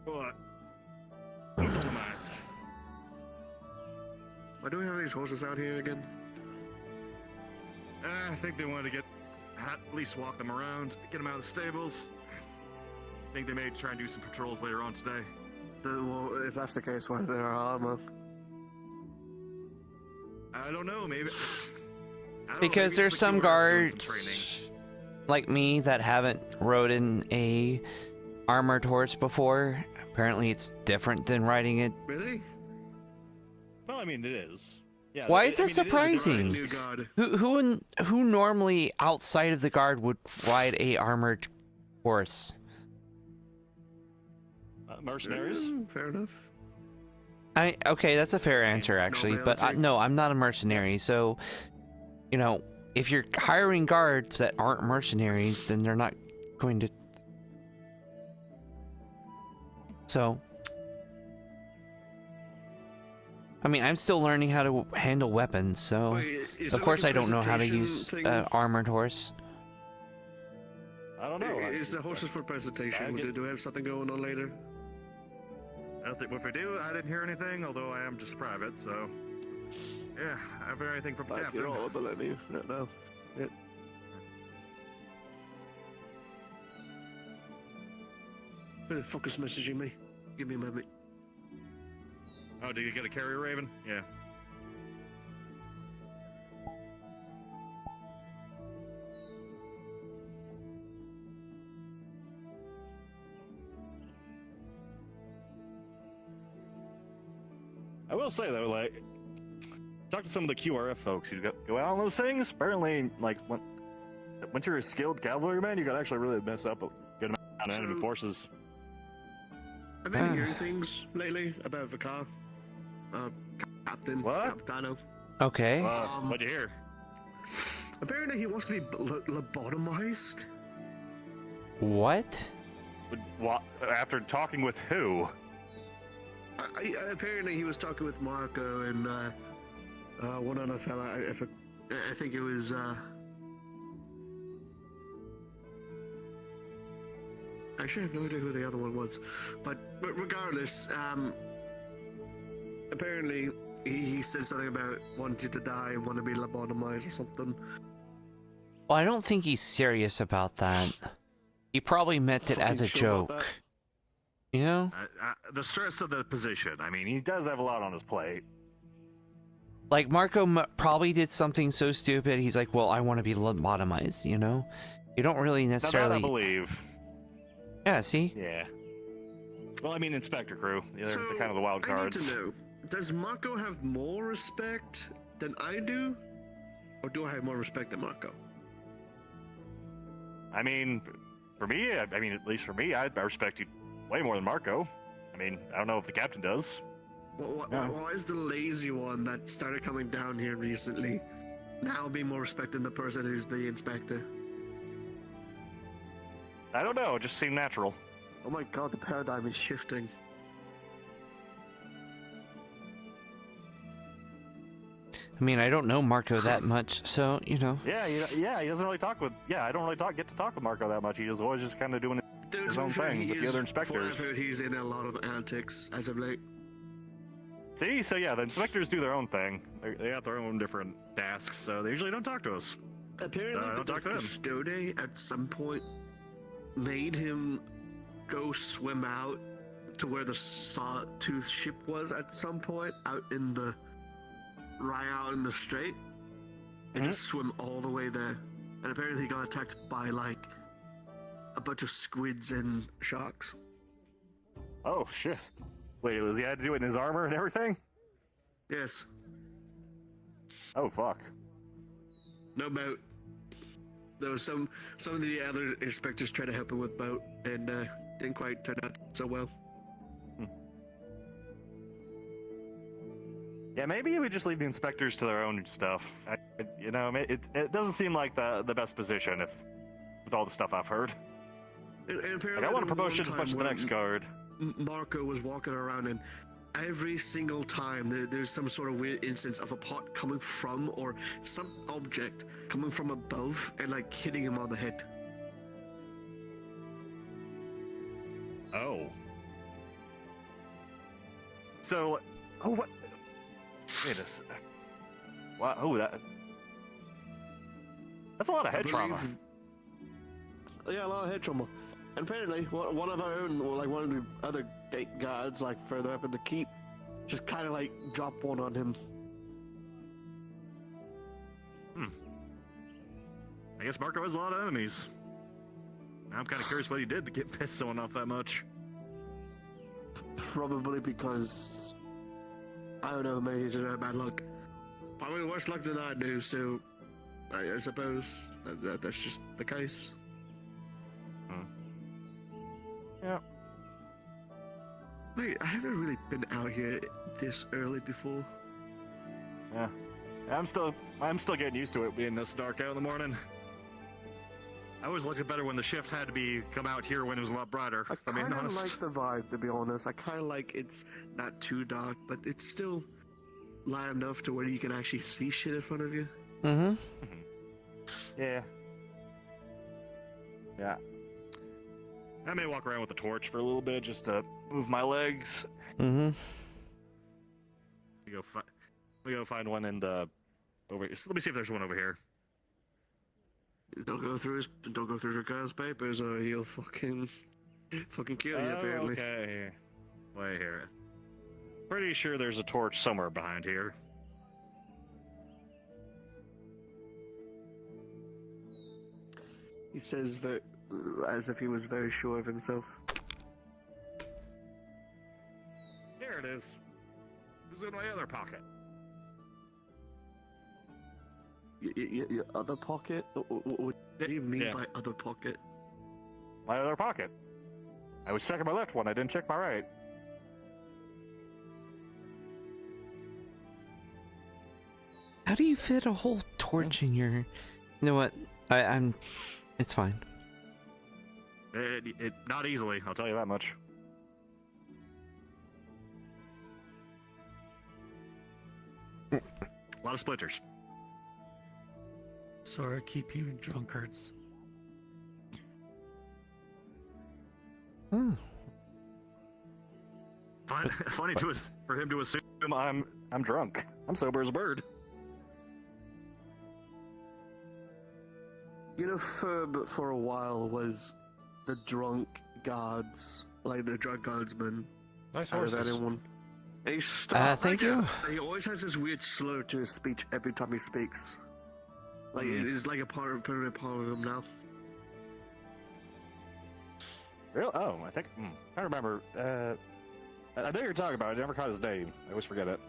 What? What's on the mind? Why do we have these horses out here again? I think they wanted to at least walk them around, get them out of the stables. I think they may try and do some patrols later on today. Well, if that's the case, why are there armor? I don't know, maybe. Because there's some guards like me that haven't ridden a armored horse before. Apparently it's different than riding it. Really? Well, I mean, it is. Yeah. Why is that surprising? New guard. Who normally outside of the guard would ride a armored horse? Mercenaries? Fair enough. Okay, that's a fair answer actually, but no, I'm not a mercenary, so you know, if you're hiring guards that aren't mercenaries, then they're not going to. So, I mean, I'm still learning how to handle weapons, so Wait, of course I don't know how to use armored horse. I don't know. Is the horses for presentation? Do we have something going on later? I think if we do, I didn't hear anything, although I am just private, so yeah, I haven't heard anything from the captain. You're all, but let me know. Yeah. Who the fuck is messaging me? Give me a moment. Oh, did you get a carrier raven? Yeah. I will say though, like, talk to some of the QRF folks who go out on those things. Apparently, like, once you're a skilled cavalryman, you can actually really mess up a good amount of enemy forces. I've been hearing things lately about Vicar. Captain. What? Capitano. Okay. What'd you hear? Apparently he wants to be lobotomized. What? What? After talking with who? Apparently he was talking with Marco and one other fella. I think it was actually I have no idea who the other one was, but regardless, apparently he said something about wanting to die and want to be lobotomized or something. Well, I don't think he's serious about that. He probably meant it as a joke. You know? The stress of the position. I mean, he does have a lot on his plate. Like, Marco probably did something so stupid, he's like, well, I want to be lobotomized, you know? You don't really necessarily... That I believe. Yeah, see? Yeah. Well, I mean, Inspector Crew. They're kind of the wild cards. I need to know, does Marco have more respect than I do? Or do I have more respect than Marco? I mean, for me, at least for me, I respect you way more than Marco. I mean, I don't know if the captain does. Why is the lazy one that started coming down here recently now be more respect than the person who's the inspector? I don't know, it just seemed natural. Oh my god, the paradigm is shifting. I mean, I don't know Marco that much, so, you know. Yeah, he doesn't really talk with... Yeah, I don't really get to talk with Marco that much. He was always just kind of doing his own thing with the other inspectors. He's in a lot of antics as of late. See? So yeah, the inspectors do their own thing. They got their own different tasks, so they usually don't talk to us. Apparently, the custode at some point made him go swim out to where the sawtooth ship was at some point, out in the strait, and just swim all the way there. And apparently he got attacked by like a bunch of squids and sharks. Oh shit. Wait, was he had to do it in his armor and everything? Yes. Oh fuck. No boat. There was some of the other inspectors tried to help him with boat, and didn't quite turn out so well. Yeah, maybe you would just leave the inspectors to their own stuff. It doesn't seem like the best position with all the stuff I've heard. And apparently, I want a promotion as much as the next guard. Marco was walking around, and every single time there's some sort of weird instance of a pot coming from, or some object coming from above and like hitting him on the head. Oh. So, oh, what? Wait a sec. Wow, oh, that's a lot of head trauma. Yeah, a lot of head trauma. And apparently, one of our own, or like one of the other gate guards, like further up in the keep, just kind of like dropped one on him. I guess Marco has a lot of enemies. I'm kind of curious what he did to get pissed someone off that much. Probably because, I don't know, maybe he just had bad luck. Probably worse luck than I do, so I suppose that's just the case. Yeah. Wait, I haven't really been out here this early before. Yeah. I'm still getting used to it being this dark out in the morning. I always liked it better when the shift had to come out here when it was a lot brighter. I I'm being kind of honest. like the vibe, to be honest. I kind of like it's not too dark, but it's still light enough to where you can actually see shit in front of you. Mm-hmm. Yeah. Yeah. I may walk around with a torch for a little bit just to move my legs. Mm-hmm. We go find one in the over here. Let me see if there's one over here. Don't go through your guy's papers, or he'll fucking kill you. Apparently. Okay. Wait here. Pretty sure there's a torch somewhere behind here. He says that as if he was very sure of himself. Here it is. It's in my other pocket. Your other pocket? What do you mean by other pocket? My other pocket. I was checking my left one. I didn't check my right. How do you fit a whole torch in your... You know what? I'm... It's fine. It not easily. I'll tell you that much. A lot of splinters. Sorry, keep you drunkards. Hmm. Funny for him to assume I'm drunk. I'm sober as a bird. You know, Ferb for a while was the drunk guards, like the drunk guardsman. Nice Out of horses. anyone. And he Thank you. He always has this weird slur to his speech every time he speaks. Like it's like a permanent part of him now. Really? Oh, I think. I remember. I know you're talking about it. I never caught his name. I always forget it.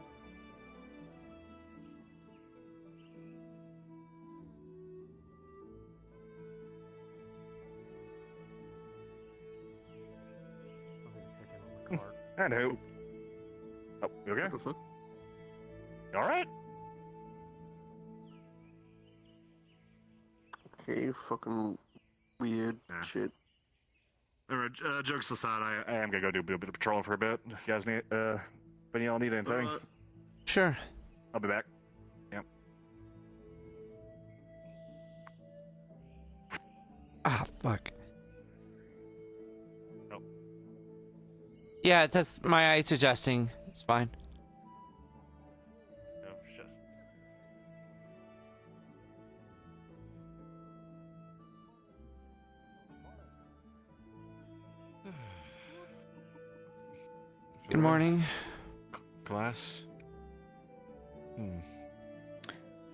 And who? Oh, you okay? What the fuck? You alright? Okay, fucking weird Nah. shit. Alright, jokes aside, I am gonna go do a bit of patrolling for a bit. If you guys need, if y'all need anything, Sure. I'll be back. Yep. Ah, fuck. Oh. Yeah, that's my eye suggesting. It's fine. Oh, shit. Good morning. Class.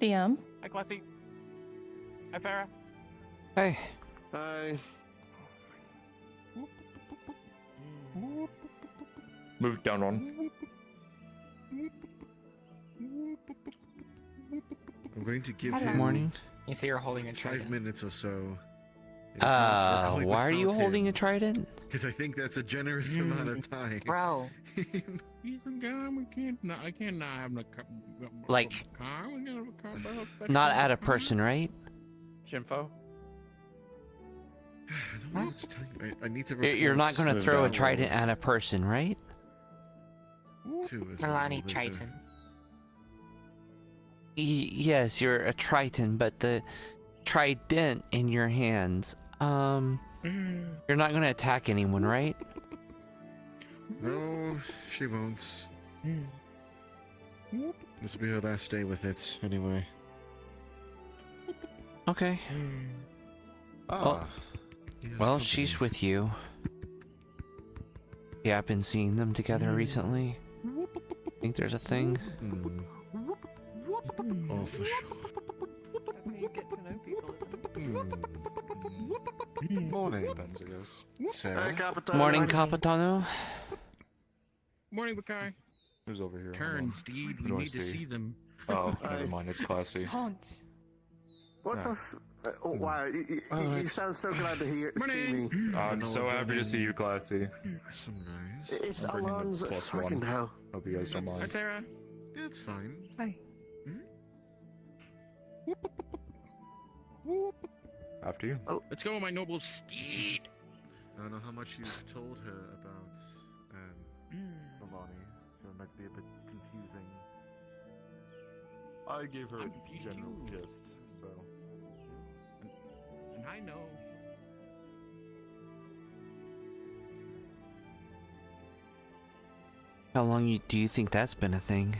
DM. Hi, Classy. Hi, Farah. Hey. Hi. Move down one. I'm going to give Good him morning. You say you're holding a 5 trident. minutes or so. Why are you holding a trident? Because I think that's a generous amount of time. Bro. He's the guy we can't. I can't not have a Like, car. We gotta have a car. not at a person, right? Jimfo. I don't know what to tell you. I need to. You're not going to report throw a down trident at a person, right? to as well, Milani but, Triton. Yes, you're a triton, but the trident in your hands. You're not going to attack anyone, right? No, she won't. This will be her last day with it, anyway. Okay. Ah. Yes, Well, company. she's with you. Yeah, I've been seeing them together recently. Think there's a thing? Hmm. Oh, for sure. Okay, you get to know people, isn't it? Morning, Benzos. Hey, Sarah. Capitano. Morning, Capitano. Morning, Bakai. Who's over here? Hold Turn, on. Steed. Who We do I need to see them. Oh, never mind. It's classy. Hans. What the oh, wow, you it's- sound so glad to see Morning. me. I'm so happy to see you, classy. Sunrise. It's I'm bringing the Alon's plus fucking one. hell. Hope you guys don't Hi, mind. Sarah. It's fine. Hi. After you. Let's go, my noble Steed. I don't know how much you've told her about Alani, so it might be a bit confusing. I gave her I'm a confused general too. gist, so. And I know. How long do you think that's been a thing?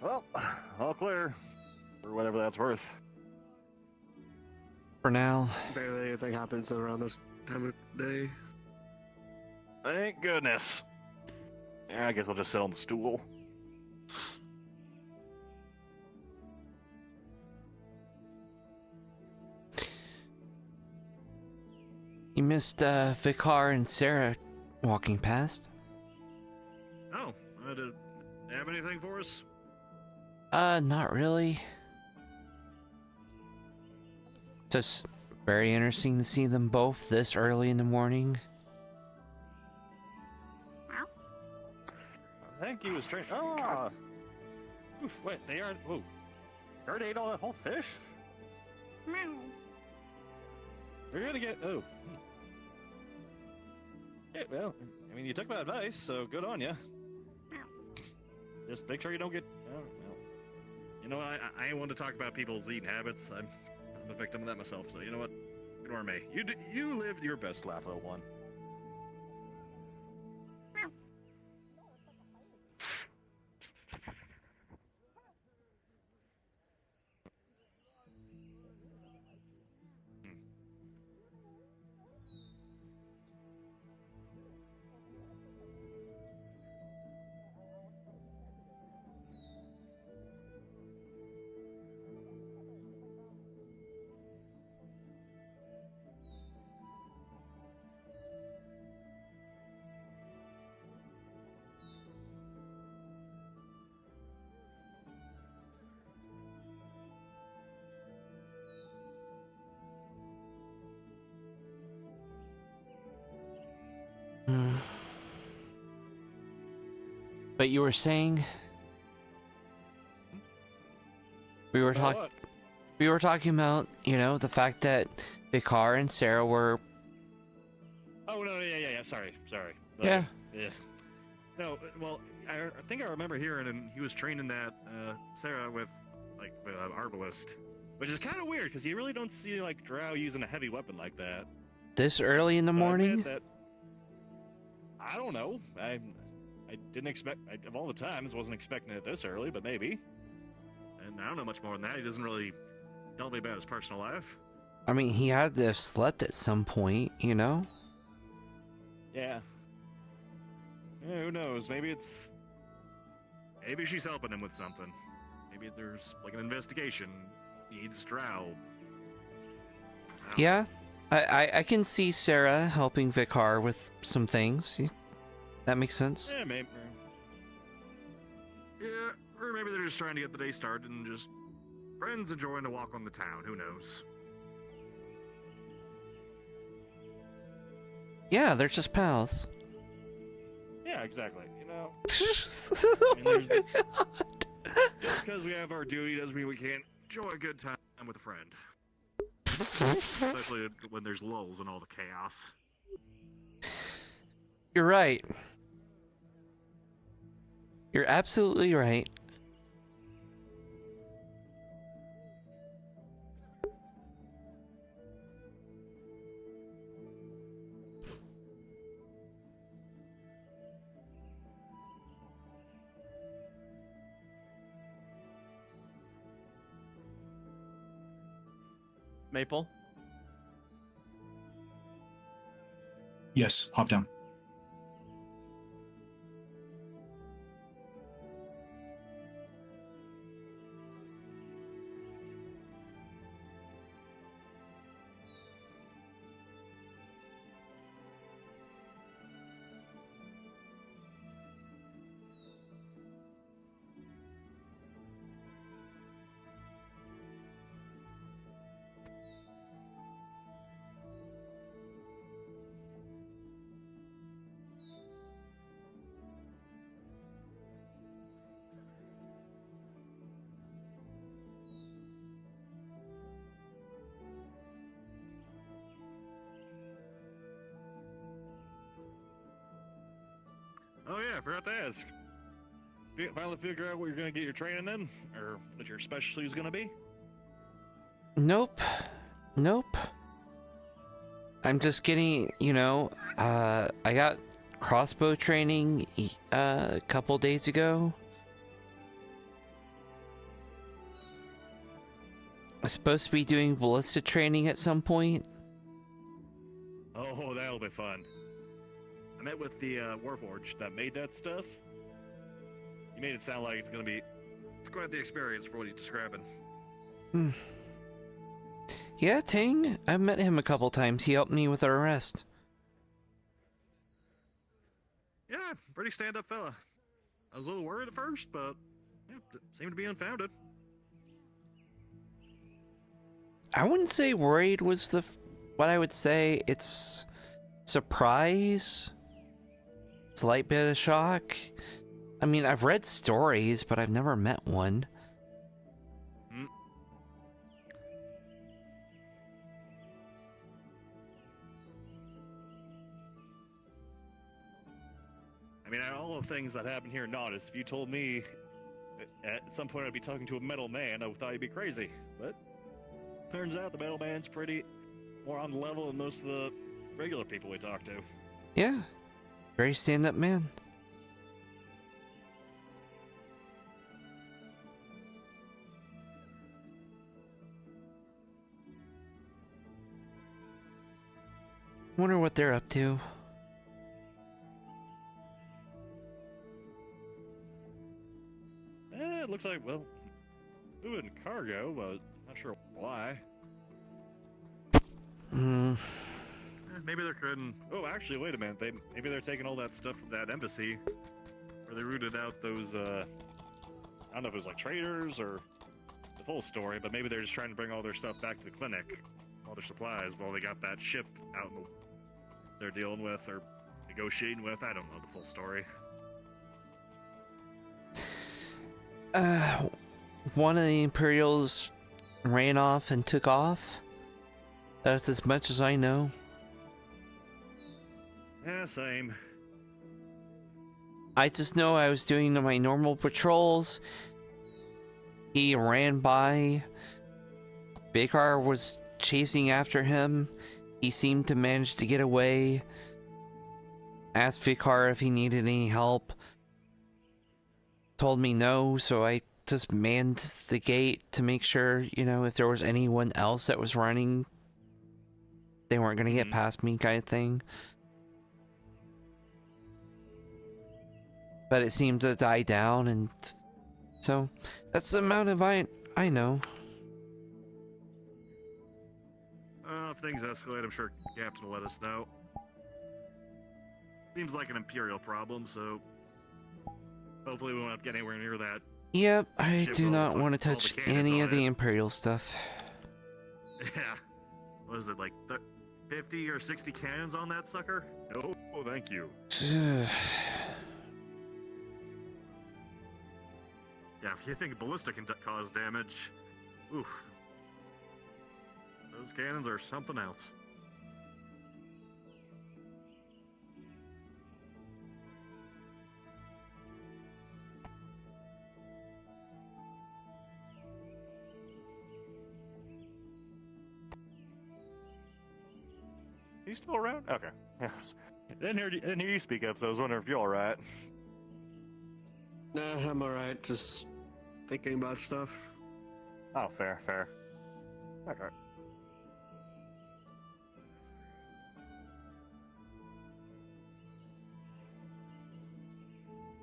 Well, all clear. For whatever that's worth. For now. Barely anything happens around this time of day. Thank goodness. Yeah, I guess I'll just sit on the stool. You missed Vicar and Sarah walking past. Oh, did they have anything for us? Not really. Just very interesting to see them both this early in the morning. Thank you, strange. Ah! Oof, wait, they aren't. Whoa. You already ate all that whole fish? You're gonna get. Oh. Okay, well, I mean, you took my advice, so good on you. Just make sure you don't get. Oh, well. You know, I ain't one to talk about people's eating habits. I'm a victim of that myself, so you know what? Ignore me. You lived your best life, little one. But you were saying we were talking. What? We were talking about, you know, the fact that Vikar and Sarah were. Oh no, yeah. Sorry. Yeah. Yeah. No, well, I think I remember hearing, and he was training that Sarah with an arbalist, which is kind of weird because you really don't see like Drow using a heavy weapon like that. This early in the But I admit morning? that, I don't know. I didn't expect of all the times wasn't expecting it this early, but maybe. And I don't know much more than that. He doesn't really tell me about his personal life. I mean, he had to have slept at some point, you know? Yeah. Yeah, who knows? Maybe she's helping him with something. Maybe there's like an investigation. He needs Drow. Yeah. I can see Sarah helping Vikar with some things. That makes sense. Yeah, maybe. Yeah, or maybe they're just trying to get the day started and just friends enjoying a walk on the town. Who knows? Yeah, they're just pals. Yeah, exactly. You know, Oh my there's- God. just because we have our duty doesn't mean we can't enjoy a good time with a friend. Especially when there's lulls and all the chaos. You're right. You're absolutely right. Maple. Yes, hop down. Oh yeah, I forgot to ask. Finally figure out what you're gonna get your training in, or what your specialty is gonna be? Nope. Nope. I'm just getting, you know, I got crossbow training a couple days ago. I'm supposed to be doing ballista training at some point. Oh, that'll be fun. I met with the Warforged that made that stuff. He made it sound like it's quite the experience for what he's describing. Yeah, Ting. I've met him a couple times. He helped me with our arrest. Yeah, pretty stand-up fella. I was a little worried at first, but yeah, seemed to be unfounded. I wouldn't say worried was what I would say. It's surprise. Slight bit of shock. I mean, I've read stories, but I've never met one. I mean, all the things that happen here in Nautis, if you told me at some point I'd be talking to a metal man, I thought you'd be crazy. But turns out the metal man's pretty more on the level than most of the regular people we talk to. Yeah. Very stand-up man. Wonder what they're up to. It looks like, well, moving cargo, but not sure why. Maybe they're creating. Oh, actually, wait a minute. Maybe they're taking all that stuff from that embassy, where they rooted out those. I don't know if it was like traders or the full story, but maybe they're just trying to bring all their stuff back to the clinic, all their supplies, while they got that ship out they're dealing with or negotiating with. I don't know the full story. One of the Imperials ran off and took off. That's as much as I know. Yeah, same. I just know I was doing my normal patrols. He ran by. Bakar was chasing after him. He seemed to manage to get away. Asked Vikar if he needed any help. Told me no, so I just manned the gate to make sure, you know, if there was anyone else that was running, they weren't going to get past me, kind of thing. But it seemed to die down, and so that's the amount of I know. If things escalate, I'm sure Captain will let us know. Seems like an Imperial problem, so hopefully we won't get anywhere near that. Yep, I Ship do with not all the want to touch cannons any on of the it. Imperial stuff. Yeah. What is it, like 50 or 60 cannons on that sucker? No, thank you. Yeah, if you think ballista can cause damage, oof. Those cannons are something else. Are you still around? Okay. Yes. Didn't hear you speak up, so I was wondering if you're all right. Nah, I'm alright. Just thinking about stuff. Oh, fair. Okay.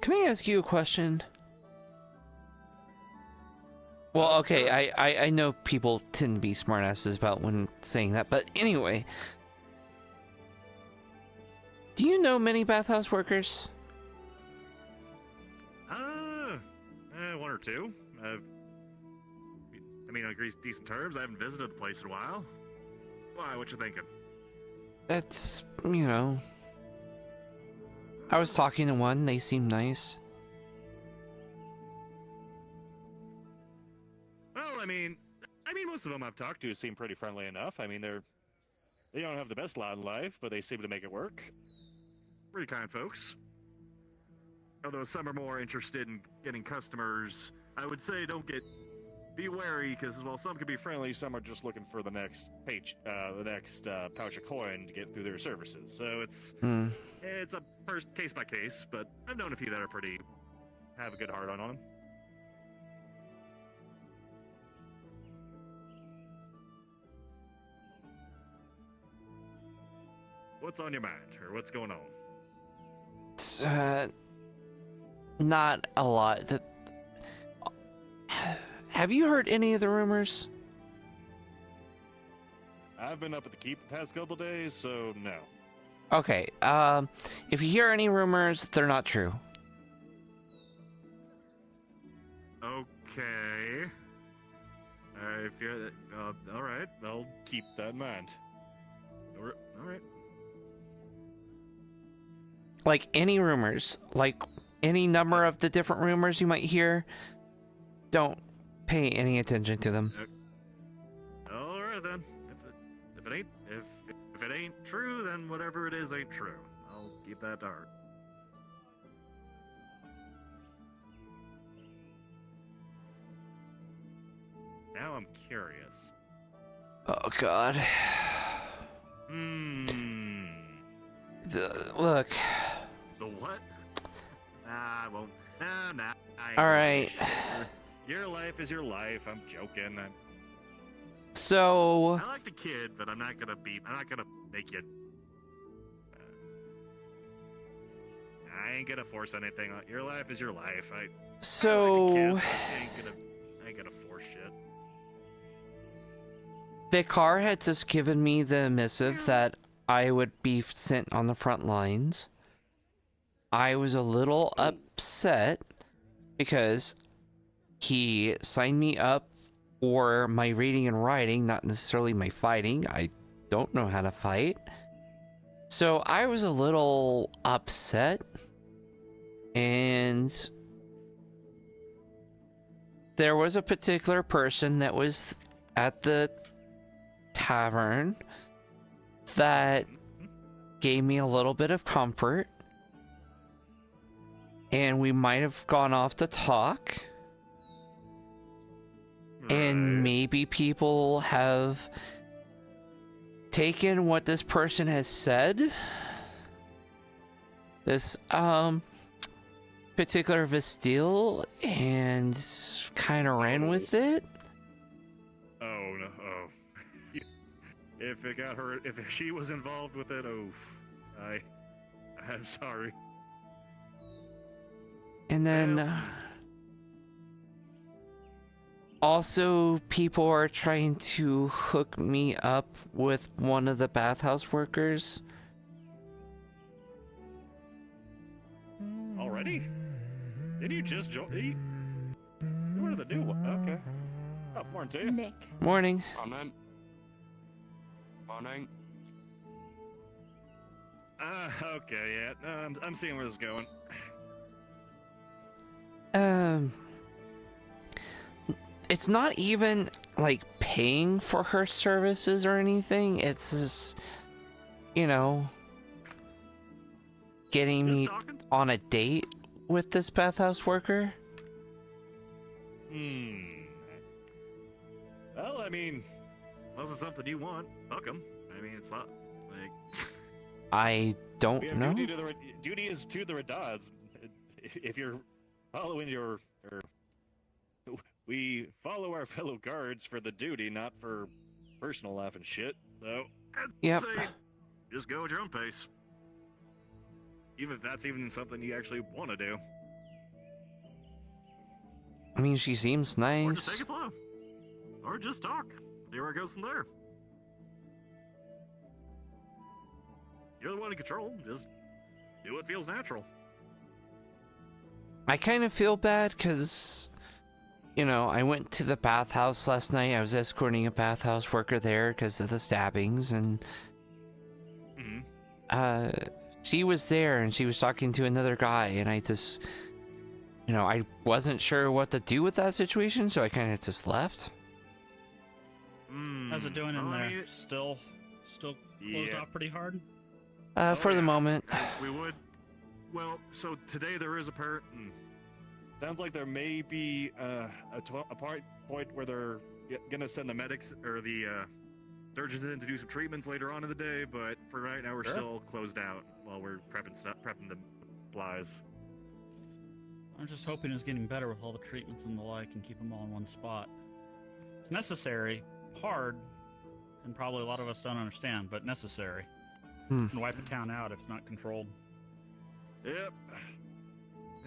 Can I ask you a question? Well, okay, I know people tend to be smartasses about when saying that, but anyway. Do you know many bathhouse workers? One or two. I mean, on decent terms. I haven't visited the place in a while. Why? What you thinking? That's, you know. I was talking to one, they seemed nice. Well, I mean, most of them I've talked to seem pretty friendly enough. I mean, they don't have the best lot in life, but they seem to make it work. Pretty kind folks. Although some are more interested in getting customers, I would say be wary, because while some can be friendly, some are just looking for the next pouch of coin to get through their services. So it's a case by case, but I've known a few that are have a good heart on them. What's on your mind, or what's going on? Not a lot. Have you heard any of the rumors? I've been up at the keep the past couple days, so no. Okay, if you hear any rumors, they're not true. Okay. All right, I'll keep that in mind. All right. Like any rumors, like any number of the different rumors you might hear, don't pay any attention to them. All right then. If it ain't true, then whatever it is ain't true. I'll keep that to heart. Now I'm curious. Oh God. Look. The what? I won't. Nah. All right. Your life is your life. I'm joking. So. I like the kid, but I'm not gonna make you. I ain't gonna force anything. Your life is your life. I like the kid, but I ain't gonna force shit. Vikar had just given me the missive that I would be sent on the front lines. I was a little upset because he signed me up for my reading and writing, not necessarily my fighting. I don't know how to fight. So I was a little upset. And there was a particular person that was at the tavern that gave me a little bit of comfort, and we might have gone off to talk, and maybe people have taken what this person has said, this particular Vastille, and kind of ran with it. Oh no! Oh, if it got her, if she was involved with it, oh, I'm sorry. And then also people are trying to hook me up with one of the bathhouse workers. Already? Did you just join? What are the new one? Okay. Oh, morning to you. Nick. Morning. Morning. Morning. Okay, yeah. I'm seeing where this is going. It's not even like paying for her services or anything. It's just, you know, getting me on a date with this bathhouse worker. Well, I mean, unless it's something you want, fuck 'em. I mean, it's not like I don't we have know. duty is to the Redads. If you're following we follow our fellow guards for the duty, not for personal life and shit. So, Yep. say, just go at your own pace. Even if that's even something you actually want to do. I mean, she seems Or just nice. take it slow. Or just talk. See where it goes from there. You're the one in control. Just do what feels natural. I kind of feel bad because, you know, I went to the bathhouse last night. I was escorting a bathhouse worker there because of the stabbings, and she was there and she was talking to another guy, and I just, you know, I wasn't sure what to do with that situation, so I kind of just left. How's it doing in there? mean, Still closed off pretty hard? For the moment. We would. Well, so today there is a sounds like there may be a point where they're gonna send the medics or the surgeons in to do some treatments later on in the day, but for right now we're still closed out while we're prepping the supplies. I'm just hoping it's getting better with all the treatments and the like and keep them all in one spot. It's necessary, hard, and probably a lot of us don't understand, but necessary. Can wipe a town out if it's not controlled. Yep.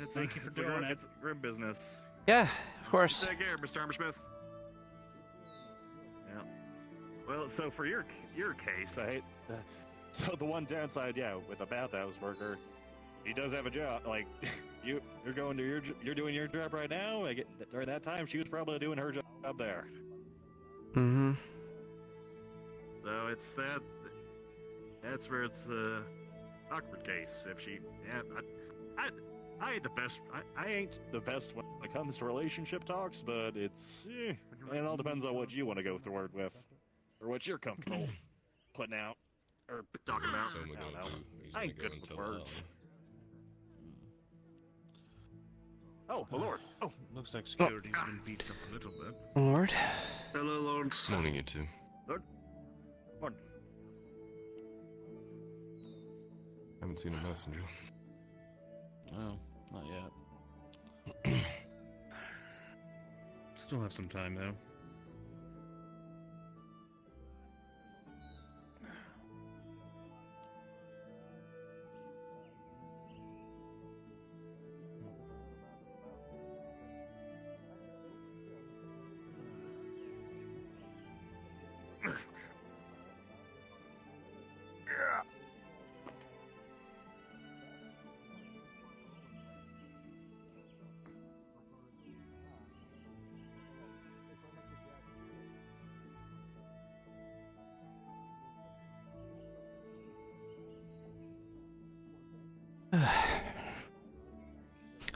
Thank you for doing it. It's a grim business. Yeah, of course. Take care, Mr. Hammersmith. Yeah. Well, so for your case, so the one downside, with the bathhouse worker, he does have a job. Like, you're going to you're doing your job right now. During that time, she was probably doing her job there. Mm-hmm. So it's that's where it's awkward case. If she, I ain't the best. I ain't the best when it comes to relationship talks, but it all depends on what you want to go forward with, or what you're comfortable putting out or talking about. So I don't know. I ain't good with words. Oh, my lord. Oh, Looks like security's been beefed up a little bit. Lord. Hello, lords. Morning, you two. Lord. Morning. Haven't seen a messenger. Oh, not yet. Still have some time though.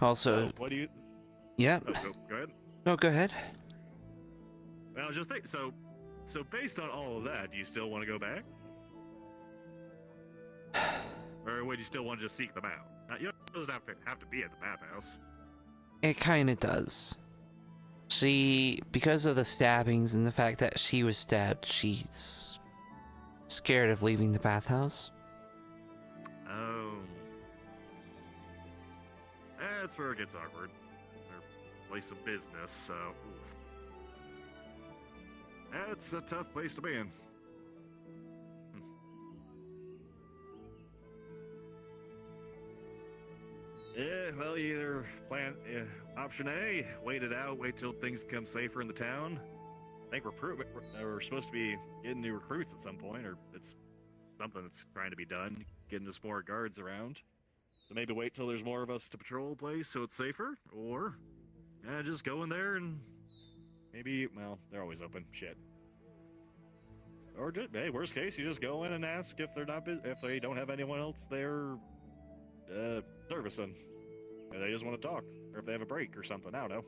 Also, What do you? yeah. Go ahead. No, go ahead. Well, just think. So based on all of that, do you still want to go back, or would you still want to just seek them out? You don't have to be at the bathhouse. It kind of does. Because of the stabbings and the fact that she was stabbed, she's scared of leaving the bathhouse. Oh. That's where it gets awkward. Their place of business, so. Oof. That's a tough place to be in. Yeah, well, you either plan option A, wait it out, wait till things become safer in the town. I think we're supposed to be getting new recruits at some point, or it's something that's trying to be done, getting us more guards around. So maybe wait till there's more of us to patrol the place so it's safer, or just go in there and maybe, well, they're always open. Shit. Or just, hey, worst case, you just go in and ask if they're not if they don't have anyone else there servicing, and they just want to talk, or if they have a break or something. I don't know.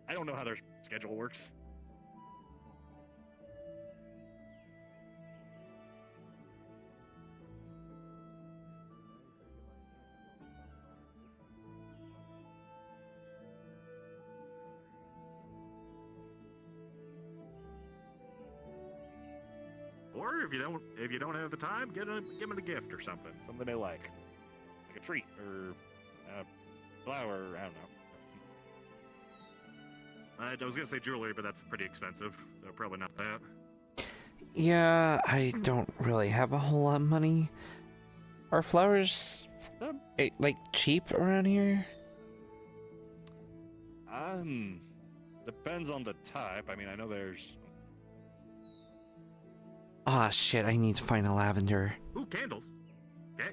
I don't know how their schedule works. Or if you don't have the time, give them a gift or something they like a treat or a flower. I don't know. I was gonna say jewelry, but that's pretty expensive, so probably not that. Yeah, I don't really have a whole lot of money. Are flowers like cheap around here? Depends on the type. I mean, I know there's. Ah, shit, I need to find a lavender. Ooh, candles.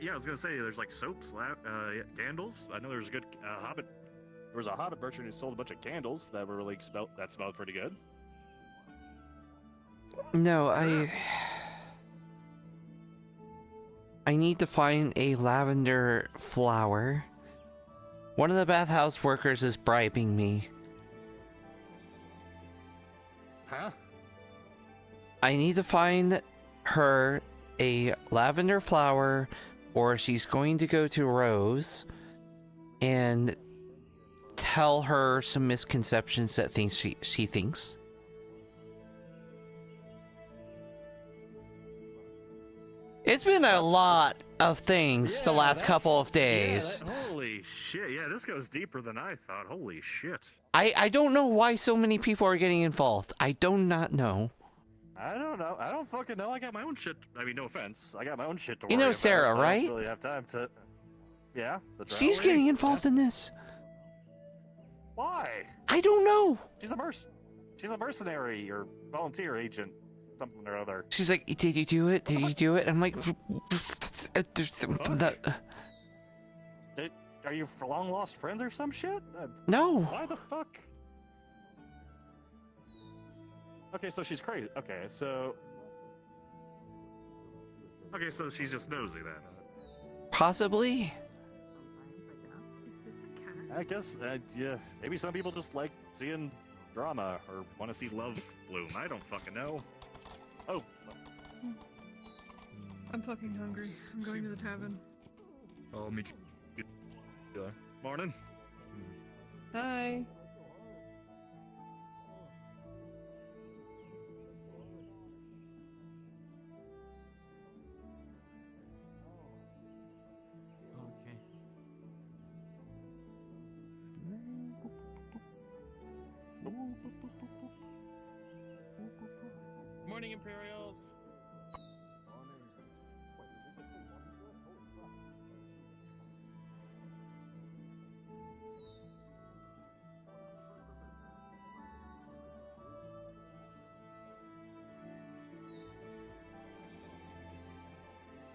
Yeah, I was gonna say there's like soaps, candles. I know there's a good Hobbit. There was a Hobbit merchant who sold a bunch of candles that were really smelled pretty good. No, I need to find a lavender flower. One of the bathhouse workers is bribing me. Huh? I need to find her a lavender flower, or she's going to go to Rose and tell her some misconceptions that she thinks. It's been a lot of things the last couple of days. Holy shit! Yeah, this goes deeper than I thought. Holy shit! I don't know why so many people are getting involved. I do not know. I don't know. I don't fucking know. I got my own shit. I mean, no offense. I got my own shit to worry You know about, Sarah, so right? I don't really have time to. Yeah. She's getting involved in this. Why? I don't know. She's a mercenary or volunteer agent, something or other. She's like, did you do it? Did you do it? I'm like, Are you long lost friends or some shit? No. Why the fuck? Okay, so she's crazy. Okay, so she's just nosy then. Possibly. I guess, yeah. Maybe some people just like seeing drama or want to see love bloom. I don't fucking know. Oh. I'm fucking hungry. I'm going to the tavern. I'll meet you. Morning. Hi. Morning, Imperials.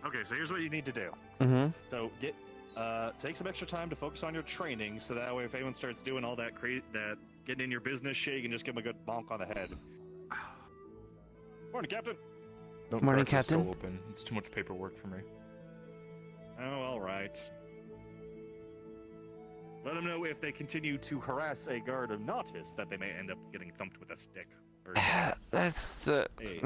Okay, so here's what you need to do. Mm-hmm. So take some extra time to focus on your training, so that way if anyone starts doing all that getting in your business shit, you can just give them a good bonk on the head. Morning, Captain. Morning, Captain. Still open. It's too much paperwork for me. Oh, all right. Let them know if they continue to harass a guard of Nautis that they may end up getting thumped with a stick. Or That's the. Hey.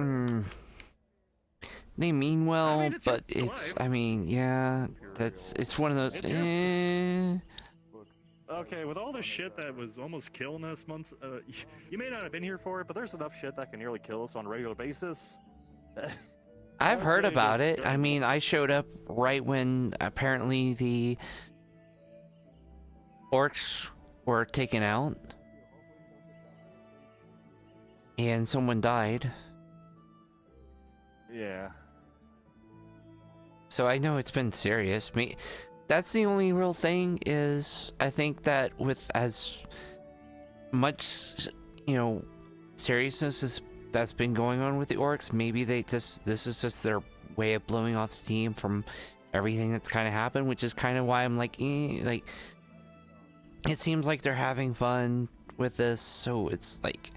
They mean well, I mean, but your it's. life. I mean, yeah, it's one of those. It's your- Okay, with all the shit that was almost killing us months, you may not have been here for it, but there's enough shit that can nearly kill us on a regular basis. I've heard say about just it. I mean, I showed up right when apparently the orcs were taken out, and someone died. Yeah. So I know it's been serious. That's the only real thing is I think that with as much, seriousness that's been going on with the orcs, maybe this is just their way of blowing off steam from everything that's kind of happened, which is kind of why I'm like, it seems like they're having fun with this, so it's like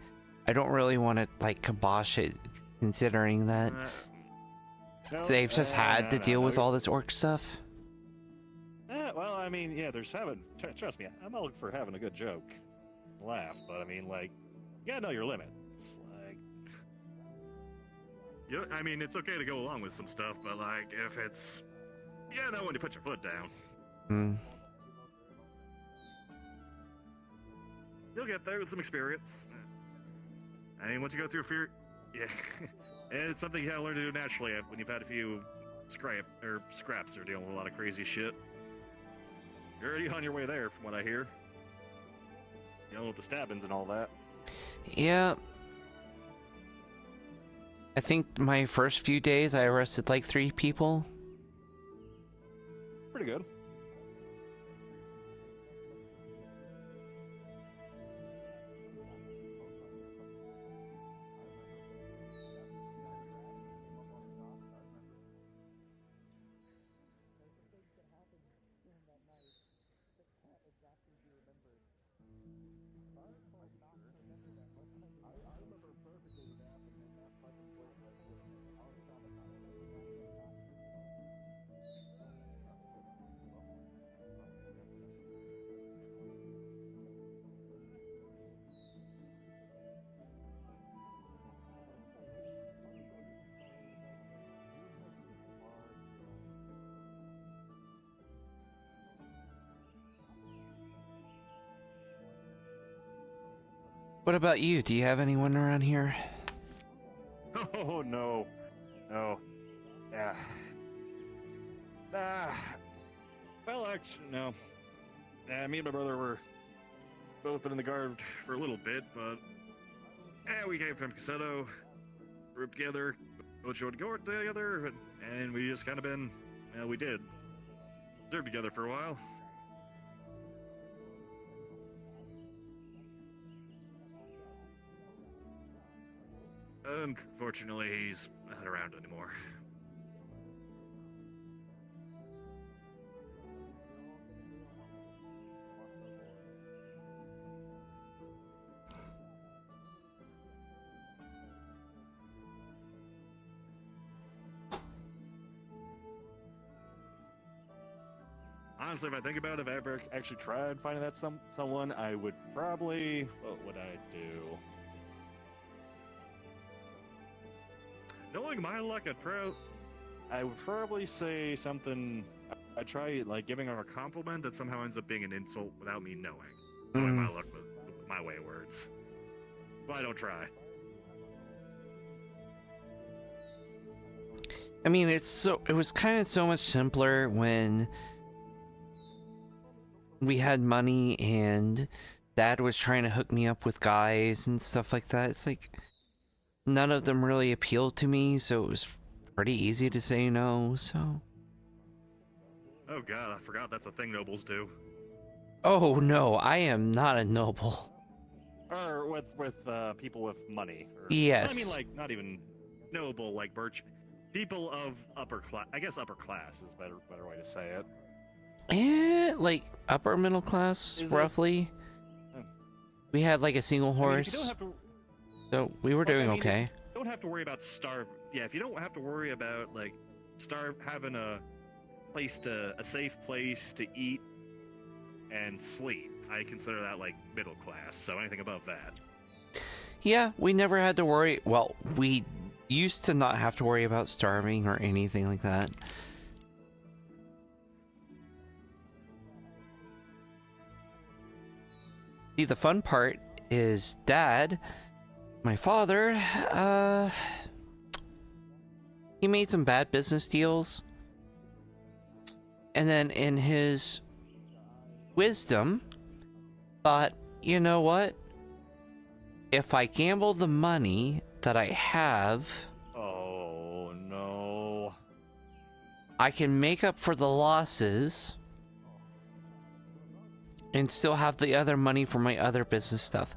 I don't really want to like kibosh it, considering that they've just had to deal with all this orc stuff. Well, I mean, yeah, trust me, I'm all for having a good joke, laugh, but I mean, like, you gotta know your limits. Like, I mean, it's okay to go along with some stuff, but like, if it's, you gotta know when to put your foot down. You'll get there with some experience. I mean, once you go through fear, yeah, and it's something you gotta learn to do naturally when you've had a few scraps or dealing with a lot of crazy shit. You're already on your way there, from what I hear. With the stabbings and all that. Yeah. I think my first few days I arrested like 3 people. Pretty good. What about you? Do you have anyone around here? Oh, no. No. Yeah. Well, actually, no. Me and my brother were both been in the guard for a little bit, but we came from Cassetto, grouped together, both showed guard together, and we just kind of been, we did serve together for a while. Unfortunately, he's not around anymore. Honestly, if I think about it, if I ever actually tried finding that someone, I would probably... What would I do? Knowing my luck, I would probably say something... I'd try, like, giving her a compliment that somehow ends up being an insult without me knowing. Knowing my luck with my way of words. But I don't try. I mean, it was kind of so much simpler when we had money and Dad was trying to hook me up with guys and stuff like that. It's like none of them really appealed to me, so it was pretty easy to say no. So Oh god, I forgot that's a thing nobles do. oh no, I am not a noble. Or with people with money. Or, Yes. I mean, like, not even noble, like birch. People of upper class. I guess upper class is better way to say it. Like upper middle class, Is it? roughly. We had like a single horse, I mean, if you don't have to, so we were doing I mean, okay. You don't have to worry about Yeah, if you don't have to worry about like having a safe place to eat and sleep. I consider that like middle class, so anything above that. Yeah, we never had to worry. Well, we used to not have to worry about starving or anything like that. See, the fun part is Dad, my father, he made some bad business deals. And then in his wisdom, thought, you know what? If I gamble the money that I have, Oh no. I can make up for the losses and still have the other money for my other business stuff.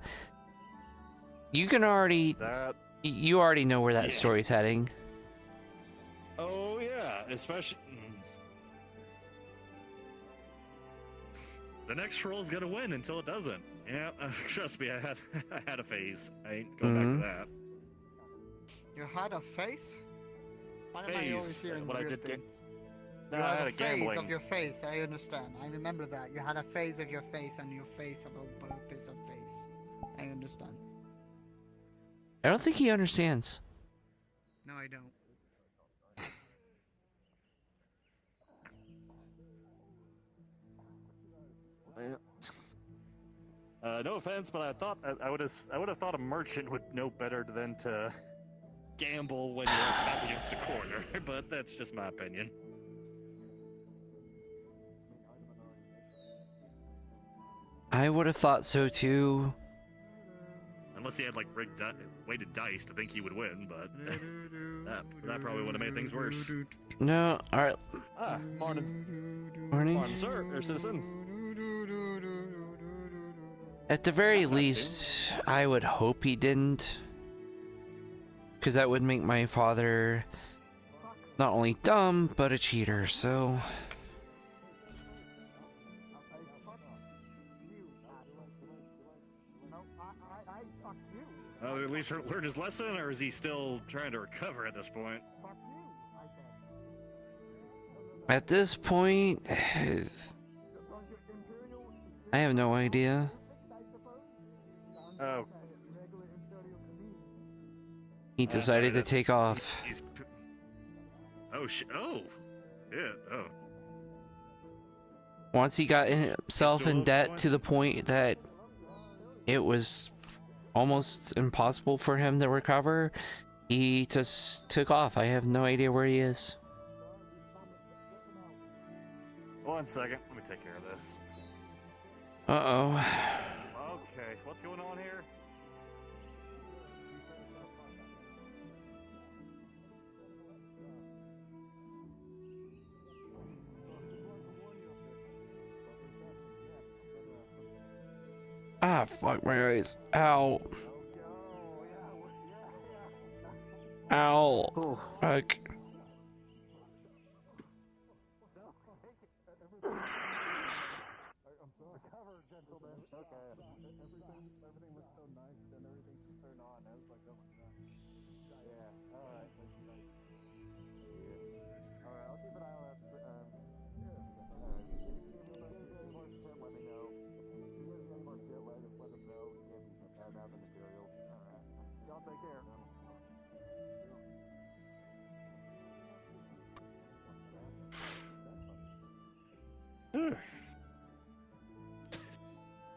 You can already, you already know where that story's heading. Oh yeah, especially the next roll's gonna win until it doesn't. Yeah, trust me, I had a phase. I ain't going back to that. You had a face? Why am I always hearing What I weird did get. things? No, You I had had a a phase gambling. of your face. I understand. I remember that. You had a phase of your face and your face of a piece of face. I understand. I don't think he understands. No, I don't. No offense, but I thought I would have thought a merchant would know better than to. Gamble when you're up against a corner, but that's just my opinion. I would have thought so too. Unless he had like weighted dice to think he would win, but that probably would have made things worse. No, alright. Ah, morning. Morning. Morning, sir, or citizen. At the very least, I would hope he didn't. Because that would make my father not only dumb, but a cheater, so... At least learn his lesson, or is he still trying to recover at this point? At this point... I have no idea. Oh. He decided to take off. Oh, oh. Yeah, oh. Once he got himself in debt to the point that it was almost impossible for him to recover, he just took off. I have no idea where he is. 1 second, let me take care of this. Uh-oh. Okay, what's going on here? Ah, fuck my eyes. Ow. Ow. Oh. Fuck.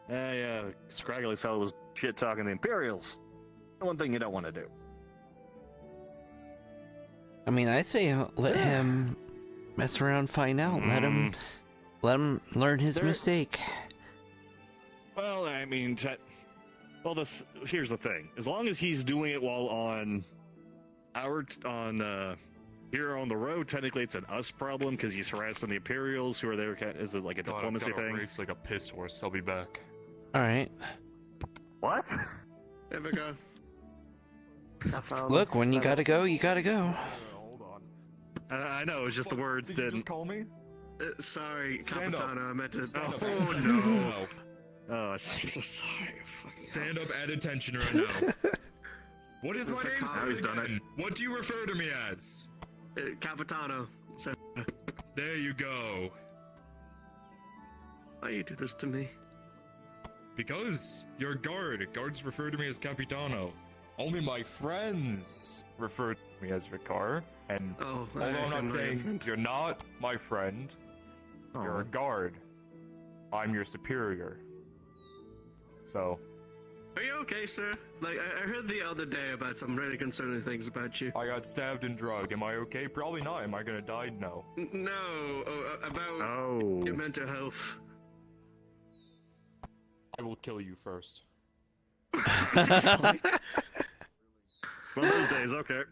Yeah, scraggly fellow was shit talking the Imperials. One thing you don't want to do. I mean, I say let him mess around, find out. Let him learn his mistake. Well, I mean, here's the thing. As long as he's doing it while on here on the road, technically it's an us problem because he's harassing the Imperials who are there. Is it like a diplomacy thing? Race like a piss horse. I'll be back. All right. What? There we go. Look, when you gotta go, you gotta go. Hold on. I know, it was just the words Did you didn't. just call me? Sorry, Stand up. Capitano, I meant to... Stand up. Oh, no. Oh, I'm so sorry. Stand up at attention right now. What is my name? Now he's done again? What do you refer to me as? Capitano. So, There you go. Why you do this to me? Because you're a guard. Guards refer to me as Capitano. Only my friends refer to me as Vicar, and Oh, although I'm not saying you're not my friend, you're a guard. I'm your superior. So. Are you okay, sir? Like, I heard the other day about some really concerning things about you. I got stabbed and drugged. Am I okay? Probably not. Am I gonna die? No. No, about Oh. your mental health. I will kill you first. One of those days, okay.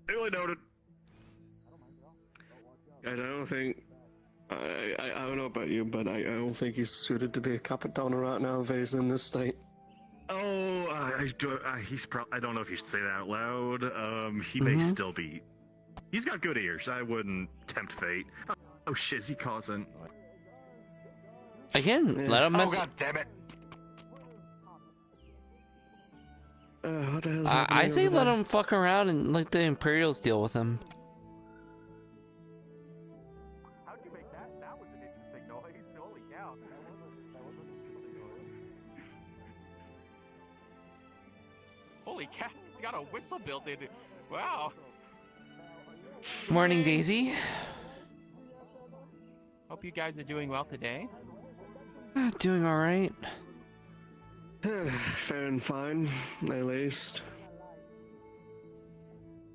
Duly noted. Guys, I don't think... I don't know about you, but I don't think he's suited to be a Capitano right now if he's in this state. Oh, he's I don't know if you should say that out loud. He may still be. He's got good ears. I wouldn't tempt fate. Oh shit, is he causing? Again, let him mess. Oh god damn it! What the hell's I happening say over let there? him fuck around and let the Imperials deal with him. How'd you make that? That was an interesting noise. Holy cow. Holy cow, you got a whistle built in it. Wow. Morning, Daisy. Hope you guys are doing well today. Doing all right. Fair and fine, at least.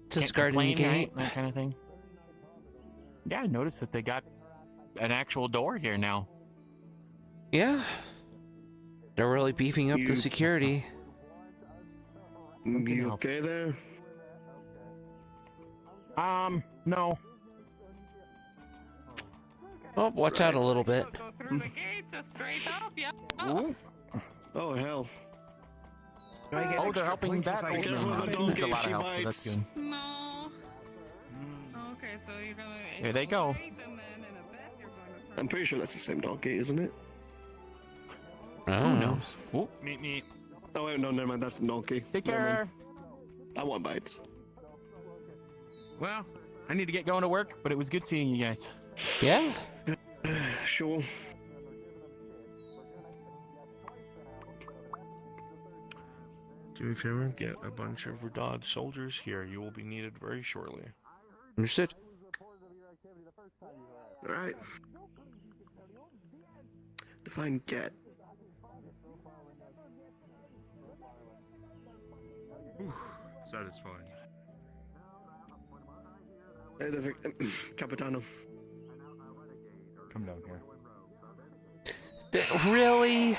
Just guarding the gate. That kind of thing. Yeah, I noticed that they got an actual door here now. Yeah. They're really beefing up the security. You okay there? No. Oh, watch out a little bit. Go through the gates, just straight up, yeah. Oh, hell. Oh, they're helping that. Be careful of the donkey, a lot of she help, so bites. that's good. No. Okay, so you're gonna. Here they go. And then in a bit, you're going to I'm pretty sure that's the same donkey, isn't it? Oh, no. Oh, meet. Oh, wait, no, never mind, that's the donkey. Take Never mind. care. I want bites. Well, I need to get going to work, but it was good seeing you guys. Yeah. Sure. Do me a favor, get a bunch of Radad soldiers here. You will be needed very shortly. Understood. Alright. Define get. Satisfying. Hey, the Capitano. Come down here. Really?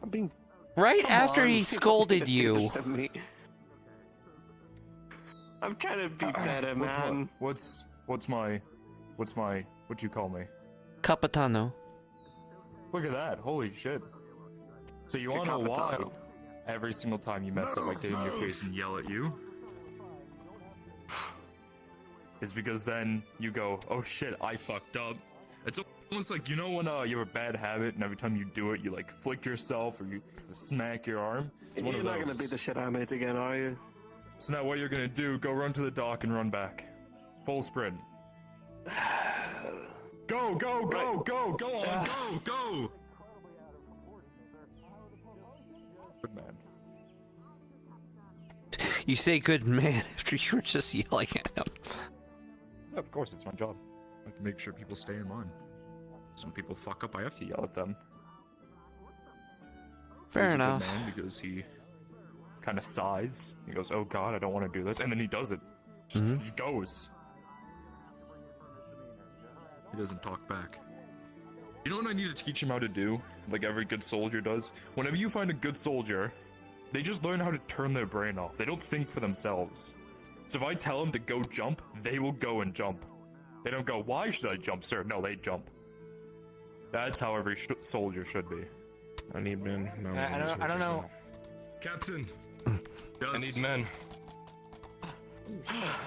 I'm being... Right Come after on, he you scolded don't you. do this to me. I'm trying to be better, man. What you call me? Capitano. Look at that, holy shit. So you wanna know why? Every single time you mess up, I get in your face and yell at you. Is because then you go, oh shit, I fucked up. It's almost like, you know when you have a bad habit and every time you do it, you like flick yourself or you smack your arm? It's one You're of not gonna those. beat the shit out of me again, are you? So now what you're gonna do, go run to the dock and run back. Full sprint. Go, go, go, go, go on, go, go! Good man. You say good man after you were just yelling at him. Of course, it's my job. I have to make sure people stay in line. Some people fuck up, I have to Yell at them. Fair He's enough. A good man because he kind of sighs. He goes, "Oh God, I don't want to do this," and then he does it. Just, He goes. He doesn't talk back. You know what I need to teach him how to do? Like every good soldier does. Whenever you find a good soldier, they just learn how to turn their brain off. They don't think for themselves. So if I tell them to go jump, they will go and jump. They don't go, "Why should I jump, sir?" No, they jump. That's how every soldier should be. I need men. I don't know. Captain. I need men.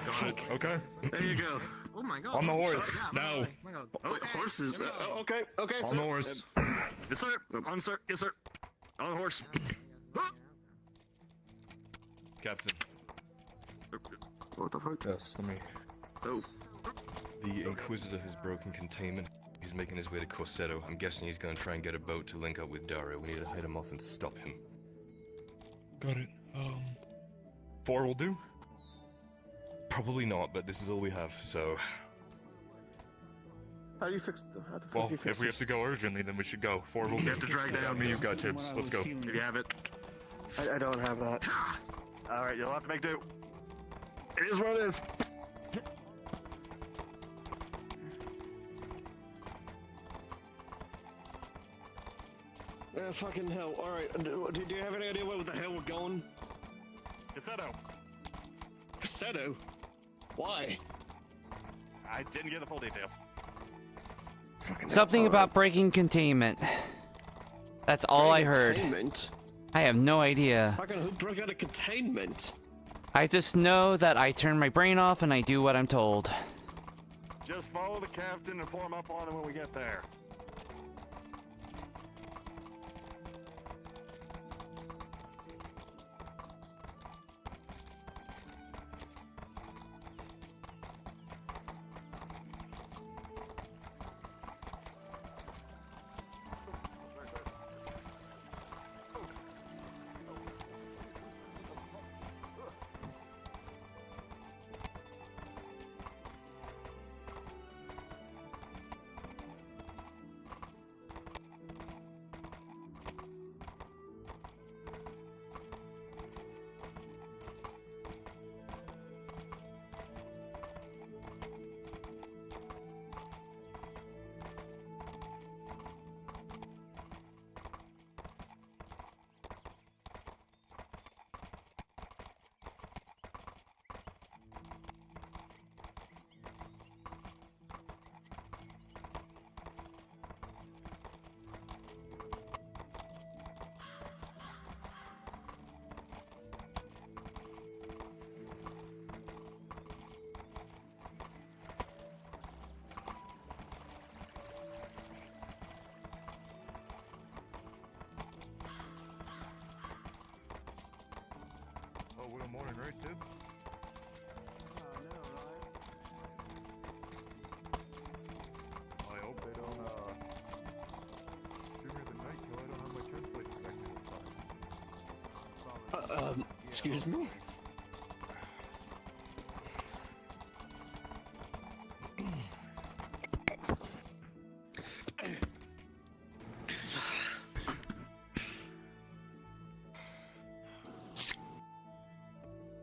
Got it. Okay. There you go. Oh my god. On the horse. Now. Wait, horses? Okay, okay, On sir. the horse. Yes, sir. On, sir. Yes, sir. On the horse. Captain. What the fuck? Yes, let me. Oh. The Inquisitor has broken containment. He's making his way to Corsetto. I'm guessing he's gonna try and get a boat to link up with Dario. We need to head him off and stop him. Got it. 4 will do? Probably not, but this is all we have, so... How do you fix the... How the fuck Well, do you fix if we have to go urgently, then we should go. 4 will do. You have to drag down me, you've got tips. Let's go. If you have it. I don't have that. Alright, you'll have to make do. It is what it is. Fucking hell. Alright, do you have any idea where the hell we're going? Corsetto. Corsetto? Why? I didn't get the full details. Something about breaking containment. That's all I heard. Containment? I have no idea. Fucking who broke out of containment? I just know that I turn my brain off and I do what I'm told. Just follow the captain and form up on him when we get there. Oh, what a morning, right, dude? I hope they don't, give me the night till I don't have my translate connected. Excuse me?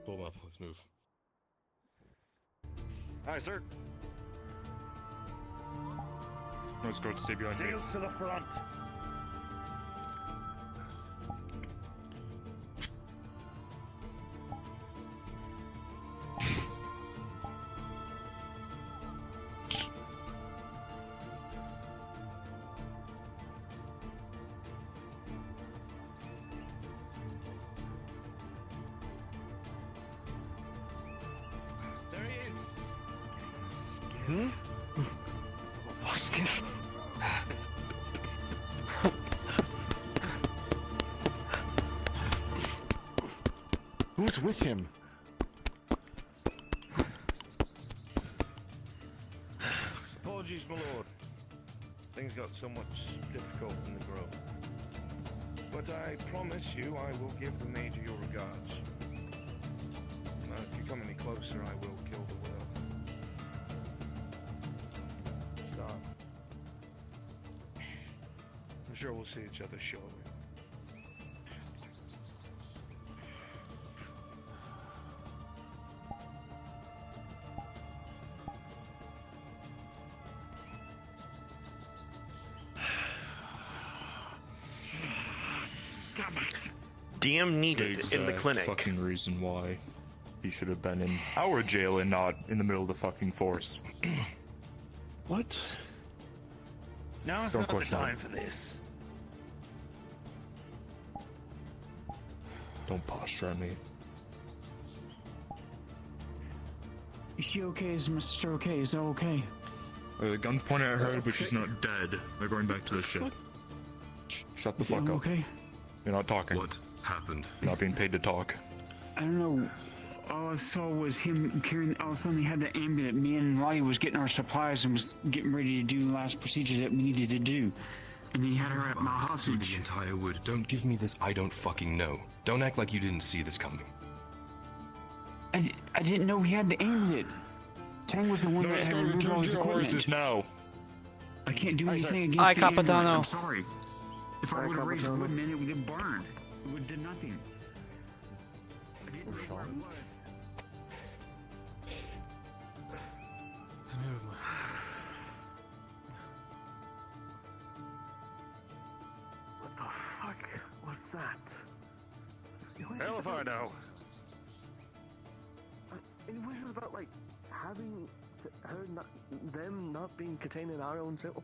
Pull him up, let's move. Aye, sir. Let's go stay behind me. Sails to the front. There he is. Hmm? Skiff. Who's with him? Apologies, my lord. Things got somewhat difficult in the grove. But I promise you I will give the major your regards. Now, if you come any closer, I will kill the whale. Stop. I'm sure we'll see each other shortly. Damn it. DM needed in the clinic. Fucking reason why he should have been in our jail and not in the middle of the fucking forest. What? Now is Don't not the question time it. for this. Don't posture on me. Is she okay? Is Mr. okay? Is that okay? The gun's pointed at her, but she's not dead. They're going back to the ship. Shut the fuck up. Okay. You're not talking. What happened? You're not being paid to talk. I don't know. all I saw was him carrying. All of a sudden, he had the amulet. Me and Lottie was getting our supplies and was getting ready to do the last procedure that we needed to do. And he had her at my hostage. The entire wood. Don't give me this. I don't fucking know. Don't act like you didn't see this coming. I didn't know he had the amulet. Tang was the one that had removed all his equipment. Now. I can't do anything against Hi, the amulet. Capitano. I'm sorry. If I would have raised wood, man, it would have burned. It would have done nothing. I didn't know where it was. What the fuck was that? Hell if I know. It wasn't about like having her not, them not being contained in our own self.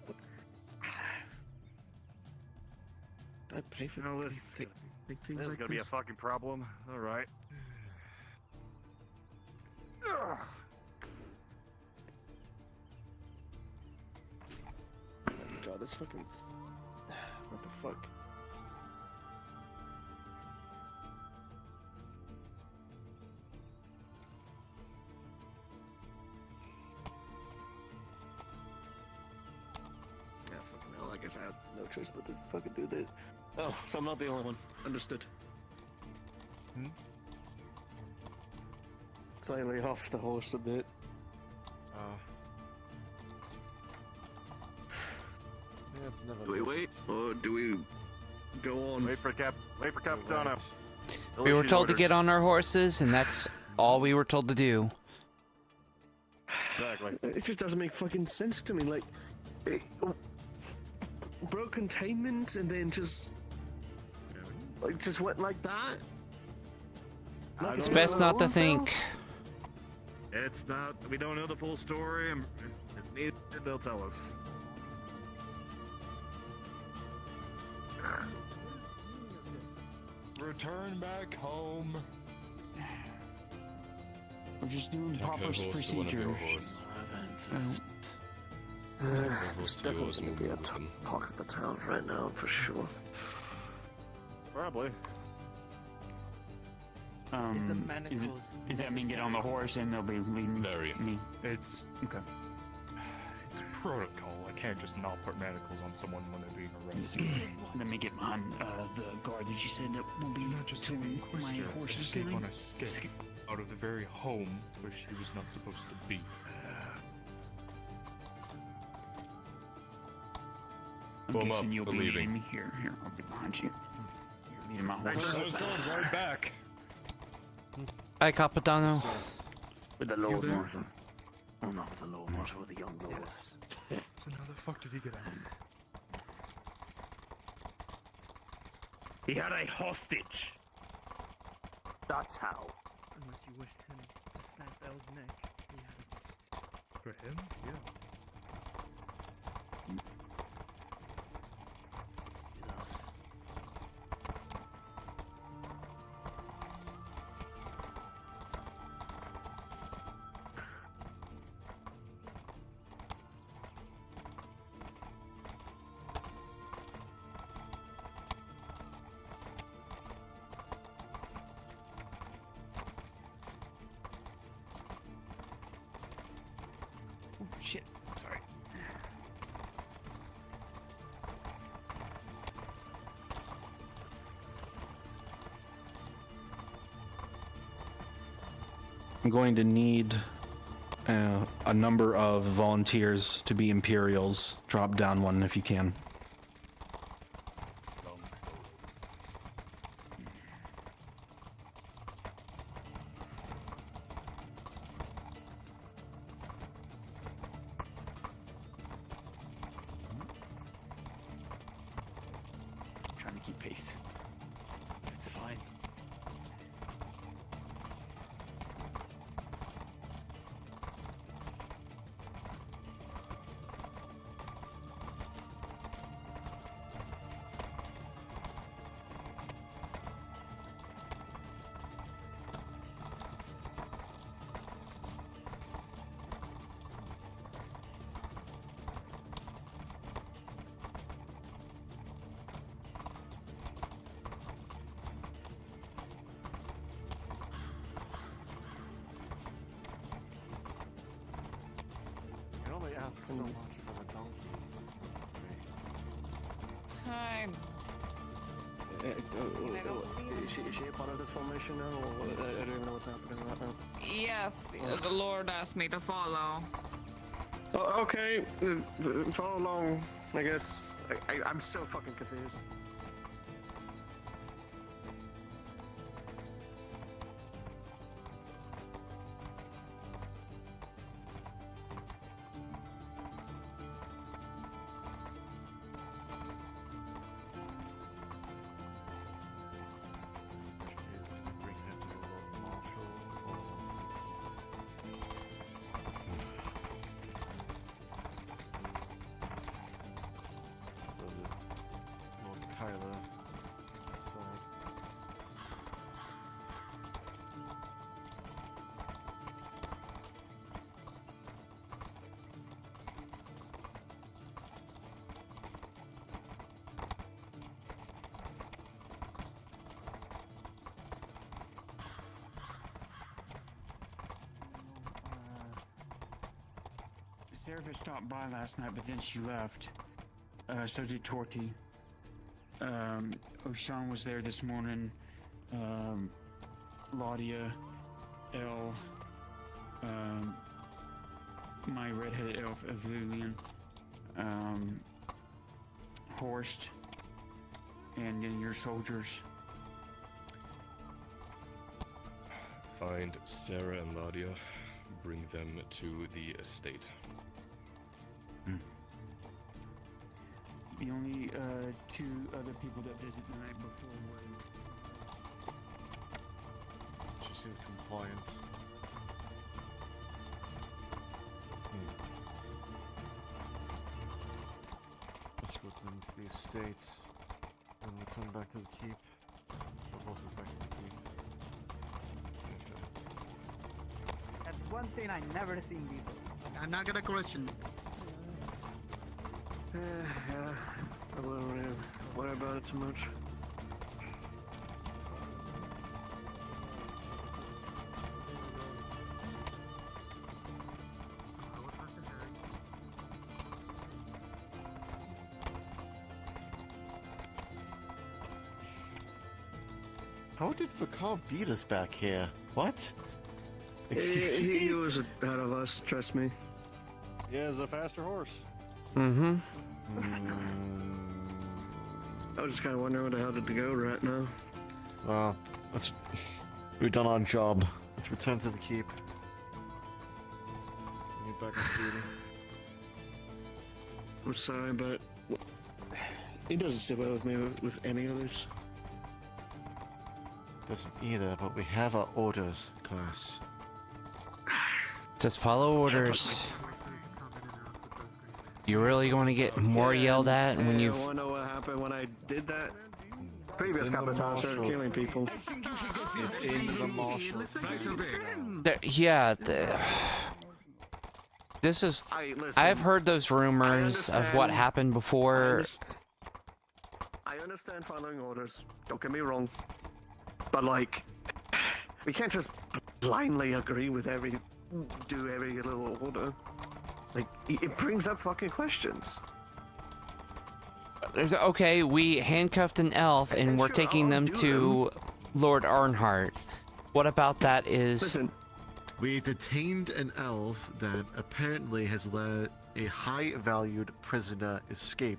I pay for this. Big things This is like gonna be a this. fucking problem. All right. Oh my god, this fucking. What the fuck? Yeah, fucking hell, I guess I had no choice but to fucking do this. Oh, so I'm not the only one. Understood. Slightly off the horse a bit. Yeah, it's never Do we wait, or do we go on? Wait for Capitano. We were told to get on our horses, and that's all we were told to do. Exactly. It just doesn't make fucking sense to me. Like, broke containment and then just went like that. It's best not to think. It's not. We don't know the full story. And it's needed. They'll tell us. Return back home. We're just doing Take proper her horse to one of procedure. your horse. It's definitely going to be a talk of the town right now, for sure. Probably. Is that mean get on the horse and they'll be leading me? It's okay. It's protocol. I can't just not put manacles on someone when they're being arrested. Let me get behind the guard that you said that will be Not just to an my inquisitor. horse's Escape line. on escape out of the very home where she was not supposed to be. I'm Boom guessing up, you'll we're be leaving. leading me here. Here, I'll be behind you. You're leading my horse. I was going right back. Hi, Capitano. With the Lord Marshal. Oh no, with the Lord Marshal, with the young Lord. So how the fuck did he get out? He had a hostage. That's how. Unless you wished him to snap Elle's neck. For him? Yeah. Shit, sorry. I'm going to need a number of volunteers to be Imperials. Drop down one if you can. Trying to keep pace. It's fine. ask so much for the donkey? I'm. Is she a part of this formation now? Or I don't even know what's happening right now. Yes, the Lord asked me to follow. Oh, okay, follow along, I guess. I'm so fucking confused. Sarah stopped by last night, but then she left. So did Torty. Oshan was there this morning. Laudia, Elle, my redheaded elf of Lilian, Horst, and then your soldiers. Find Sarah and Laudia. Bring them to the estate. The only two other people that visited the night before were... She seems compliant. Let's go with them to the estate, then return back to the keep. The horses back to the keep. That's one thing I never seen before. I'm not gonna question it. Yeah, I wouldn't really worry about it too much. How did Vakar beat us back here? What? He was ahead of us, trust me. He has a faster horse. Mm-hmm. I was just kind of wondering where the hell did it go right now. Well, we've done our job. Let's return to the keep. Get back on duty. I'm sorry, but it doesn't sit well with me with any others. Doesn't either, but we have our orders, class. Just follow orders. You really going to get more yelled at when you've... I want to know what happened when I did that. Previous Capitan started killing people. It's in the marshals. This is... I've heard those rumors of what happened before. I understand following orders. Don't get me wrong. But, like, we can't just blindly agree with every little order. Like, it brings up fucking questions. Okay, we handcuffed an elf and we're taking them to Lord Arnhart. What about that is... Listen, we detained an elf that apparently has let a high-valued prisoner escape.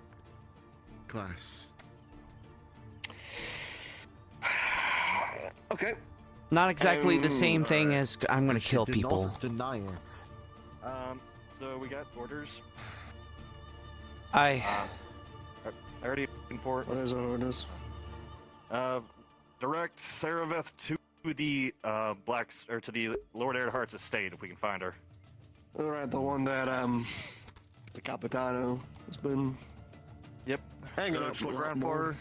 Class. Okay. Not exactly the same thing as I'm gonna kill people. Not deny it. So we got orders. I already for What is our orders? Direct Saraveth to the to the Lord Earhart's estate if we can find her. All right, the one that the Capitano has been. Yep. Hanging Let's up look around for her.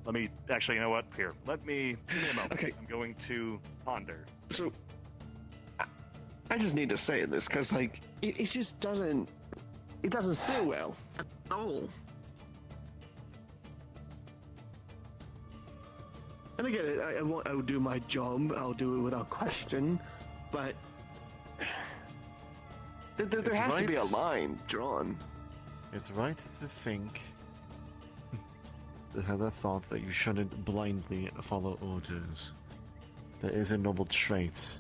Let me actually, you know what? Here, give me a moment. Okay. I'm going to ponder. So, I just need to say this because, like, it just doesn't. It doesn't sit well at all. And again, I will do my job. I'll do it without question. But There has to be a line drawn. It's right to think, to have that thought that you shouldn't blindly follow orders. That is a noble trait.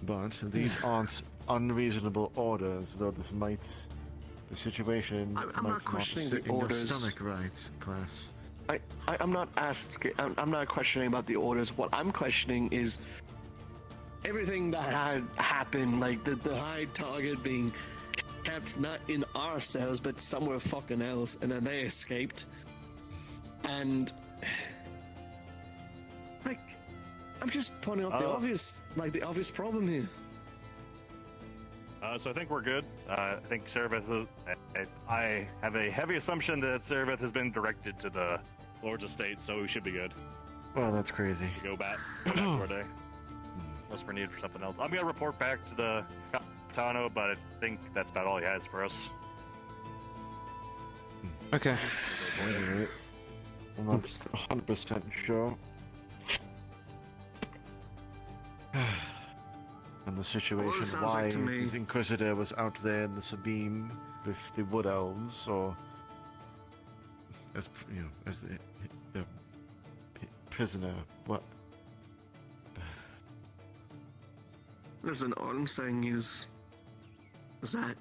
But these aren't unreasonable orders, though this might... The situation I'm might not questioning sit the in your orders. stomach, right, class? I'm not asking. I'm not questioning about the orders. What I'm questioning is everything that had happened, like the high target being kept not in our cells but somewhere fucking else, and then they escaped. And like, I'm just pointing out the obvious problem here. So I think we're good. I think Serveth I have a heavy assumption that Serveth has been directed to the Lord's estate, so we should be good. Well, that's crazy. We go back to our day. Unless we're needed for something else. I'm gonna report back to the Capitano, but I think that's about all he has for us. Okay. Anyway, I'm not 100% sure. And the situation why the Inquisitor was out there in the Sabine with the Wood Elves, or as as the prisoner. What? Listen, all I'm saying is that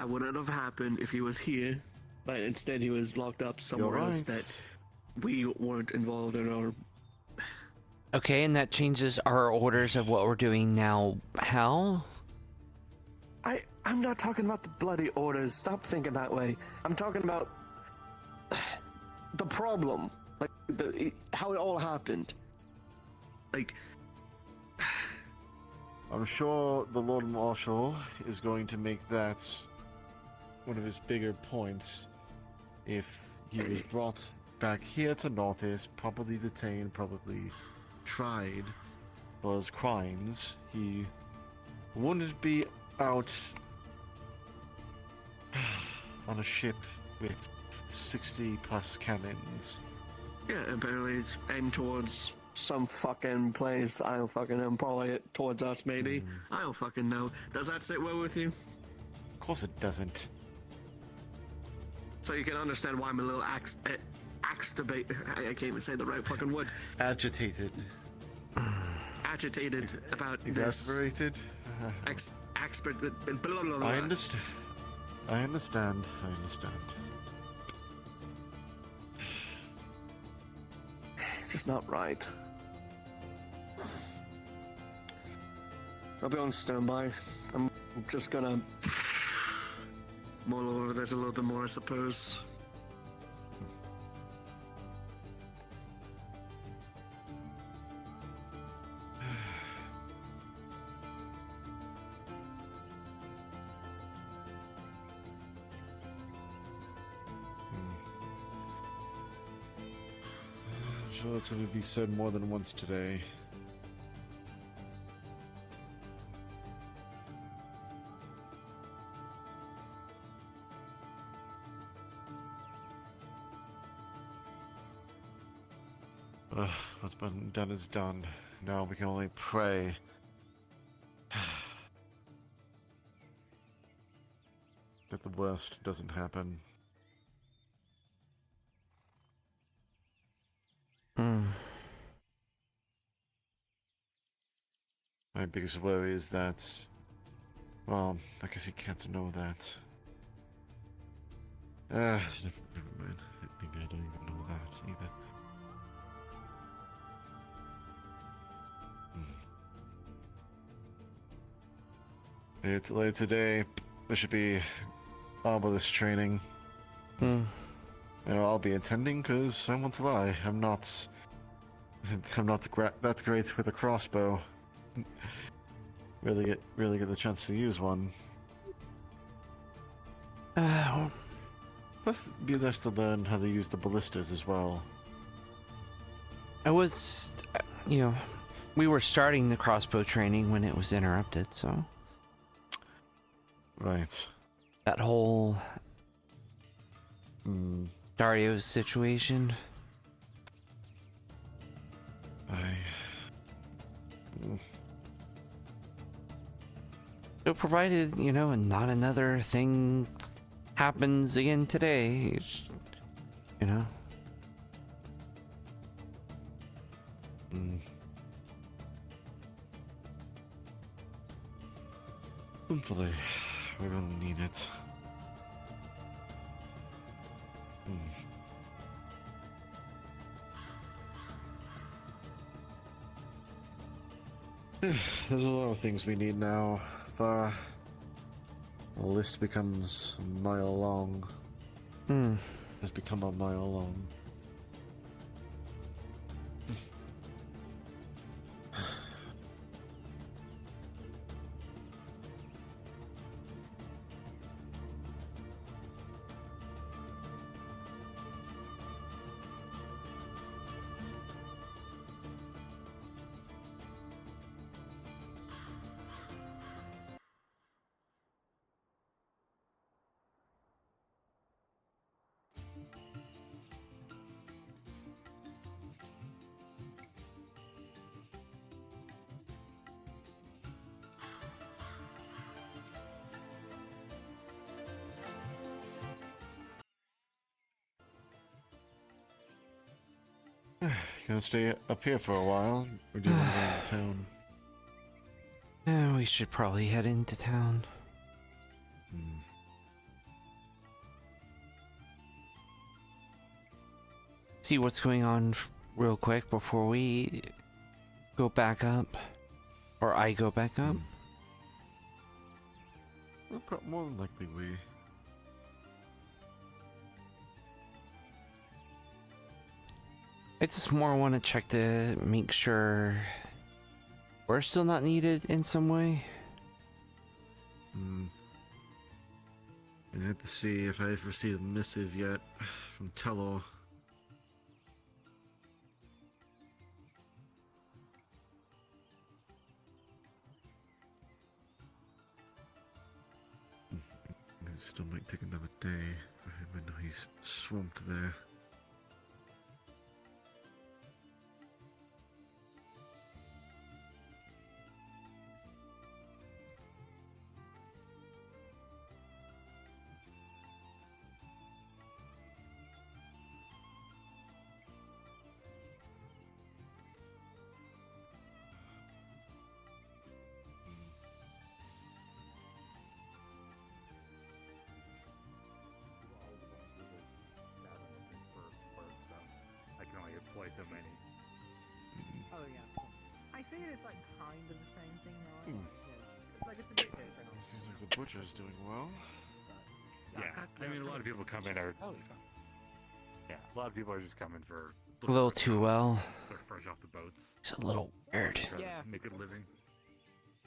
wouldn't have happened if he was here, but instead he was locked up somewhere else that we weren't involved in. Or Okay, and that changes our orders of what we're doing now. How? I'm not talking about the bloody orders. Stop thinking that way. I'm talking about the problem, like how it all happened. Like, I'm sure the Lord Marshal is going to make that one of his bigger points if he was brought back here to Nautis, probably detained, probably tried for his crimes. He wouldn't be out on a ship with 60 plus cannons. yeah, apparently it's aimed towards some fucking place. I don't fucking know. Probably towards us, maybe. I don't fucking know. Does that sit well with you? Of course it doesn't. So you can understand why I'm a little axe debate. I can't even say the right fucking word. Agitated. Agitated about Exasperated. this. Expert. Blah, blah, blah, blah. I understand. I understand. It's just not right. I'll be on standby. I'm just gonna mull over this a little bit more, I suppose. I'm sure that's going to be said more than once today. What's been done is done. Now we can only pray. That the worst doesn't happen. My biggest worry is that, well, I guess you can't know that. Never mind. Maybe I don't even know that either. Later today, there should be obelisk training. And I'll be attending because I won't lie, I'm not that great with a crossbow. Really get the chance to use one. Plus, be nice to learn how to use the ballistas as well. I was, we were starting the crossbow training when it was interrupted, so. Right. That whole Dario's situation. So provided, you know, not another thing happens again today, you know. Hopefully, we're gonna need it. There's a lot of things we need now. The list becomes a mile long. Has become a mile long. Gonna stay up here for a while, or do you want to go into town? We should probably head into town. See what's going on real quick before we go back up. Or I go back up. Well, more than likely we. I just more want to check to make sure we're still not needed in some way. I have to see if I've received a missive yet from Telor. It still might take another day for him. I know he's swamped there. I can only employ so many. Oh yeah. I think it's like kind of the same thing though. It's like it's a bit different. Seems like the butcher's doing well. Yeah, I mean, a lot of people come in are. Yeah, a lot of people are just coming for. A little too well. They're fresh off the boats. It's a little weird. Yeah. Make a living.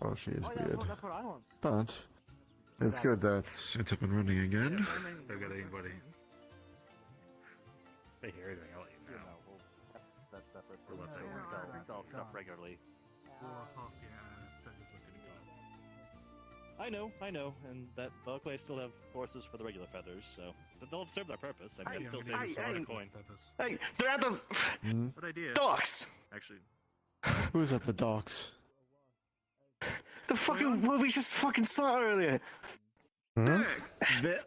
Oh, she is Oh, weird. that's what I want. But it's good that it's up and running again. Don't get anybody. They hear anything, I'll let you know. That's separate. We'll let them We sell stuff regularly. I know, and that Valkyrie still have courses for the regular feathers, so but they'll serve their purpose. I mean, it still saves a lot of coin. Hey, they're at the What idea? docks. Actually, Who's at the docks? The fucking what we just fucking saw earlier.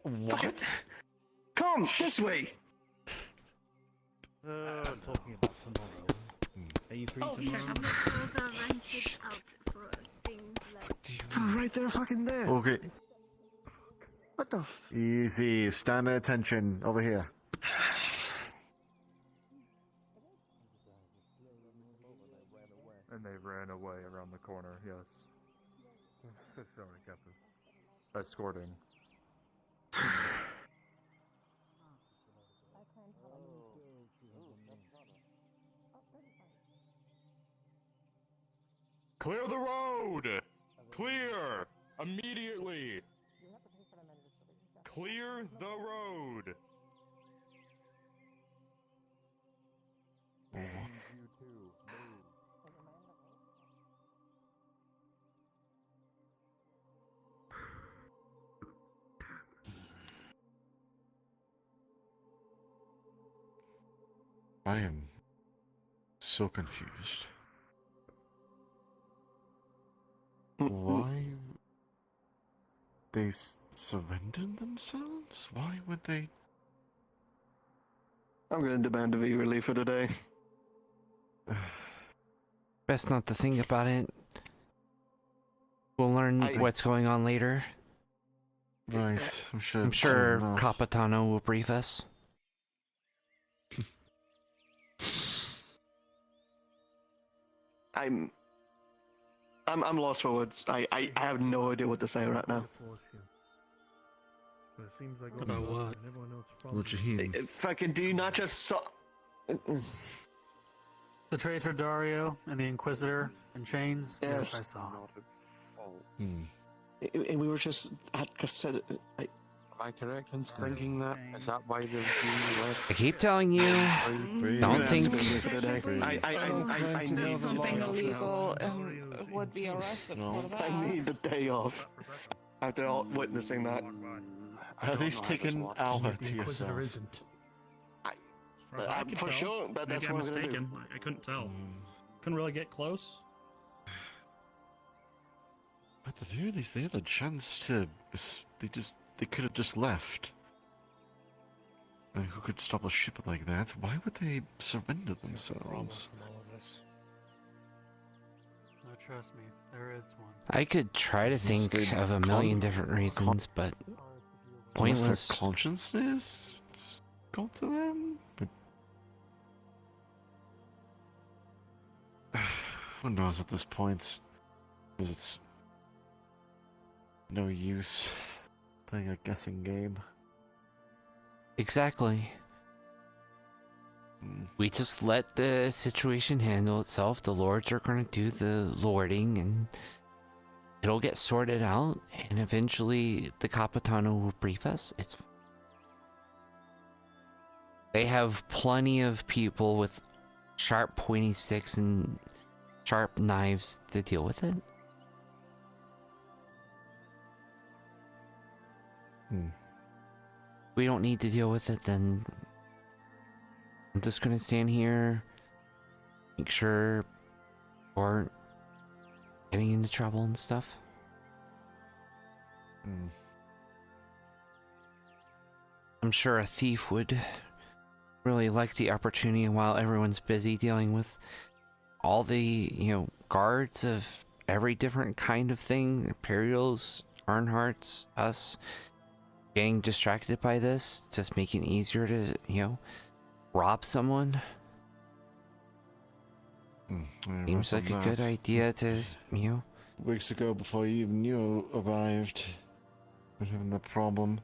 What? Come this way. I'm talking about tomorrow. Are you free tomorrow? I'm not also rented out for things like. Right there, fucking there. Okay. What the? Easy. Stand at attention. Over here. And they ran away around the corner, yes. Sorry, Captain. Escorting. Clear the road! Clear! Immediately! Clear the road! I am so confused. Why they surrendered themselves? Why would they? I'm going to demand a V relief for today. Best not to think about it. We'll learn what's going on later. Right, I'm sure. I'm sure Capitano will brief us. I'm lost for words. I have no idea what to say right now. But it seems like About all what? and everyone else What you hear? Fucking do you not just The traitor Dario and the Inquisitor in chains? Yes. I saw. And we were just at cassette. Am I correct in thinking that? Is that why they're being left? I keep telling you, don't think. I do need something illegal and would be arrested for that. I need the day off after witnessing that. At least take an hour to yourself. Isn't. As far as I can For tell. sure, but that's Maybe I'm what I'm gonna mistaken. I couldn't tell. Couldn't really get close. At the very least, they had a chance to. They could have just left. Like, who could stop a ship like that? Why would they surrender themselves? No, trust me, there is one. I could try to think of a million different reasons, but pointless. Their consciousness got to them? But who knows at this point? Because it's no use playing a guessing game. Exactly. We just let the situation handle itself. The lords are going to do the lording, and it'll get sorted out, and eventually the Capitano will brief us. They have plenty of people with sharp pointy sticks and sharp knives to deal with it. We don't need to deal with it, then I'm just gonna stand here, make sure we aren't getting into trouble and stuff. I'm sure a thief would really like the opportunity while everyone's busy dealing with all the, guards of every different kind of thing, Imperials, Arnharts, us, getting distracted by this, just making it easier to, rob someone. Seems like a good idea to, Weeks ago, before even you arrived, we're having that problem.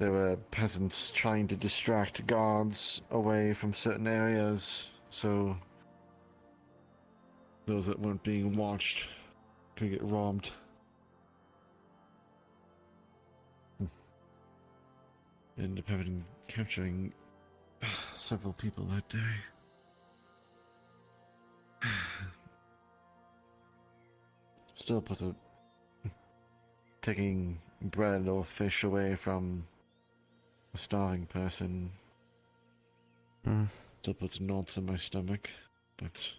There were peasants trying to distract guards away from certain areas, so those that weren't being watched could get robbed. Ended up capturing several people that day. Still puts taking bread or fish away from a starving person. Still puts knots in my stomach, but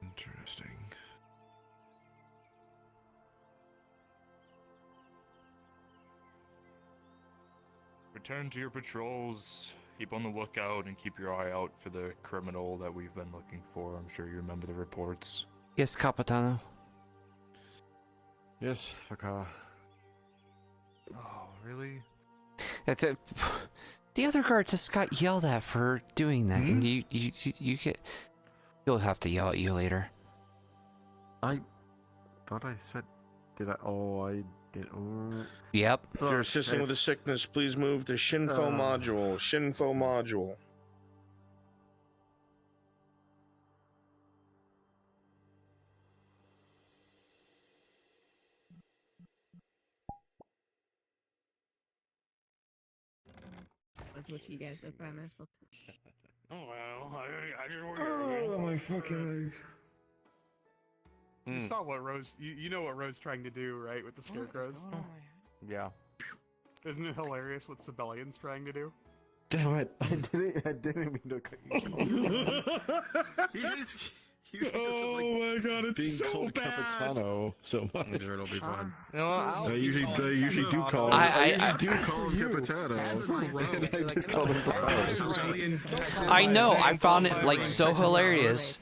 interesting. Return to your patrols. Keep on the lookout and keep your eye out for the criminal that we've been looking for. I'm sure you remember the reports. Yes, Capitano. Yes, Fakar. Oh, really? That's it. The other guard just got yelled at for doing that, and you get. He'll have to yell at you later. I thought I said. Did I? Oh, I did. Yep. If you're assisting with a sickness, please move to Shinfo module. Shinfo module. was with you guys, the Prime Minister. Oh well, I just work Oh, my fucking legs. You saw what Rose. You know what Rose trying to do, right, with the scarecrows? Yeah. Isn't it hilarious what Sibelian's trying to do? Damn it! I didn't mean to cut you off. Oh my god, it's Being so called bad. Capitano so much. I'm sure it'll be fine. You know, I usually do call him. I do call him Capitano. And I just called him Capitano. I know. I found it like so hilarious.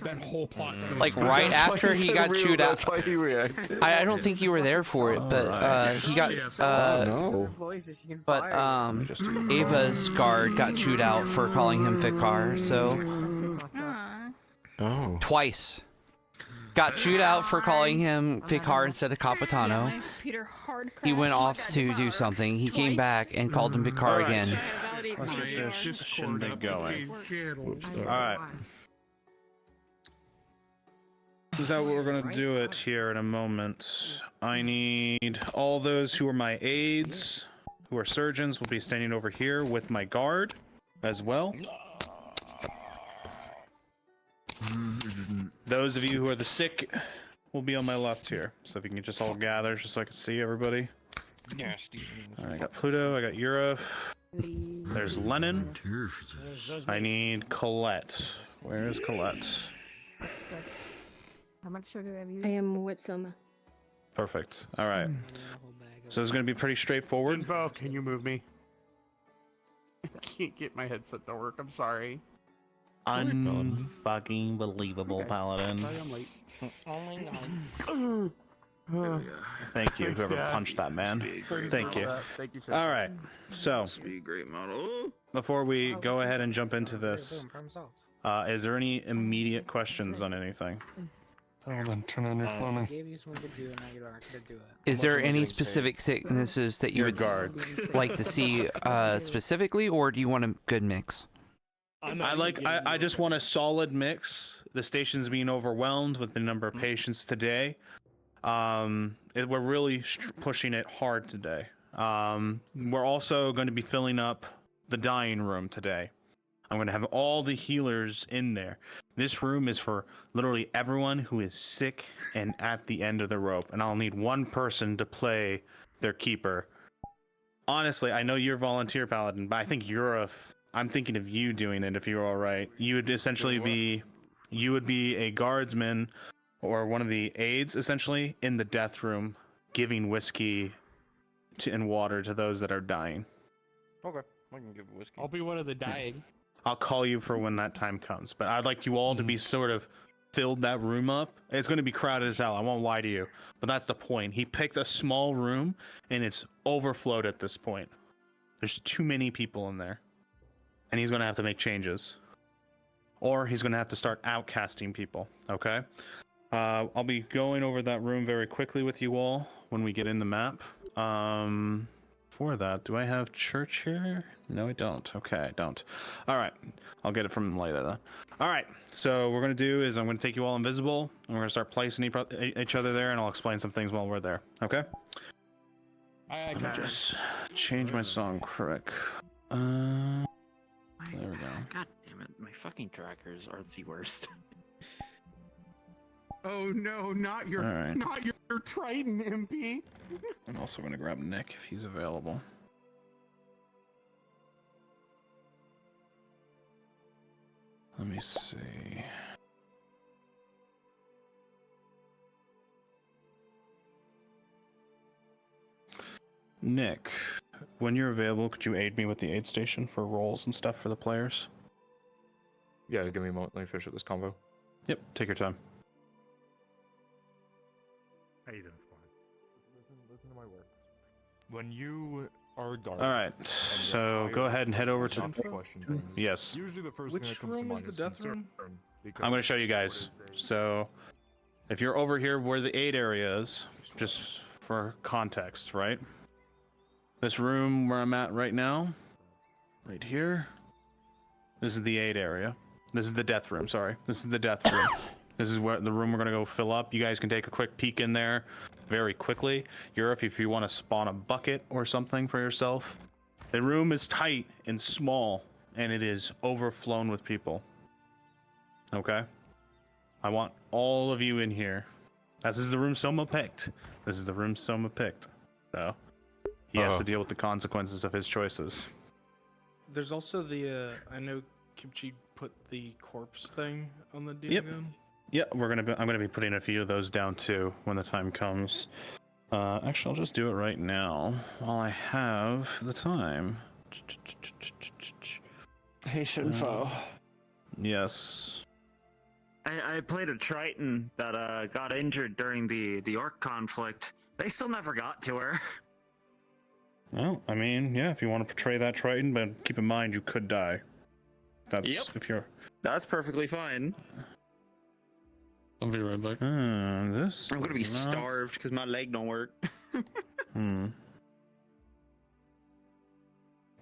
That whole plot. Like right after he got chewed out. That's why he reacted. I don't think you were there for it, but he got but Ava's guard got chewed out for calling him Fikar, so twice. Got chewed out for calling him Fikar instead of Capitano. He went off to do something. He came back and called him Fikar again. Let's get this shindig going. Alright. Is that what we're gonna do it here in a moment? I need all those who are my aides, who are surgeons, will be standing over here with my guard as well. Those of you who are the sick will be on my left here. So if you can just all gather just so I can see everybody. Alright, I got Pluto, I got Europe. There's Lennon. I need Colette. Where is Colette? How much sugar have you? I am with some. Perfect. Alright. So this is going to be pretty straightforward. Bo, can you move me? I can't get my headset to work. I'm sorry. Unfucking believable, Paladin. I'm late. Oh my god. Thank you, whoever punched that man. Thank you. Thank you, All right, so before we go ahead and jump into this, is there any immediate questions on anything? Turn on your plumbing. Is there any specific sicknesses that you would like to see specifically, or do you want a good mix? I just want a solid mix. The station's being overwhelmed with the number of patients today. We're really pushing it hard today. We're also going to be filling up the dying room today. I'm going to have all the healers in there. This room is for literally everyone who is sick and at the end of the rope. And I'll need one person to play their keeper. Honestly, I know you're volunteer paladin, but I think I'm thinking of you doing it if you're all right. You would essentially be a guardsman or one of the aides essentially in the death room, giving whiskey and water to those that are dying. Okay, I can give whiskey. I'll be one of the dying. I'll call you for when that time comes, but I'd like you all to be sort of filled that room up. It's going to be crowded as hell, I won't lie to you, but that's the point. He picked a small room and it's overflowed at this point. There's too many people in there, and he's going to have to make changes, or he's going to have to start outcasting people. Okay, I'll be going over that room very quickly with you all when we get in the map. For that, do I have church here? No, I don't. Okay, I don't. All right, I'll get it from later then. All right, so what we're gonna do is I'm gonna take you all invisible, and we're gonna start placing each other there, and I'll explain some things while we're there. Okay? Let me just change my song quick. There we go. God damn it! My fucking trackers are the worst. Oh no, not your Triton MP. I'm also gonna grab Nick if he's available. Let me see. Nick, when you're available, could you aid me with the aid station for roles and stuff for the players? Yeah, give me a moment. Let me finish up this convo. Yep, take your time. How you doing, Listen to my words. When you are guard. All right, so go ahead and head over to. Yes. Usually the first Which thing that comes to room mind is the death room? I'm going to show you guys. So, if you're over here where the aid area is, just for context, right? This room where I'm at right now, right here, this is the aid area. This is the death room, sorry. This is the death room. This is where the room we're going to go fill up. You guys can take a quick peek in there very quickly. Europe, if you want to spawn a bucket or something for yourself, The room is tight and small, and it is overflown with people. Okay? I want all of you in here. This is the room Soma picked. This is the room Soma picked. So, he has to deal with the consequences of his choices. There's also the, I know Kimchi put the corpse thing on the deal gun. Yeah, I'm gonna be putting a few of those down too when the time comes. Actually, I'll just do it right now while I have the time. Hey, Shinfo. Yes. I played a Triton that got injured during the Orc conflict. They still never got to her. Well, I mean, yeah, if you want to portray that Triton, but keep in mind you could die. That's if you're. That's perfectly fine. I'll be right back. This. I'm gonna be starved because my leg don't work.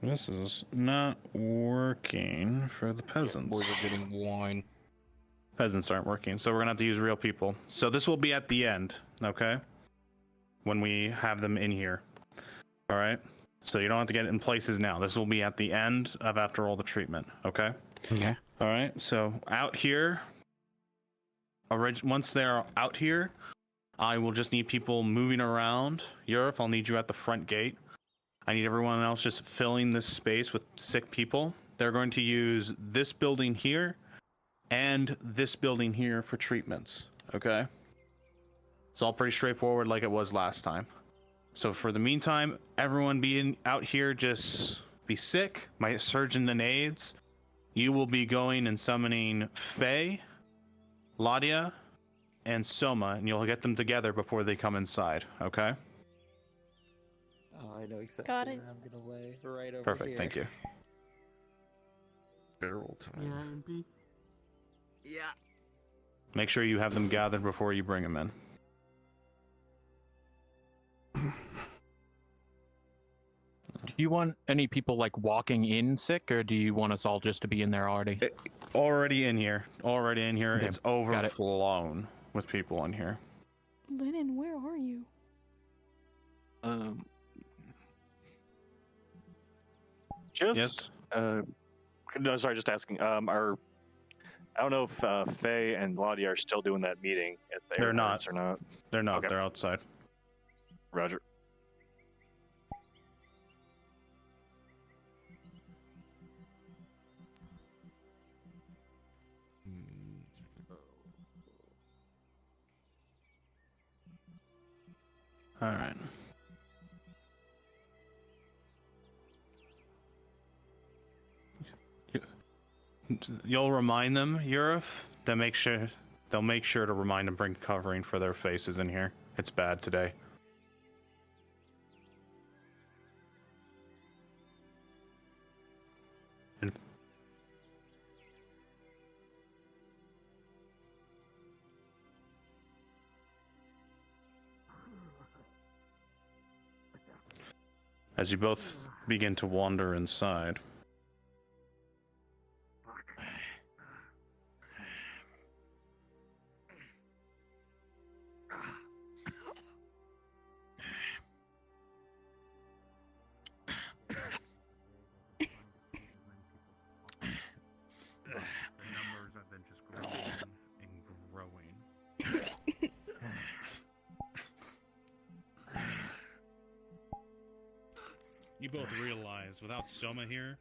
This is not working for the peasants. Boys are getting wine. Peasants aren't working, so we're gonna have to use real people. So this will be at the end, okay? When we have them in here. All right? So you don't have to get it in places now. This will be at the end of after all the treatment, okay? Okay. All right, so out here, once they're out here, I will just need people moving around. Yurif, I'll need you at the front gate. I need everyone else just filling this space with sick people. They're going to use this building here and this building here for treatments, okay? It's all pretty straightforward like it was last time. So for the meantime, everyone being out here, just be sick. My surgeon and aides, you will be going and summoning Faye, Ladia, and Soma, and you'll get them together before they come inside, okay? Oh, I know exactly Got it. where I'm gonna lay. Right over Perfect, here. thank you. Barrel time. Yeah, MP. Yeah. Make sure you have them gathered before you bring them in. Do you want any people like walking in sick, or do you want us all just to be in there already? Already in here. Already in here. Okay, It's overflown with people in here. Lennon, where are you? Just no, sorry, just asking. I don't know if Faye and Lottie are still doing that meeting at the They're not. airports or not. They're not. Okay. They're outside. Roger. All right. You'll remind them, Yurif. They'll make sure to remind them bring covering for their faces in here. It's bad today. And as you both begin to wander inside, you both realize without Soma here,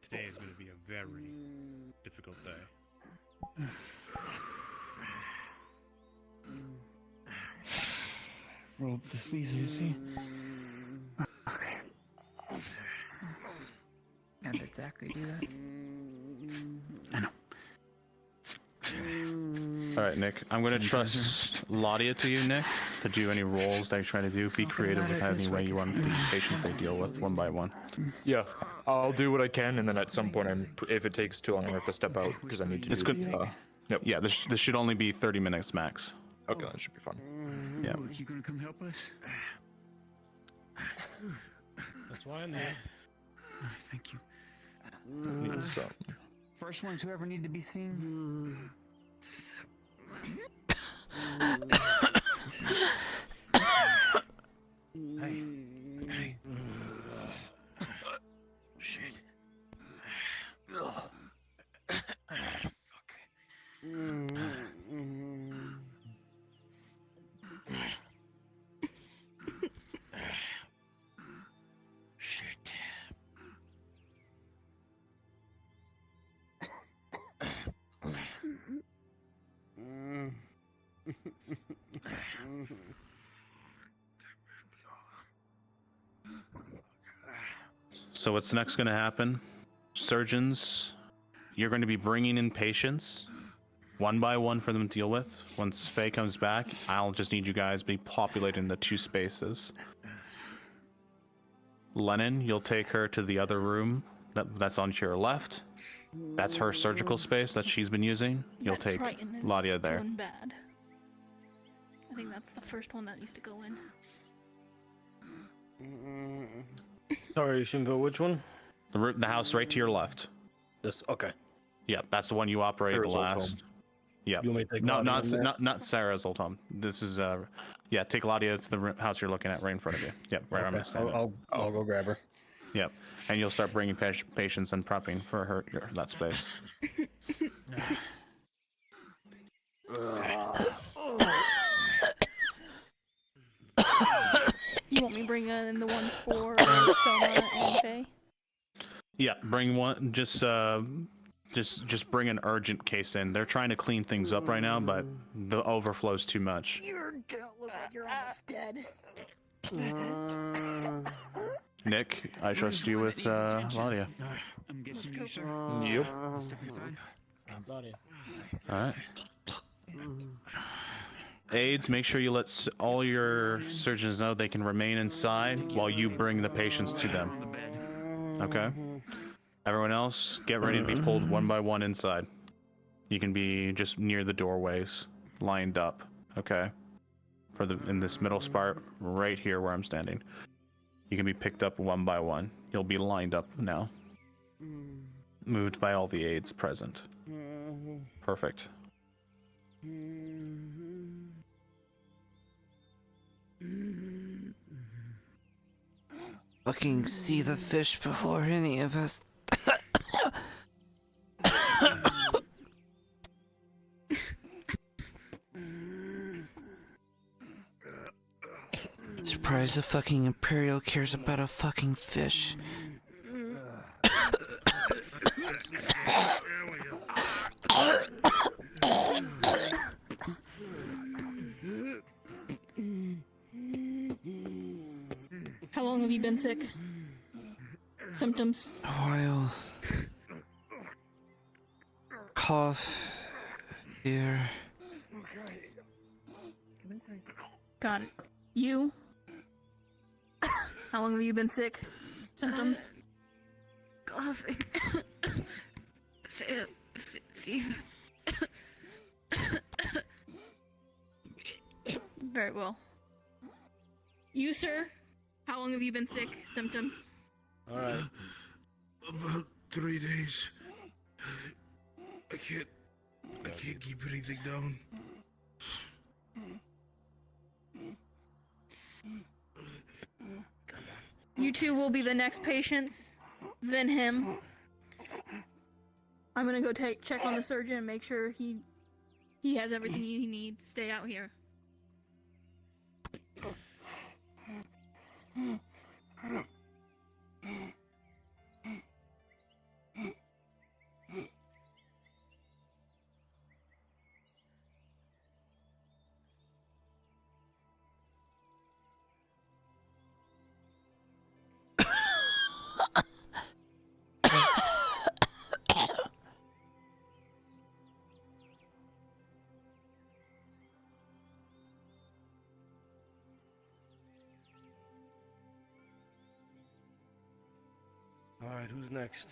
today is going to be a very difficult day. Roll up the sleeves, you see? Okay. Can't exactly do that. I know. All right, Nick. I'm going to trust Ladia to you, Nick, to do any roles that you're trying to do. Be creative with any way you want the patients they deal with, one by one. Yeah, I'll do what I can, and then at some point, if it takes too long, I'm gonna have to step out because I need to. It's do, good. Yep. Yeah, this should only be 30 minutes max. Okay, that should be fun. Yeah. You gonna come help us? That's why I'm there. Thank you. Need some. First ones who ever need to be seen. Hey. So what's next going to happen? Surgeons, you're going to be bringing in patients one by one for them to deal with. Once Faye comes back, I'll just need you guys to be populating the 2 spaces. Lennon, you'll take her to the other room that's on your left. That's her surgical space that she's been using. You'll take Triton is Ladia there. going bad. I think that's the first one that needs to go in. Sorry, Shinvo, which one? The house right to your left. This, okay. Yep, that's the one you operated Sarah's the old last. Yep. You want me to take No, Ladia in there? not Sarah's old home. This is yeah. Take Ladia to the house you're looking at right in front of you. Yep, right Okay, on standing. I'll go grab her. Yep, and you'll start bringing patients and prepping for that space. You want me to bring in the one for Soma and Faye? Yeah, bring one. Just bring an urgent case in. They're trying to clean things up right now, but the overflow's too much. You don't look like you're almost dead. Nick, I trust you with Ladia. I'm guessing you, sir. Yep. Step inside. Ladia. All right. Aides, make sure you let all your surgeons know they can remain inside while you bring the patients to them. Okay? Everyone else, get ready to be pulled one by one inside. You can be just near the doorways, lined up. Okay? In this middle spot, right here where I'm standing. You can be picked up one by one. You'll be lined up now. Moved by all the aides present. Perfect. Fucking see the fish before any of us. Surprised the fucking Imperial cares about a fucking fish. How long have you been sick? Symptoms? A while. Cough. Fear. Got it. You? How long have you been sick? Symptoms? Coughing. Fever. Very well. You, sir? How long have you been sick? Symptoms? Alright. About 3 days. I can't keep anything down. You two will be the next patients, then him. I'm gonna go check on the surgeon and make sure he has everything he needs. Stay out here. Alright, who's next?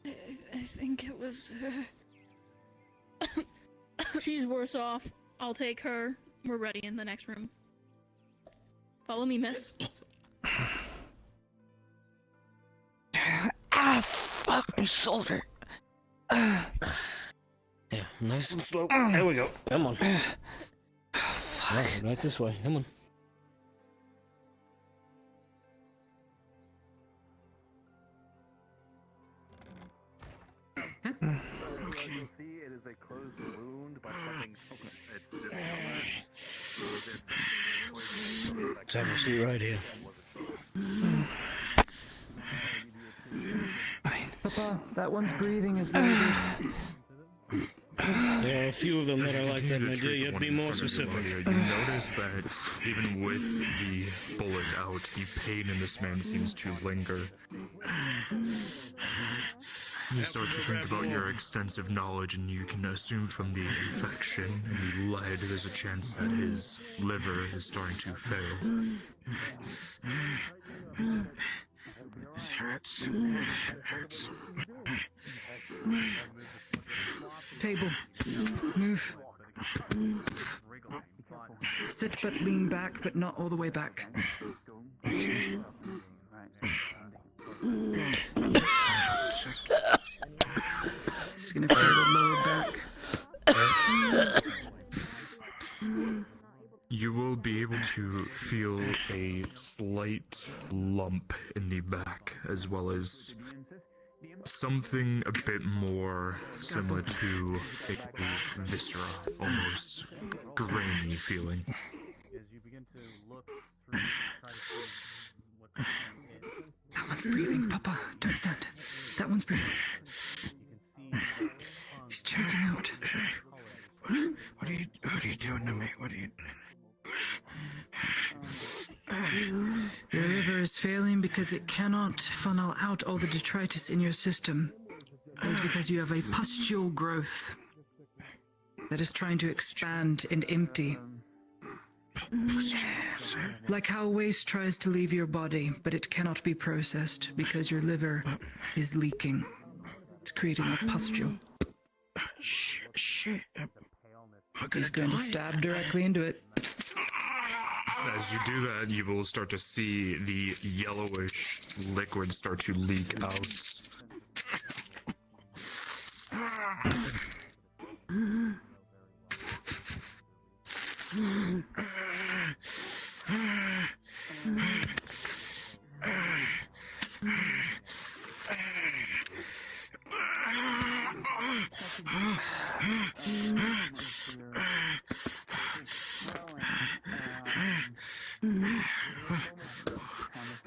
I think it was her. She's worse off. I'll take her. We're ready in the next room. Follow me, miss. Ah, fuck my shoulder. Yeah, nice and slow. There we go. Come on. Right this way. Come on. You'll see it is a closed wound by something Let's have a seat right here. Papa, that one's breathing is loaded. There are a few of them that As are you like continue that, to my treat dear. the You have to one be in more front of you, specific. Lydia, you notice that even with the bullet out, the pain in this man seems to linger. You start to think about your extensive knowledge, and you can assume from the infection and the lead, there's a chance that his liver is starting to fail. It hurts. It hurts. Table. Move. Sit but lean back, but not all the way back. Just gonna feel the lower back. You will be able to feel a slight lump in the back, as well as something a bit more similar to a viscera, almost grainy feeling. That one's breathing, Papa. Don't stand. That one's breathing. He's choking out. What are you doing to me? What are you... Your liver is failing because it cannot funnel out all the detritus in your system. That is because you have a pustule growth that is trying to expand and empty. Like how waste tries to leave your body, but it cannot be processed because your liver is leaking. It's creating a pustule. Shit. He's going to stab directly into it. As you do that, you will start to see the yellowish liquid start to leak out.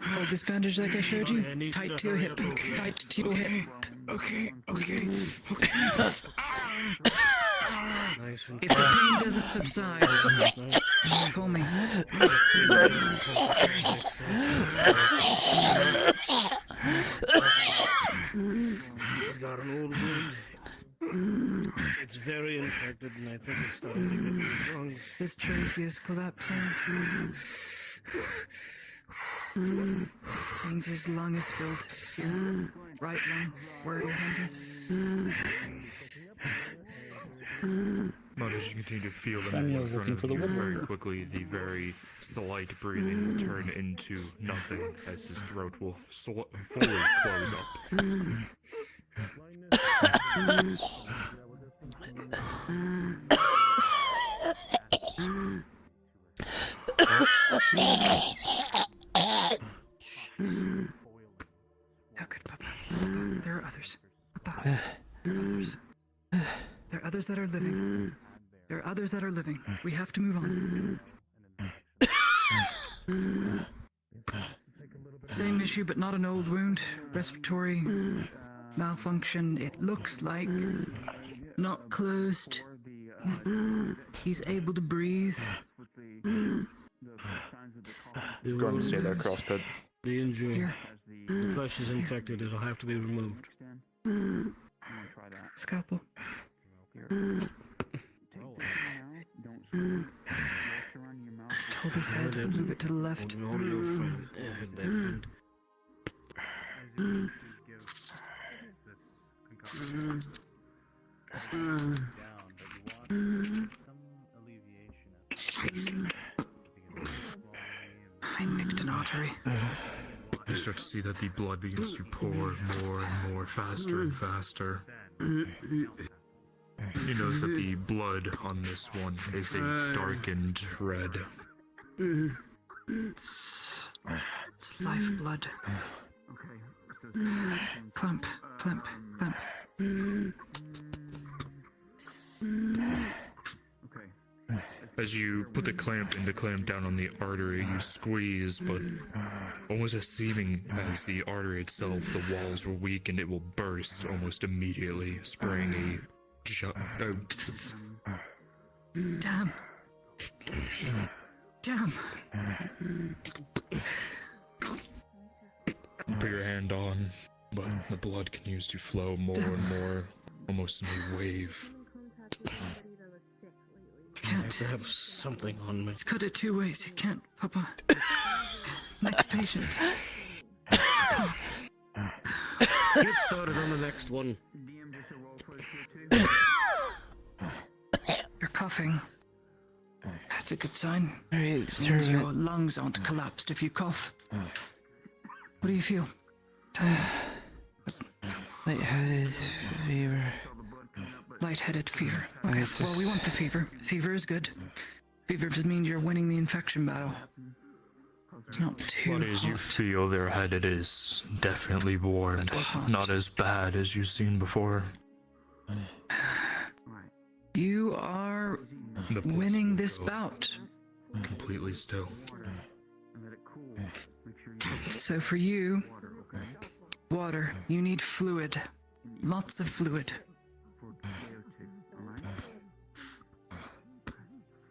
Hold this bandage like I showed you. Tight to your hip. Tight to your hip. Okay. If the pain doesn't subside, call me. He's got an old wound. It's very infected, and I think it's starting to get too strong. His trachea is collapsing. Means his lung is filled. Here. Right lung. Where your hand is. But as you continue to feel the man in front of you, very quickly, the very slight breathing will turn into nothing as his throat will fully close up. How good, Papa. There are others. Papa. There are others. There are others that are living. There are others that are living. We have to move on. Same issue, but not an old wound. Respiratory malfunction. It looks like not closed. He's able to breathe. The Go ahead and stay there, Crosspit. The injury. Here. The flesh is infected. It'll have to be removed. Scalpel. Just hold his head a little bit to the left. Hold your friend. Hold that friend. I nicked an artery. You start to see that the blood begins to pour more and more, faster and faster. You notice that the blood on this one is a darkened red. It's lifeblood. Clamp. As you put the clamp down on the artery, you squeeze, but almost as seeming as the artery itself, the walls will weaken, it will burst almost immediately, spraying Damn. Damn. Put your hand on, but the blood continues to flow more and more, almost in a wave. I have to have something on me. Let's cut it 2 ways. You can't, Papa. Next patient. Get started on the next one. You're coughing. That's a good sign. Hey, It means your lungs aren't collapsed if you cough. What do you feel? Tell me. Lightheaded, fever. Lightheaded fever. Okay, Okay, it's well, we just- want the fever. Fever is good. Fever means you're winning the infection battle. It's not too But as you hot. feel their head, it is definitely warmed. Not as bad as you've seen before. You are The pulse winning will this go bout. completely still. So for you, water. You need fluid. Lots of fluid.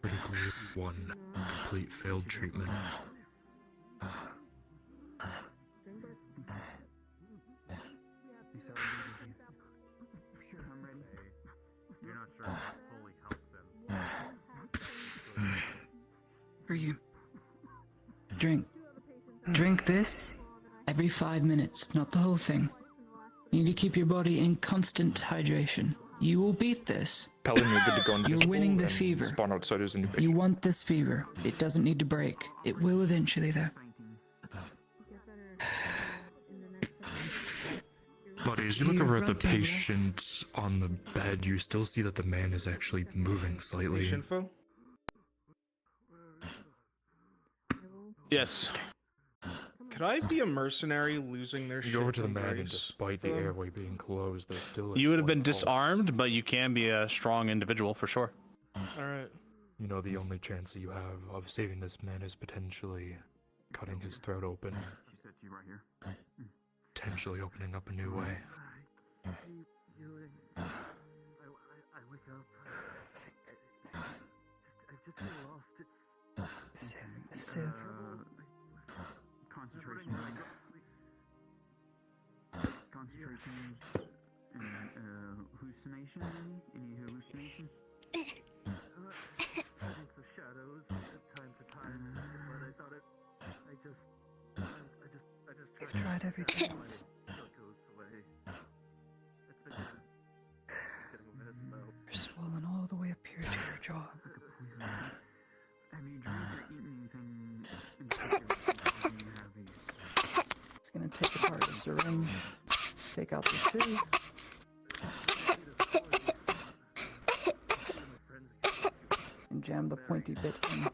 Critical 1. Complete failed treatment. For you. Drink. Drink this every 5 minutes, not the whole thing. You need to keep your body in constant hydration. You will beat this. Paladin, you're good to go You're invisible winning the and fever. Spawn outside as a new patient. You want this fever. It doesn't need to break. It will eventually, though. Buddy, as you look Here, over at the rub down this. patient on the bed, you still see that the man is actually moving slightly. Patient info? Yes. Could I be a mercenary losing their shit? You go over to the from man, and grace despite for the them? airway being closed, there's still a You would have been slight pulse. disarmed, but you can be a strong individual for sure. Alright. You know, the only chance that you have of saving this man is potentially cutting his throat open. Potentially opening up a new way. Siv. Concentration. Concentration. Hallucination? Any hallucination? Of shadows time to time, but I thought I just You've tried everything else. You're swollen all the way up here to your jaw. Have you drank or eaten anything in particular heavy? It's gonna take apart the syringe, take out the sieve. And jam the pointy bit in.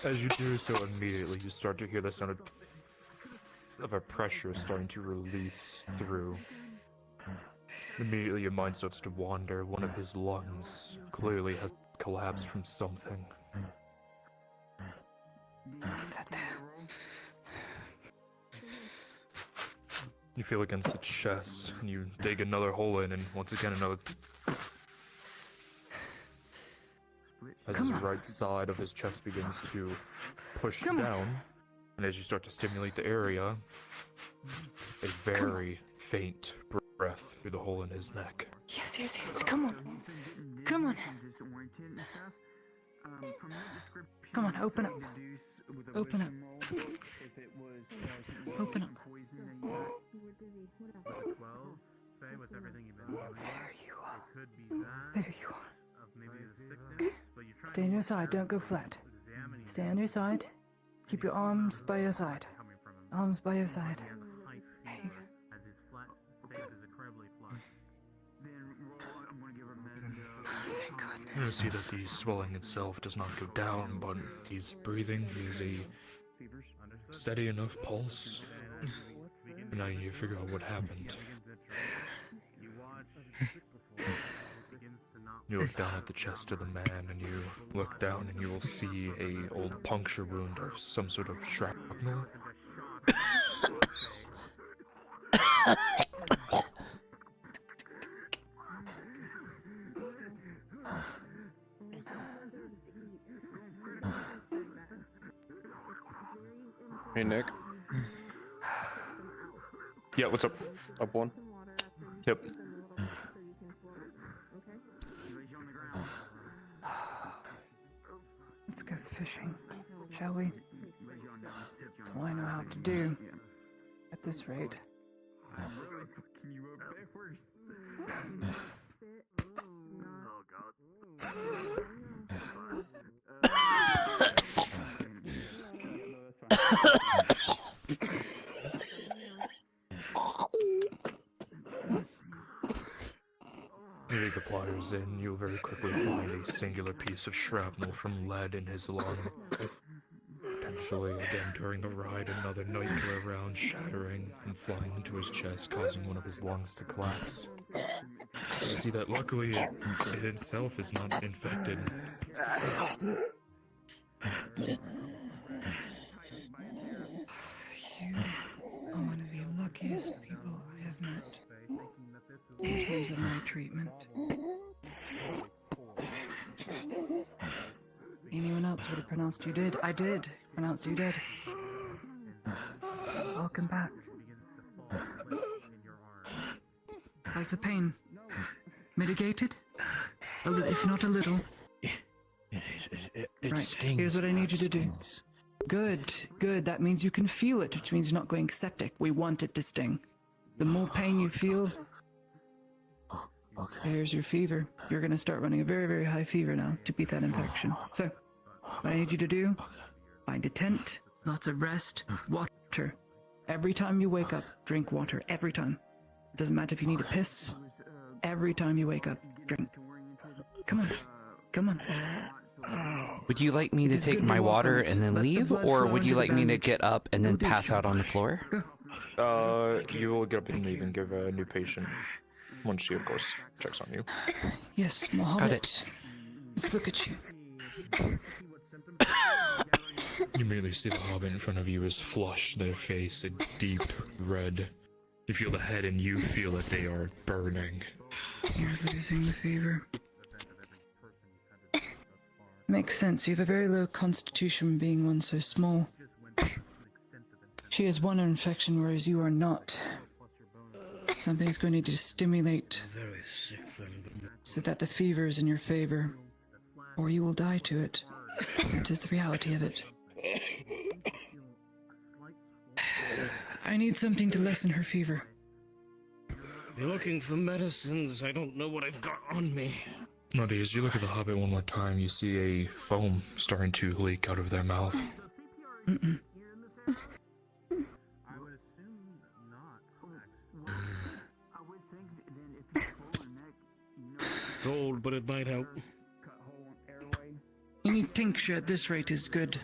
As you do so, immediately you start to hear the sound of a pressure starting to release through. Immediately your mind starts to wander. One of his lungs clearly has collapsed from something. You feel against the chest, and you dig another hole in, and once again another as his right side of his chest begins to push down, and as you start to stimulate the area, a very faint breath through the hole in his neck. Yes, yes, yes, come on. Come on. Come on, open up. Open up. Open up. There you are. There you are. Stay on your side, don't go flat. Stay on your side. Keep your arms by your side. Arms by your side. There you go. You see that the swelling itself does not go down, but he's breathing. He has a steady enough pulse. And now you need to figure out what happened. You look down at the chest of the man, and you look down, and you will see a old puncture wound of some sort of shrapnel. Hey, Nick. Yeah, what's up? Up one? Yep. Let's go fishing, shall we? That's all I know how to do. At this rate. You dig the pliers in, you'll very quickly find a singular piece of shrapnel from lead in his lung. Potentially, again during the ride, another nuclear round shattering and flying into his chest, causing one of his lungs to collapse. You see that luckily it itself is not infected. You are one of the luckiest people I have met. In terms of my treatment. Anyone else would have pronounced you dead. I did pronounce you dead. Welcome back. How's the pain? Mitigated? If not a little. It Right, stings. here's what I need you to do. Stings. Good, good. That means you can feel it, which means you're not going septic. We want it to sting. The more pain you feel, there's your fever. You're going to start running a very, very high fever now to beat that infection. So, what I need you to do, find a tent, lots of rest, water. Every time you wake up, drink water. Every time. Doesn't matter if you need to piss. Every time you wake up, drink. Come on. Come on. Would you like me to It is take good to my walk water on it. and then Let the leave, blood or flow would you into like the me to bandage. get up and then Go do pass it. out on the floor? You will get up and leave and give a new patient, once she, of course, checks on you. Yes, Mohammed. Got it. Let's look at you. You immediately see the hobbit in front of you is flushed, their face a deep red. You feel the head and you feel that they are burning. You're losing the fever. Makes sense. You have a very low constitution being one so small. She has one infection, whereas you are not. Something's going to need to stimulate Very sick friend. so that the fever is in your favor, or you will die to it. That is the reality of it. I need something to lessen her fever. You're looking for medicines. I don't know what I've got on me. Nutty, as you look at the hobbit one more time, you see a foam starting to leak out of their mouth. Mm-mm. It's old, but it might help. Any tincture at this rate is good.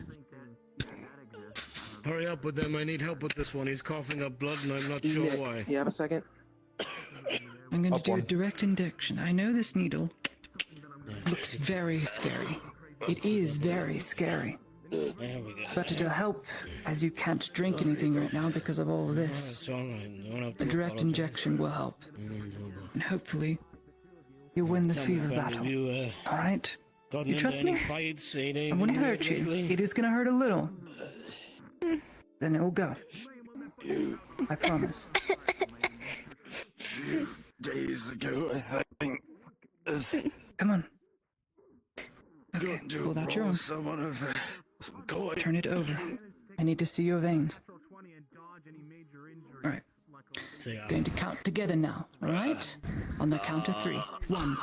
Hurry up with them. I need help with this one. He's coughing up blood, and I'm not sure why. You have a second? I'm going to Up do a one. direct injection. I know this needle looks very scary. It is very scary. There we go. But it'll help, as you can't drink anything right now because of all of this. It's all right. Don't have to A direct apologize. injection will help. And hopefully, you'll win the Tell me, fever friend, battle. have you, Alright? gotten You into trust any me? fights? Ain't I anything won't weird hurt you. lately? It is going to hurt a little. Then it will go. I promise. Days ago, I think. Come on. Okay, to pull out your arm. someone of some coin. Turn it over. I need to see your veins. Alright. Going to count together now, alright? On the count of 3. 1.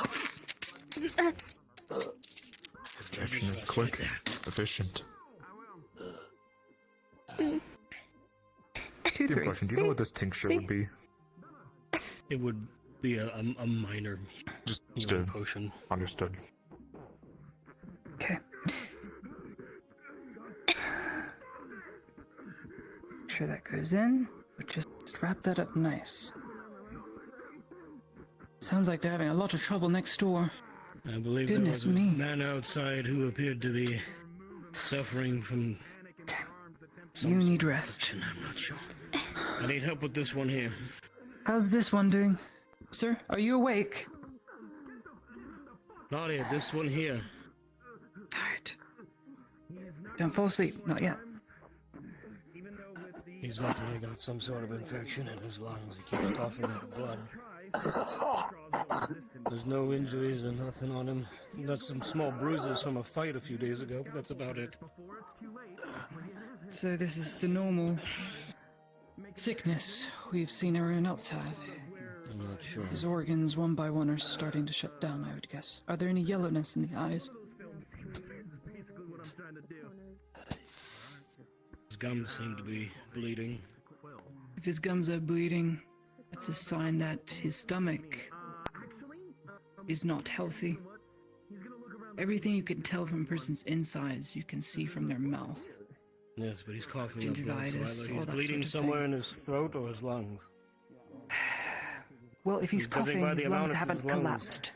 Injection is quick, efficient. 2, Good 3. question. Do you know what this tincture would be? It would be a minor Just healing potion. Understood. Okay. Sure that goes in, but just wrap that up nice. Sounds like they're having a lot of trouble next door. I believe Goodness there was a me. man outside who appeared to be suffering from You need rest. I'm not sure. I need help with this one here. How's this one doing? Sir, are you awake? Nadia, this one here. Alright. Don't fall asleep. Not yet. He's definitely got some sort of infection in his lungs. He keeps coughing up blood. There's no injuries or nothing on him. Got some small bruises from a fight a few days ago, but that's about it. So this is the normal sickness we've seen everyone else have. I'm not sure. His organs, one by one, are starting to shut down, I would guess. Are there any yellowness in the eyes? His gums seem to be bleeding. If his gums are bleeding, that's a sign that his stomach is not healthy. Everything you can tell from a person's insides, you can see from their mouth. Yes, but he's coughing up blood, so Gingivitis, either all he's that bleeding sort of somewhere thing. in his throat or his lungs. Well, if he's Judging coughing, by his the amount lungs of his haven't lungs. collapsed.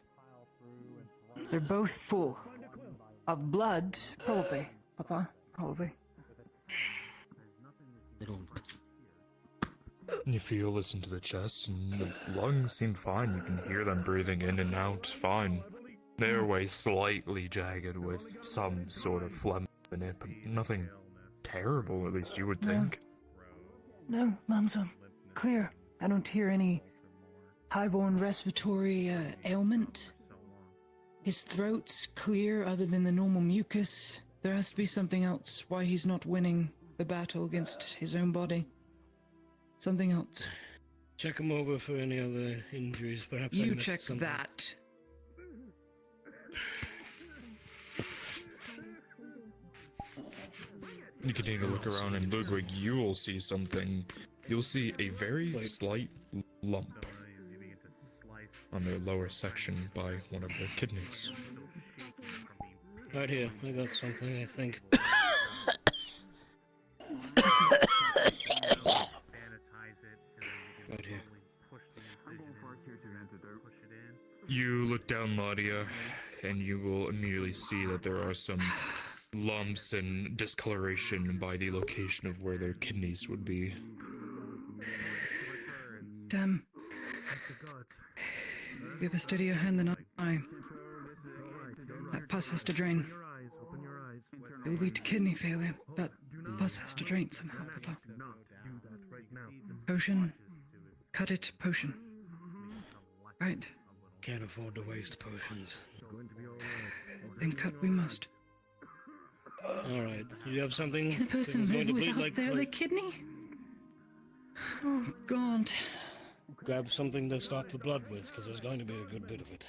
They're both full of blood, probably, Papa, probably. If you listen to the chest, and the lungs seem fine. You can hear them breathing in and out fine. The airway slightly jagged with some sort of phlegm in it, but nothing terrible, at least you would think. No, lungs are clear. I don't hear any highborn respiratory ailment. His throat's clear other than the normal mucus. There has to be something else why he's not winning the battle against his own body. Something else. Check him over for any other injuries. Perhaps I You missed check something. that. You continue to look around, and Ludwig, you will see something. You'll see a very slight lump on their lower section by one of their kidneys. Right here, I got something, I think. Right here. You look down, Laudia, and you will immediately see that there are some lumps and discoloration by the location of where their kidneys would be. Damn. You have a steadier hand than I. That pus has to drain. It will lead to kidney failure. That pus has to drain somehow, Papa. Potion. Cut it, potion. Right. Can't afford to waste potions. Then cut we must. Alright, you have something? Can a person that's going live to bleed without their like kidney? Oh, God. grab something to stop the blood with, because there's going to be a good bit of it.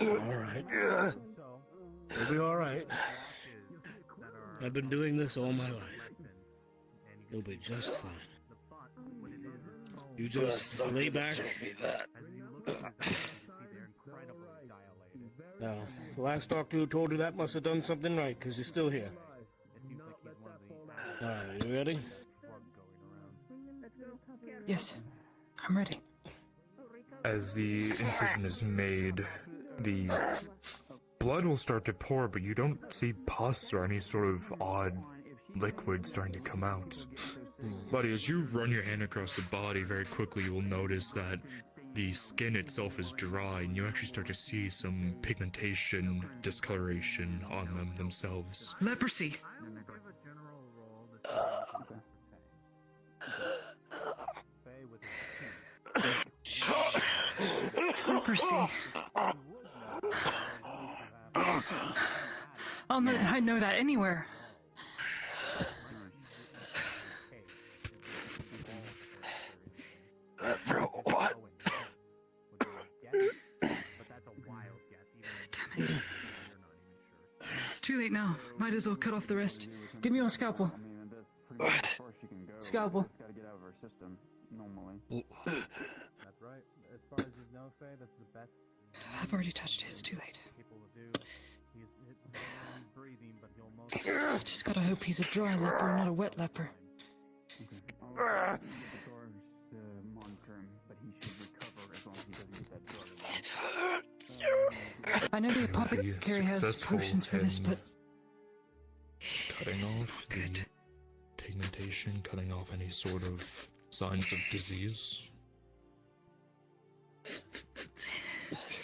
Alright. You'll be alright. I've been doing this all my life. You'll be just fine. You just lay back. Now, the last doctor who told you that must have done something right, because you're still here. Alright, you ready? Yes, I'm ready. As the incision is made, the blood will start to pour, but you don't see pus or any sort of odd liquid starting to come out. Buddy, as you run your hand across the body, very quickly you will notice that the skin itself is dry, and you actually start to see some pigmentation, discoloration on them themselves. Leprosy. Leprosy. I know that anywhere. What? Damn it. It's too late now. Might as well cut off the rest. Give me your scalpel. What? Scalpel. I've already touched it. It's too late. Just gotta hope he's a dry leper, not a wet leper. I know the apothecary has potions for this, but cutting off the pigmentation, cutting off any sort of signs of disease.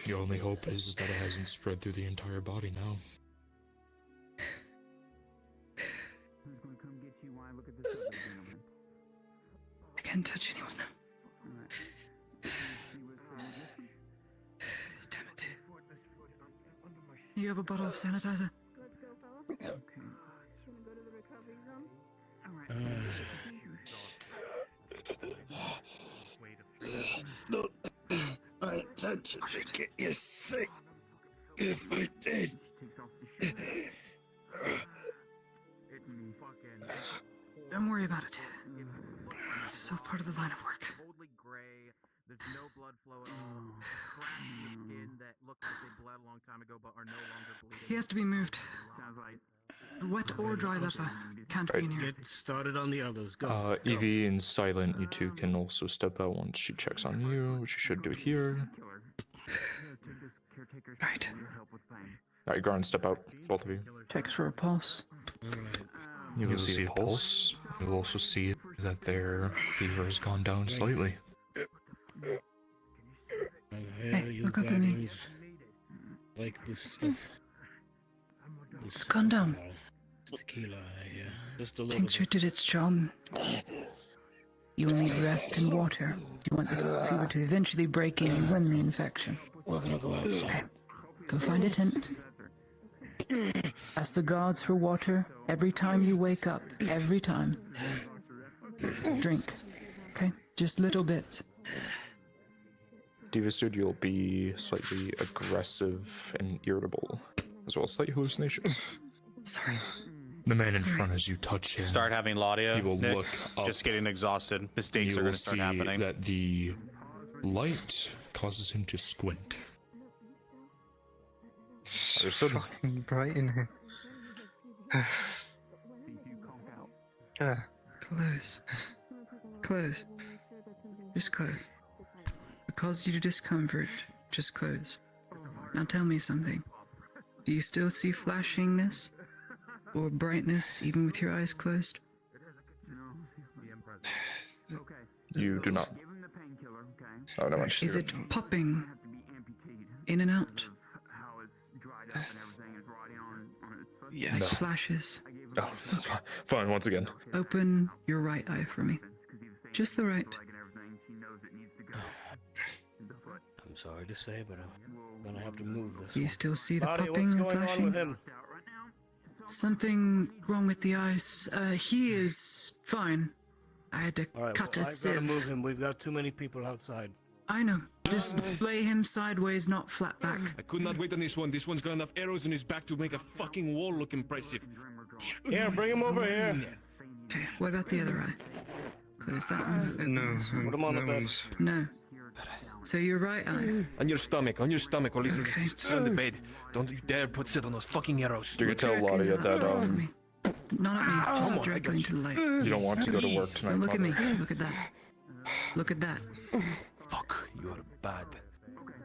The only hope is that it hasn't spread through the entire body now. Who's going to come get you while I look at this other gentleman? I can't touch anyone. Damn it. You have a bottle of sanitizer? Let's go, fella. Okay. Should we go to the recovery zone? No, I intend to make it you sick. If I did. Don't worry about it. It's all part of the line of work. Coldly gray. There's no blood flow at all. Cracks in the skin that look like they bled a long time ago but are no longer bleeding. He has to be moved. Sounds like Wet or dry leather. Can't be in here. Get started on the others. Go. Evie and Silent, you two can also step out once she checks on you, which you should do here. Right. Alright, go on, step out, both of you. Checks for a pulse. You will see a pulse. You'll also see that their fever has gone down slightly. Hey, look up at me. Like this stuff. It's gone down. Tequila, yeah. Just a little Tincture did its job. You will need rest and water. You want the fever to eventually break in and win the infection. We're gonna go outside. Okay. Go find a tent. Ask the gods for water every time you wake up. Every time. Drink. Okay? Just little bits. Diva Dude, you'll be slightly aggressive and irritable, as well as slight hallucinations. Sorry. The man in front, as you touch him, Start having Laudia. he will Nick, look up. just getting exhausted. Mistakes You are will going to start see happening. that the light causes him to squint. Understood. Fucking bright in here. Close. Close. Just close. It causes you discomfort. Just close. Now tell me something. Do you still see flashingness? Or brightness, even with your eyes closed? You do not. Oh, no, I Is it popping in and out? Yeah. Like No. flashes? Oh, that's fine. Fine, once again. Open your right eye for me. Just the right. I'm sorry to say, but I'm gonna have to move this. Do you still see the Lottie, popping and what's going on flashing? with him? Something wrong with the eyes. He is fine. I had to All right, cut well, a I've sieve. gotta move him. We've got too many people outside. I know. Just lay him sideways, not flat back. I could not wait on this one. This one's got enough arrows in his back to make a fucking wall look impressive. Here, bring him over here. Okay, what about the other eye? Close that one. Open No, this one. Put him on the bed. No. So your right eye. On your stomach, or listen, sit on the bed. Don't you dare sit on those fucking arrows. You can tell Lottie that For me. Not at me, just Come on, I directly got into the light. you don't want to go to work tonight. Now look at me. Mother. Look at that. Look at that. Fuck, you are bad.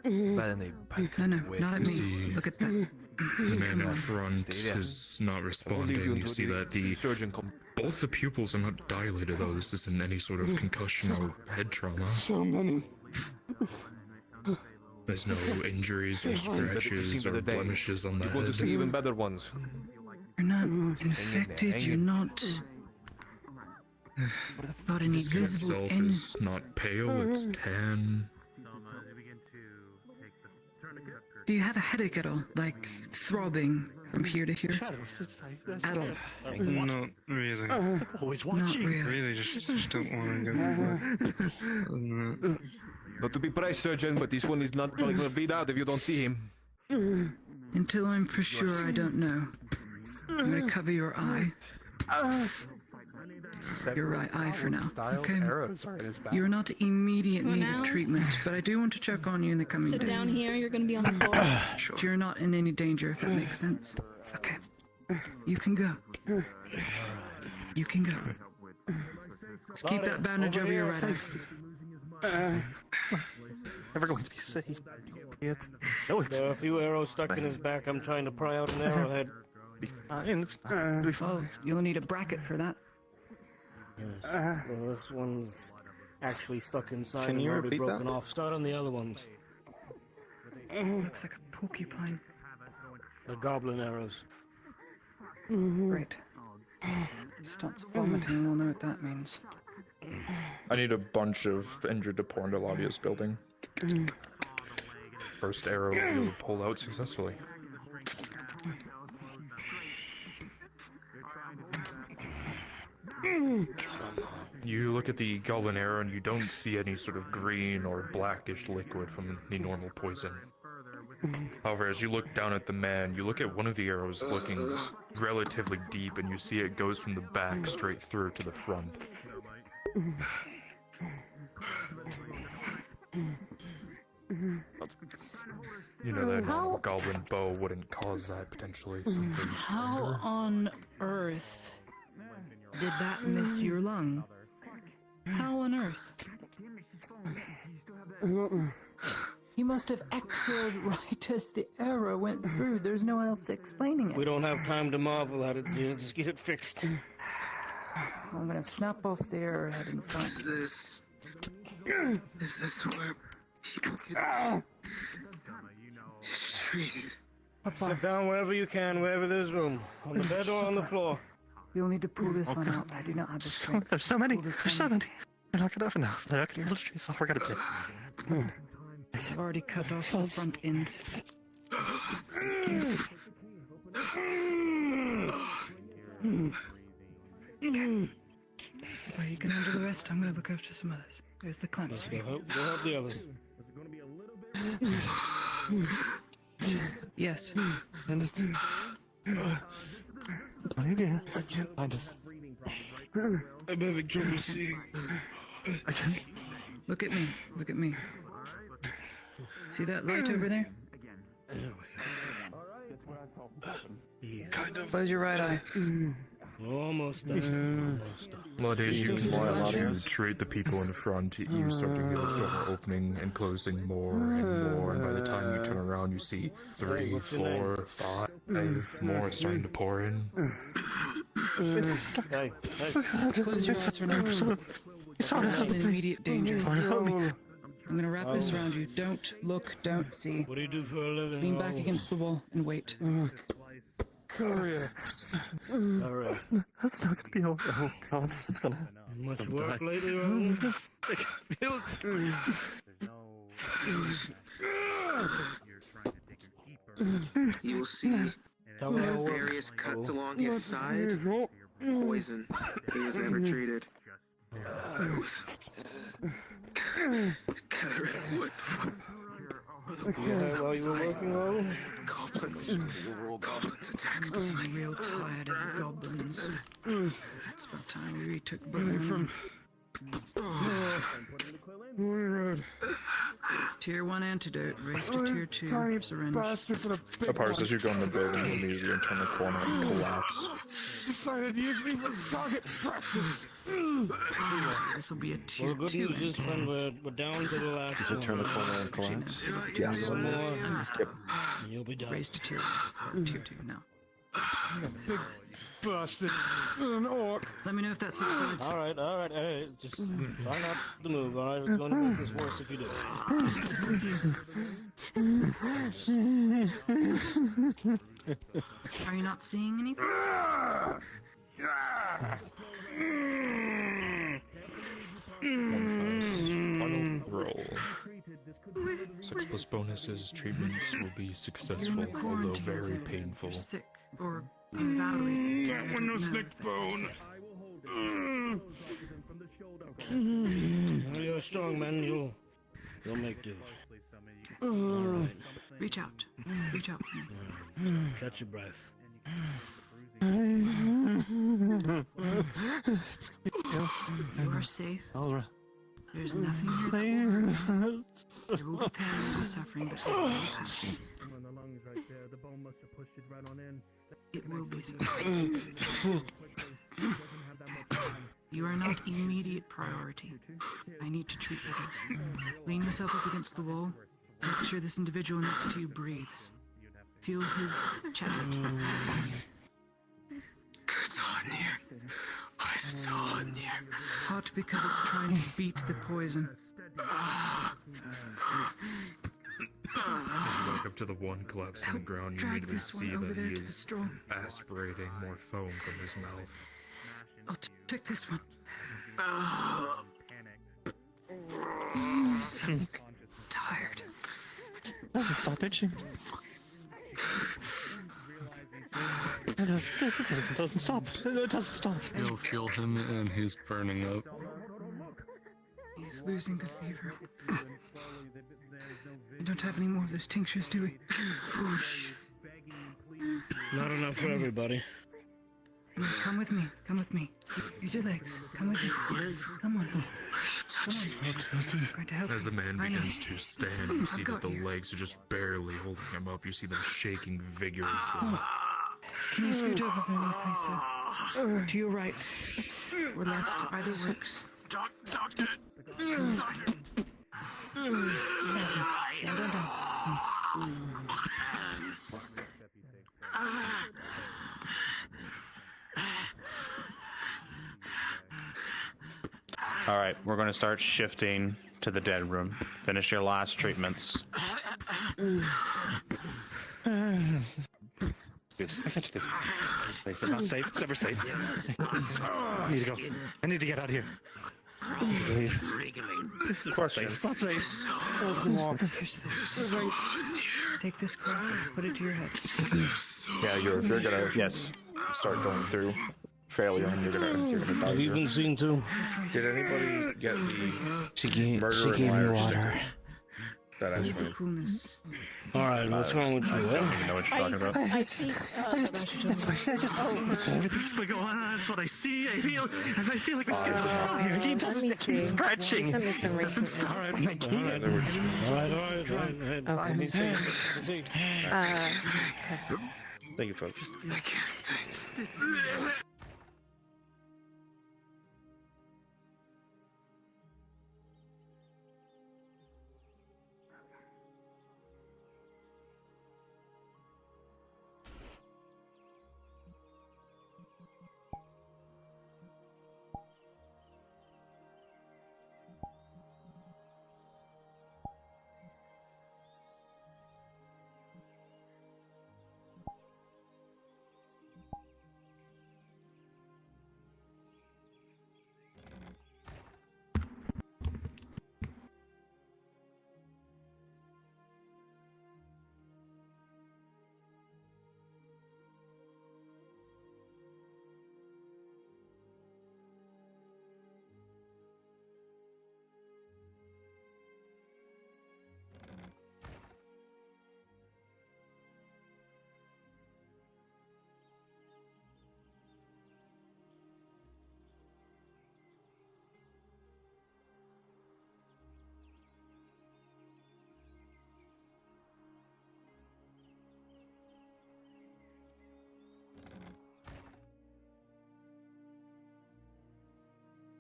Bad in a bad No, no, way. not at You me. see- Look at that. The man Come in on. front is not responding. You see that both the pupils are not dilated, though. This isn't any sort of concussion or head trauma. So many. There's no injuries or scratches or blemishes on the You're going to see even head. better ones. You're not infected. You're not. Got any The skin visible itself end. is not pale, it's tan. Do you have a headache at all? Like throbbing from here to here? At all? Not really. Always Not really. Really, just don't want to go to work. Other than that. Not to be price surgeon, but this one is not going to bleed out if you don't see him. Until I'm for sure, I don't know. I'm gonna cover your eye. Your right eye for now. Okay. You're not immediate For need now? of treatment, but I do want to check on you in the coming Sit days. down here. You're gonna be on the floor. You're not in any danger, if that makes sense. Okay. You can go. You can go. Just keep that bandage over your right eye. Never going to be safe. There are a few arrows stuck in his back. I'm trying to pry out an arrowhead. Be fine. It's not gonna be fine. Oh, you'll need a bracket for that. Yes. Well, this one's actually stuck inside Can and you already repeat broken that? off. Start on the other ones. Looks like a porcupine. The goblin arrows. Great. Starts vomiting, we'll know what that means. I need a bunch of injured to pour into Ladia's building. First arrow you'll pull out successfully. You look at the goblin arrow and you don't see any sort of green or blackish liquid from the normal poison. However, as you look down at the man, you look at one of the arrows looking relatively deep and you see it goes from the back straight through to the front. You know that How- goblin bow wouldn't cause that potentially. Something How stronger. on earth did that miss your lung? How on earth? You must have exhaled right as the arrow went through. There's no one else explaining it. We don't have time to marvel at it, dear. Just get it fixed. I'm gonna snap off the arrowhead in front. Is this where people get treated? Sit down wherever you can, wherever there's room. On the bed or on the floor. You'll need to pull this one out. I do not have the strength. There's so many. Pull this There's so one. many. They're not good enough. They're not going to be able to trace all we're going to get. I've already cut off the front end. Well, you can handle the rest. I'm gonna look after some others. There's the clamps. Go help the others. Yes. And it's... Again, I can't find us. I'm having trouble seeing. Look at me. Look at me. See that light over there? Kind of. Close your right eye. Almost there. Ladia, You still you see the flashes? treat the people in front, you start to hear the door opening and closing more and more, and by the time you turn around, you see 3, 4, 5 more starting to pour in. Hey, Close your eyes for now. Sorry, You're not in immediate danger. help me. I'm gonna wrap this around you. Don't look, don't see. What do you do for a living? Lean back against the wall and wait. Courier. All right. That's not going to be over. Oh, God, this is going to... Much work lately, Raoul? You will see various cuts along his side. Poison. He was never treated. I was cut rid of wood for the walls While you were outside. working, Raoul? Goblins attacked us. I'm real tired of goblins. It's about time we retook Brooklyn. Tier 1 antidote, raised to Tier 2 syringe. Apart as you go in the building, you immediately turn the corner and collapse. Decided to use me for target practice. This will be a Well, Tier the good 2 news is, friend, we're down to the last Does it turn the corner and collapse? Yes. One more. You'll be done. Raised to Tier 1. Tier 2 now. Big bastard. An orc. Let me know if that subsides. All right. Hey, just try not to move, all right? It's going to make this worse if you do. What's up with you? Are you not seeing anything? Final roll. 6 plus bonuses, treatments will be successful, although very painful. You're sick or evaluated. That one no snake bone. You're a strong man. You'll make do. All right. Reach out. Reach out. Catch your breath. You are safe. All right. There's nothing here that will hurt. There will be pain and suffering, but it will pass. It will be so. You are not immediate priority. I need to treat others. Lean yourself up against the wall. Make sure this individual next to you breathes. Feel his chest. It's hot in here. Why is it so hot in here? It's hot because it's trying to beat the poison. walk up to the one collapsed on the ground, you drag immediately this one see over that there he to the is straw. aspirating more foam from his mouth. I'll check this one. I'm so tired. Doesn't stop itching. It doesn't stop. It doesn't stop. You'll feel him and he's burning up. He's losing the fever. We don't have any more of those tinctures, do we? Not enough for everybody. Come with me. Come with me. Use your legs. Come with me. Come on. Come on. I'm going to help As the you. man I know. begins to stand, you see I've that got the you. legs are just barely holding him up. You see them shaking vigorously. Can you scoot over for me, please, sir? To your right. Or left. Either works. Doctor. Come this way. Down. All right, we're going to start shifting to the dead room. Finish your last treatments. It's not safe. It's never safe. I need to go. I need to get out of here. Of course, it's not safe. Here's this. Take this cloth and put it to your head. Yeah, if you're gonna start going through failure, and you're gonna die. Have you been seen too? Did anybody get the She gave murder me and water. That actually. Coolness. All right, what's wrong with you? I don't even know what you're talking about. Everything's going on. That's what I see. I feel like my skin's on fire. He Let me see. scratching. Send me some It doesn't racism. start. I can't. All right. Okay. Thank you, folks. I can't.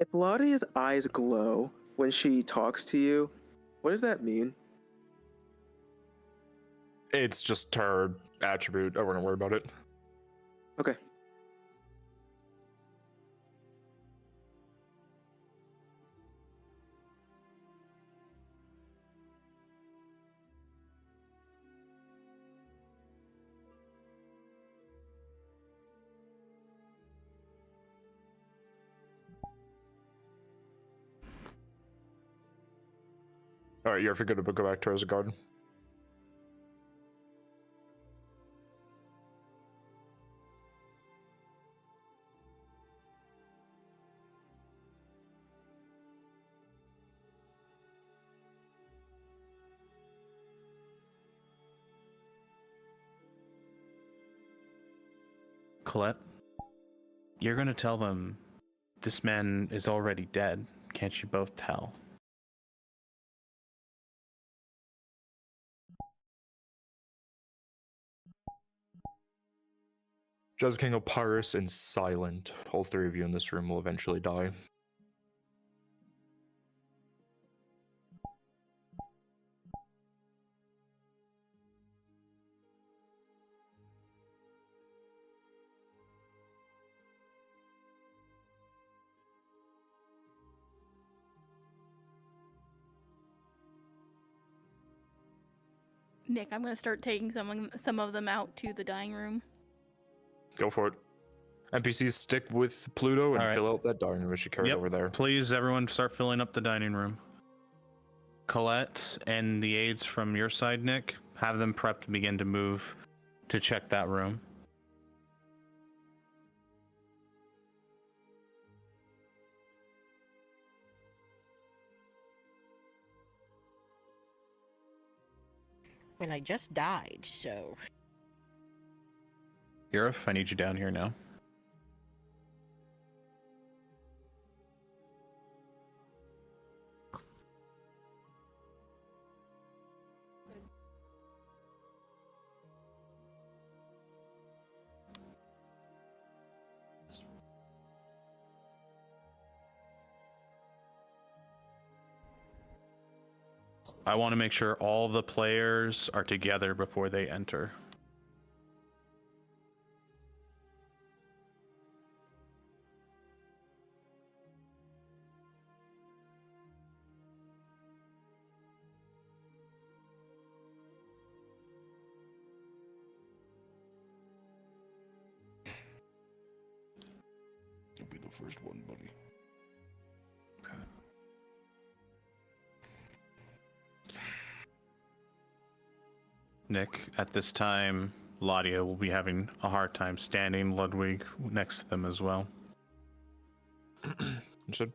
If Lottia's eyes glow when she talks to you, what does that mean? It's just her attribute. I wouldn't worry about it. Okay. All right, you're good to go back to Rosegard. Colette, you're going to tell them this man is already dead. Can't you both tell? Jez King Opyrus and Silent. All three of you in this room will eventually die. Nick, I'm gonna start taking some of them out to the dining room. Go for it. NPCs stick with Pluto and All right. fill out that dining room she carried Yep. over there. Please, everyone, start filling up the dining room. Colette and the aides from your side, Nick, have them prepped to begin to move to check that room. Well, I just died, so. Yurif, I need you down here now. I want to make sure all the players are together before they enter. You'll be the first one, buddy. Okay. Nick, at this time, Ladia will be having a hard time standing. Ludwig next to them as well. Understood.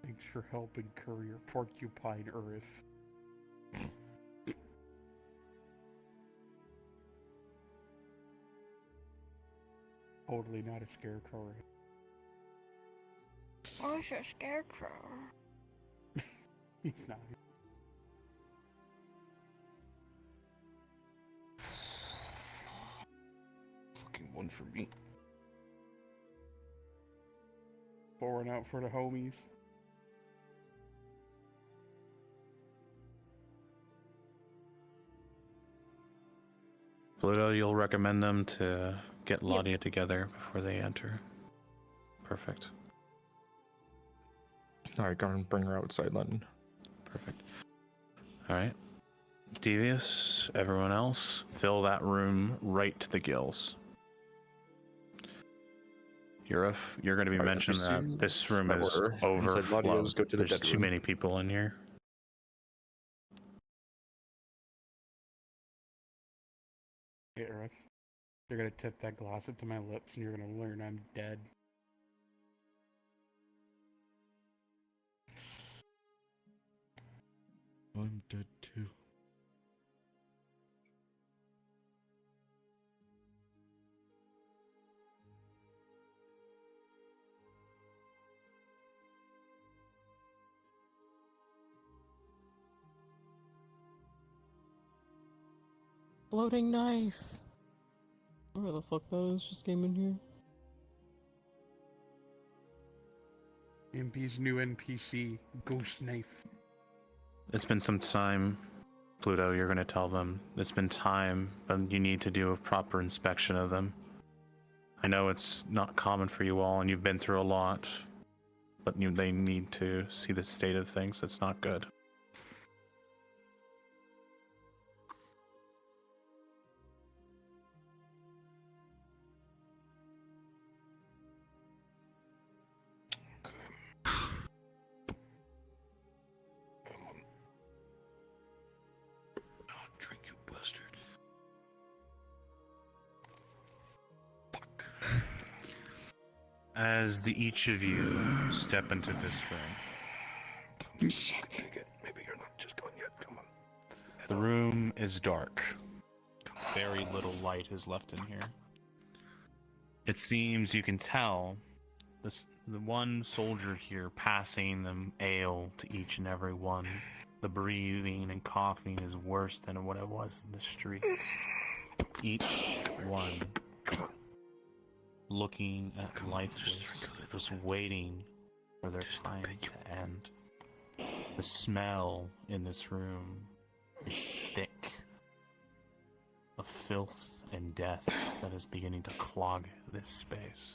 Thanks for helping Courier Porcupine Earth. Totally not a scarecrow. Where's your scarecrow? He's not. Fucking one for me. Pouring out for the homies. Pluto, you'll recommend them to get Ladia together before they enter. Perfect. Alright, go and bring her outside, Lennon. Perfect. Alright. Devious, everyone else, fill that room right to the gills. Yurif, you're going to be mentioning that this room is overflowed. There's too many people in here. Hey, Earth. You're gonna tip that glass up to my lips and you're gonna learn I'm dead. I'm dead too. Floating knife. Where the fuck that is just came in here. MP's new NPC, Ghost Knife. It's been some time, Pluto, you're going to tell them. It's been time, but you need to do a proper inspection of them. I know it's not common for you all, and you've been through a lot, but they need to see the state of things. It's not good. Drink, you bastard. As each of you step into this room. Shit. Maybe you're not just going yet. Come on. The room is dark. Very little light is left in here. It seems you can tell the one soldier here passing them ale to each and every one. The breathing and coughing is worse than what it was in the streets. Each one looking at lifeless, just waiting for their time to end. The smell in this room is thick of filth and death that is beginning to clog this space.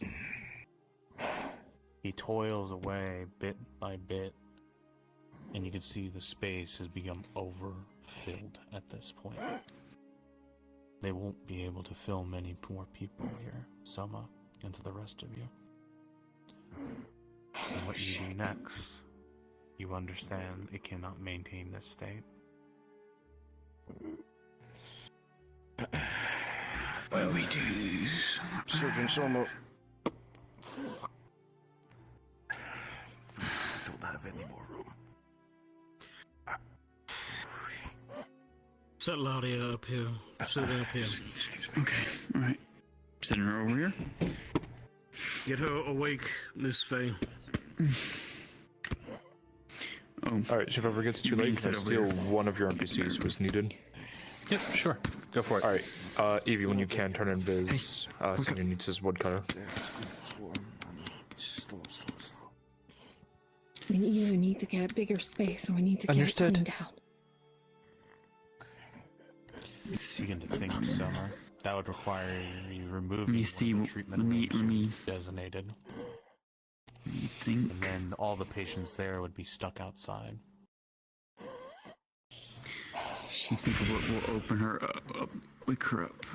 He toils away bit by bit, and you can see the space has become overfilled at this point. They won't be able to fill many more people here, Selma, and to the rest of you. And what you do next, you understand it cannot maintain this state. What do we do? Sergeant Selma. I don't have any more room. Set Laudia up here. Sit up here. Okay, alright. Sitting her over here. Get her awake, Miss Faye. Oh. Alright, so if it ever gets too late, can I steal one of your NPCs was needed? Yep, sure. Go for it. Alright, Evie, when you can, turn in Viz. Senior needs his woodcutter. We either need to get a bigger space or we need to get it cleaned out. Begin to think, Summer. That would require you removing the treatment designated. Think. And then all the patients there would be stuck outside. You think we'll open her up, wake her up.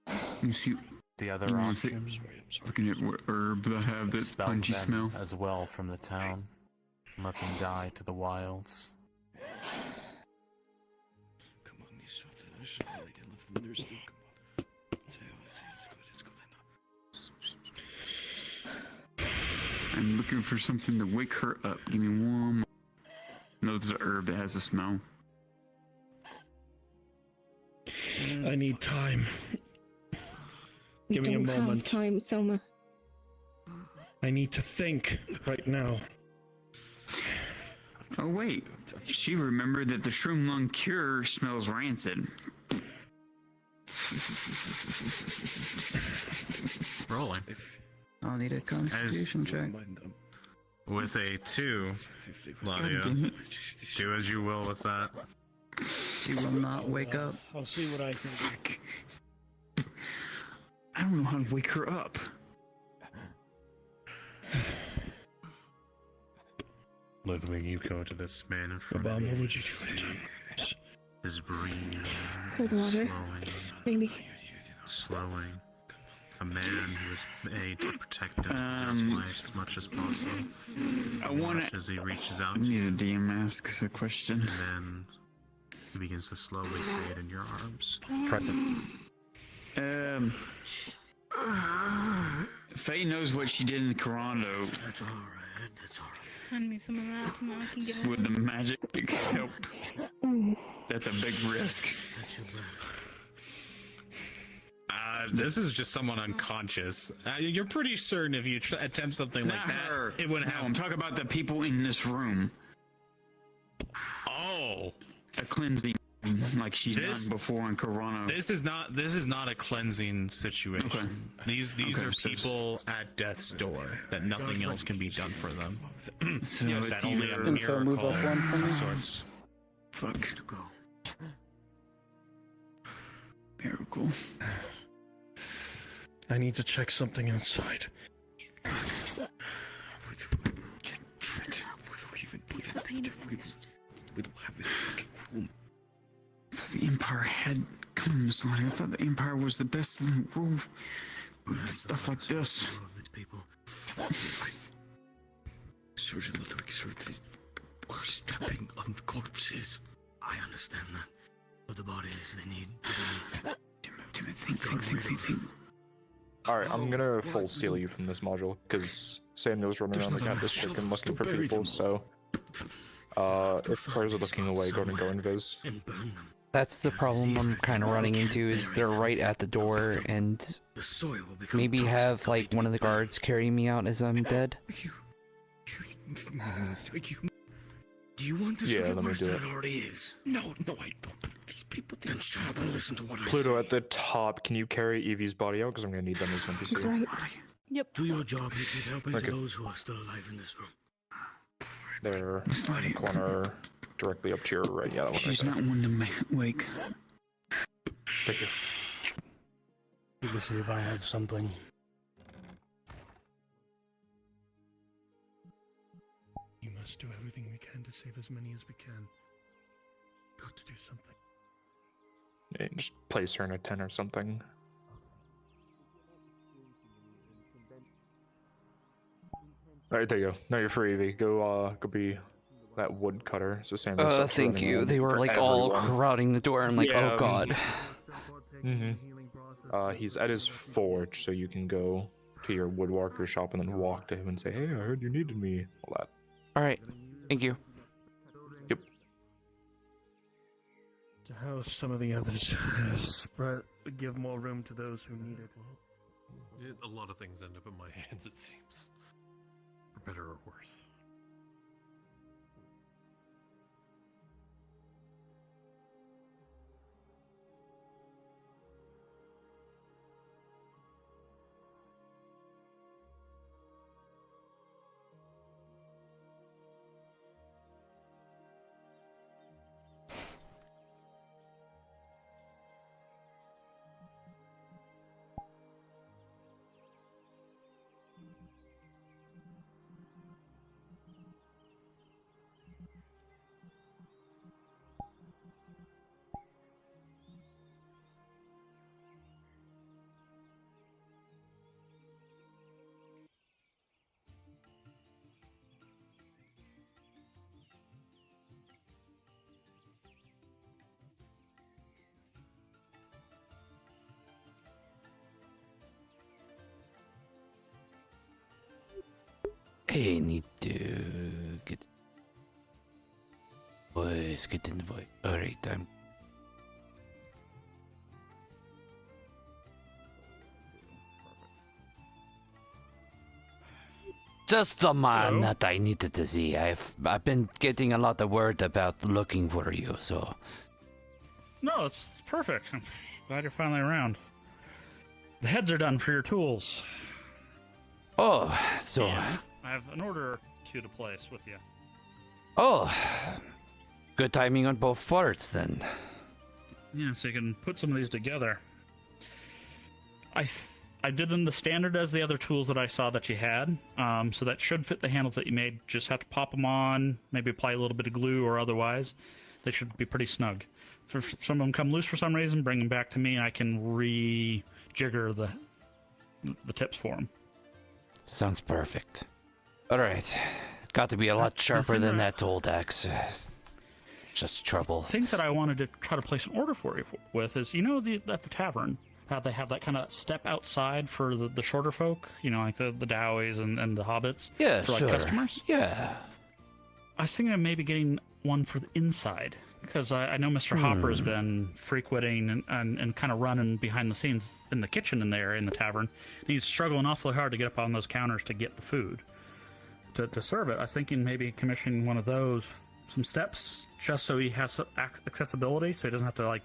Let me see. The other options. Looking at what herb I have that's punchy smell. As well from the town. And let them die to the wilds. I'm looking for something to wake her up. Give me one more. No, there's an herb that has a smell. I need time. Give me a don't moment. Have time, Selma. I need to think right now. Oh wait, she remembered that the shroom lung cure smells rancid. Rolling. I'll need a constitution check. With a 2, Claudia. Do as you will with that. She will not wake up. I'll see what I can do. I don't know how to wake her up. Look, when you go to this man in front of Obama, you, would you do it? his breathing Cold water. Maybe. slowing. A man who was made to protect and preserve life as much as possible. I want to. As he reaches out I to need you, a DM asks a question. and then he begins to slowly fade in your arms. Present. Faye knows what she did in Corando. That's alright, that's alright. Hand me some of that and I can give it. Would the magic help? That's a big risk. This is just someone unconscious. You're pretty certain if you attempt something like that, it would happen. I'm talking about the people in this room. Oh, a cleansing, like she's done before in Corona. This is not a cleansing situation. Okay. These are people at death's door that nothing else can be done for them. So that it's only a either miracle of sorts. Fuck. Miracle. I need to check something outside. We don't have a fucking room. I thought the Empire had guns. I thought the Empire was the best in the world with stuff like this. Surgeon Ludwig surgery. We're stepping on corpses. I understand that. But the bodies, they need to be... Think. Alright, I'm gonna full steal you from this module, because Samuel's running around the campus chicken looking for people, so... if players are looking away, go and go in Viz. That's the problem I'm kind of running into, is they're right at the door, and maybe have, like, one of the guards carry me out as I'm dead. Do you want this Yeah, to get let me worse do than it. it already is? No, I don't. These people... Then shut up and listen to what I Pluto say. at the top, can you carry Evie's body out? Because I'm gonna need them as NPC. He's right. Yep. Do your job, you keep helping Okay. to those who are still alive in this room. They're in the corner, directly up to your right. Yeah, that one right She's there. not one to wake. Thank you. You can see if I have something. must do everything we can to save as many as we can. Got to do something. Yeah, just place her in a tent or something. Alright, there you go. Now you're free, Evie. Go be that woodcutter. So Sam. Thank you. They were like all crowding the door. I'm like, oh god. He's at his forge, so you can go to your woodworker shop and then walk to him and say, "Hey, I heard you needed me." All that. All right. Thank you. Yep. To house some of the others, but give more room to those who need it. A lot of things end up in my hands, it seems. For better or worse. I need to get voice, get in the voice. Alright, I'm just the man that I needed to see. I've been getting a lot of word about looking for you, so No, it's perfect. I'm glad you're finally around. The heads are done for your tools. Oh, so And I have an order or two to place with you. oh, good timing on both parts then. Yeah, so you can put some of these together. I did them the standard as the other tools that I saw that you had, so that should fit the handles that you made. Just have to pop them on, maybe apply a little bit of glue, or otherwise they should be pretty snug. If some of them come loose for some reason, bring them back to me and I can rejigger the tips for them. Sounds perfect. Alright, got to be a lot sharper than that old axe. Just trouble. Things that I wanted to try to place an order for you with is, you know, at the tavern, how they have that kind of step outside for the shorter folk, you know, like the Dowies and the hobbits. Yeah, for, like, sure. customers. Yeah. I was thinking of maybe getting one for the inside, because I know Mr. Hopper has been frequenting and kind of running behind the scenes in the kitchen in there in the tavern. And he's struggling awfully hard to get up on those counters to get the food to serve it. I was thinking maybe commissioning one of those, some steps, just so he has accessibility, so he doesn't have to, like,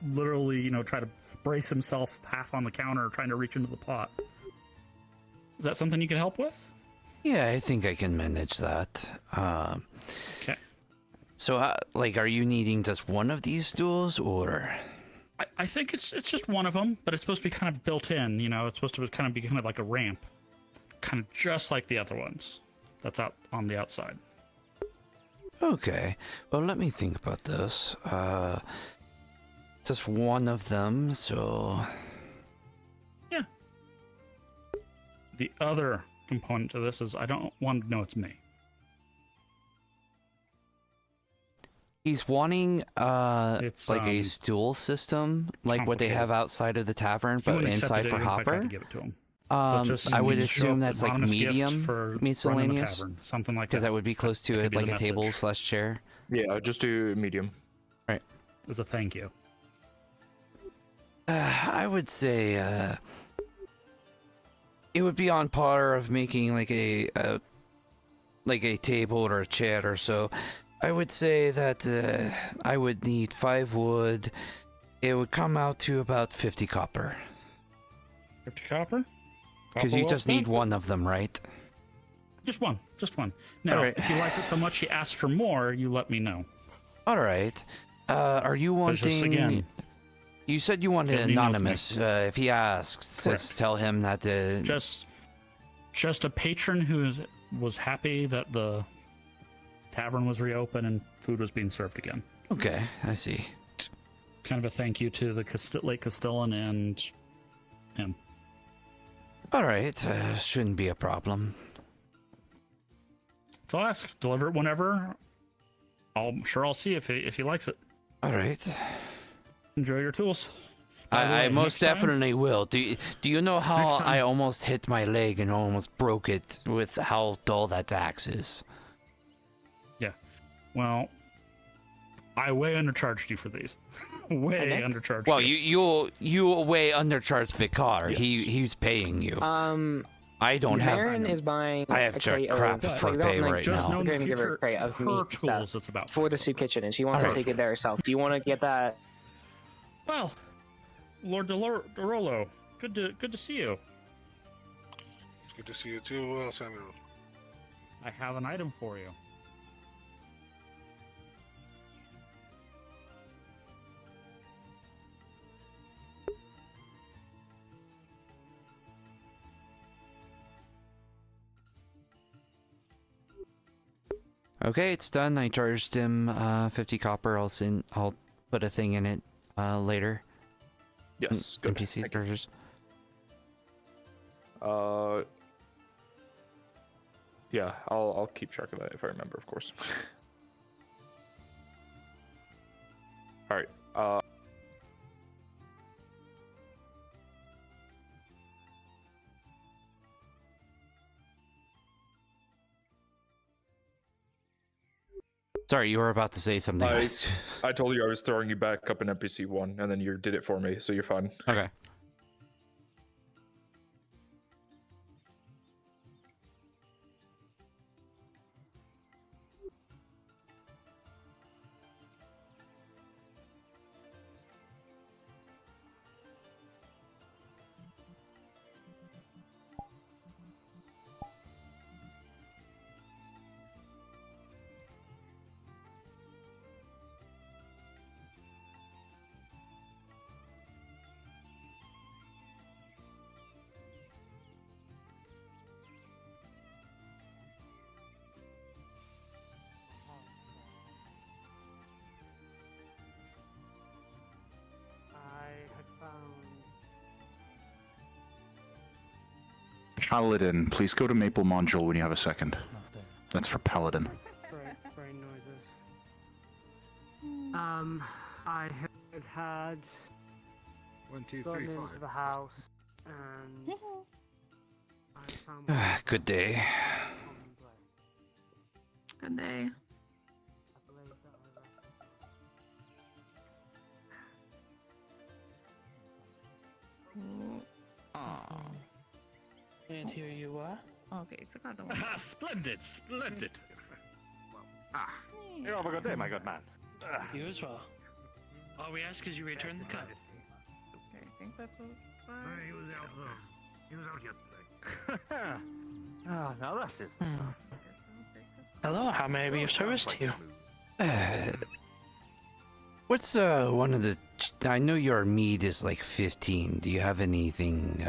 literally, you know, try to brace himself half on the counter trying to reach into the pot. Is that something you can help with? Yeah, I think I can manage that. Okay. So, like, are you needing just one of these stools, or? I think it's just one of them, but it's supposed to be kind of built in, you know, it's supposed to kind of be like a ramp. Kind of just like the other ones. That's out on the outside. Okay, well, let me think about this. Just one of them, so... Yeah. The other component to this is I don't want to know it's me. He's wanting, It's, like a stool system, like what they have outside of the tavern, but inside for Hopper. Give it to him. I would assume that's like anonymous gifts medium for running the miscellaneous, tavern, something like because that would be close to That it, could be like the a table message. / chair. Yeah, just do medium. Right. As a thank you. I would say it would be on par of making like a table or a chair or so. I would say that I would need 5 wood. It would come out to about 50 copper. 50 copper? Because you just need one of them, right? Just one. Now, All right. if he likes it so much he asks for more, you let me know. All right. Are you But just wanting... again, you said you wanted Give me anonymous. notes, If he asks, Correct. just tell him that... just a patron who was happy that the tavern was reopened and food was being served again. Okay, I see. Kind of a thank you to the late Castellan and him. All right, shouldn't be a problem. So I'll ask, deliver it whenever. I'll see if he likes it. All right. Enjoy your tools. I most definitely will. Do you know how Next time. I almost hit my leg and almost broke it with how dull that axe is? Yeah. Well, I way undercharged you for these. Way undercharged. Well, you. you way undercharged Vicar. Yes. He's paying you. I don't have. Marin is buying I have a crate crap of, for pay right just now. know I'm going to in give her a future, crate of her meat tools, stuff it's about for the soup kitchen, and she wants Alright. to take it there herself. Do you want to get that? Well, Lord Dorolo, good to see you. It's good to see you too, Samuel. I have an item for you. Okay, it's done. I charged him 50 copper. I'll put a thing in it later. Yes. NPC chargers. Yeah, I'll keep track of that if I remember, of course. All right. Sorry, you were about to say something. I told you I was throwing you back up in NPC 1, and then you did it for me, so you're fine. Okay. Paladin, please go to Maple Module when you have a second. That's for Paladin. Brain noises. I have had 1, 2, gone 3, into 5. the house and I found Good day. Good day. And here you are. Okay, so got the one. Splendid, splendid. You have a good day, my good man. You as well. All we ask is you return the cup. Okay, I think that's fine. He was out. He was out yesterday. Oh, now that is the stuff. Hello, how may I be of service to you? What's one of the? I know your mead is like 15. Do you have anything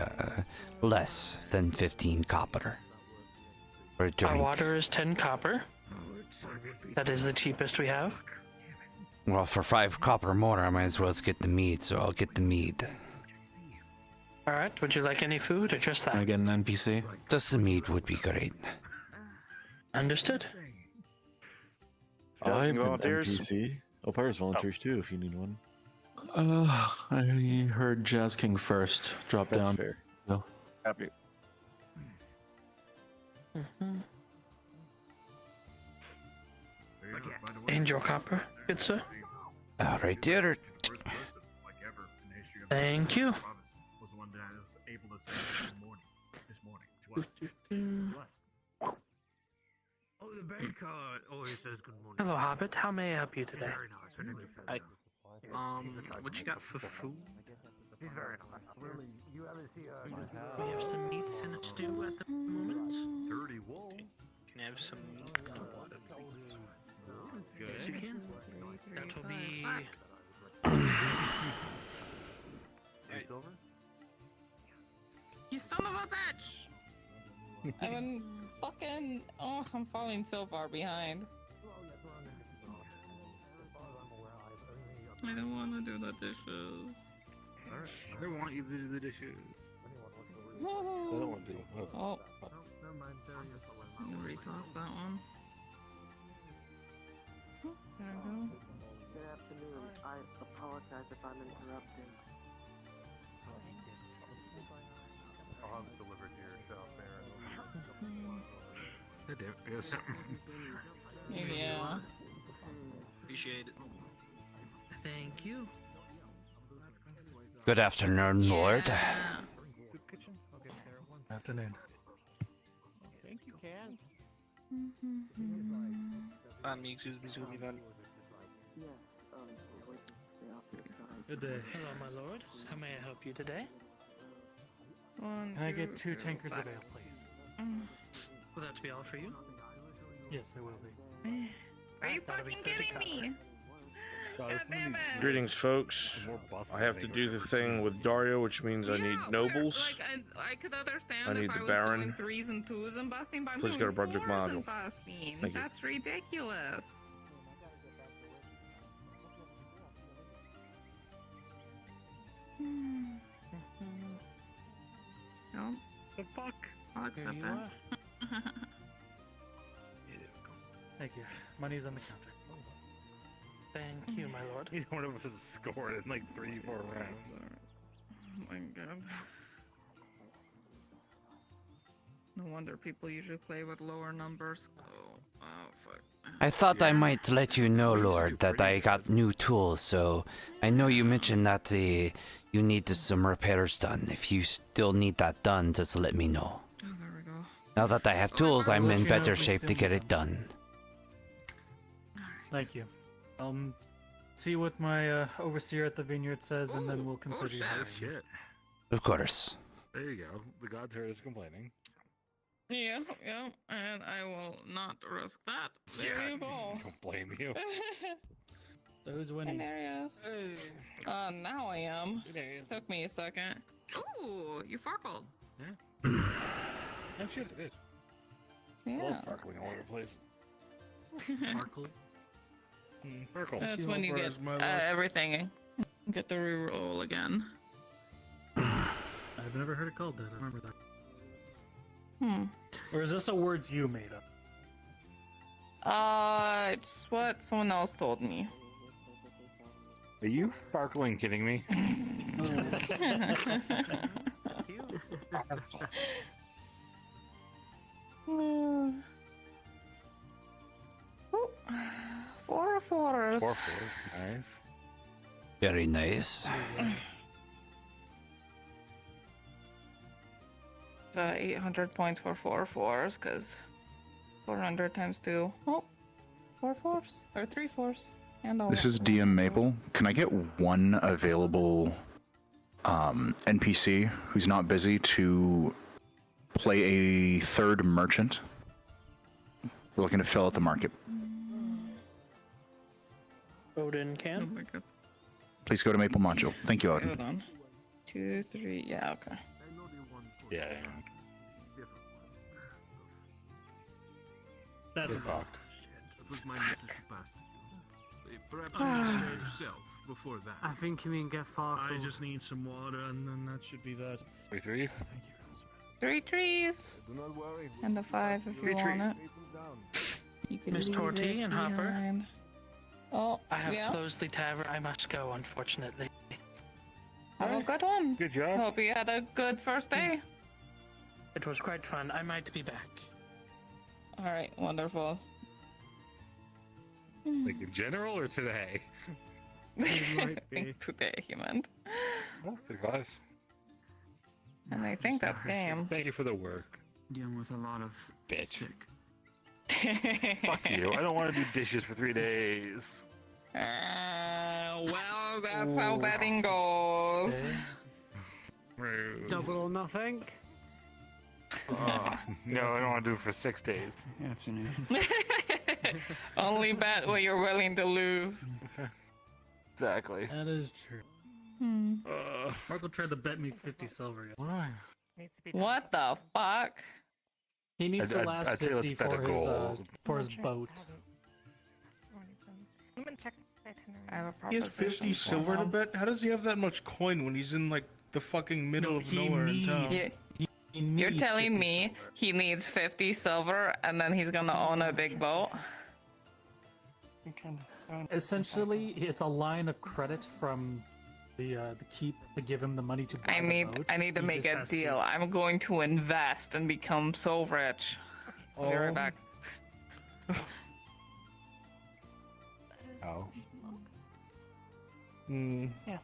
less than 15 copper? For a Our drink? water is 10 copper. That is the cheapest we have. Well, for 5 copper more, I might as well get the mead. So I'll get the mead. All right. Would you like any food or just that? Can I get an NPC? Just the mead would be great. Understood. I'm an volunteers. NPC. Opera's volunteers too, if you need one. I heard Jazz King first. Drop That's down. fair. No. Happy. And your copper, good sir. All right, dear. Thank you. Oh, the bank card. Oh, he says good morning. Hello, Hobbit. How may I help you today? Very nice. Her name is Hi. what you got for food? He's very nice. Really, you ever see We have some meats in a stew at the moment. dirty wall? Can I have some meat in the water, please? Yes, you can. That will be... You son of a bitch! I'm fucking. Oh, I'm falling so far behind. I don't want to do the dishes. I want you to do the dishes. I don't want to. Oh. Never mind. There you go. I'm gonna retoss that one. Oh, there we go. Good afternoon. I apologize if I'm interrupting. I'll have it delivered to your shop there. Good day. I got something. Yeah. Appreciate it. Thank you. Good afternoon, Lord. Afternoon. I think you can. Excuse me, man. Yes, Good day. Hello, my lord. How may I help you today? One, Can I get 2 tankers of ale, please? Will that be all for you? Yes, it will be. Are you fucking kidding me? God damn it. Greetings, folks. I have to do the thing with Dario, which means I need nobles. Like, I could understand I need if the I was Baron. doing 3s and 2s and busting, but I'm Please doing go to Project 4s Module. and busting. Thank you. That's ridiculous. No. The fuck? I'll accept you that. Thank you. Money's on the counter. Thank you, my lord. He's one of us has scored in like 3-4 rounds. Oh my god. No wonder people usually play with lower numbers. Oh fuck. I thought I might let you know, Lord, that I got new tools, so I know you mentioned that you need some repairs done. If you still need that done, just let me know. Oh, there we go. Now that I have tools, I'm in better shape to get it done. Thank you. See what my overseer at the vineyard says, and then we'll consider you hiring. Shit. Of course. There you go. The gods heard us complaining. Yeah, and I will not risk that. There you go. Don't blame you. So who's winning? Hilarious. Now I am. Took me a second. Ooh, you farkled. Yeah. Oh shit, it is. Yeah. I love sparkling all over the place. Sparkle. Sparkle. That's when you get everything. Get the reroll again. I've never heard it called that. I remember that. Or is this a word you made up? It's what someone else told me. Are you sparkling kidding me? Ooh. 4 4s. 4 4s, nice. Very nice. 800 points for 4 4s, because 400 times 2. Oh, 4 4s. Or 3 4s. And This is DM Maple. Can I get one available NPC who's not busy to play a third merchant? We're looking to fill out the market. Odin can. Oh my god. Please go to Maple Module. Thank you, Odin. Hold on. 2, 3. Yeah, okay. Yeah. That's a You're bust. It was my message to pass to you. Perhaps you can yourself before that. I think you mean get far. I just need some water, and then that should be that. 3 3s. 3 trees. Do not worry. And a 5 if you want it. You can Miss leave Torty it and Hopper. behind. Oh, I have yeah. closed the tavern. I must go, unfortunately. Have a good one. Good job. Hope you had a good first day. It was quite fun. I might be back. Alright, wonderful. Like in general or today? I think today he meant. Oh, good advice. And I think that's game. Thank you for the work. Dealing with a lot of bitch. Fuck you. I don't want to do dishes for 3 days. Well, that's how betting goes. Rude. Double or nothing. No, I don't want to do it for 6 days. Afternoon. Only bet what you're willing to lose. Exactly. That is true. Marco tried to bet me 50 silver. Why? What the fuck? He needs the last I'd say let's 50 bet a for his gold. boat. Let me check. I have a He has proposition 50 for silver to him. bet? How does he have that much coin when he's in like the fucking middle of nowhere in town? You're telling me he needs 50 silver and then he's gonna own a big boat? Essentially, it's a line of credit from the keep to give him the money to buy I need to He make just a has deal. to- I'm going to invest and become so rich. I'll be right back. Oh. Yes.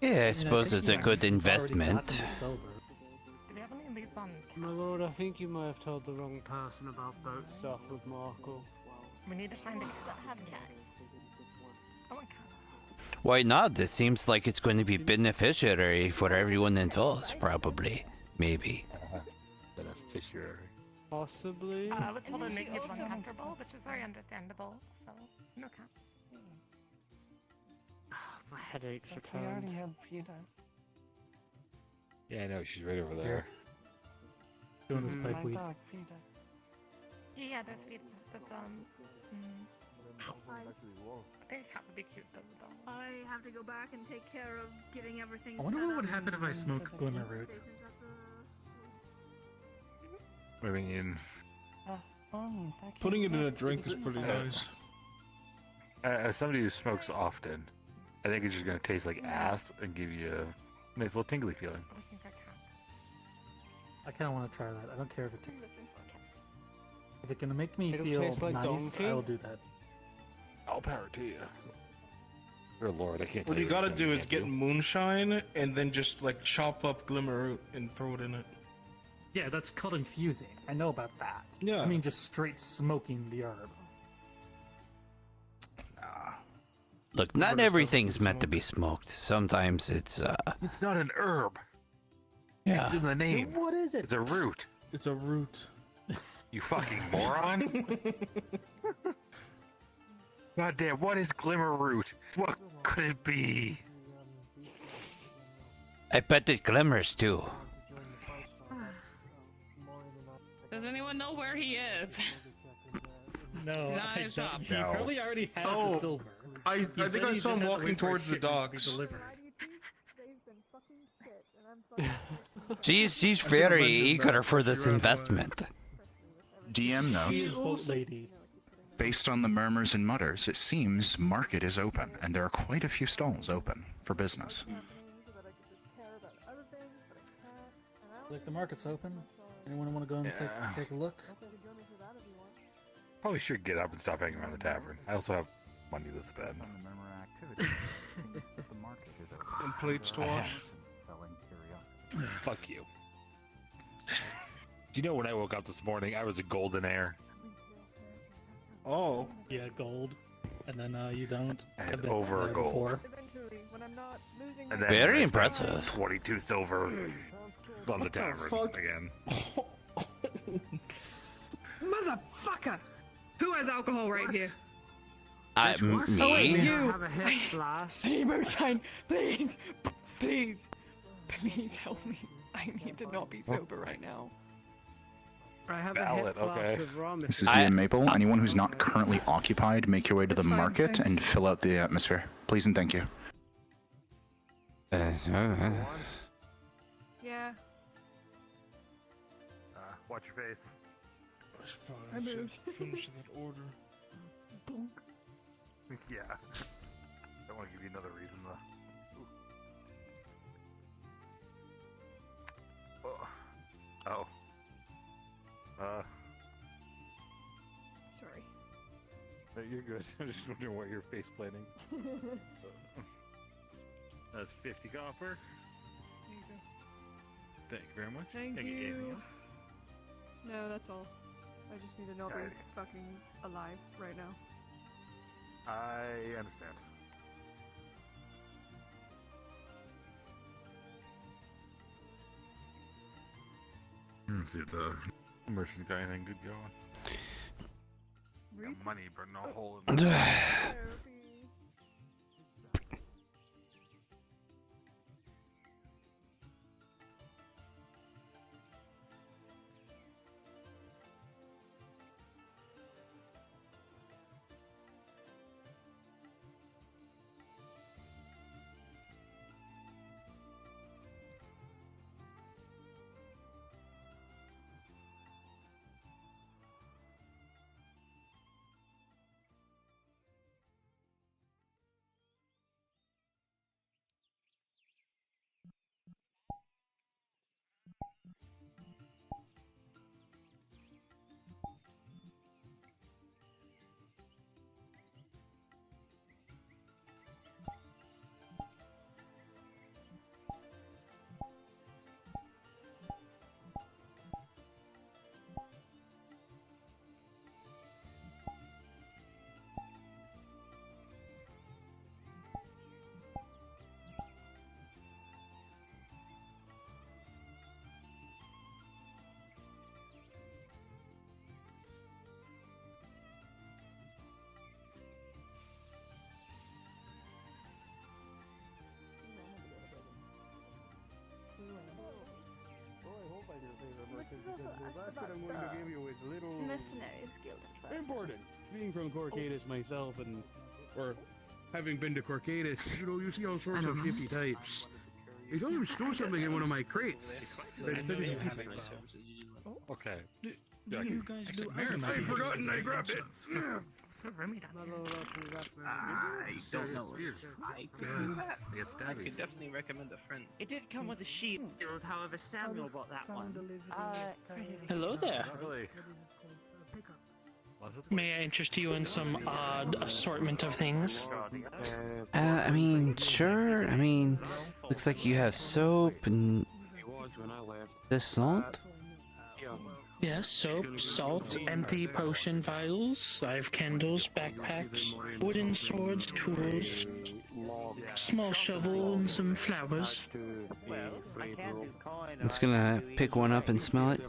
Yeah, I suppose it's a good investment. My lord, I think you might have told the wrong person about boat stuff with Markle. We need to find a cat. Why not? It seems like it's going to be beneficiary for everyone involved, probably. Maybe. Beneficiary. Possibly. I was told to make it uncomfortable, which is very understandable. So, no cat. My headache's We returned. already have Peter. Yeah, I know. She's right over there. Doing this pipe My weed. dog, Peter. Yeah, there's Peter. There's, I think a cat would be cute though. I have to go back and take care of getting everything. I wonder set what would up happen if I smoke glimmer root. I mean, Putting it in a drink is pretty nice. As somebody who smokes often, I think it's just gonna taste like ass and give you a nice little tingly feeling. I kind of want to try that. I don't care if it. If it's gonna make me It'll feel taste like nice, donkey? I will do that. All power to you. Dear Lord, I can't. What tell you gotta what do you is can't get moonshine and then just like chop up glimmer root and throw it in it. Yeah, that's called infusing. I know about that. Yeah. I mean, just straight smoking the herb. Look, not everything's meant to be smoked. Sometimes it's, It's not an herb. Yeah. It's in the name. What is it? It's a root. It's a root. You fucking moron. God damn, what is glimmer root? What could it be? I bet it glimmers too. Does anyone know where he is? No, He's not I in his don't. shop. He probably already has Oh, the silver. I He think said I he saw just him had to walking wait for towards the shipment to be docks. delivered. She's very eager for this investment. DM She's notes. boat lady. Based on the murmurs and mutters, it seems market is open, and there are quite a few stalls open for business. Like the market's open. Anyone want to go and Yeah. take a look? Probably should get up and stop hanging around the tavern. I also have money to spend. And plates to wash. Fuck you. Do you know when I woke up this morning, I was a golden heir. Oh. Yeah, gold. And then you don't. I had I've been over a there gold. before. And then Very I spent impressive. 22 silver on the tavern fuck? again. Motherfucker! Who has alcohol right here? Me? Oh, wait, you! Have a hit flash. I need moonshine! Please! Please! Please help me. I need to not be sober right now. I have a Valid, hit flash okay. with rum. This is DM Maple. Anyone who's not currently occupied, make your way to the market and fill out the atmosphere. Please and thank you. Yeah. Watch your face. I should finish that order. Yeah. Don't want to give you another reason though. Oh. Sorry. No, you're good. I'm just wondering what you're face planning. That's 50 copper. Thank you very much. Thank Can I get you. anything else? No, that's all. I just need to not be Alrighty. fucking alive right now. I understand. Let's see if the merchant's got anything good going. Got money, but no hole in it. Mercenary skill. Important. Being from Corcatus myself, or having been to Corcatus, you see all sorts of hippie types. He told him to store something in one of my crates. Okay. Do you guys do? I've forgotten. I grabbed it. I don't know. I could definitely recommend a friend. It did come with a shield, however Samuel bought that one. Hello there. May I interest you in some odd assortment of things? I mean, sure. I mean, looks like you have soap and the salt. Yes, soap, salt, empty potion vials. I have candles, backpacks, wooden swords, tools, small shovel, and some flowers. I'm just gonna pick one up and smell it.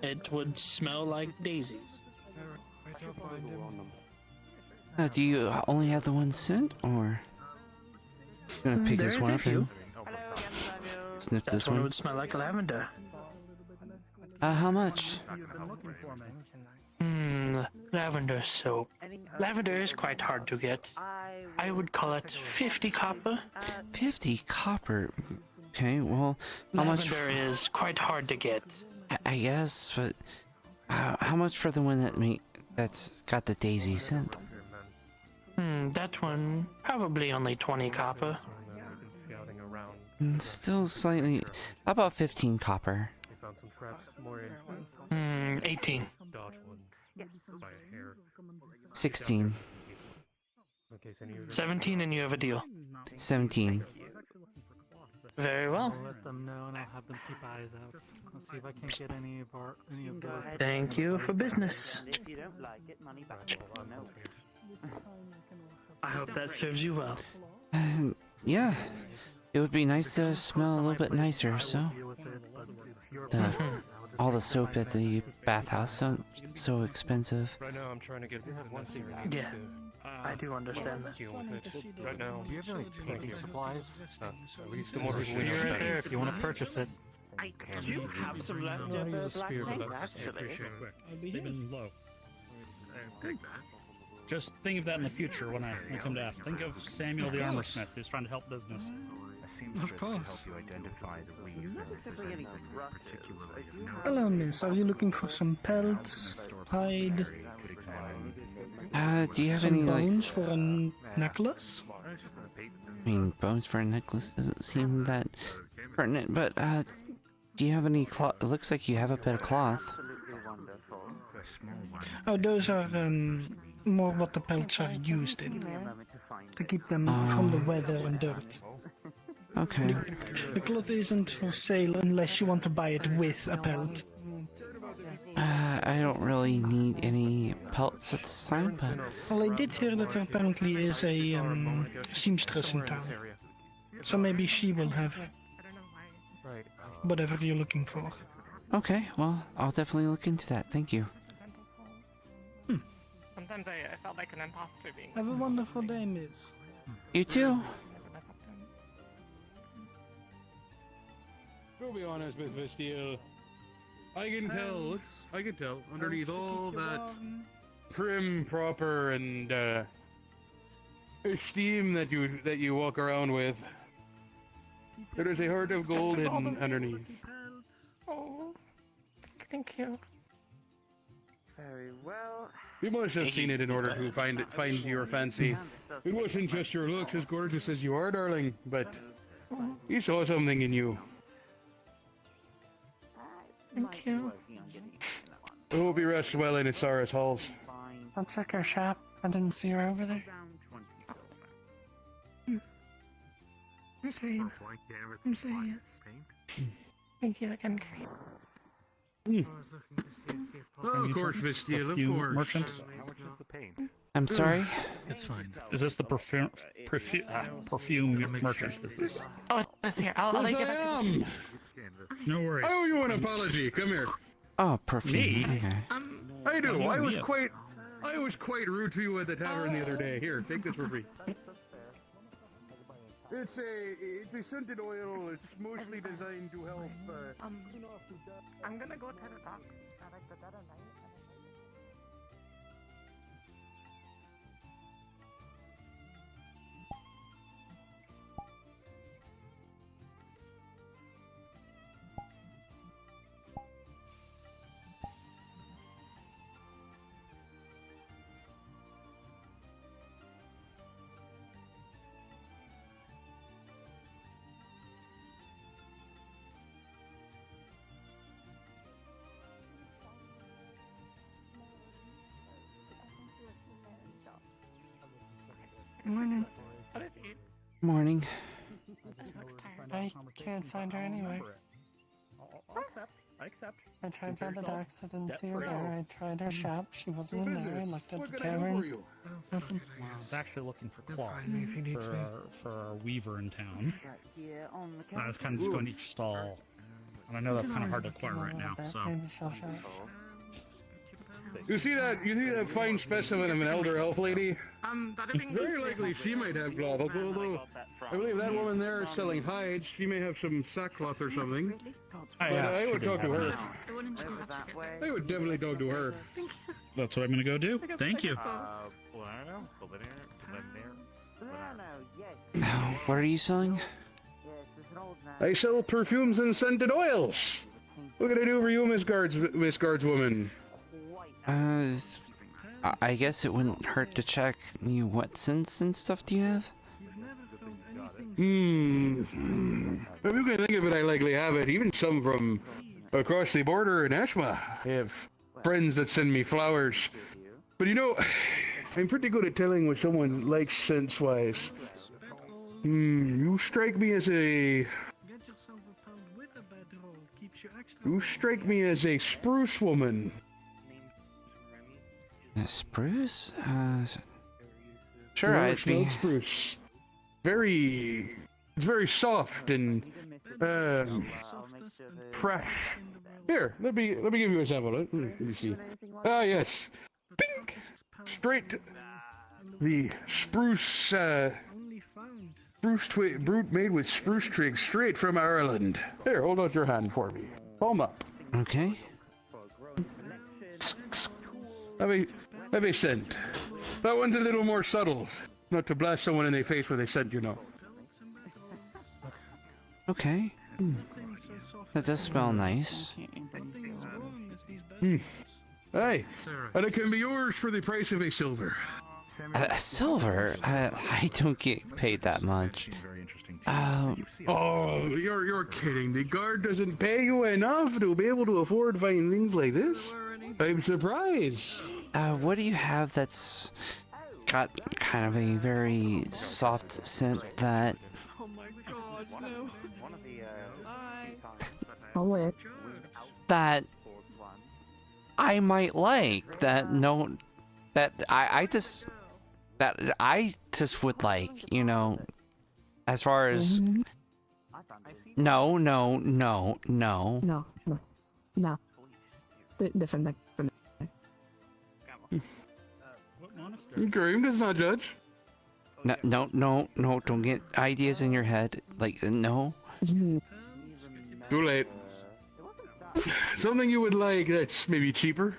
It would smell like daisies. Do you only have the one scent, or I'm gonna pick this one up and sniff this That's one one? would smell like lavender. How much? Lavender soap. Lavender is quite hard to get. I would call it 50 copper. 50 copper. Okay, well, how much? Lavender is quite hard to get. I guess, but how much for the one that's got the daisy scent? That one probably only 20 copper. Still slightly. How about 15 copper? 18. 16. 17 and you have a deal. 17. Very well. I'll let them know and I'll have them keep eyes out. Let's see if I can't get any of those. Thank you for business. If you don't like it, money back. I hope that serves you well. Yeah. It would be nice to smell a little bit nicer, so. All the soap at the bathhouse so expensive. Right now, I'm trying to get one thing. Yeah, I do understand that. Right now, do you have any painting supplies? At least the more There's a spear right there if you want to purchase it. I do have some leftover black paint, actually. They've been low. Just think of that in the future when I come to ask. Think of Samuel the armor smith who's trying to help business. Of course. Hello, miss. Are you looking for some pelts, hide? Do you have some any bones for a necklace? I mean, bones for a necklace doesn't seem that pertinent, but do you have any cloth? It looks like you have a bit of cloth. Oh, those are more what the pelts are used in, to keep them from the weather and dirt. Okay. The cloth isn't for sale unless you want to buy it with a pelt. I don't really need any pelts at this time, but... Well, I did hear that there apparently is a seamstress in town. So maybe she will have whatever you're looking for. Okay, well, I'll definitely look into that. Thank you. Sometimes I felt like an imposter being. Have a wonderful day, miss. You too. To be honest, Miss Vestiel, I can tell, underneath all that prim, proper, and esteem that you walk around with, there is a heart of gold hidden underneath. Oh, thank you. Very well. You must have seen it in order to find your fancy. It wasn't just your looks, as gorgeous as you are, darling, but he saw something in you. Thank you. I hope you rest well in Isaris halls. I'll check her shop. I didn't see her over there. I'm saying yes. Thank you again. Oh, of course, Vestiel, of course. Merchant. I'm sorry? It's fine. Is this the perfume merchant? Is this? Oh, it's here. I'll Yes, get I it. am. No worries. I owe you an apology. Come here. Oh, perfume. Me? Okay. I do. Oh, I was yeah. quite rude to you at the tavern the other day. Here, take this for free. It's a scented oil. It's mostly designed to help. I'm gonna go to the dock. Morning. Morning. I can't find her anywhere. I accept. I tried by the docks, I didn't see her there. I tried her shop, she wasn't in there. I looked at the cavern. Nothing. Well, I was actually looking for You'll cloth find me if you need me. for our weaver in town. I was kind of just going to each stall. And I know that's kind of hard to acquire right now, so. Maybe she'll show up. You see that fine specimen of an elder elf lady? That'd be Very likely she might have cloth, although I believe that woman there is selling hides. She may have some sackcloth or something. But I would talk to her. I would definitely talk to her. That's what I'm going to go do. Thank you. What are you selling? I sell perfumes and scented oils. What can I do for you, Miss Guardswoman? I guess it wouldn't hurt to check. What scents and stuff do you have? If you can think of it, I likely have it. Even some from across the border in Ashma. I have friends that send me flowers. But you know, I'm pretty good at telling what someone likes scents-wise. You strike me as a... You strike me as a spruce woman. Spruce? Sure, I'd be... spruce. It's very soft and fresh. Here, let me give you a sample. Let me see. Ah, yes. Pink. Straight. The spruce brute made with spruce twigs straight from Ireland. Here, hold out your hand for me. Palm up. Okay. Have a scent. That one's a little more subtle. Not to blast someone in the face with a scent, you know. Okay. That does smell nice. Hey, and it can be yours for the price of a silver. Silver? I don't get paid that much. Oh, you're kidding. The guard doesn't pay you enough to be able to afford fine things like this? I'm surprised. What do you have that's got kind of a very soft scent that... Oh my god, no. that I might like, that I just would like, you know, as far as... No. Different. Graham does not judge. No, don't get ideas in your head. Like, no. Too late. Something you would like that's maybe cheaper?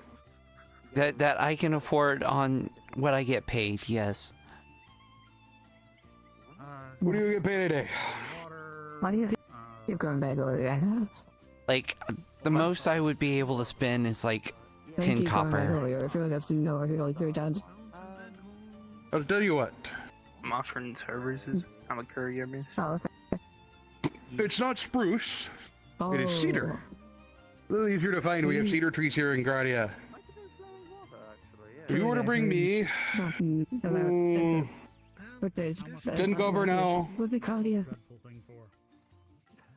That I can afford on what I get paid, yes. What do you get paid today? Why do you think you're going back over there? Like, the most I would be able to spend is like 10 copper. I feel like I've seen no, I feel like 3 times. I'll tell you what. I'm offering services. I'm a courier, miss. Oh, okay. It's not spruce. It is cedar. A little easier to find. We have cedar trees here in Gradia. If you were to bring me 10 copper now, What's it called here?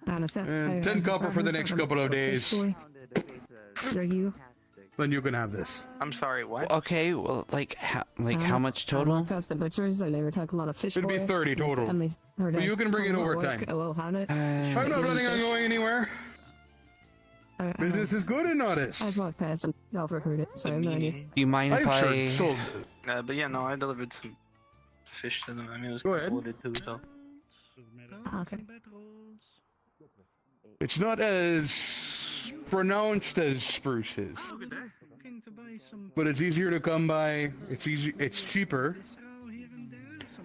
and 10 copper for the next couple of days, Are you? then you can have this. I'm sorry, what? Okay, well, like how much total? Past the butchers, and they were talking a lot of fish. It'd be 30 total. But you can bring it over time. I'm not planning on going anywhere. Business is good in Nautis. I just walked past and overheard it, so I'm not here. Do you mind if But yeah, no, I delivered some fish to them. I mean, it was Go ahead. loaded too, so. Okay. It's not as pronounced as spruce is, but it's easier to come by. It's easy. It's cheaper,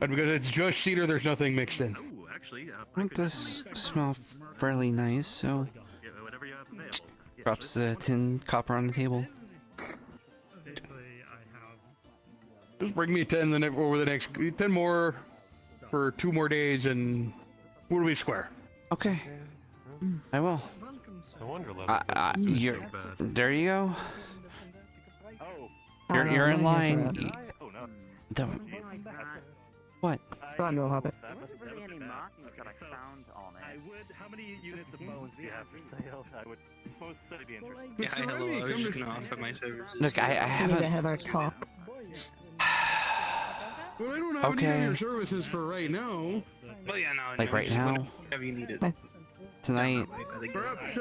and because it's just cedar, there's nothing mixed in. It does smell fairly nice, so drops the tin copper on the table. Just bring me 10 over the next 10 more for 2 more days, and we'll be square. Okay, I will. I wonder, there you go. You're in line. What? There wasn't really any markings that I found on it. How many units of bones do you have for sale? I would most certainly be interested. Yeah, hi, hello. I was just gonna offer my services. Look, I haven't. We need to have our talk. Well, I don't have any of your services for right now. Well, yeah, no. Like right now? Whatever you needed. Tonight. Perhaps,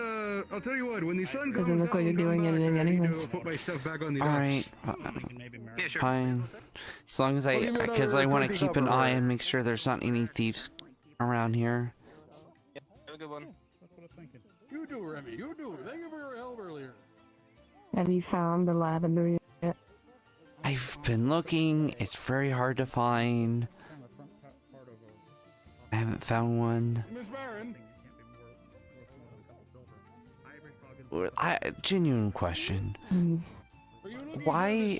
I'll tell you what, when the sun Doesn't look like you're doing anything anyways. put my stuff back on the Alright. Yeah, sure. Fine. As long as because I want to keep an eye and make sure there's not any thieves around here. Have a good one. You do, Remy, you do. Thank you for your help earlier. Have you found the lavender yet? I've been looking. It's very hard to find. I haven't found one. Miss Baron. Genuine question. Why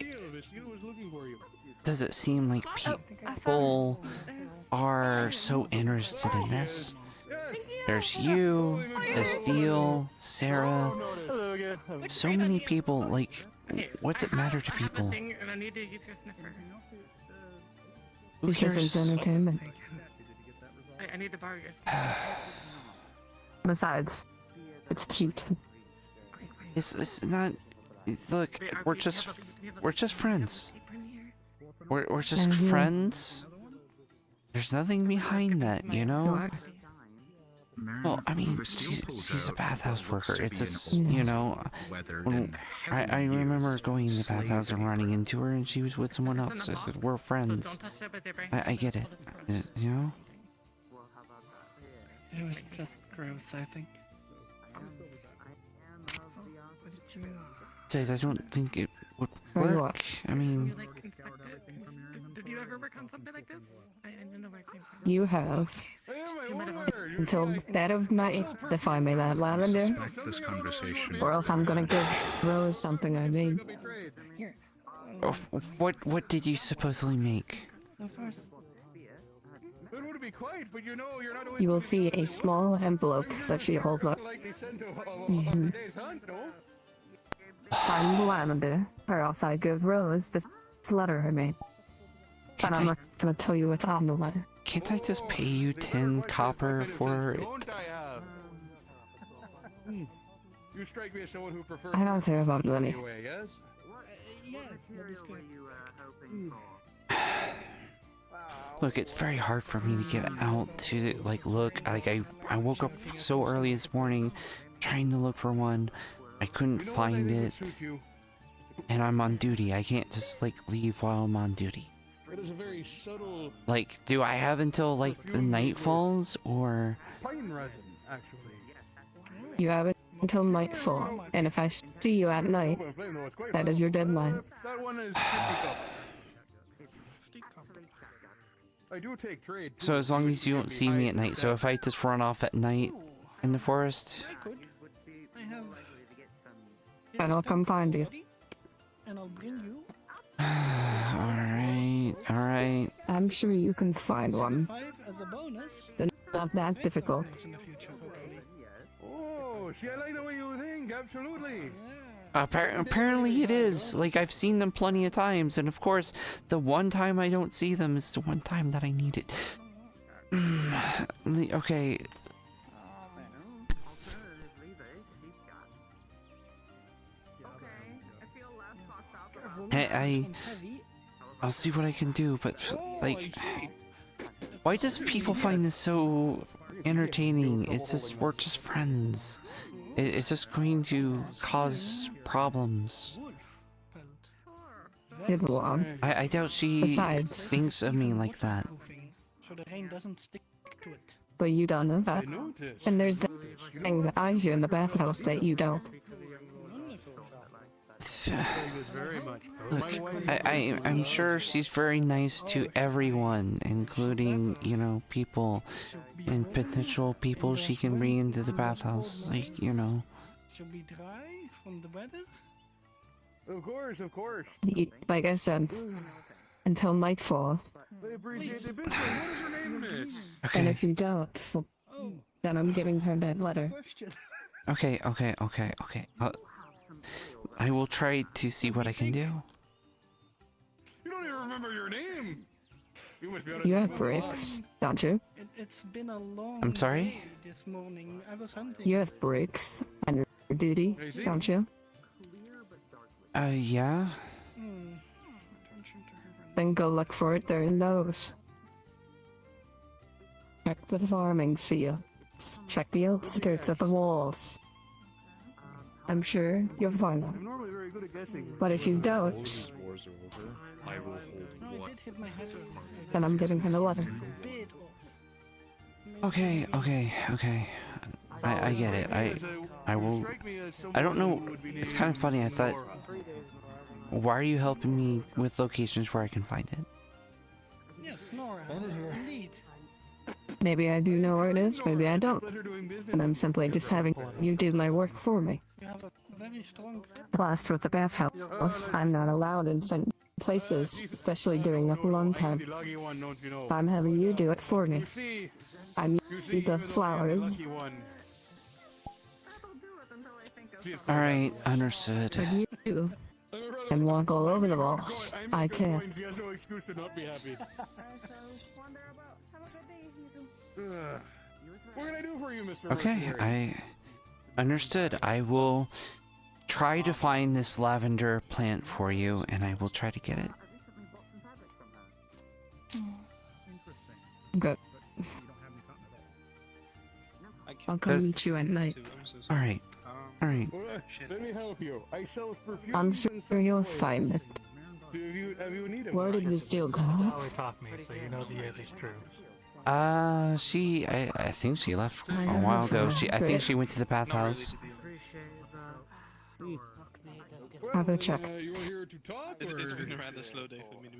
does it seem like people are so interested in this? There's you, Estelle, Sarah, so many people. Like, what's it matter to people? I need to use your sniffer. Who Because it's cares? entertainment. I need to borrow your sniffer. Besides, it's cute. It's not. Look, we're just friends. We're just friends. There's nothing behind that, you know. Well, I mean, she's a bathhouse worker. It's just, you know, when I remember going in the bathhouse and running into her, and she was with someone else. We're friends. I get it, you know. It was just gross, I think. I don't think it would work. I mean, Did you ever work on something like this? I didn't know where it came from. You have until dead of night to find me that lavender, This conversation. or else I'm gonna give Rose something I need. what did you supposedly make? Of course. You will see a small envelope that she holds up. Find the lavender, or else I give Rose this letter I made. But I'm not gonna tell you what's on the letter. Can't I just pay you 10 copper for it? You strike me as someone who prefers. I don't care about money. Anyway, yes? Look, it's very hard for me to get out to like look. Like I woke up so early this morning, trying to look for one. I couldn't find it, and I'm on duty. I can't just like leave while I'm on duty. It is a very subtle Like, do I have until like the night falls, or? pine resin, actually. You have it until nightfall, and if I see you at night, that is your deadline. That one is 50 copper. I do take trade. So as long as you don't see me at night. So if I just run off at night in the forest. And I'll come find you. And I'll bring you. Alright. I'm sure you can find one. 5 as a bonus. They're not that difficult. Oh, see, I like the way you think. Absolutely. Apparently it is. Like, I've seen them plenty of times, and of course, the one time I don't see them is the one time that I need it. Okay. I'll see what I can do, but like, why does people find this so entertaining? It's just, we're just friends. It's just going to cause problems. It will. I doubt she Besides, thinks of me like that. So the rain doesn't stick to it. but you don't know that. I noticed. And there's the things that I do in the bathhouse that you don't. Look, I'm sure she's very nice to everyone, including, you know, people and potential people she can bring into the bathhouse. Like, you know. She'll be dry from the weather? Of course, of course. Like I said, until nightfall. I appreciate the business. What is your name, miss? And if you don't, then I'm giving her that letter. Okay. I will try to see what I can do. You don't even remember your name. You must be on a You have bricks, don't you? It's been a long I'm sorry? day this morning. I was hunting. You have bricks on your duty, don't you? Yeah. Then go look for it there in those. Check the farming fields. Check the outskirts of the walls. I'm sure you'll find them. I'm normally very good at guessing. But if you don't, I will hold what? then I'm giving her the letter. Okay. I get it. I will. I don't know. It's kind of funny. I thought, why are you helping me with locations where I can find it? Yes, Nora. Indeed. Maybe I do know where it is, maybe I don't. And I'm simply just having you do my work for me. You have a very strong. Last with the bathhouse, I'm not allowed in certain places, especially during a long time. I'm having you do it for me. I'm the flowers. Alright, understood. But you can walk all over the walls. I can't. What can I do for you, Mr. Okay, Mercenary? I understood. I will try to find this lavender plant for you, and I will try to get it. Good. I'll come meet you at night. Alright. Alright. Let me help you. I sell perfume. I'm sure you'll find it. Have you need Where did this deal go? Sally taught me, so you know the edge is true. I think she left a while ago. I think she went to the bathhouse. Have a check. You were here to talk, It's or? been a rather slow day for me.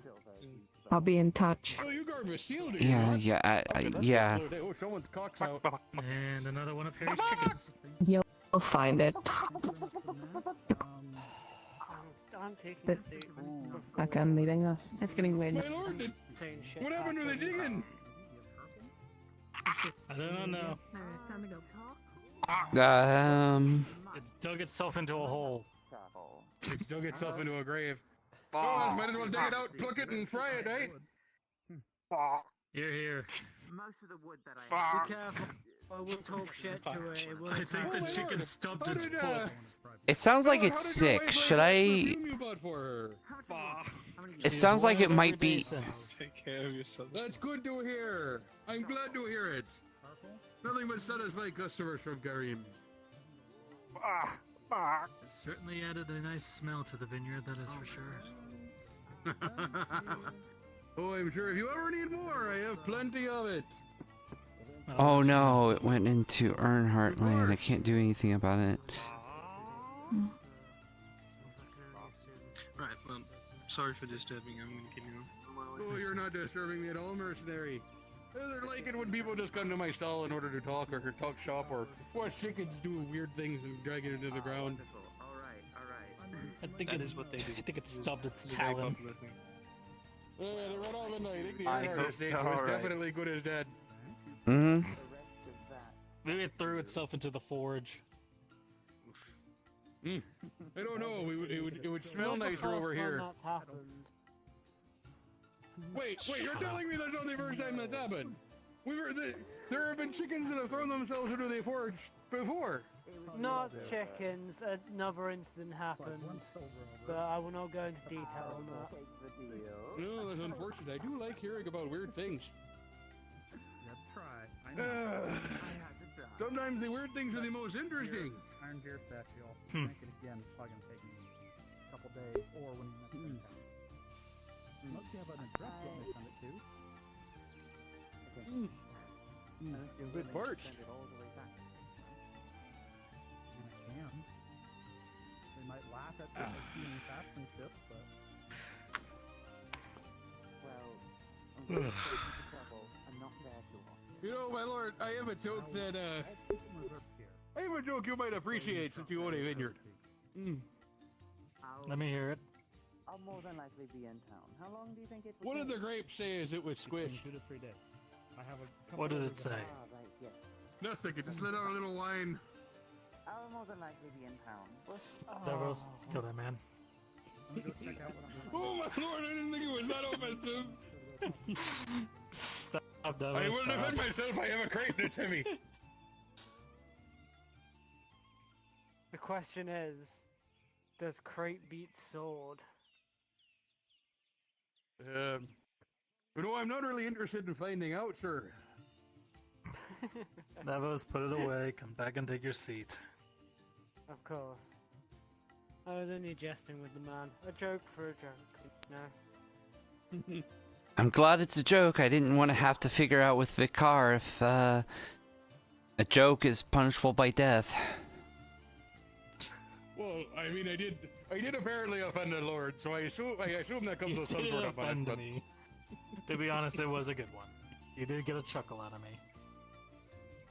I'll be in touch. Oh, you guard Bastille, do you not? Yeah. Oh, someone's cock's out. And another one of Harry's chickens. You'll find it. I'm taking But- Okay, I'm leaving. It's getting late. My lord, what happened to the chicken? I don't know. It's dug itself into a hole. It's dug itself into a grave. Oh, might as well dig it out, pluck it, and fry it, eh? Here. Most of the wood that I have. Be careful. I won't talk shit to it. It will I think the chicken stubbed its foot. It sounds like it's sick. Should I? It sounds like it might be. Take care of yourself. That's good to hear. I'm glad to hear it. Nothing but satisfied customers from Karim. It certainly added a nice smell to the vineyard, that is for sure. Oh, I'm sure if you ever need more, I have plenty of it. Oh no! It went into Earnhardt land. I can't do anything about it. Right, well, sorry for disturbing. I'm gonna keep you on. Oh, you're not disturbing me at all, mercenary. They're like it when people just come to my stall in order to talk or talk shop or watch chickens do weird things and drag it into the ground. I think That it's is what they do. I think it stubbed its It's a very talon. popular thing. Yeah, they run off at night. I think the I Earnhardt hope estate so, was alright. definitely good as dead. Maybe it threw itself into the forge. I don't know. It would smell nicer over here. Wait, you're telling me that's not the first time that's happened? There have been chickens that have thrown themselves into the forge before. Not chickens. Another incident happened, but I will not go into detail on that. No, that's unfortunate. I do like hearing about weird things. Sometimes the weird things are the most interesting. Iron Gear statue. I'll make it again. It's probably gonna take me a couple days, or when you next time. Unless you have an address you want me to send it to. Okay. A bit parched. They might laugh at the human craftsmanship, but... Well, I'm not there too long. You know, my lord, I have a joke that, I have a joke you might appreciate since you own a vineyard. Let me hear it. I'll more than likely be in town. How long do you think it will What did take? the grape say as it was squished? 2 to 3 days. I have a couple What did of it say? Ah, right, yes. Nothing, it just let out a little whine. I'll more than likely be in town. But... Davos, kill that man. Let me go check out what I'm Oh my lord, I didn't think it was that offensive. Stop, Davos. I wouldn't stop. defend myself, I have a crate that's heavy. The question is, does crate beat sword? You know, I'm not really interested in finding out, sir. Davos, put it away. Come back and take your seat. Of course. I was only jesting with the man. A joke for a joke, you know? I'm glad it's a joke. I didn't want to have to figure out with Vicar if a joke is punishable by death. Well, I mean, I did apparently offend the Lord, so I assume that comes with some sort of offend but... me. To be honest, it was a good one. You did get a chuckle out of me.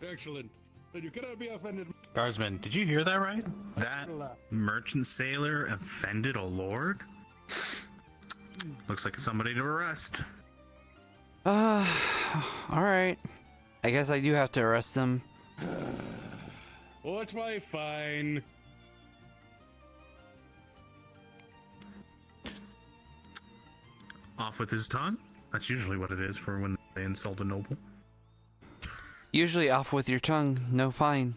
Excellent. Then you cannot be offended. Guardsman, did you hear that right? That merchant sailor offended a lord? Looks like somebody to arrest. Alright. I guess I do have to arrest him. What's my fine? Off with his tongue? That's usually what it is for when they insult a noble. Usually off with your tongue, no fine.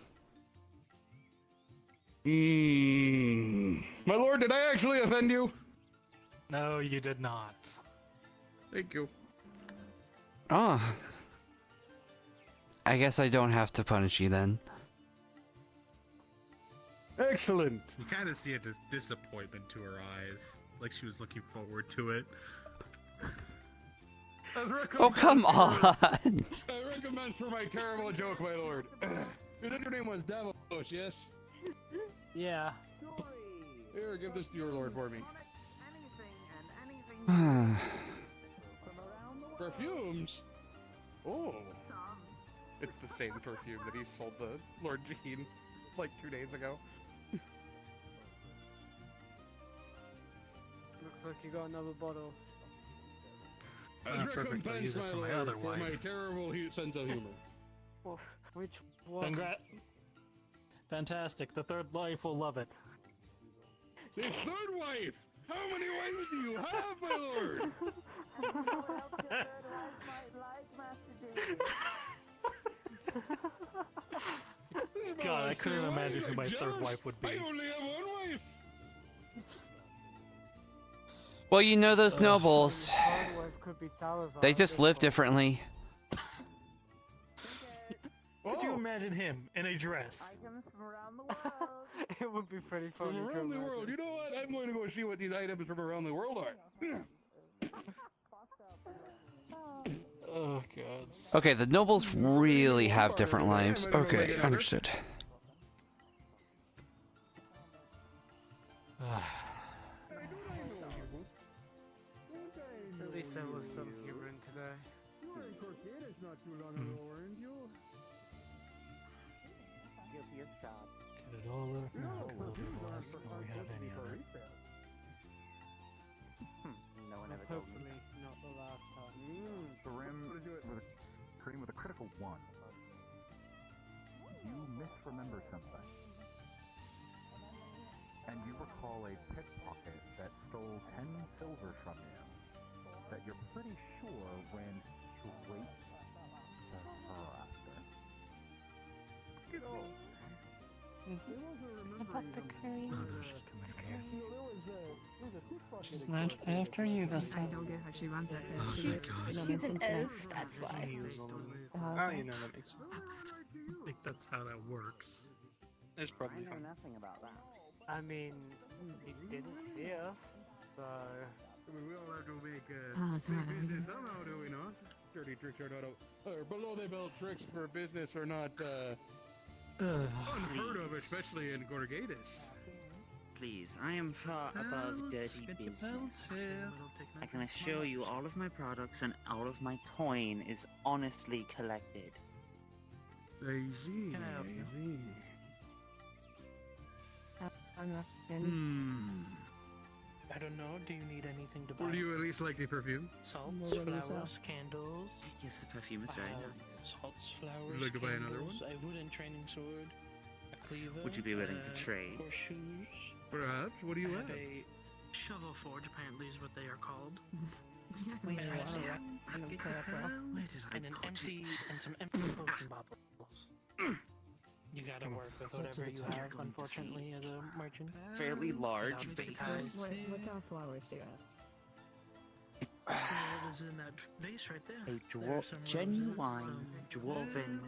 My lord, did I actually offend you? No, you did not. Thank you. Oh. I guess I don't have to punish you then. Excellent. You kind of see a disappointment to her eyes, like she was looking forward to it. Oh, come on! I recommend for my terrible joke, my lord. Your name was Davos, yes? Yeah. Here, give this to your lord for me. Perfumes? Oh. It's the same perfume that he sold the Lord Jean like 2 days ago. Looks like you got another bottle. As Perfect, I'll use it for my other for wife. my terrible sense of humor. Oh, which one? Fantastic. The third wife will love it. This third wife! How many wives do you have, my lord? God, I couldn't imagine who my third wife would be. I only have one wife! Well, you know those nobles. Third wife could be Salazar. They just live differently. Could you imagine him in a dress? Items from around the world. It would be pretty funny. From around the world. You know what? I'm going to go see what these items from around the world are. Oh, God. Okay, the nobles really have different lives. Okay, understood. At least there was some humor in today. You were in Corcades not too long ago, weren't you? Guilty as charged. Get it all up now. A little bit less than we have any of it. No one ever told me. Hopefully not the last time. Cream with a critical 1. You misremember something. And you recall a pickpocket that stole 10 silver from you. That you're pretty sure went straight to her after. She's not after you this time. I don't get how she runs that fast. She's an elf, that's why. Oh, you know, that makes sense. I think that's how that works. It's probably I know fine. nothing about that. I mean, he didn't see us, so... We all have to make Oh, sorry. business somehow, do we not? Dirty tricks are not below the belt tricks for business are not unheard of, especially in Gorgatus. Please, I am far above dirty business. I can assure you all of my products and all of my coin is honestly collected. I see. I don't know. Do you need anything to buy? Would you at least like the perfume? Salts, flowers, candles. Yes, the perfume is very nice. Salts, flowers. Would you like to buy another one? A wooden training sword. A cleaver. Would you be willing to trade? Horseshoes. Perhaps. What do you have? A shovel forge, apparently, is what they are called. Wait, and, where did I and an put empty it? and some empty potion bottles. You gotta work with whatever you have, unfortunately, as a merchant. Fairly large Without vase. What kind of flowers do you have? What is in that vase right there? A There are some genuine dwarven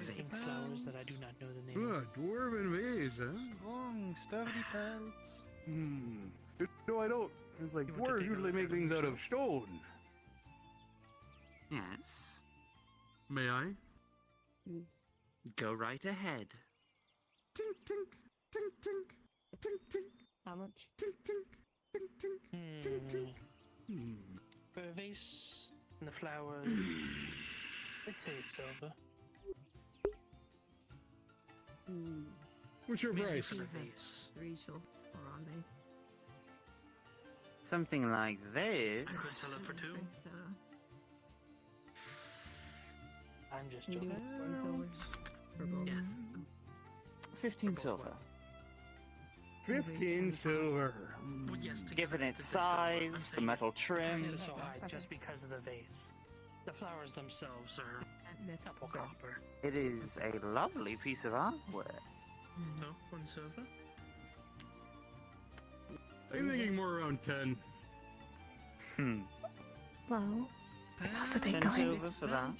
pink vase. flowers that I do not know the name of. Dwarven vase, huh? Strong, sturdy pelts. No, I don't. It's like dwarves usually make things out of stone. Yes. May I? Go right ahead. Tink, tink, tink, tink, tink, tink. How much? Tink, tink, tink, tink, tink, tink. For a vase and the flowers, I'd say silver. What's your Maybe price? for the vase. 3 silver on me. Something like this. I could sell it for 2. I'm just You do joking. 1 silver for both. Yes. 15 silver. 15 silver. Well, yes, Given its size, the metal price trim. is so high just because of the vase. The flowers themselves are apple copper. It is a lovely piece of artwork. No, 1 silver. I'm thinking more around 10. Well, how's the date 10 going? silver for that.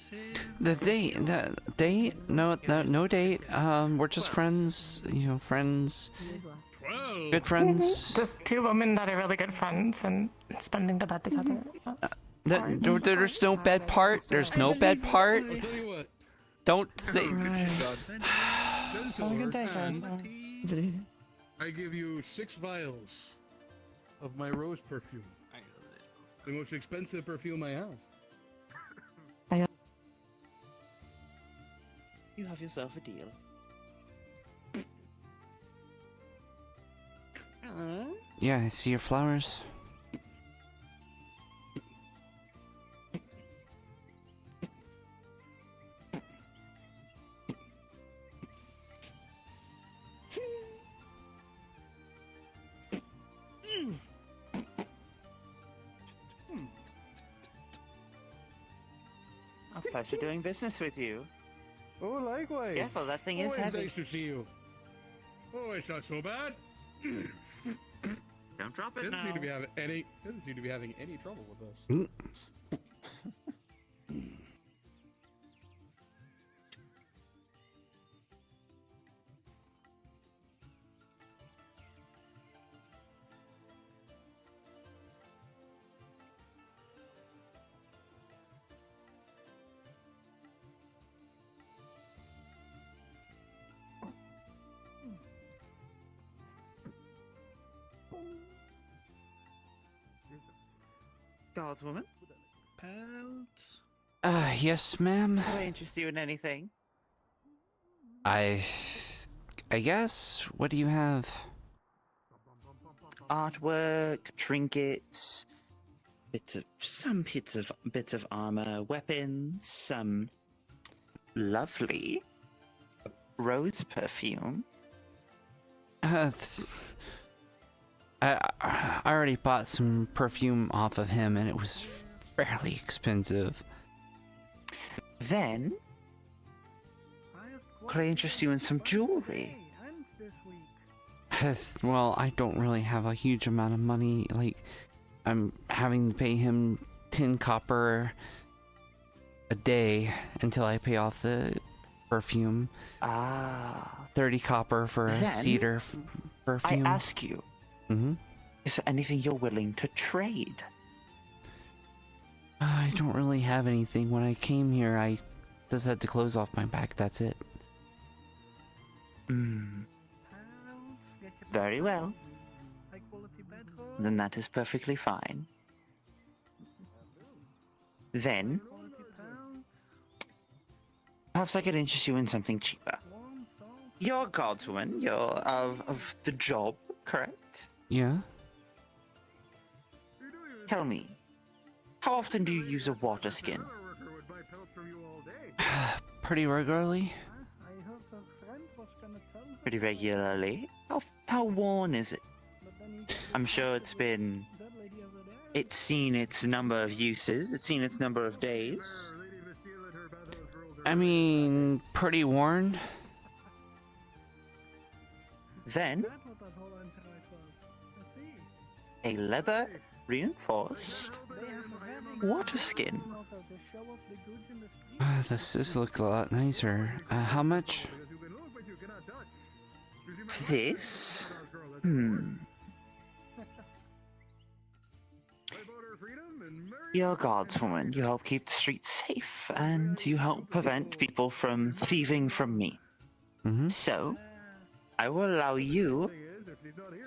The date? No date. We're just friends. You know, friends. 12. Good friends. Just 2 women that are really good friends and spending the bed together. There's no bed part. There's no bed part. I'll tell you what. Don't say. 10 Have a silver, good day, guys. and I give you 6 vials of my rose perfume. The most expensive perfume I have. You have yourself a deal. Yeah, I see your flowers. A pleasure doing business with you. Oh, likewise. Careful, that thing is Always heavy. nice to see you. Oh, it's not so bad. Don't drop it Doesn't now. seem to be having any trouble with us. Guardswoman? Yes, ma'am. Do I interest you in anything? I guess. What do you have? Artwork, trinkets, some bits of armor, weapons, some lovely rose perfume. I already bought some perfume off of him, and it was fairly expensive. Then, could I interest you in some jewelry? Well, I don't really have a huge amount of money. Like, I'm having to pay him 10 copper a day until I pay off the perfume. 30 copper for a Then, cedar perfume. I ask you, Is there anything you're willing to trade? I don't really have anything. When I came here, I just had the clothes off my back. That's it. Very well. Then that is perfectly fine. Then, perhaps I could interest you in something cheaper. You're a guardswoman. You're of the job, correct? Yeah. Tell me, how often do you use a water skin? Pretty regularly. Pretty regularly? How worn is it? I'm sure it's seen its number of uses, it's seen its number of days. I mean, pretty worn. Then, a leather reinforced water skin. This does look a lot nicer. How much? This? You're a guardswoman. You help keep the streets safe, and you help prevent people from thieving from me. So, I will allow you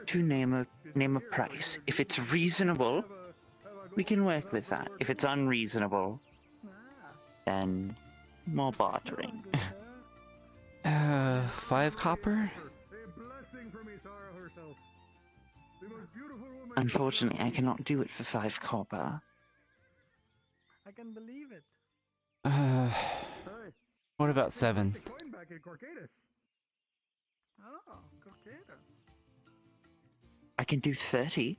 to name a price. If it's reasonable, we can work with that. If it's unreasonable, then more bartering. 5 copper? Unfortunately, I cannot do it for 5 copper. I can believe it. What about 7? Oh, Corcada. I can do 30.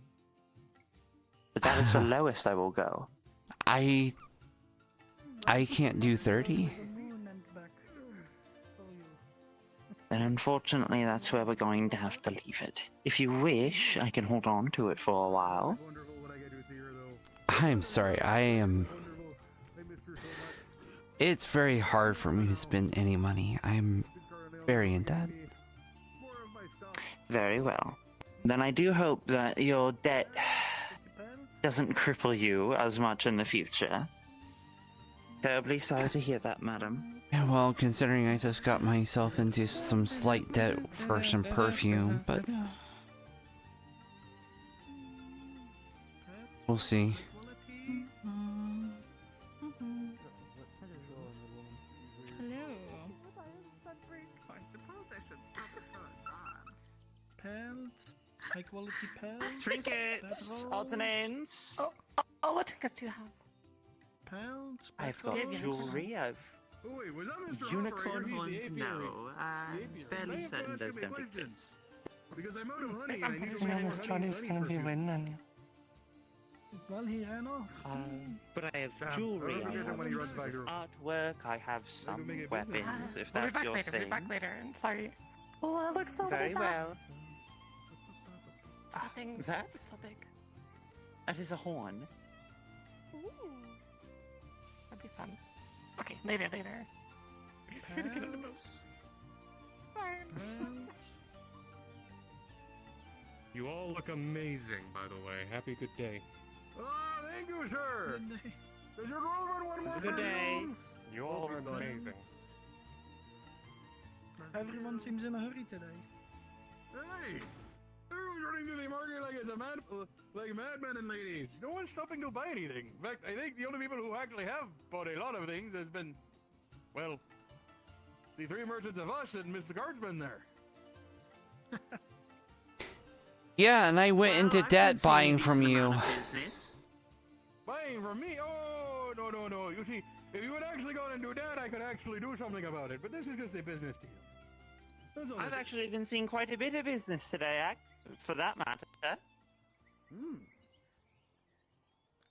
But that is the lowest I will go. I can't do 30. Then unfortunately, that's where we're going to have to leave it. If you wish, I can hold on to it for a while. I'm sorry, It's very hard for me to spend any money. I'm very in debt. Very well. Then I do hope that your debt doesn't cripple you as much in the future. Terribly sorry to hear that, madam. Yeah, well, considering I just got myself into some slight debt for some perfume, but we'll see. Pants, high quality pants. Trinkets! Odds and ends! Oh, what trinkets do you have? Pants. I've got jewelry, I've... Unicorn horns, no. I'm fairly certain those don't exist. To be honest, Johnny's gonna be winning. Well, he ran off. But I have jewelry, I have pieces of artwork, I have some weapons, if We'll be that's back your later, thing. We'll be back later. I'm sorry. Oh, that looks so Very well. That thing, That? it's so big. That is a horn. Ooh. That'd be fun. Okay, later. Get in the boat. Fine. You all look amazing, by the way. Happy good day. Oh, thank you, sir. Does your girlfriend want more Good day. You all are amazing. Everyone seems in a hurry today. Hey! Everyone's running to the market like it's like madmen and ladies. No one's stopping to buy anything. In fact, I think the only people who actually have bought a lot of things has been, well, the 3 merchants of us and Mr. Guardsman there. Yeah, and I went into debt buying from you. Buying from me? Oh, no. You see, if you would actually go and do that, I could actually do something about it. But this is just a business deal. That's all I've it is. actually been seeing quite a bit of business today, for that matter.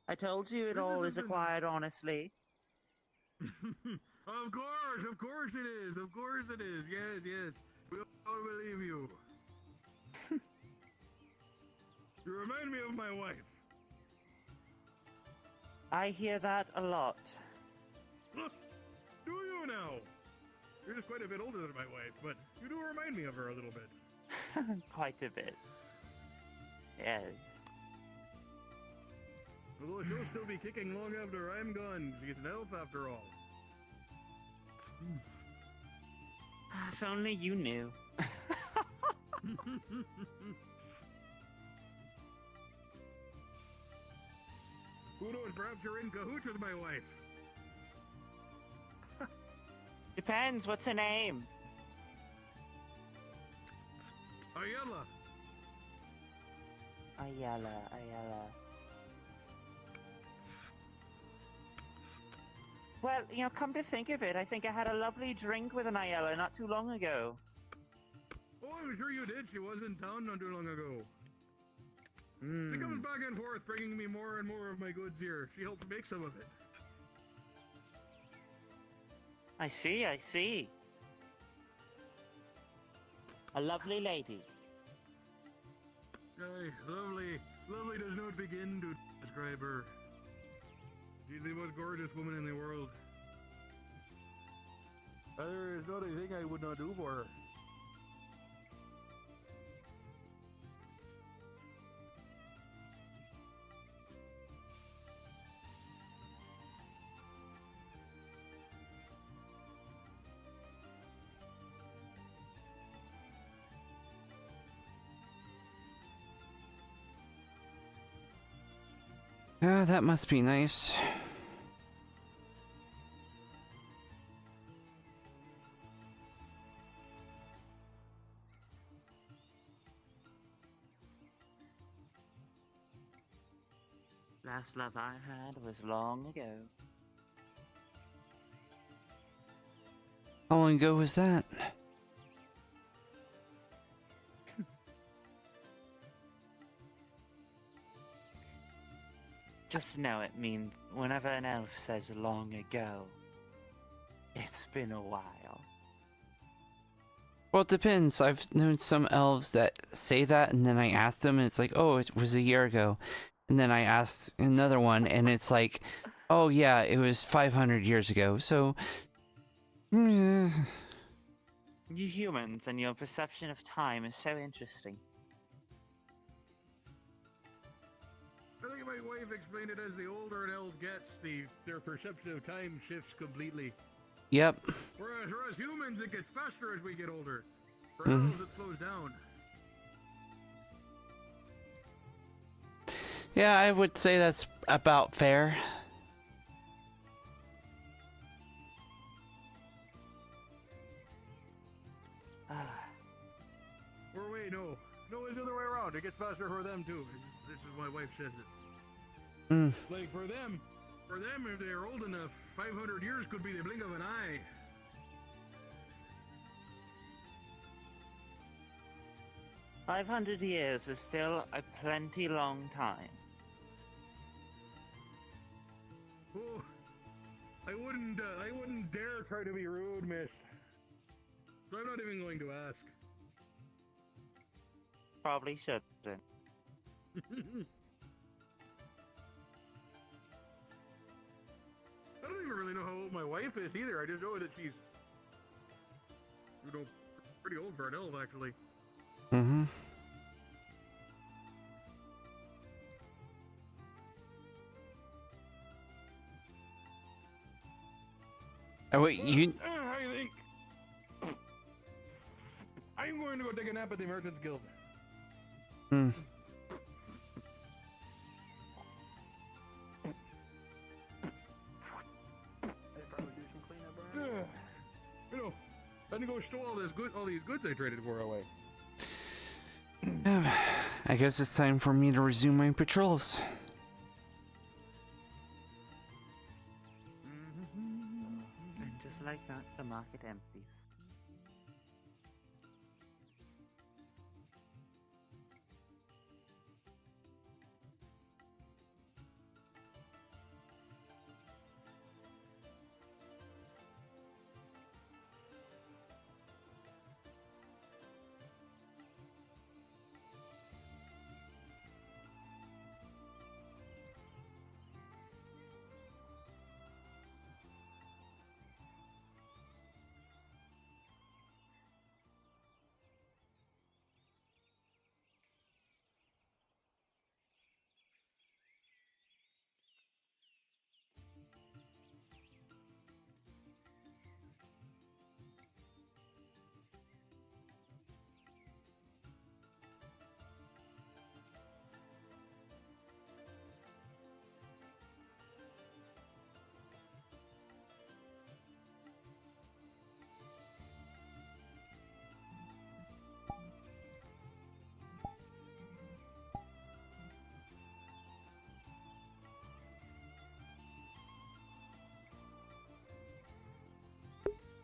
I told you it all is acquired honestly. Of course it is. Of course it is. Yes. We all believe you. You remind me of my wife. I hear that a lot. Do you now? You're just quite a bit older than my wife, but you do remind me of her a little bit. Quite a bit. Yes. Although she'll still be kicking long after I'm gone. She's an elf after all. If only you knew. Who knows, perhaps you're in cahoots with my wife. Depends, what's her name? Ayala. Ayala. Well, come to think of it, I think I had a lovely drink with an Ayala not too long ago. Oh, I'm sure you did. She was in town not too long ago. She comes back and forth, bringing me more and more of my goods here. She helped make some of it. I see. A lovely lady. Aye, lovely. Lovely does not begin to describe her. She's the most gorgeous woman in the world. There is not a thing I would not do for her. That must be nice. Last love I had was long ago. How long ago was that? Just know it means whenever an elf says long ago, it's been a while. Well, it depends. I've known some elves that say that, and then I ask them, and it's like, oh, it was a year ago. And then I asked another one, and it's like, oh, yeah, it was 500 years ago. So, You humans and your perception of time is so interesting. I think my wife explained it as the older an elf gets, their perception of time shifts completely. Yep. Whereas for us humans, it gets faster as we get older. For elves, it slows down. Yeah, I would say that's about fair. Or wait, no. No, it's the other way around. It gets faster for them, too. This is my wife says it. Like, for them, if they're old enough, 500 years could be the blink of an eye. "500 years is still a plenty long time." Oh, I wouldn't dare try to be rude, miss. So I'm not even going to ask. Probably shouldn't. I don't even really know how old my wife is either. I just know that she's, pretty old for an elf, actually. Oh, wait, you... I think I'm going to go take a nap at the Merchants Guild. I need to go stow all these goods I traded for away. I guess it's time for me to resume my patrols. And just like that, the market empties.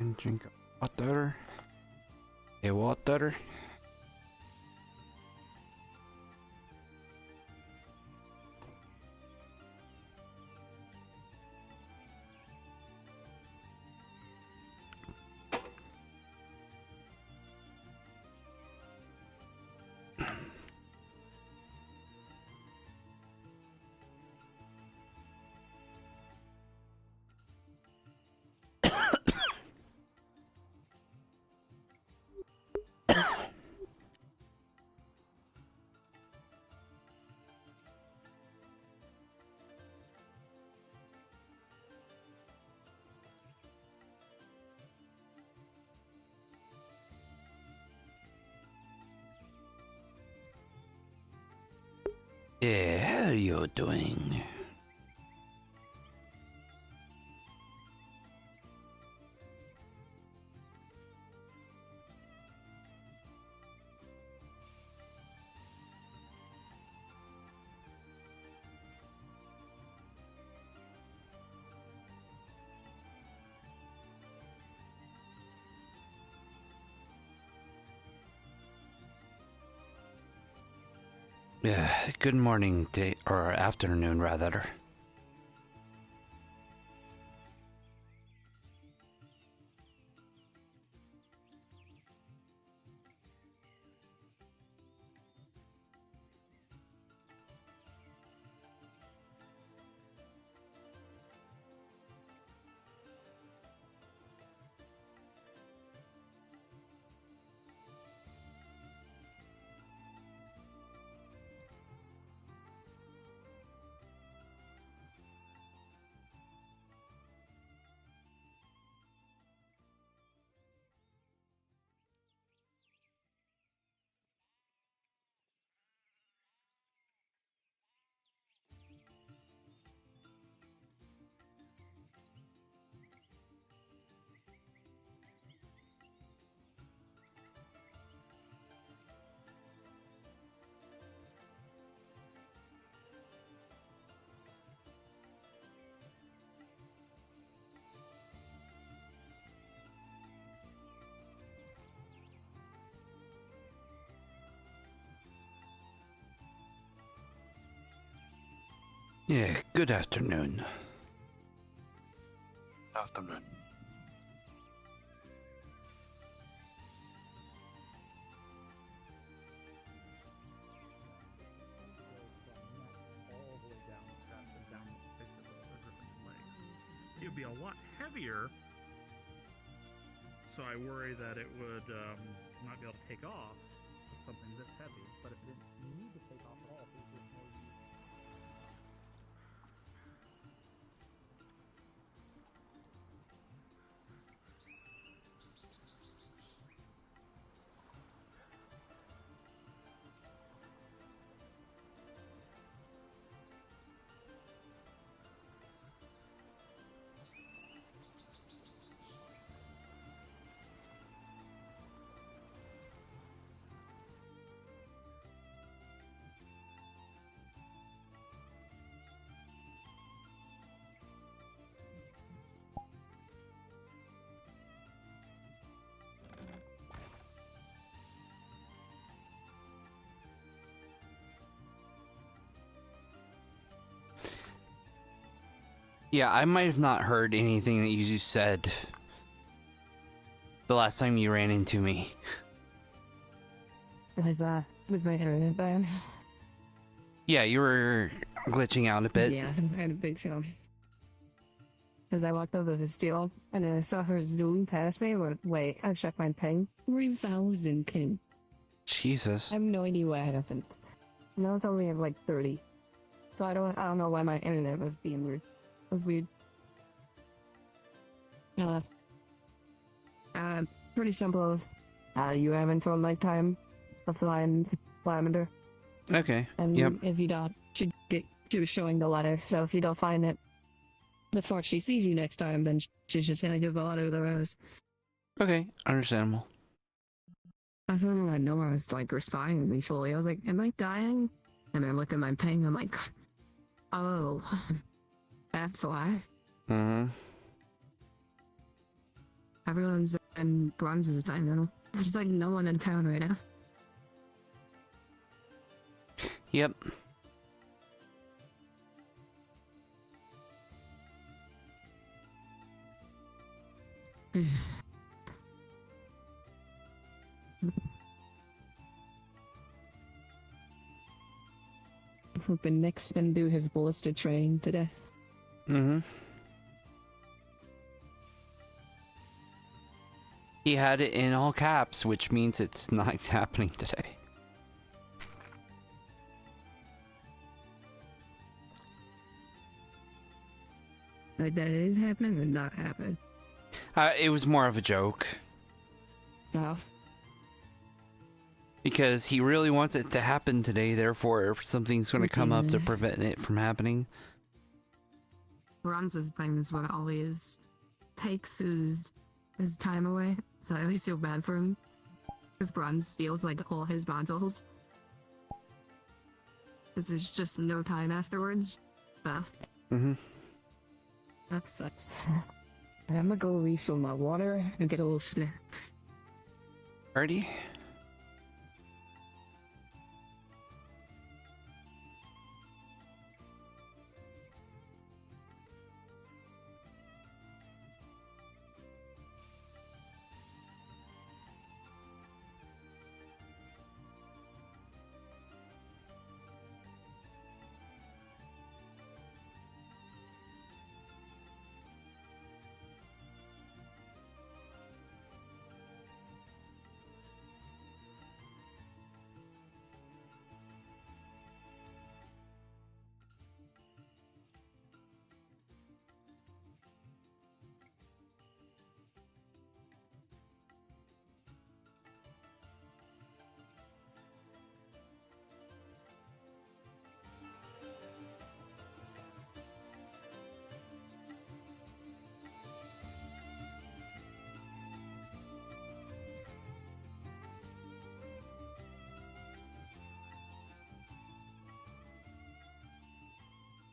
And drink water. A water. Yeah, how are you doing? Yeah, good morning, day or afternoon, rather. Yeah, good afternoon. Afternoon. It would be a lot heavier, so I worry that it would not be able to take off with something this heavy. But if it didn't need to take off at all, if it was just more use. Yeah, I might have not heard anything that you said the last time you ran into me. Was my internet bad? Yeah, you were glitching out a bit. Yeah, I had a big film. Because I walked over this deal, and then I saw her zoom past me. Wait, I checked my ping. 3,000 ping. Jesus. I have no idea what happened. Now it's only at like 30. So I don't know why my internet was being weird. It was weird. Pretty simple. You have until nighttime to fly in Lavender. Okay. And yep. if you don't, she was showing the letter. So if you don't find it before she sees you next time, then she's just gonna give a letter to the rose. Okay, understandable. I was wondering, like, Nora was like responding to me fully. I was like, am I dying? And I look at my ping, I'm like, oh, that's why. Mm-hmm. Everyone's in Bronze's time now. There's like no one in town right now. Yep. Flipping Nick's gonna do his ballista training today. Mm-hmm. He had it in all caps, which means it's not happening today. Like that is happening or not happening? It was more of a joke. No. Because he really wants it to happen today, therefore something's going to come up to prevent it from happening. Bronze's thing is what always takes his time away, so I always feel bad for him. Because Bronze steals like all his modules. Because there's just no time afterwards. So. Mm-hmm. That sucks. I'm gonna go refill my water and get a little snack. Ready?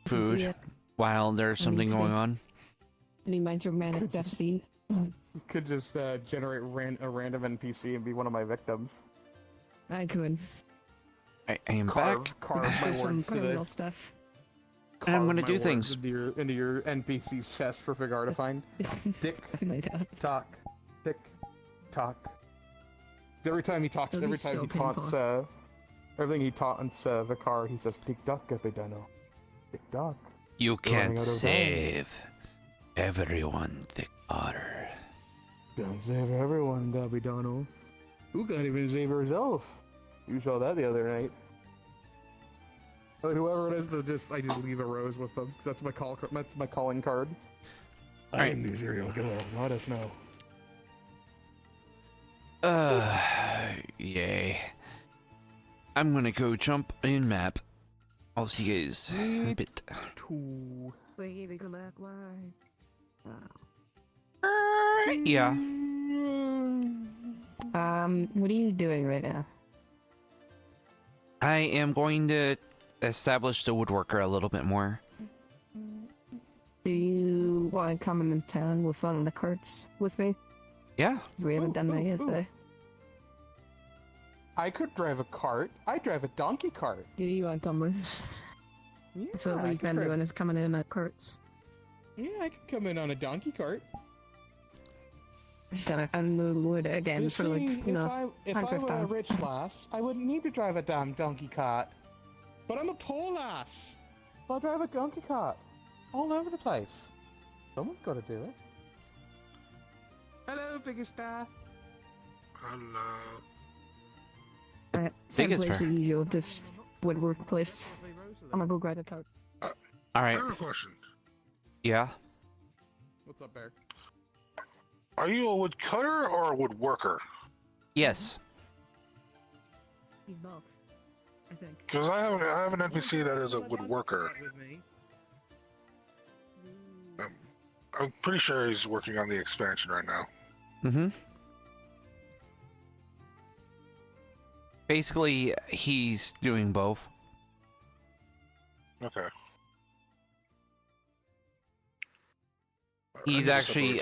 Food while there's something going on. Any micromanic I've seen. Could just generate a random NPC and be one of my victims. I could. I am back. Carve my words to the stuff. And I'm gonna my do words things. into your NPC's chest for Figar to find. Tick tock, tick tock. Every time he talks, every time he taunts, everything he taunts Vicar, he says tick tock, Capitano. Tick tock. You can't save everyone, Vicar. Don't save everyone, Capitano. Who can't even save herself? You saw that the other night. But whoever it is, I just leave a rose with them because that's my calling card. Alright. I'm the serial killer. Let us know. Yay. I'm gonna go jump in map. I'll see you guys in a bit. Yeah. What are you doing right now? I am going to establish the woodworker a little bit more. Do you want to come in town with one of the carts with me? Yeah. We haven't done that yet today. I could drive a cart. I drive a donkey cart. Do you want to come with? Yeah, so what we've been doing is coming in at carts. Yeah, I could come in on a donkey cart. Gonna unload wood again You for see, like, you know, if I were a rich lass, I wouldn't need to drive a damn donkey cart. But I'm a poor lass. So I drive a donkey cart. All over the place. Someone's got to do it. Hello, biggest star. Hello. Same place as usual, just woodwork place. I'm gonna go grab a cart. Alright. I have a question. Yeah. What's up, Bear? Are you a woodcutter or a woodworker? Yes. He's both, I think. Because I have an NPC that is a woodworker. I'm pretty sure he's working on the expansion right now. Mm-hmm. Basically, he's doing both. Okay. He's actually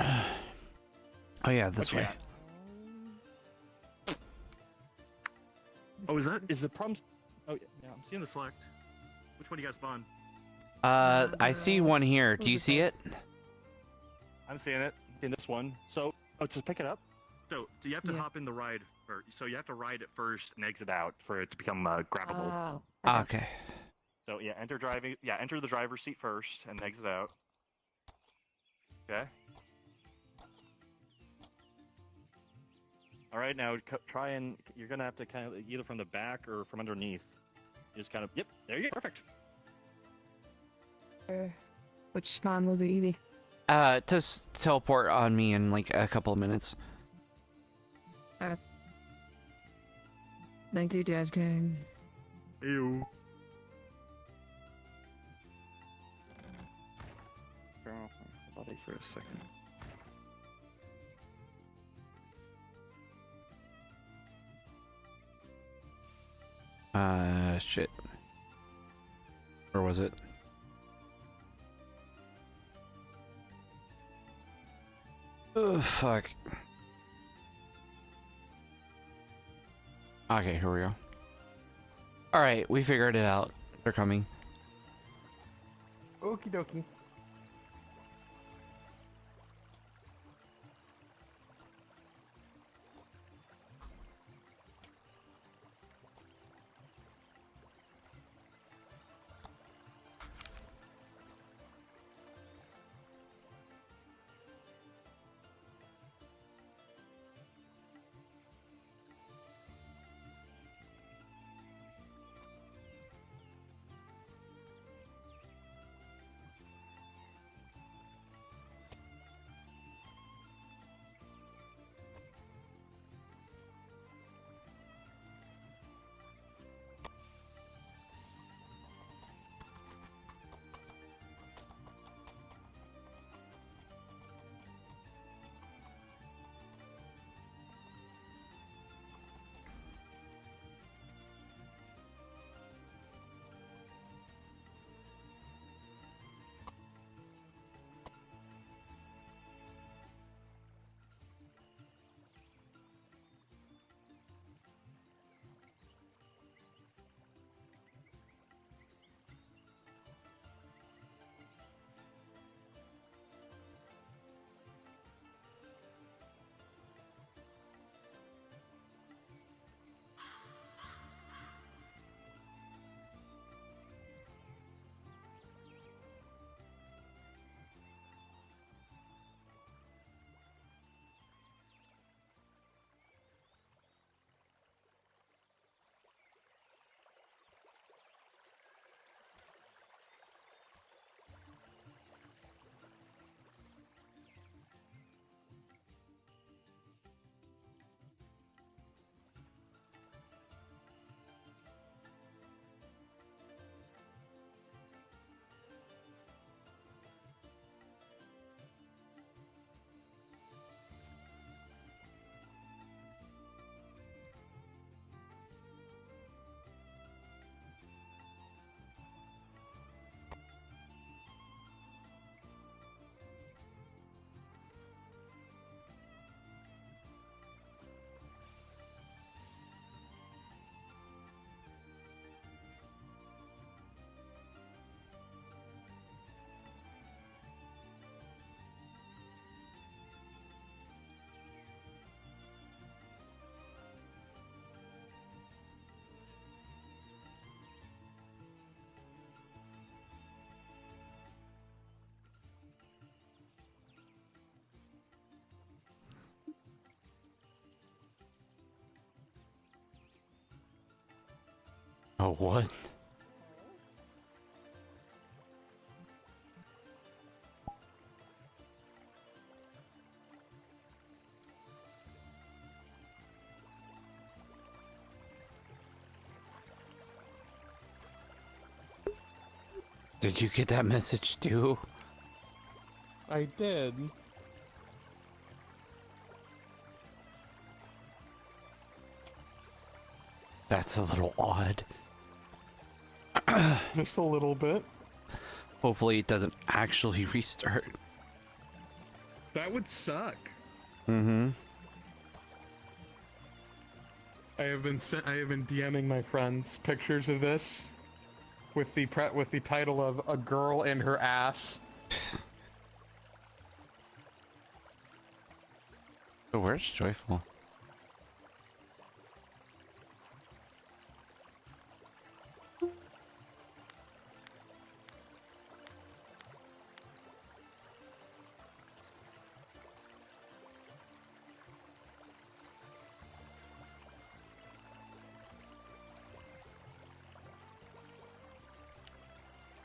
Oh yeah, this way. Oh, is the problem? Oh yeah, I'm seeing the select. Which one do you guys spawn? I see one here. Do you see it? I'm seeing it in this one. So, to pick it up. So you have to hop in the ride first. So you have to ride it first and exit out for it to become grabbable. Okay. So yeah, enter driving. Yeah, enter the driver's seat first and exit out. Okay. All right, now try and you're gonna have to kind of either from the back or from underneath. You just kind of yep. There you go. Perfect. Which spawn was it, Evie? Just teleport on me in like a couple of minutes. Thank you, Jazz King. Ew. Body for a second. Shit. Where was it? Oh, fuck. Okay, here we go. Alright, we figured it out. They're coming. Okie dokie. Oh, what? Did you get that message too? I did. That's a little odd. Just a little bit. Hopefully it doesn't actually restart. That would suck. Mm-hmm. I have been DMing my friends pictures of this with the title of "A Girl and Her Ass." Oh, where's Joyful?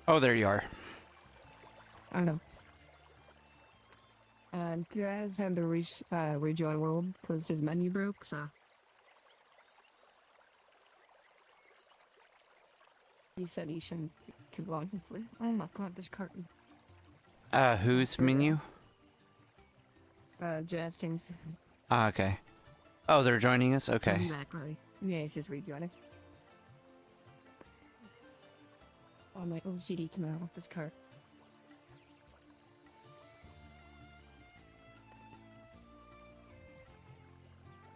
Oh, there you are. I know. Jazz had to rejoin world because his menu broke, so. He said he shouldn't keep long. Oh my god, this carton. Whose menu? Jazz Kings. Ah, okay. Oh, they're joining us? Okay. I'm back, right? Yeah, he's just rejoining. Oh, my OCD came out of this cart.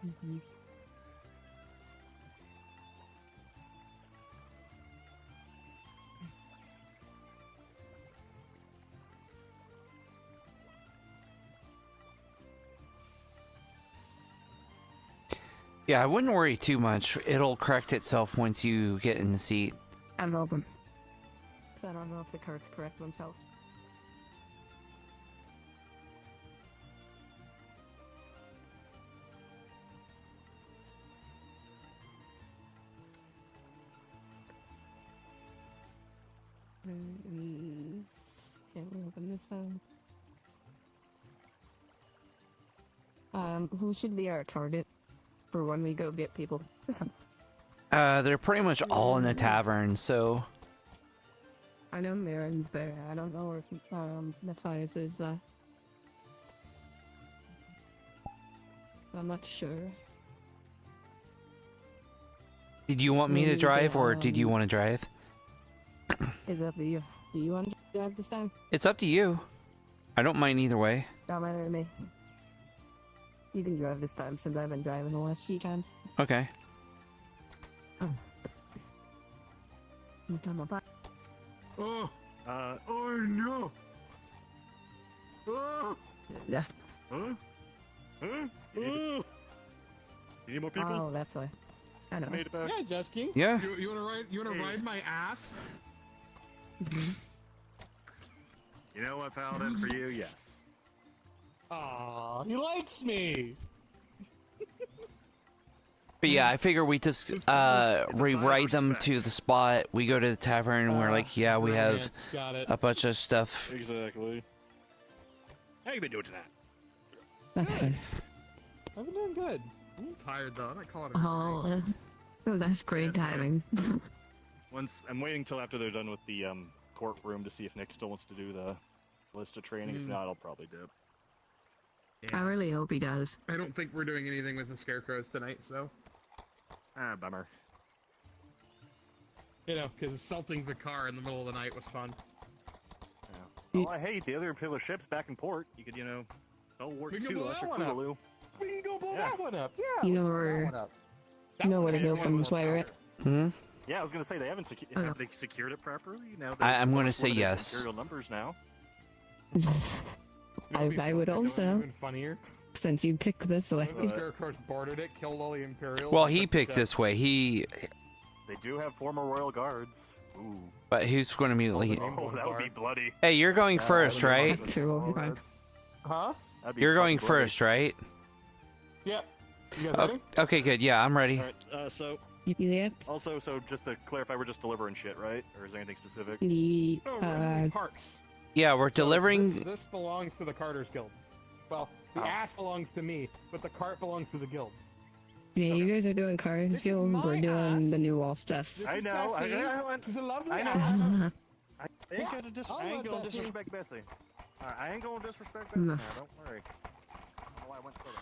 Mm-hmm. Yeah, I wouldn't worry too much. It'll correct itself once you get in the seat. I'm open. Because I don't know if the carts correct themselves. Can't we open this up? Who should be our target for when we go get people? They're pretty much all in the tavern, so... I know Marin's there. I don't know if Matthias is there. I'm not sure. Did you want me to drive, or did you want to drive? It's up to you. Do you want to drive this time? It's up to you. I don't mind either way. Don't matter to me. You can drive this time, since I've been driving the last few times. Okay. Oh. You tell my bike. Oh! Oh no! Oh! Yeah. Huh? Huh? Oh! You need more people? Oh, that's why. I know. Made it back. Yeah, Jesky. Yeah. You wanna ride my ass? You know what, Paladin? For you, yes. Aw, he likes me. But yeah, I figure we just rewrite them to the spot. We go to the tavern and we're like, yeah, we have a bunch of stuff. Exactly. How you been doing tonight? I've been doing good. I'm tired though. I might call it a Oh, that's great timing. Once I'm waiting till after they're done with the courtroom to see if Nick still wants to do the list of training. If not, I'll probably dip. I really hope he does. I don't think we're doing anything with the scarecrows tonight, so. Ah, bummer. You know, because assaulting the car in the middle of the night was fun. Yeah. Oh, hey, the other Imperial ship's back in port. You could, don't work too. Electric Boogaloo. We can go blow that one up. Yeah. You know where to go from this way, right? Hmm? Yeah, I was gonna say they haven't have they secured it properly? Now I'm gonna say yes. Imperial numbers now. I would also. Even funnier. Since you picked this way. The scarecrows boarded it, killed all the Imperials. Well, he picked this way. They do have former royal guards. Ooh. But who's going to be the lead? Oh, that would be bloody. Hey, you're going first, right? Huh? You're going first, right? Yep. You guys ready? Okay, good. Yeah, I'm ready. Alright, so... Yep. Also, so just to clarify, we're just delivering shit, right? Or is there anything specific? Parts. Yeah, we're delivering... This belongs to the Carters Guild. Well, the ass belongs to me, but the cart belongs to the guild. Yeah, you guys are doing Carters Guild, we're doing the new wall stuff. I know. She's a lovely I know. ass. I ain't gonna disrespect Bessie. I ain't gonna disrespect Bessie now, don't worry. Oh, I went further.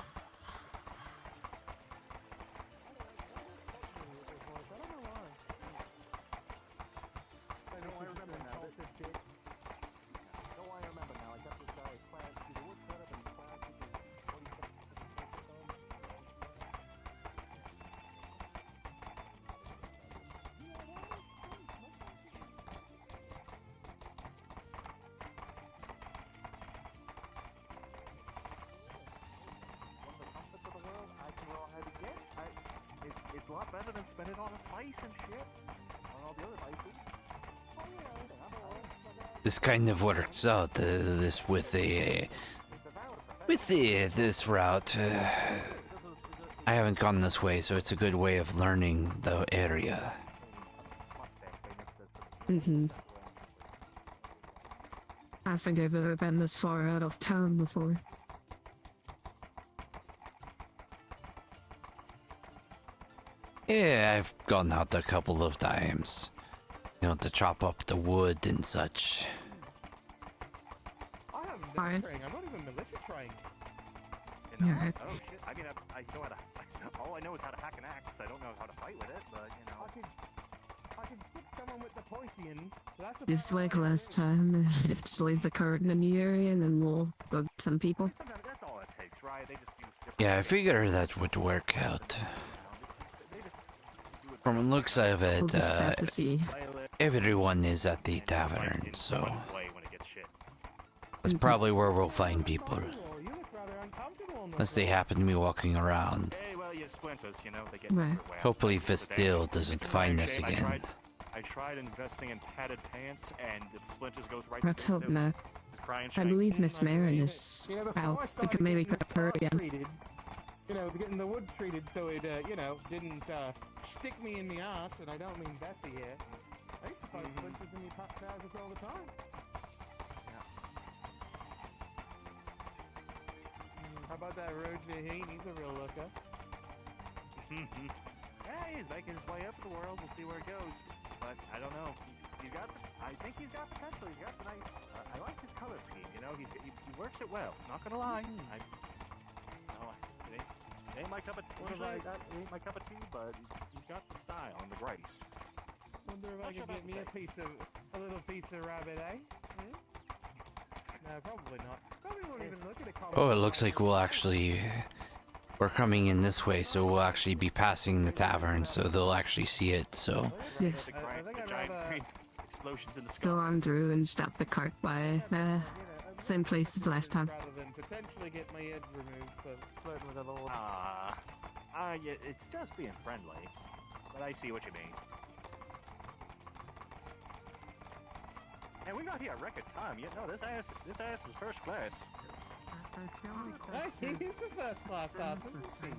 I remember now. I got this guy, Clarence, he's a woodcutter, but he's rather than spend it on spice and shit. On all the other vices. This kind of works out. This with this route. I haven't gone this way, so it's a good way of learning the area. I think I've ever been this far out of town before. Yeah, I've gone out a couple of times. You know, to chop up the wood and such. I haven't been Fine. trained. I'm not even militia trained. You know, Yeah. oh shit, I mean, I know how to, all I know is how to hack an axe. I don't know how to fight with it, but, you know. I could stick someone with the poison. So that's Just like last time, just leave the curtain in the area and then we'll go get some people. Sometimes that's all it takes, right? They just use different Yeah, I figured that would work out. From the looks of We'll it, just have to see. everyone is at the tavern, so play when it gets shit. that's probably where we'll find people. Unless they happen to be walking around. Hey, well, you splinters, you know, they get Right. everywhere. Hopefully Vestil doesn't find us again. I tried investing in padded pants, and the splinters goes right Let's through hope them. not. Just cry and I shake. believe Miss Marin is out. We could maybe prep her again. Treated, you know, getting the wood treated so it, you know, didn't stick me in the ass, and I don't mean Bessie here. I used to find splinters in your top trousers all the time. How about that Rogue Jaheen? He's a real looker. Yeah, he's making his way up the world. We'll see where it goes. But I don't know. I think he's got potential. He's got the nice. I like his color scheme. You know, he works it well. Not gonna lie. It ain't my cup of it ain't my cup of tea, but he's got the style and the grace. Wonder if I could get me a little piece of rabbit, eh? Hmm? No, probably not. Probably won't even look at a comic. Oh, it looks like we're coming in this way, so we'll actually be passing the tavern, so they'll actually see it, so. Yes. I think I'd rather... Explosions in the sky. Go on through and stop the cart by same place as last time. Rather than potentially get my head removed for flirting with a lord. Yeah, it's just being friendly. But I see what you mean. And we got here a record time. You know, this ass is first class. Hey, he's a first class ass, isn't he?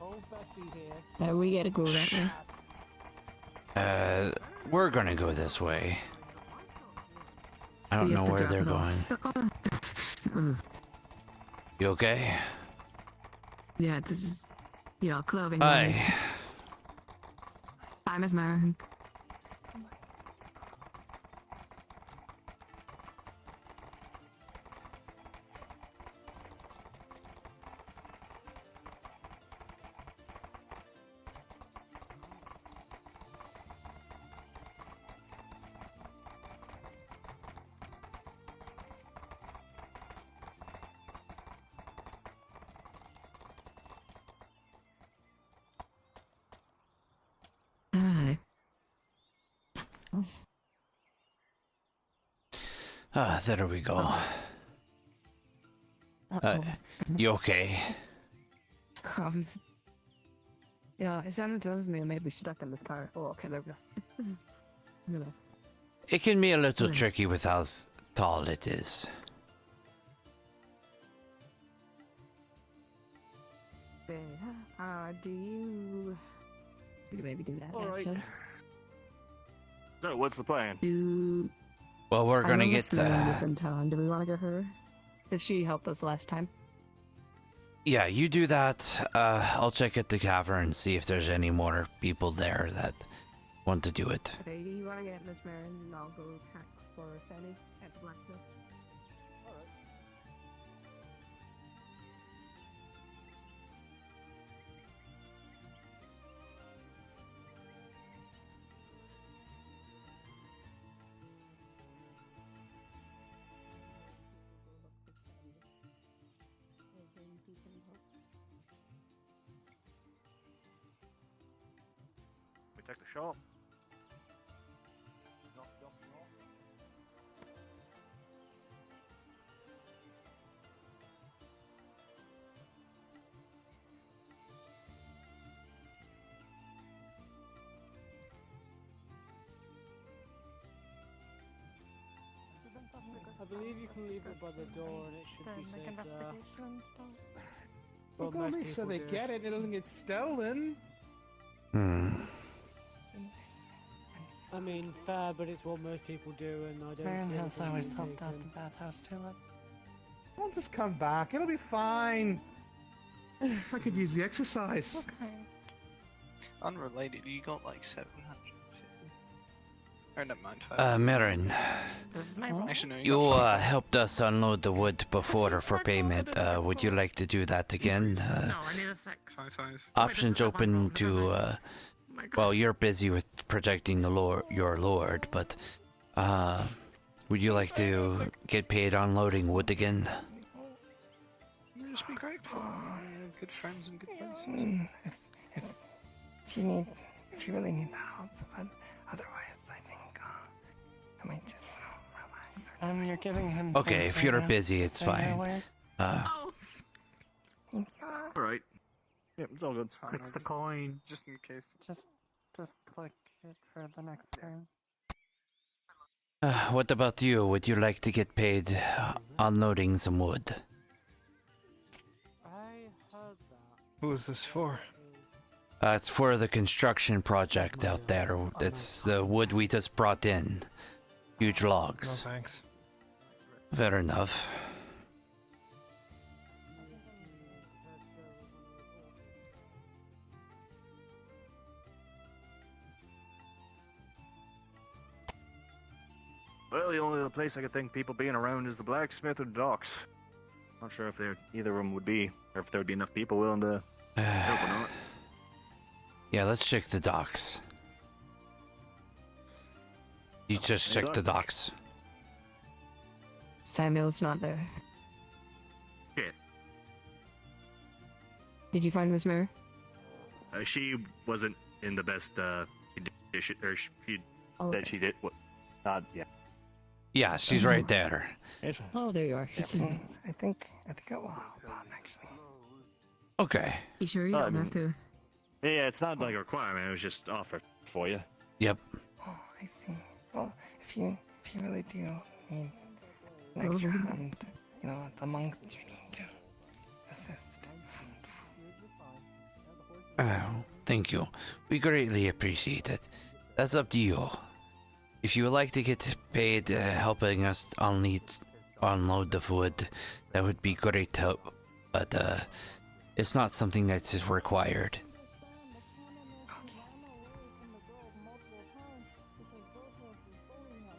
Old Bessie here. We gotta go that way. We're gonna go this way. I don't We know have to where drop they're it going. off. You okay? Yeah, this is clothing. Hi. Hi, Miss Marin. Ah, there we go. You okay? Yeah, it sounded to me I may be stuck in this car. Oh, okay, there we go. It can be a little tricky with how tall it is. Do you... We could maybe do that. All right. actually. So, what's the plan? Well, we're gonna get. Miss in town. Do we want to get her? Did she help us last time? Yeah, you do that. I'll check at the cavern and see if there's any more people there that want to do it. Okay, do you want to get Miss Marin and I'll go check for Fanny at the blacksmith? We take the shop. I believe you can leave it by the door and it should be Like safe there. investigation and stuff. Well, Well, most make sure people they do. get it. It doesn't get stolen. I mean, fair, but it's what most people do, and I don't Baron see has anything always being helped out taken. the bathhouse tulip. Don't just come back. It'll be fine. I could use the exercise. Okay. Unrelated, you got like 750. Or never mind, Mirren, This is my role. Actually, no, you got 5. helped us unload the wood before for payment. Would you like to do that again? No, I need a 6. 5. Options open to. Well, you're busy with protecting your lord, but would you like to get paid unloading wood again? You just be grateful. Good friends and good I places. mean, if you really need the help, but otherwise, I think I might just relax. You're giving him. Okay, things if you're right now? busy, it's Is that fine. way? Alright. Yep, it's all good. Click the coin. Just in case. Just click it for the next turn. What about you? Would you like to get paid unloading some wood? I heard that. Who is this for? It's for the construction project out there. It's the wood we just brought in. Huge logs. No thanks. Fair enough. Well, the only other place I could think people being around is the blacksmith or the docks. Not sure if either of them would be, or if there would be enough people willing to help or not. Yeah, let's check the docks. You just check the docks. Samuel's not there. Shit. Did you find Miss Mary? She wasn't in the best condition, or she Okay. said she did. What? Not yeah. Yeah, she's right there. Oh, there you are. I think it will help out actually. Okay. You sure you don't have to? Yeah, it's not like a requirement. It was just offered for you. Yep. Oh, I see. Well, if you really do need an extra hand, the monks need to assist. Thank you. We greatly appreciate it. That's up to you. If you would like to get paid helping us unload the wood, that would be great help. But it's not something that's required.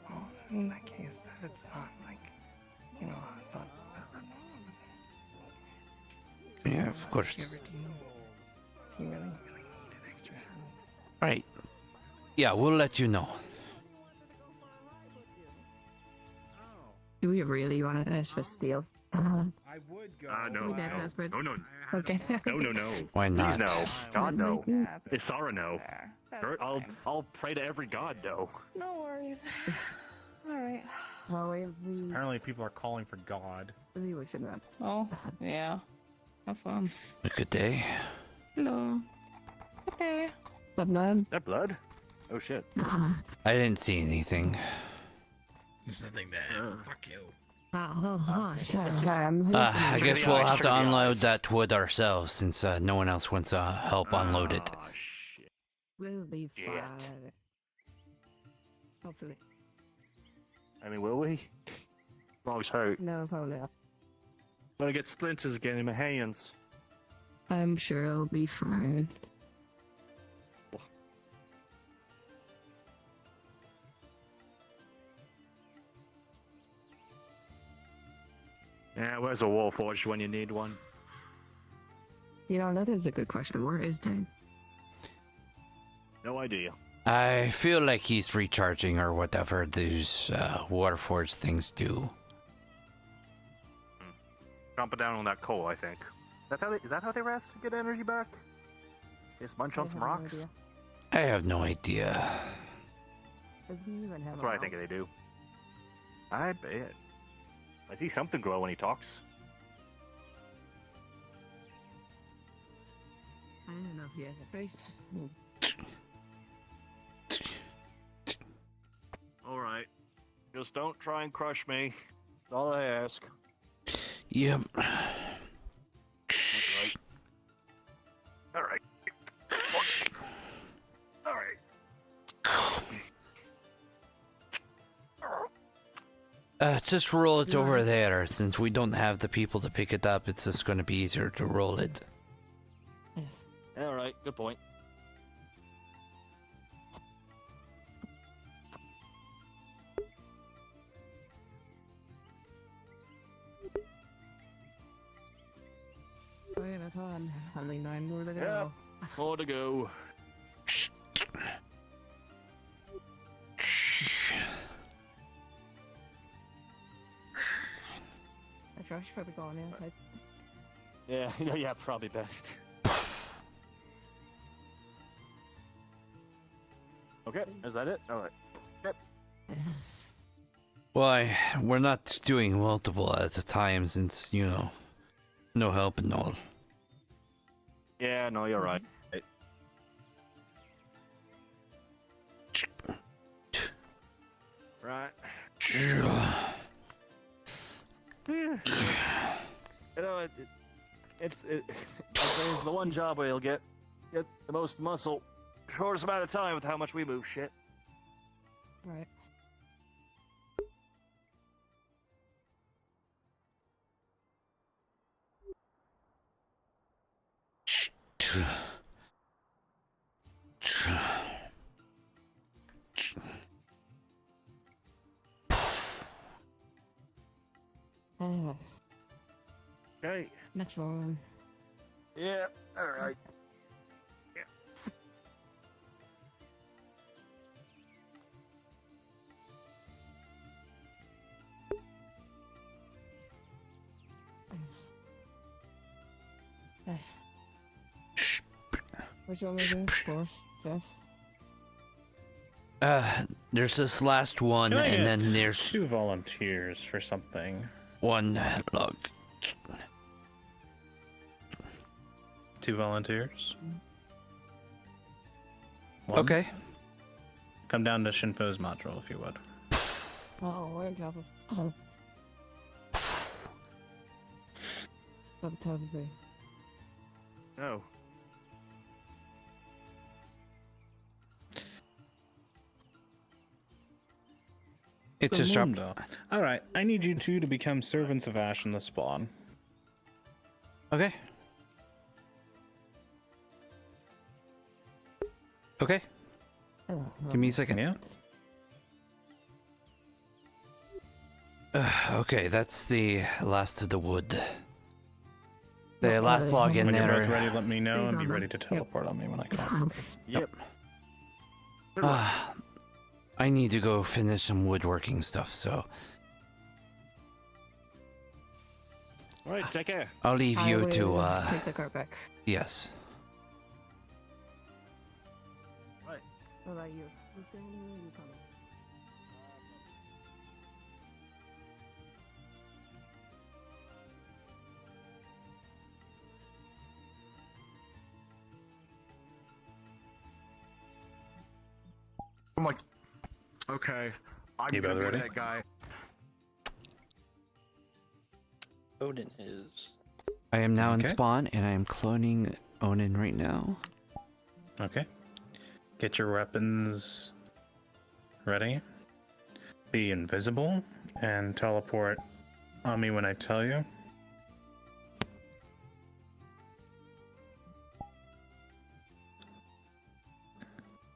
Well, in that case, it's not like, it's not. Yeah, of course. If you really need an extra hand. Right. Yeah, we'll let you know. Do we really want to ask for steel? I would go. No. We that desperate? No. Okay. No. Why not? Please no. God no. Yeah. Isara no. I'll pray to every god no. No worries. Alright. Well, Apparently people are calling for God. we should run. Oh, yeah. Have fun. Good day. Hello. Good day. Blood. That blood? Oh shit. I didn't see anything. There's nothing there. Fuck you. Sorry, I'm listening. I guess we'll have to unload that wood ourselves since no one else wants to help unload it. We'll be fine. Hopefully. I mean, will we? Logs hurt. No, probably not. I'm gonna get splinters again in my hands. I'm sure it'll be fine. Yeah, where's a warforged when you need one? That is a good question. Where is Dan? No idea. I feel like he's recharging or whatever these Warforged things do. Jump down on that coal, I think. Is that how they rest to get energy back? Just munch on some rocks? I have no idea. That's what I think they do. I bet. I see something glow when he talks. I don't know if he has a face. Alright. Just don't try and crush me. all I ask. Yep. All right. All right. Just roll it over there. Since we don't have the people to pick it up, it's just going to be easier to roll it. All right. Good point. Okay, that's on. Only 9 more to go. Yeah. More to go. Actually, I should probably go on the outside. Yeah, yeah, probably best. Okay, is that it? All right. Yep. Why, we're not doing multiple at a time since, you know, no help and all. Yeah, no, you're right. Right. You know, it's the one job where you'll get the most muscle, shortest amount of time with how much we move shit. Right. Okay. Next one. Yeah, alright. Yeah. What you want me to do? 4th, 5th? There's this last one, Can I and get then there's 2 volunteers for something. one log. 2 volunteers. One. Okay. Come down to Shinfo's module if you would. Oh, we're on top of. Oh. Top. Oh. It just dropped. Alright, I need you two to become servants of Ash in the spawn. Okay. Okay. Give me a second. Yeah. Okay, that's the last of the wood. The last log in when there. you're both ready, let me know and be ready to teleport on me when I come. Yep. I need to go finish some woodworking stuff, so Alright, take care. I'll leave you to take the cart back. Yes. Right. What about you? Who's going to you coming? I'm like, okay, I'm You gonna both be ready? that guy. Odin is. I am now in Okay. spawn, and I am cloning Onin right now. Okay. Get your weapons ready. Be invisible and teleport on me when I tell you.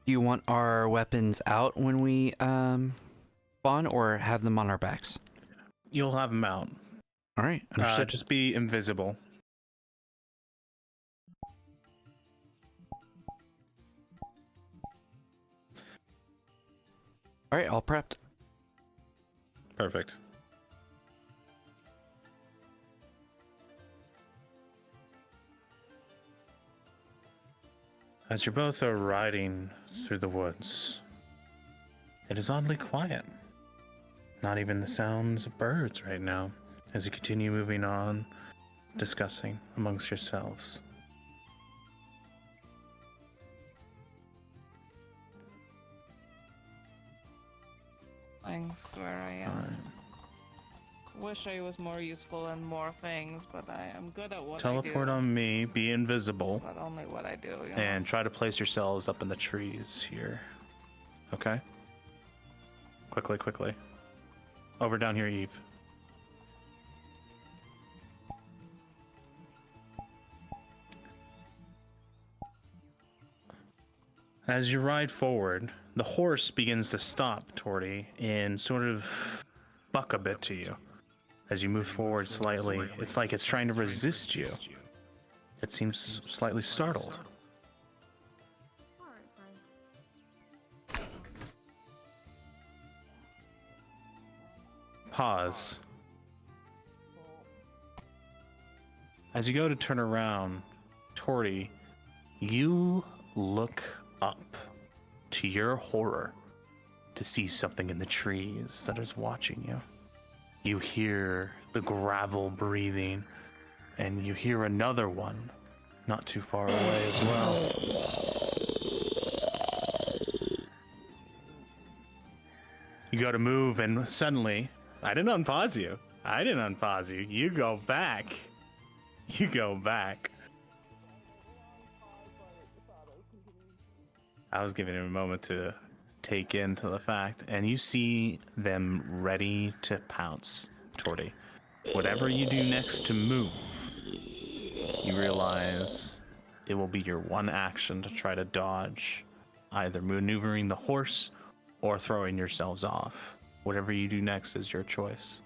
Do you want our weapons out when we spawn, or have them on our backs? You'll have them out. All right, understood. Just be invisible. All right, all prepped. Perfect. As you both are riding through the woods, it is oddly quiet. Not even the sounds of birds right now, as you continue moving on, discussing amongst yourselves. Thanks where I am. wish I was more useful in more things, but I am good at what Teleport I do. on me, be invisible, But only what I do, you know? and try to place yourselves up in the trees here. Okay? Quickly, quickly. Over down here, Eve. As you ride forward, the horse begins to stop, Torty, and sort of buck a bit to you. As you move forward slightly, it's like it's trying to resist you. It seems slightly startled. Pause. As you go to turn around, Torty, you look up, to your horror, to see something in the trees that is watching you. You hear the gravel breathing, and you hear another one not too far away as well. You go to move, and suddenly, I didn't unpause you. I didn't unpause you. You go back. You go back. I was giving him a moment to take into the fact, and you see them ready to pounce, Torty. Whatever you do next to move, you realize it will be your one action to try to dodge, either maneuvering the horse or throwing yourselves off. Whatever you do next is your choice.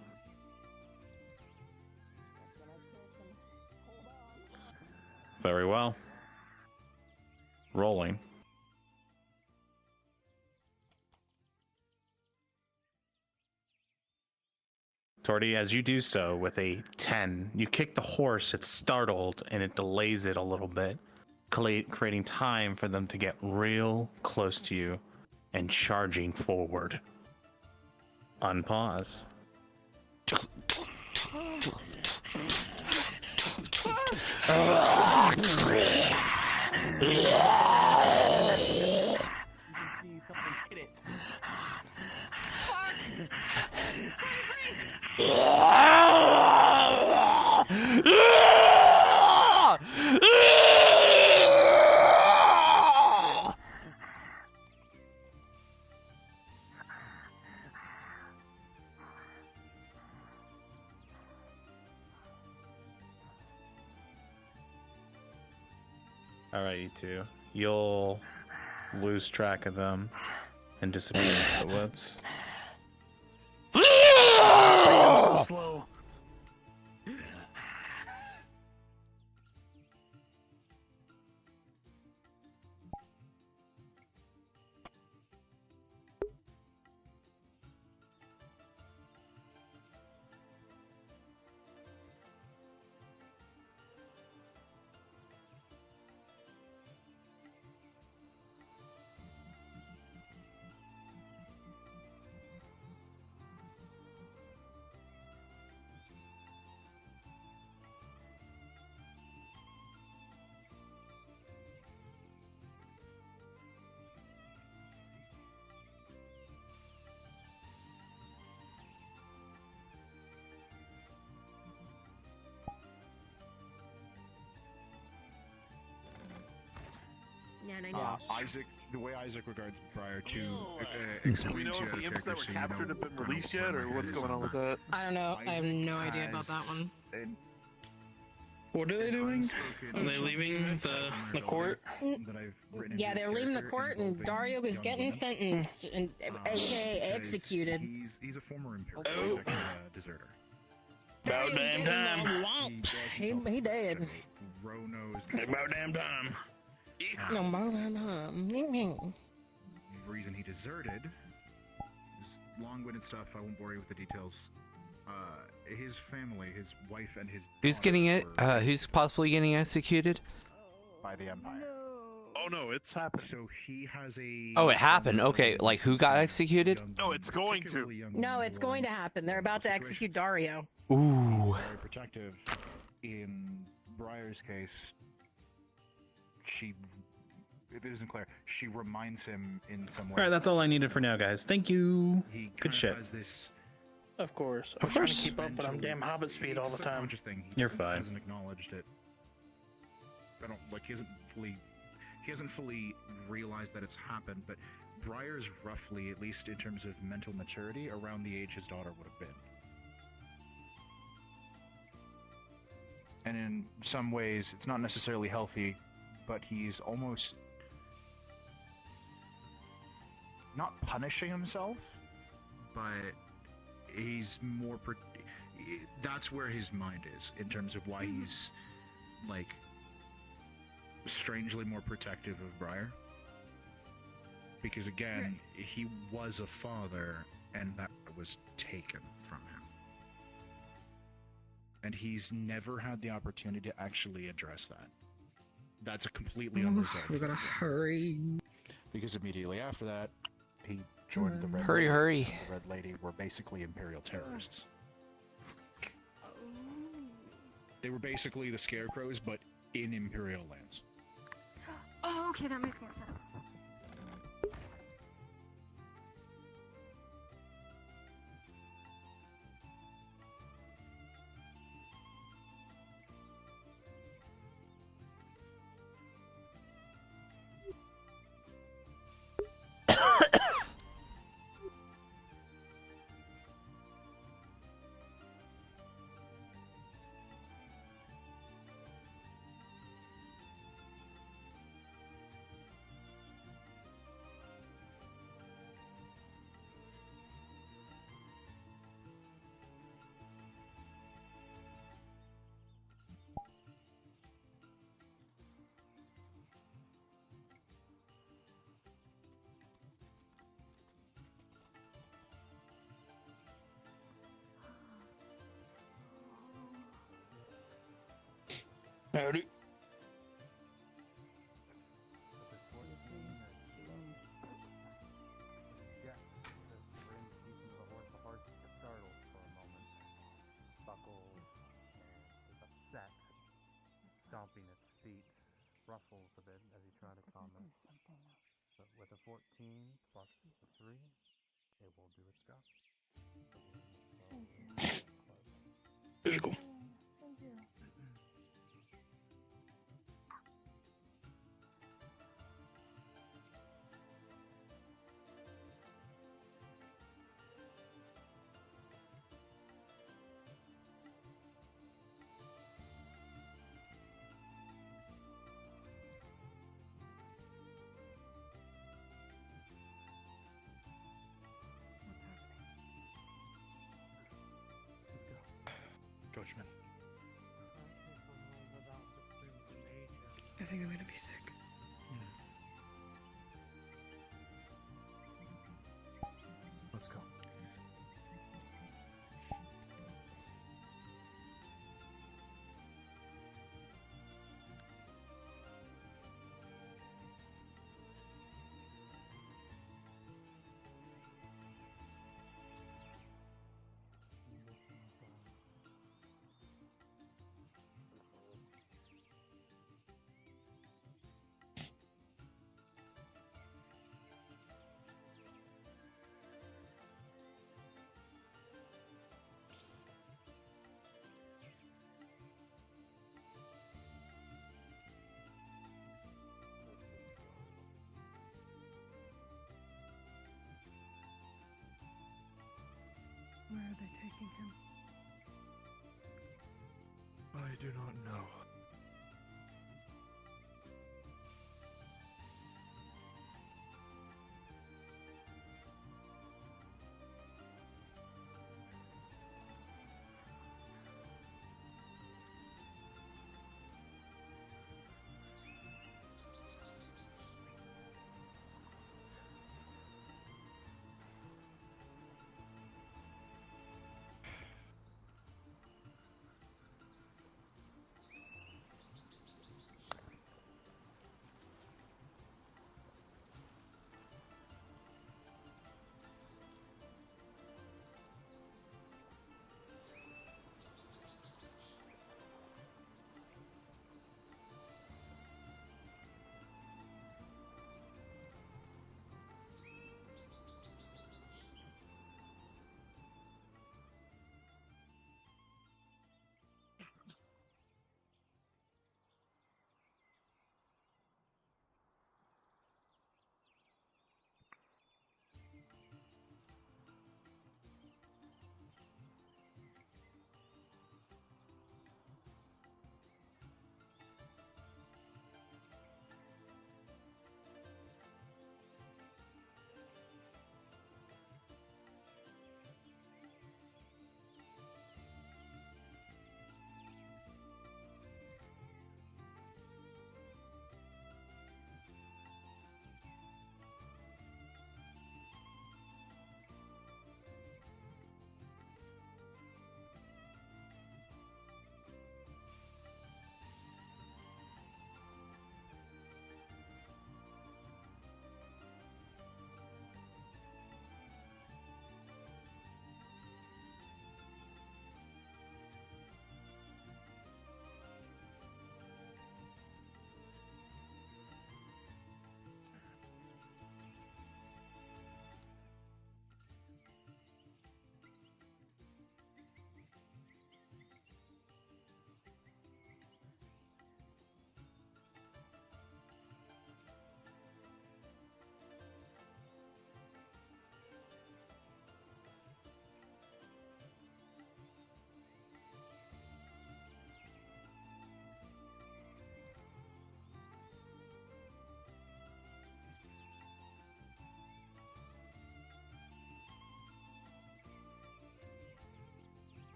Very well. Rolling. Torty, as you do so with a 10, you kick the horse, it's startled, and it delays it a little bit, creating time for them to get real close to you and charging forward. Unpause. Alright, you two. You'll lose track of them and disappear into the woods. I'm so slow. Isaac, the way Isaac regards Briar to explain to you the imps that were captured have been released yet, or what's going on with that? I don't know. I have no idea about that one. What are they doing? Are they leaving the court? Yeah, they're leaving the court, and Dario is getting sentenced, and aka executed. He's a former Imperial deserter. About damn time. He dead. About damn time. No, more than The reason he deserted is long-winded stuff. I won't bore you with the details. His family, his wife, and his Who's getting it? Who's possibly getting executed? by the Empire. Oh no, it's happened. So he has a. Oh, it happened. Okay, like who got executed? No, it's going to. No, it's going to happen. They're about to execute Dario. Ooh. Very protective. In Briar's case, it isn't clear. She reminds him in some way. Alright, that's all I needed for now, guys. Thank you. He Good kind shit. of has this Of course. I was trying to keep up, but I'm damn hobbit speed all the time. Thing. You're fine. Hasn't acknowledged it. I don't like. He hasn't fully realized that it's happened. But Briar's roughly, at least in terms of mental maturity, around the age his daughter would have been. And in some ways, it's not necessarily healthy, but he's almost not punishing himself, but he's more. That's where his mind is in terms of why he's like strangely more protective of Briar. Because again, he was a father, and that was taken from him. And he's never had the opportunity to actually address that. That's a completely unresolved. We gotta hurry. Because immediately after that, he joined the Red Hurry, Lady. hurry. The Red Lady were basically Imperial terrorists. They were basically the Scarecrows, but in Imperial lands. Oh, okay, that makes more sense. Howdy. Stomping its feet, ruffles a bit as he tried to comment. But with a 14 plus a 3, it will do its job. Physical. Thank you. Coachman. I think I'm gonna be sick. Let's go. Where are they taking him? I do not know.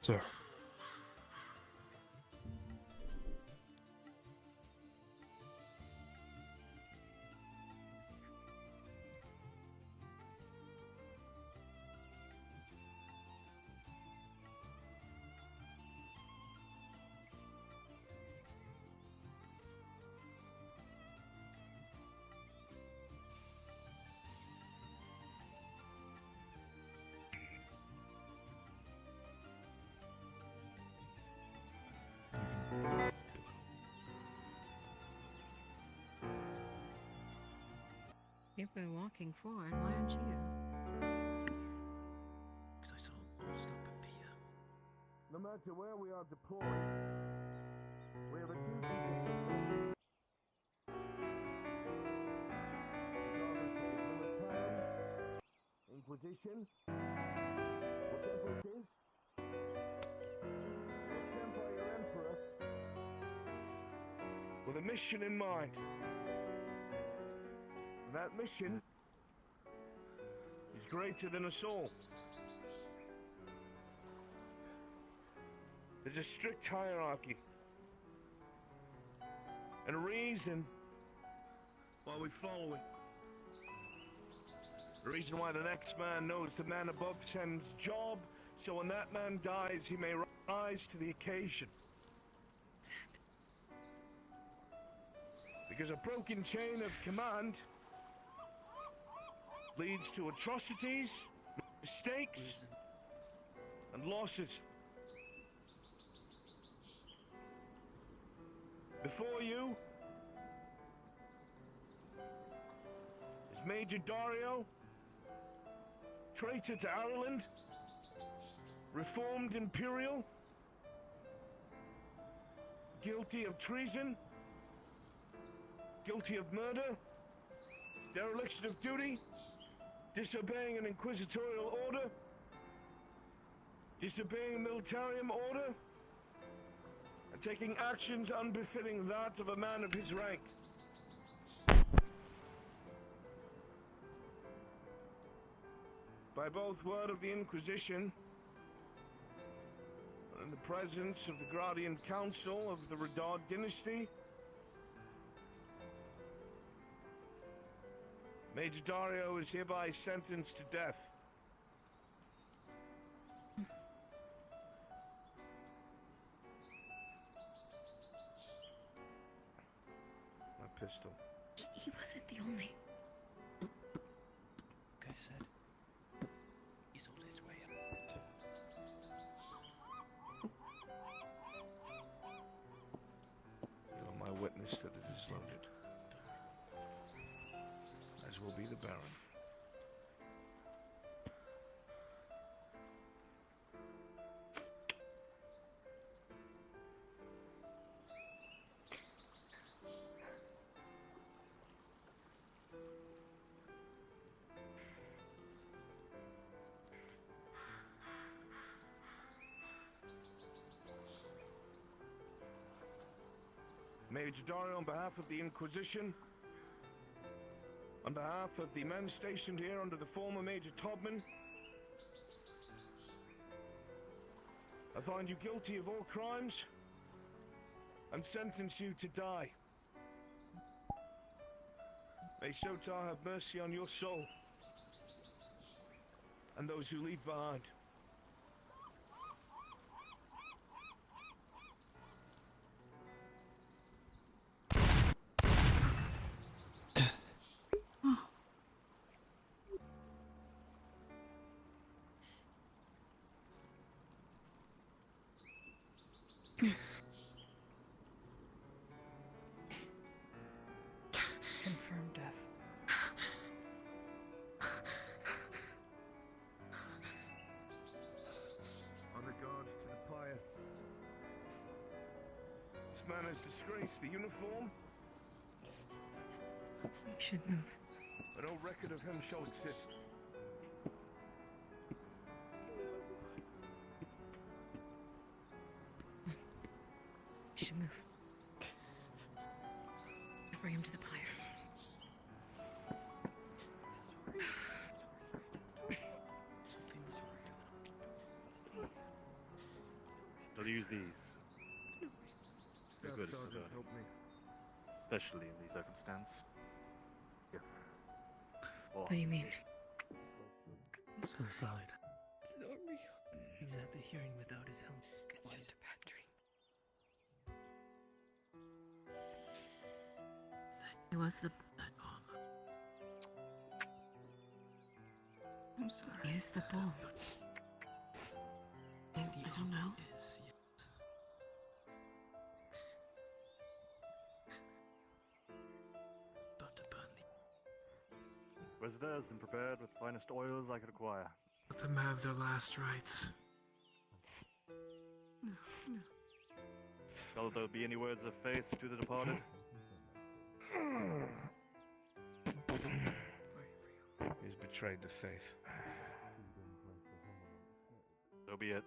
Sir. If we're walking forward, why aren't you? Because I saw all stop up here. No matter where we are deployed, we have a duty to fulfill. Inquisition, whatever it is, Empire Emperor, with a mission in mind. That mission is greater than us all. There's a strict hierarchy and a reason why we follow it. The reason why the next man knows the man above sends job, so when that man dies, he may rise to the occasion. Because a broken chain of command leads to atrocities, mistakes, and losses. Before you is Major Dario, traitor to Ireland, reformed Imperial, guilty of treason, guilty of murder, dereliction of duty, disobeying an inquisitorial order, disobeying a militarium order, and taking actions unbefitting that of a man of his rank. By both word of the Inquisition and in the presence of the Gradian Council of the Redard dynasty, Major Dario is hereby sentenced to death. My pistol. He wasn't the only. Like I said, he sold his way up. You are my witness that it is loaded. As will be the Baron. Major Dario, on behalf of the Inquisition, on behalf of the men stationed here under the former Major Todman, I find you guilty of all crimes and sentence you to die. May Sotar have mercy on your soul and those who leave behind. Confirmed death. On regards to the pyre, this man has disgraced the uniform. We should move. But no record of him shall exist. We should move. Bring him to the pyre. Something was wrong. use these. They're good for the, help me. especially in these circumstances. Here. What do you mean? I'm so sorry. Sorry. Even at the hearing without his help. It's just a bad dream. It was the. I'm sorry. Here's the ball. I don't know. Yes. About to burn the... Visitor has been prepared with the finest oils I could acquire. Let them have their last rites. Shall there be any words of faith to the departed? He's betrayed the faith. So be it.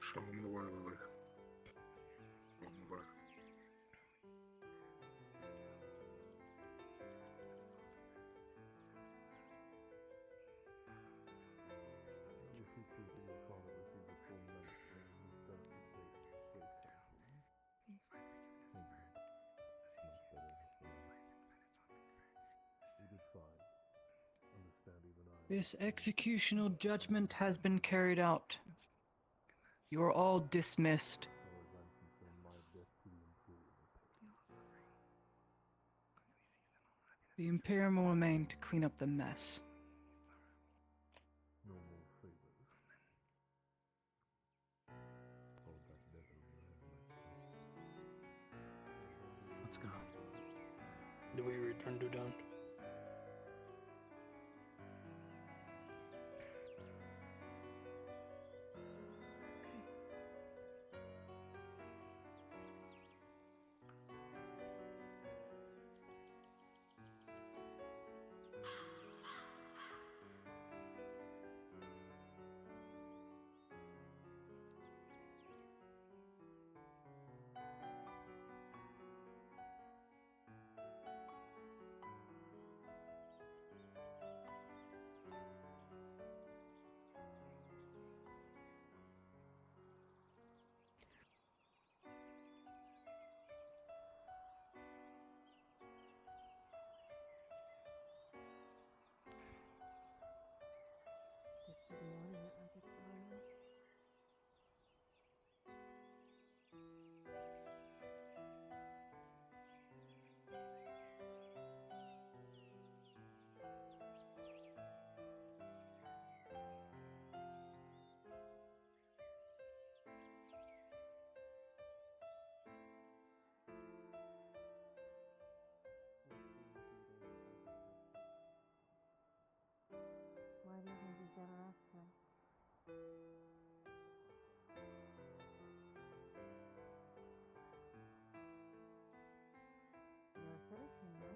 Show him the way, Lily. Show him the way. This executional judgment has been carried out. You are all dismissed. The Imperium will remain to clean up the mess. Let's go. Do we return to down? Why do you think he's got arrested? You're a citizen, no?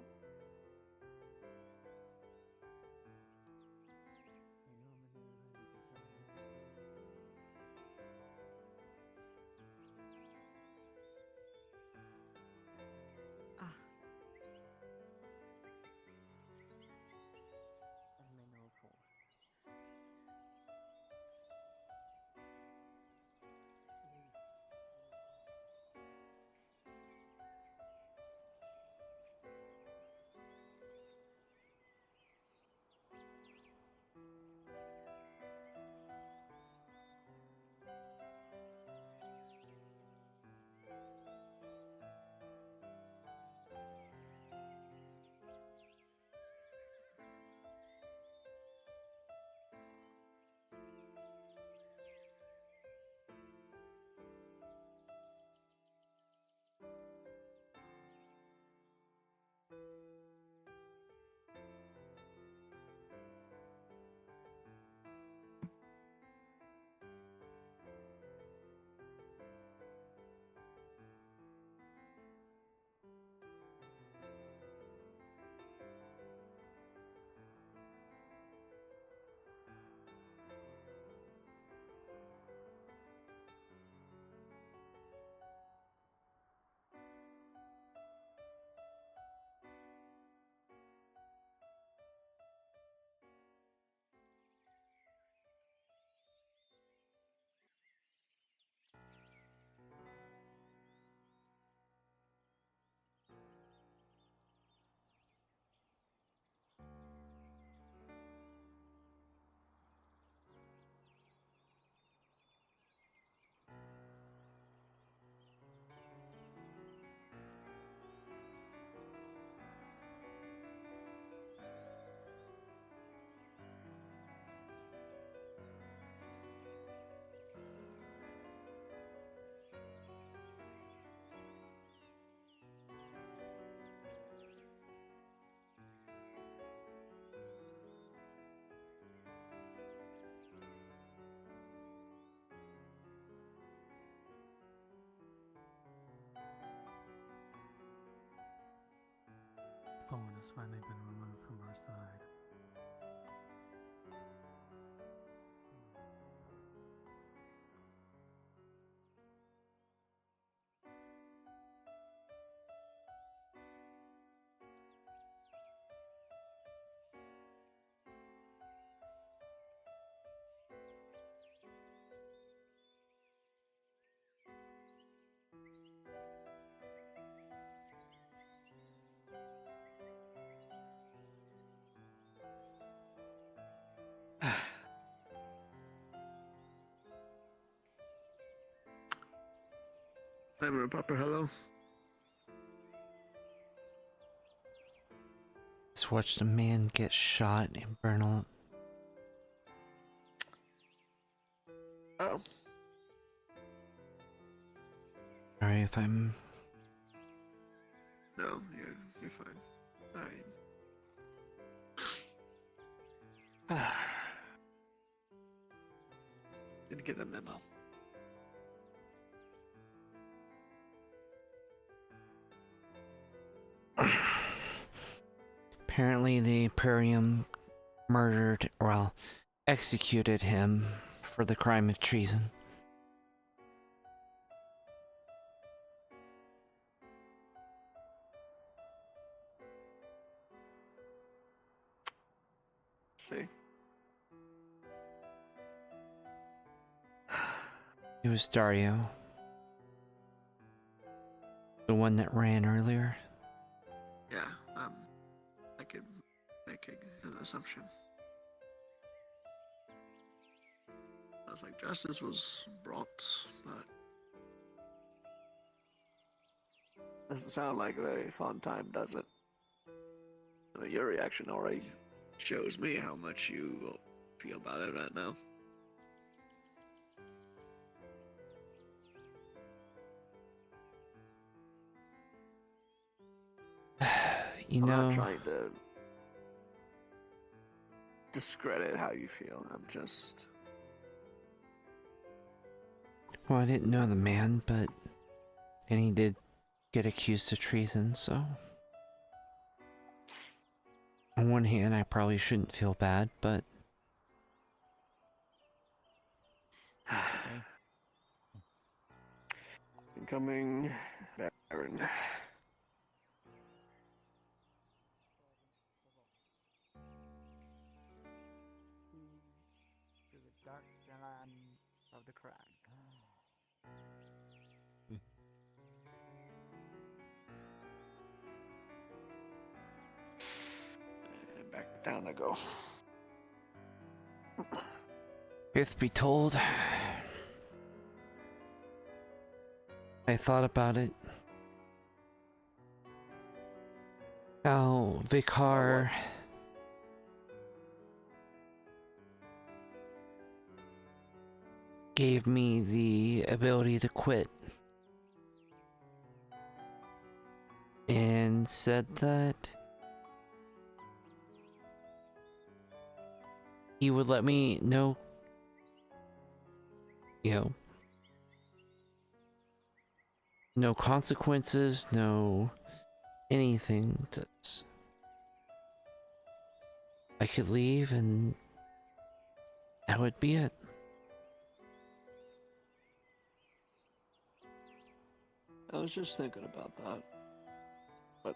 Ah. I may know for. have been removed from our side. I'm a proper hello. Let's watch the man get shot and burn all. Oh. Sorry if I'm. No, you're fine. I didn't get the memo. Apparently, the Imperium murdered, well, executed him for the crime of treason. See. It was Dario. The one that ran earlier. Yeah, I could make an assumption. I was like, justice was brought, but doesn't sound like a very fun time, does it? I mean, your reaction already shows me how much you feel about it right now. I'm not trying to discredit how you feel. I'm just. Well, I didn't know the man, but then he did get accused of treason, so. On one hand, I probably shouldn't feel bad, but. Incoming Baron. To the dark land of the crag. And back down I go. Truth be told, I thought about it. How Vicar gave me the ability to quit and said that he would let me know, no consequences, no anything. That's I could leave and that would be it. I was just thinking about that. But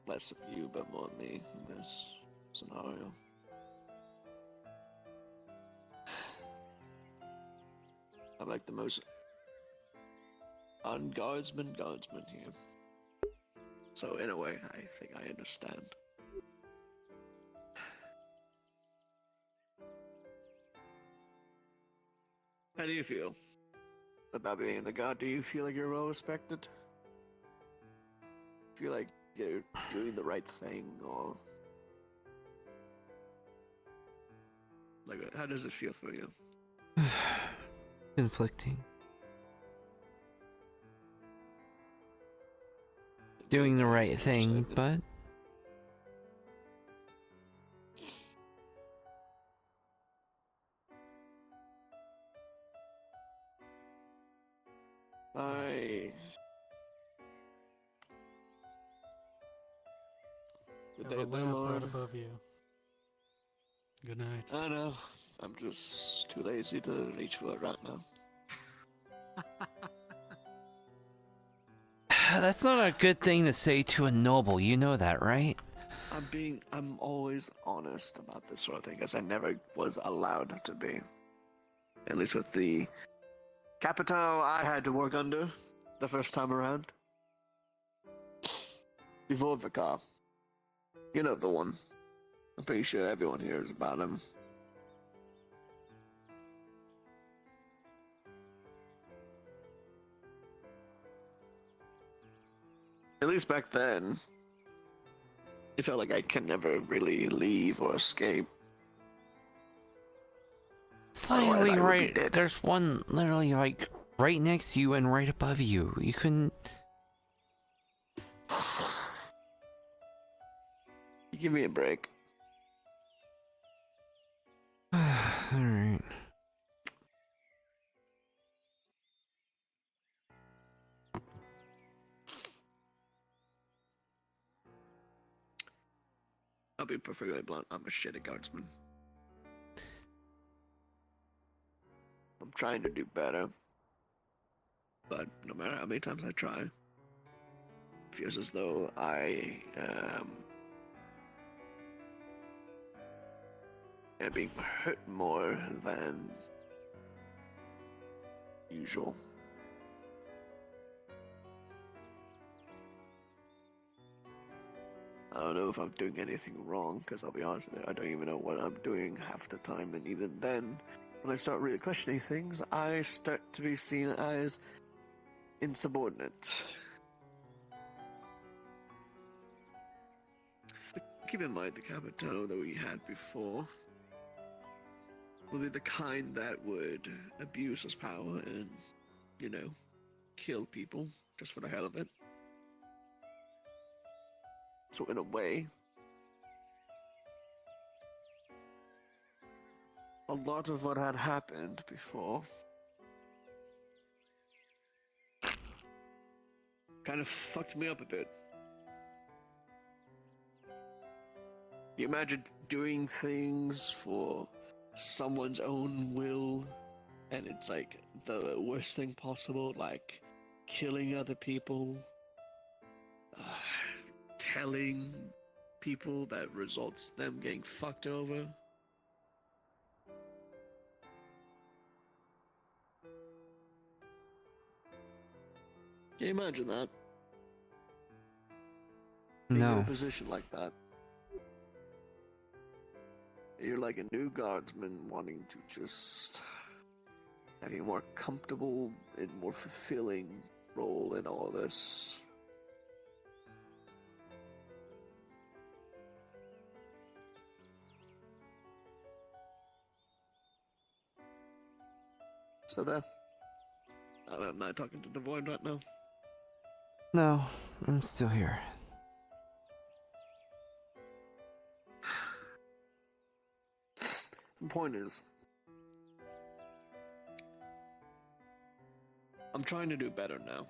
less of you, but more of me in this scenario. I'm like the most guardsman here. So in a way, I think I understand. How do you feel about being the god? Do you feel like you're well respected? Feel like you're doing the right thing, or like how does it feel for you? Conflicting. Doing the right thing, but Good You have day, a there, lamp right Lord. above you. Good night. I know. I'm just too lazy to reach for it right now. That's not a good thing to say to a noble, you know that, right? I'm always honest about this sort of thing, because I never was allowed to be. At least with the Capitao I had to work under the first time around. Before Vicar. You know the one. I'm pretty sure everyone hears about him. At least back then, it felt like I could never really leave or escape. It's Otherwise, literally I would be right. dead. There's one literally like right next to you and right above you. You couldn't. You give me a break. Alright. I'll be perfectly blunt, I'm a shitty guardsman. I'm trying to do better. But no matter how many times I try, it feels as though I am being hurt more than usual. I don't know if I'm doing anything wrong, because I'll be honest with you, I don't even know what I'm doing half the time, and even then, when I start really questioning things, I start to be seen as insubordinate. Keep in mind, the Capitano that we had before will be the kind that would abuse his power and, you know, kill people just for the hell of it. So in a way, a lot of what had happened before kind of fucked me up a bit. You imagine doing things for someone's own will, and it's like the worst thing possible, like killing other people, telling people that results them getting fucked over. Can you imagine that? Being in a No. position like that. You're like a new guardsman wanting to just have a more comfortable and more fulfilling role in all this. So there. I'm not talking to the void right now. No, I'm still here. The point is, I'm trying to do better now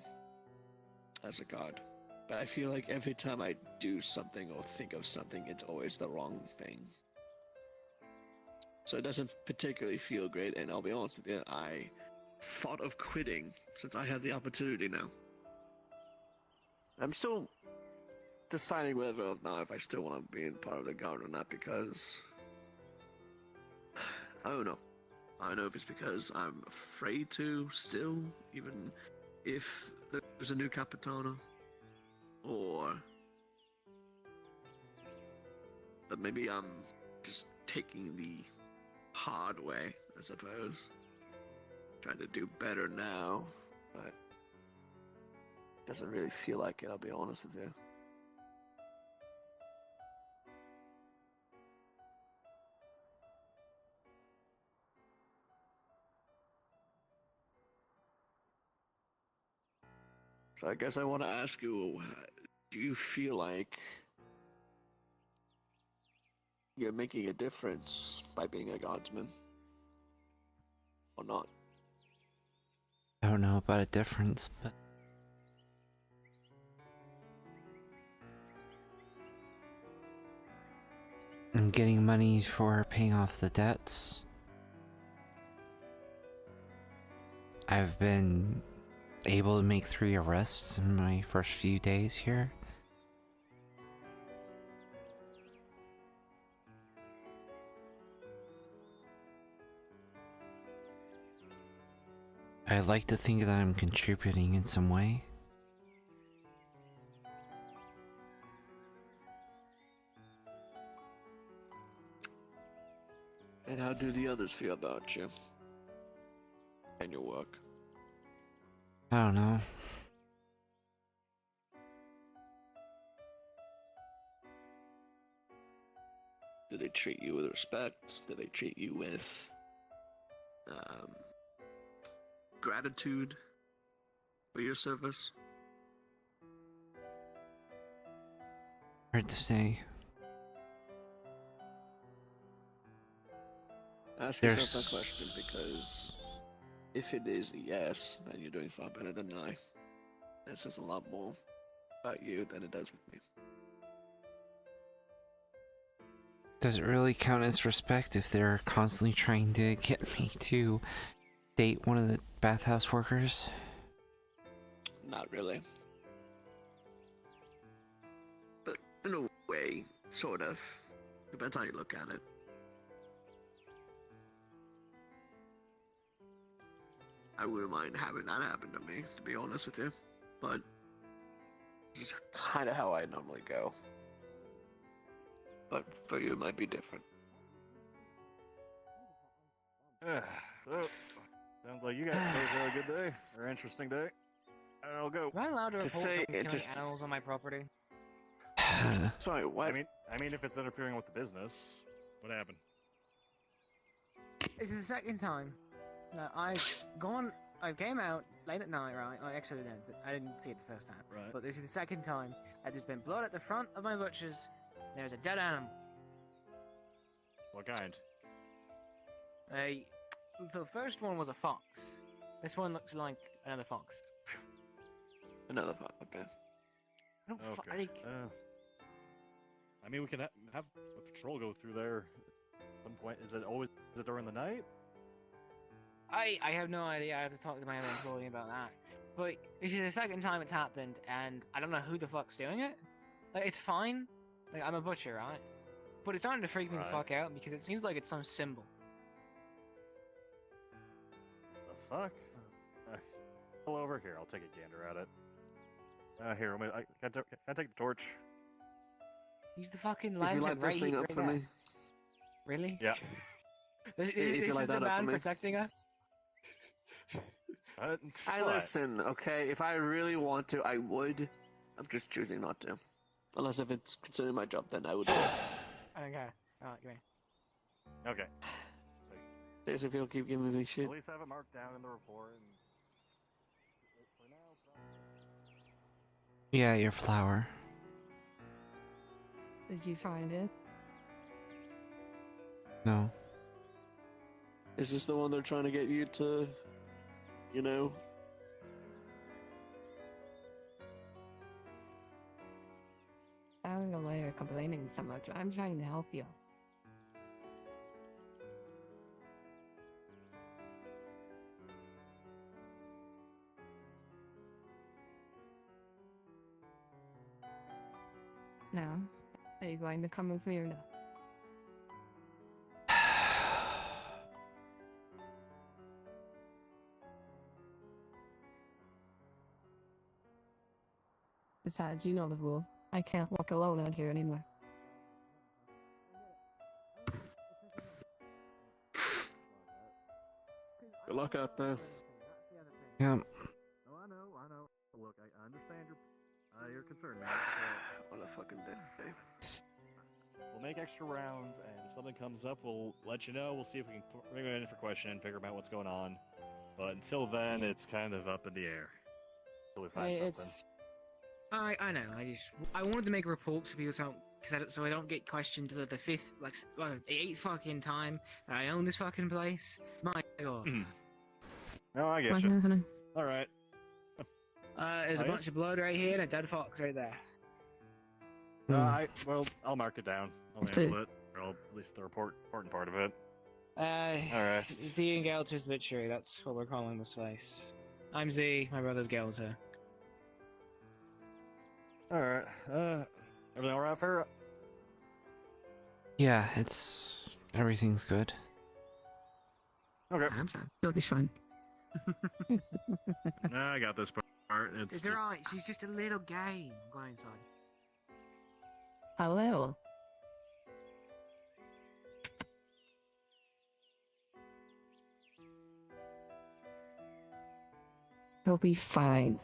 as a god, but I feel like every time I do something or think of something, it's always the wrong thing. So it doesn't particularly feel great, and I'll be honest with you, I thought of quitting since I have the opportunity now. I'm still deciding whether or not if I still want to be part of the guard or not, because I don't know. I don't know if it's because I'm afraid to still, even if there's a new Capitano, or that maybe I'm just taking the hard way, I suppose. Trying to do better now, but it doesn't really feel like it, I'll be honest with you. So I guess I want to ask you, do you feel like you're making a difference by being a guardsman? Or not? I don't know about a difference, but... I'm getting money for paying off the debts. I've been able to make 3 arrests in my first few days here. I'd like to think that I'm contributing in some way. And how do the others feel about you? And your work? I don't know. Do they treat you with respect? Do they treat you with gratitude for your service? Hard to say. Ask yourself that question, because if it is a yes, then you're doing far better than I. That says a lot more about you than it does with me. Does it really count as respect if they're constantly trying to get me to date one of the bathhouse workers? Not really. But in a way, sort of. Depends how you look at it. I wouldn't mind having that happen to me, to be honest with you. But it's kind of how I normally go. But for you, it might be different. So, sounds like you guys had a good day, or interesting day. I'll go. Am I allowed to report someone killing just... animals on my property? Sorry, what? I mean, if it's interfering with the business, what happened? This is the second time that I came out late at night, right? I didn't see it the first time. Right. But this is the second time that there's been blood at the front of my butcher's. There's a dead animal. What kind? The first one was a fox. This one looks like another fox. Another fox, okay. Okay. I mean, we can have a patrol go through there at some point. Is it during the night? I have no idea. I have to talk to my other employee about that. But this is the second time it's happened, and I don't know who the fuck's doing it. Like, it's fine. Like, I'm a butcher, right? But it's starting to freak me the fuck out because it seems like it's some symbol. The fuck? Pull over here. I'll take a gander at it. Here, can I take the torch? Use the fucking If lantern you light this thing up for me. Really? Yeah. This you light is the that up for man me. protecting us? Listen, okay? If I really want to, I would. I'm just choosing not to. Unless if it's considering my job, then I would do it. Okay. Alright, give me. Okay. There's if you'll keep giving me shit. At least have it marked down in the report. Yeah, your flower. Did you find it? No. Is this the one they're trying to get you to, you know? I don't know why you're complaining so much. I'm trying to help you. Now, are you going to come with me or no? Besides, you know the rule. I can't walk alone out here anymore. Good luck out there. Yeah. Oh, I know. Look, I understand your concern, man. What a fucking day. We'll make extra rounds, and if something comes up, we'll let you know. We'll see if we can bring it in for question, figure out what's going on. But until then, it's kind of up in the air. Until we find something. I know. I wanted to make a report so people so I don't get questioned the 8th fucking time that I own this fucking place. My god. No, I get What's you. happening? All right. There's a bunch of blood right here and a dead fox right there. I'll mark it down. I'll handle it. Well, at least the important part of it. Alright. Z and Gelter's Butchery, that's what we're calling this place. I'm Z, my brother's Gelter. Alright, everything alright, Farrah? Yeah, everything's good. Okay. It'll be fun. I got this part. It's alright, she's just a little gay. Go inside. Hello. It'll be fine.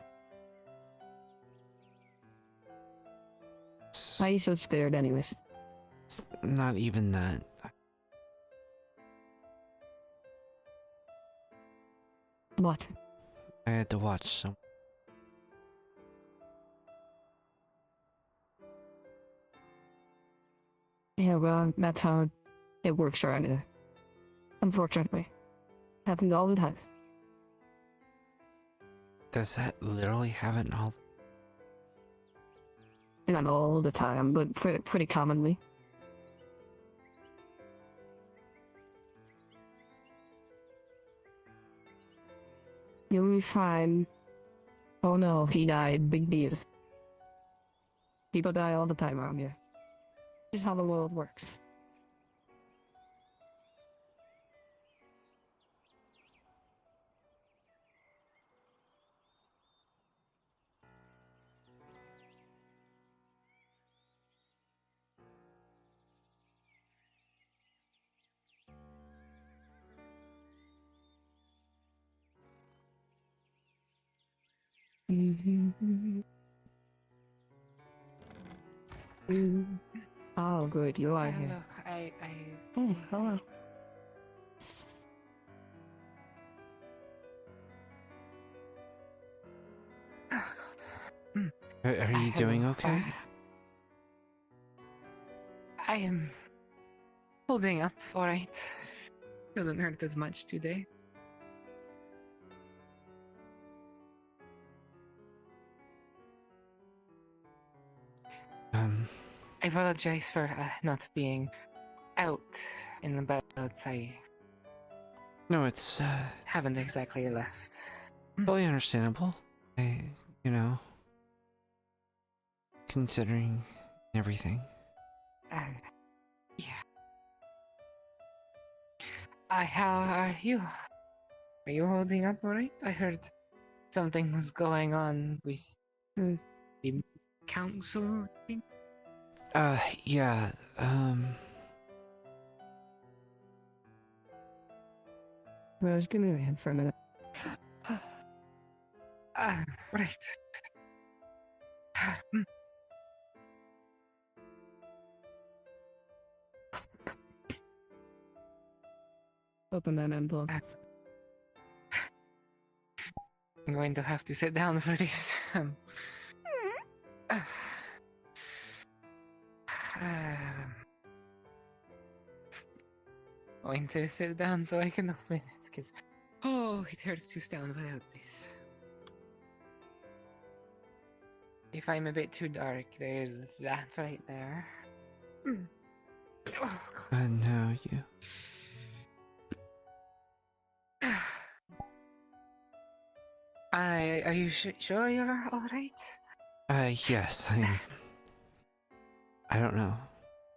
Why are you so scared, anyways? It's not even that. What? I had to watch some. Yeah, well, that's how it works around here. Unfortunately. Happens all the time. Does that literally happen all? Not all the time, but pretty commonly. You'll be fine. Oh no, he died. Big deal. People die all the time around here. This is how the world works. Oh, good, you are here. Oh, hello. Oh, God. Are you doing okay? I am holding up alright. Doesn't hurt as much today. I apologize for not being out in the boat. No, it's haven't exactly left. totally understandable. Considering everything. Yeah. How are you? Are you holding up alright? I heard something was going on with the council, I think. Yeah, Rose, give me your hand for a minute. Right. Open that envelope. I'm going to have to sit down for this. Going to sit down so I can open it, because it hurts to stand without this. If I'm a bit too dark, there's that right there. no, you. Are you sure you're alright? Yes, I don't know,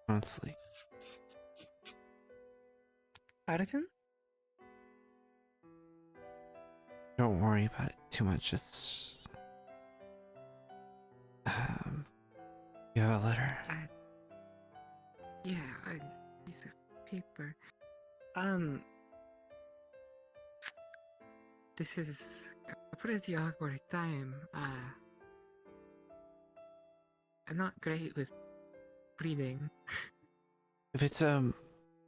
honestly. Pardon? Don't worry about it too much. It's you have a letter. Yeah, a piece of paper. This is a pretty awkward time. I'm not great with breathing. If it's a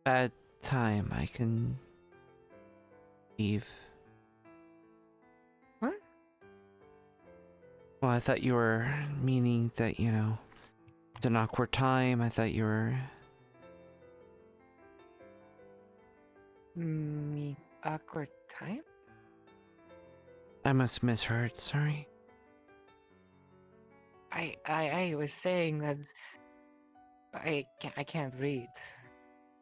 bad time, I can leave. What? Well, I thought you were meaning that, it's an awkward time. I thought you were... Awkward time? I must misheard, sorry. I was saying that I can't read.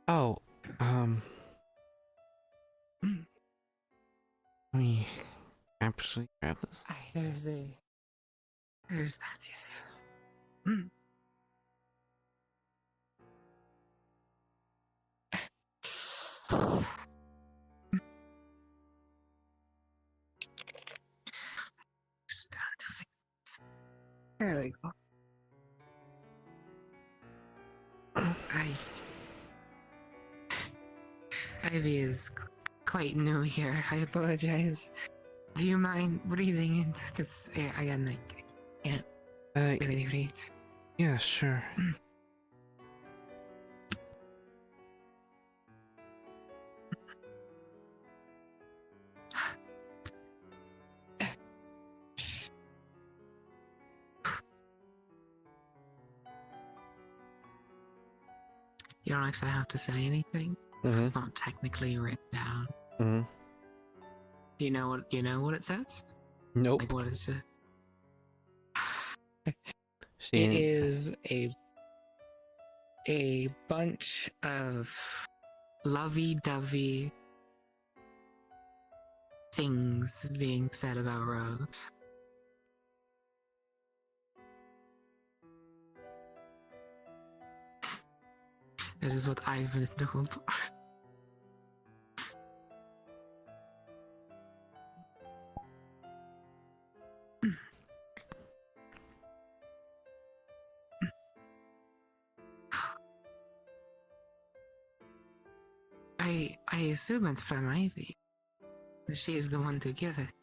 Oh, let me absolutely grab this. There's that, yes. There we go. Ivy is quite new here. I apologize. Do you mind breathing in? Because, again, I can't really read. Yeah, sure. You don't actually have to say anything. It's not technically written down. Mm-hmm. Do you know what it says? Nope. Like, what is it? It is a bunch of lovey-dovey things being said about Rose. This is what I've been told. I assume it's from Ivy. She is the one to give it.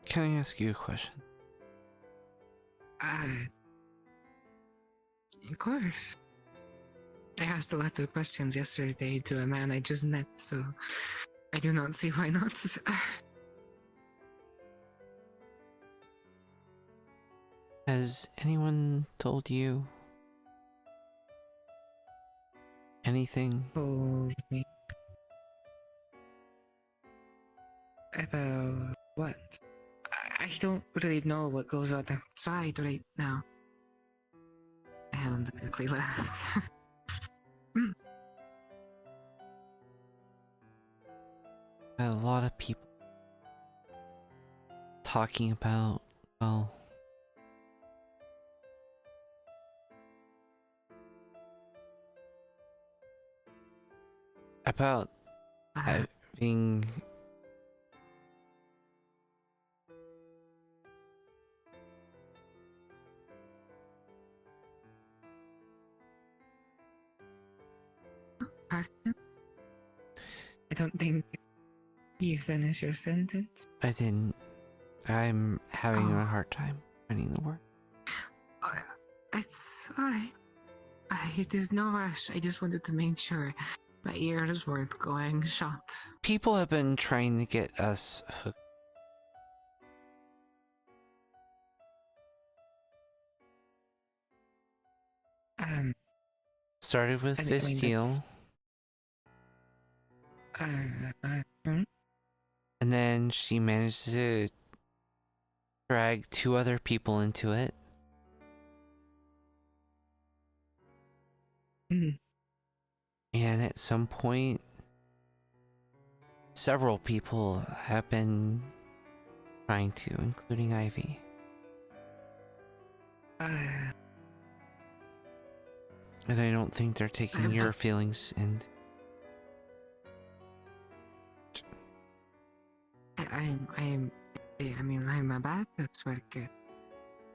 Can I ask you a question? Of course. I asked a lot of questions yesterday to a man I just met, so I do not see why not. Has anyone told you anything? About what? I don't really know what goes on outside right now. I haven't exactly left. A lot of people talking about, well, about having Pardon? I don't think you finished your sentence. I didn't. I'm having a hard time finding the word. It's alright. There's no rush. I just wanted to make sure my ears weren't going shut. People have been trying to get us hooked. Started with Visteel. And then she managed to drag 2 other people into it. And at some point, several people have been trying to, including Ivy. And I don't think they're taking your feelings and I'm a backup worker.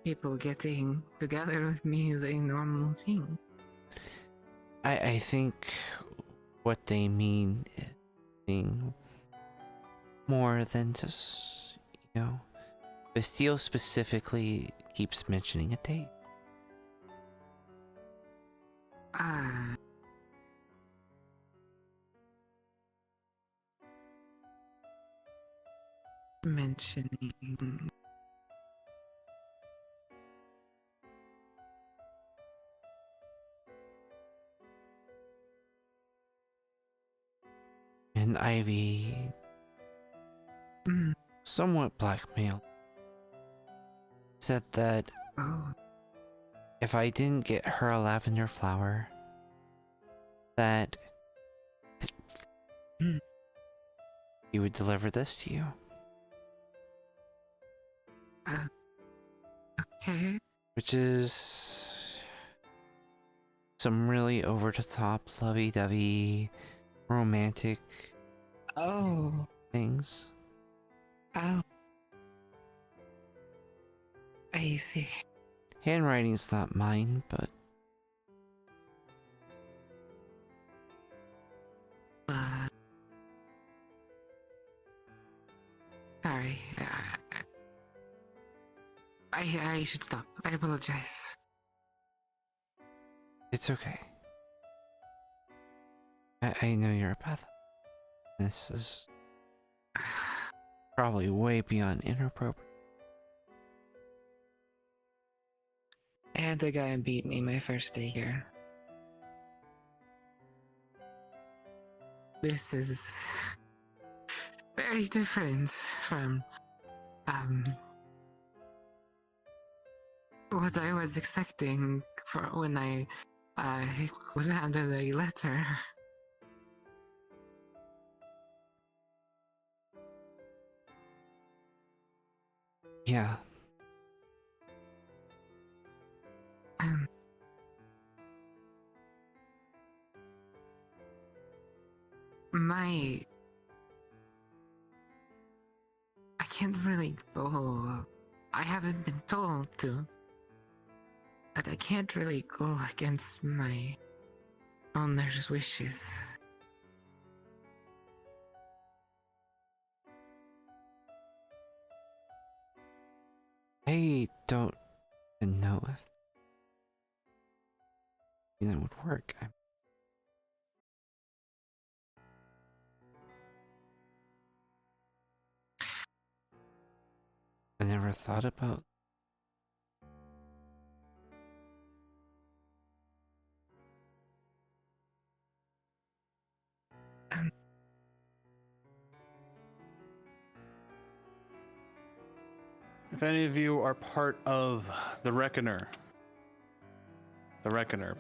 People getting together with me is a normal thing. I think what they mean is being more than just, you know, Bastille specifically keeps mentioning a date. Mentioning and Ivy somewhat blackmailed said that if I didn't get her a lavender flower, that he would deliver this to you. Okay. Which is some really over-the-top, lovey-dovey, romantic things. Oh. I see. Handwriting's not mine, but sorry. I should stop. I apologize. it's okay. I know you're a path. This is probably way beyond inappropriate. I had the guy beat me my first day here. This is very different from what I was expecting for when I was handed a letter. Yeah. I can't really go. I haven't been told to. But I can't really go against my owner's wishes. I don't even know if that would work. I never thought about If any of you are part of the Reckoner,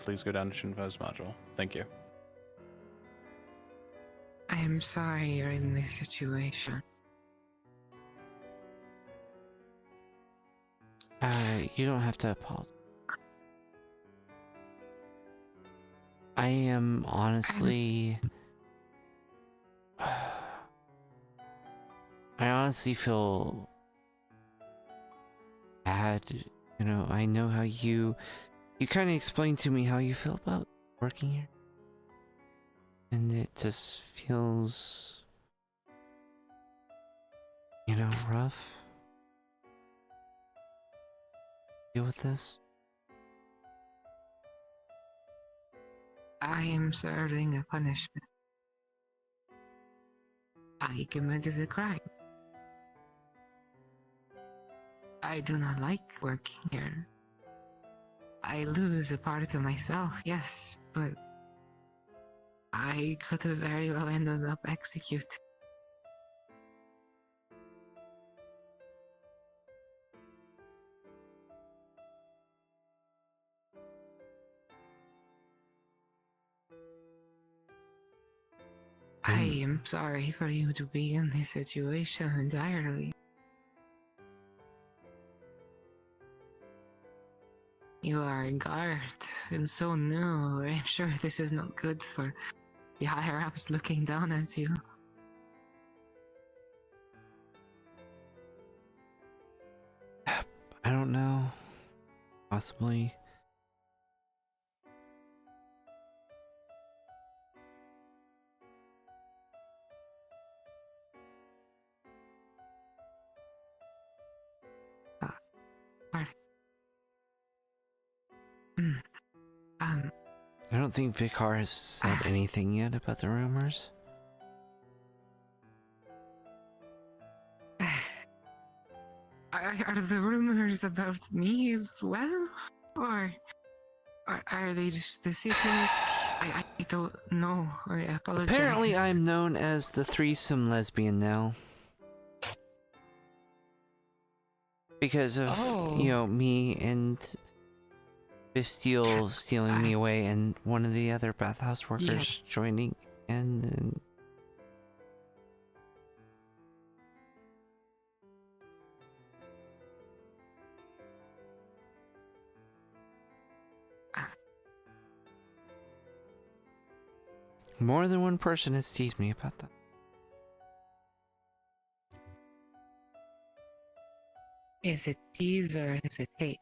please go down to Shinfa's module. Thank you. I am sorry you're in this situation. You don't have to apologize. I am honestly... I honestly feel bad. You know, I know how you kind of explained to me how you feel about working here. And it just feels, you know, rough. Deal with this. I am serving a punishment. I committed a crime. I do not like working here. I lose a part of myself, yes, but I could have very well ended up executed. I am sorry for you to be in this situation entirely. You are a guard and so new. I'm sure this is not good for the higher ups looking down at you. I don't know. Possibly. I don't think Vicar has said anything yet about the rumors. Are the rumors about me as well? Or are they just specific? I don't know. I apologize. Apparently I'm known as the threesome lesbian now. Because of, Oh. me and Bastille stealing me away and one of the other bathhouse workers joining and more than one person has teased me about that. Is it tease or is it hate?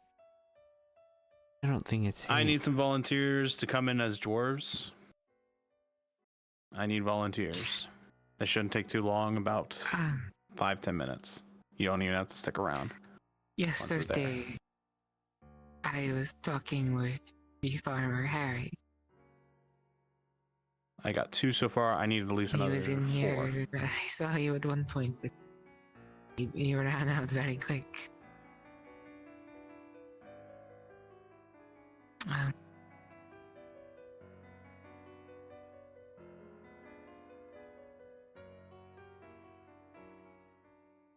I don't think it's hate. I need some volunteers to come in as dwarves. I need volunteers. They shouldn't take too long, about 5-10 minutes. You don't even have to stick around. once we're there. Yesterday, I was talking with the farmer Harry. I got 2 so far. I need at least He another was in 4. here. I saw you at one point, but you ran out very quick.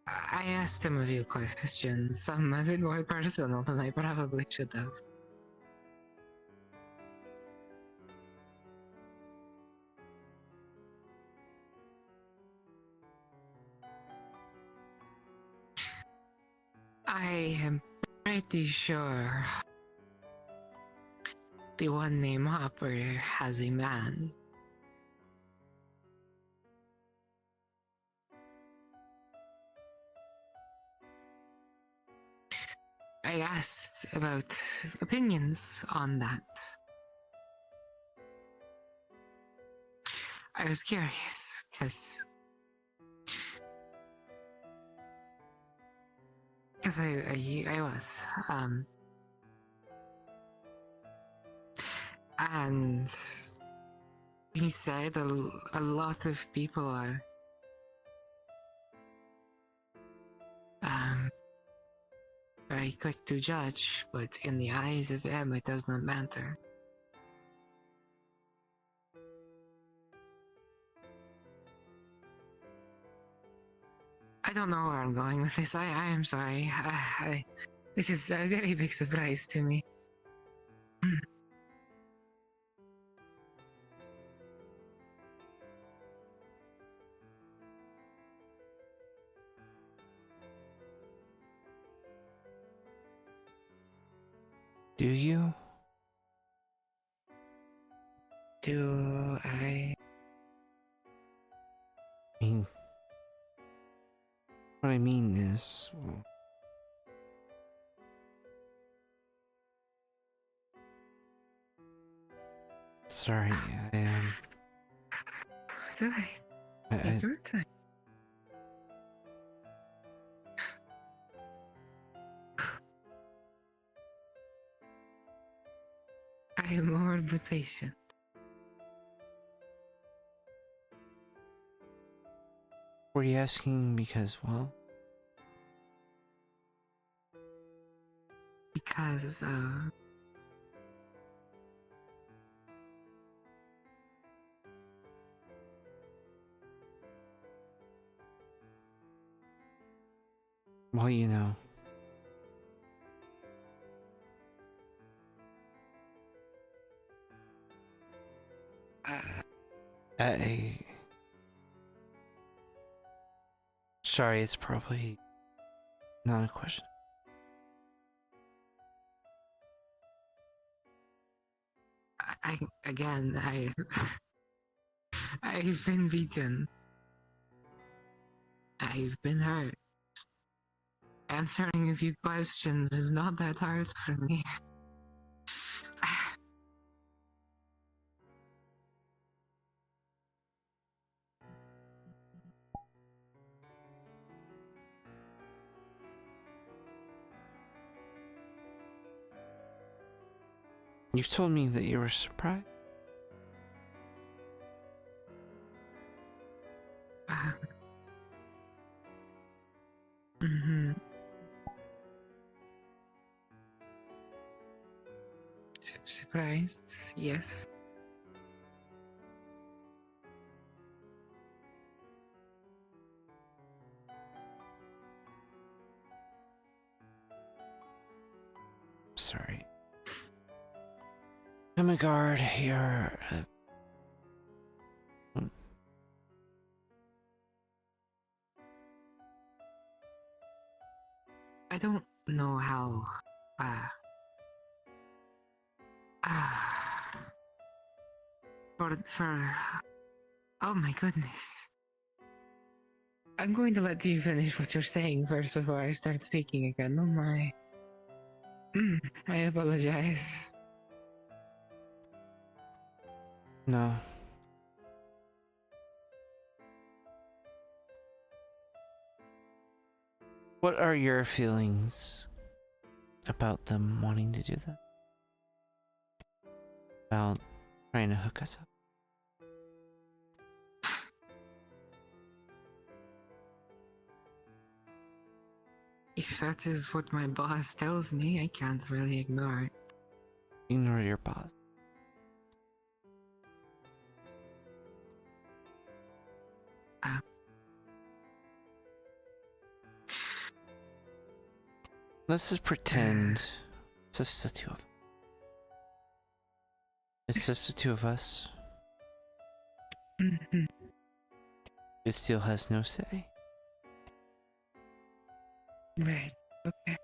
I asked him a few questions, some a bit more personal than I probably should have. I am pretty sure the one named Hopper has a man. I asked about opinions on that. I was curious, because I was, and he said a lot of people are, very quick to judge, but in the eyes of him it does not matter. I don't know where I'm going with this. I am sorry. This is a very big surprise to me. Do you? Do I? I mean, what I mean is, sorry, It's alright. Take your time. I am more but patient. were you asking because, well, Because, well, you know, sorry, it's probably not a question. I've been beaten. I've been hurt. Answering a few questions is not that hard for me. You've told me that you were surprised. Surprised, yes. sorry. I'm a guard here. I don't know how. For. Oh my goodness. I'm going to let you finish what you're saying first before I start speaking again. Oh my. I apologize. No. What are your feelings about them wanting to do that? About trying to hook us up? If that is what my boss tells me, I can't really ignore it. Ignore your boss. Let's just pretend it's just the two of us. It's just the two of us. It still has no say. Right, okay.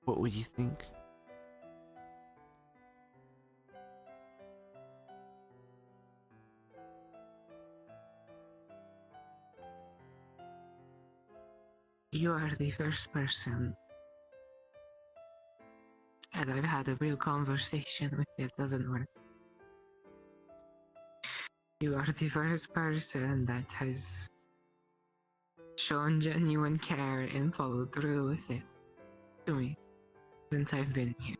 What would you think? You are the first person, and I've had a real conversation with it. Doesn't work. You are the first person that has shown genuine care and followed through with it to me since I've been here.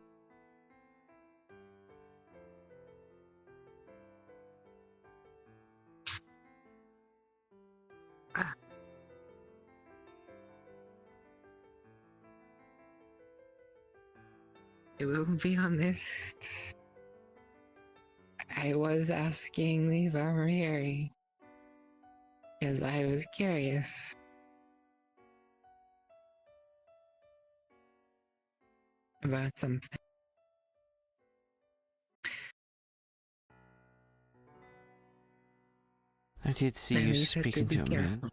I will be honest. I was asking the farmer Harry because I was curious. About something. I did see you speaking to a man.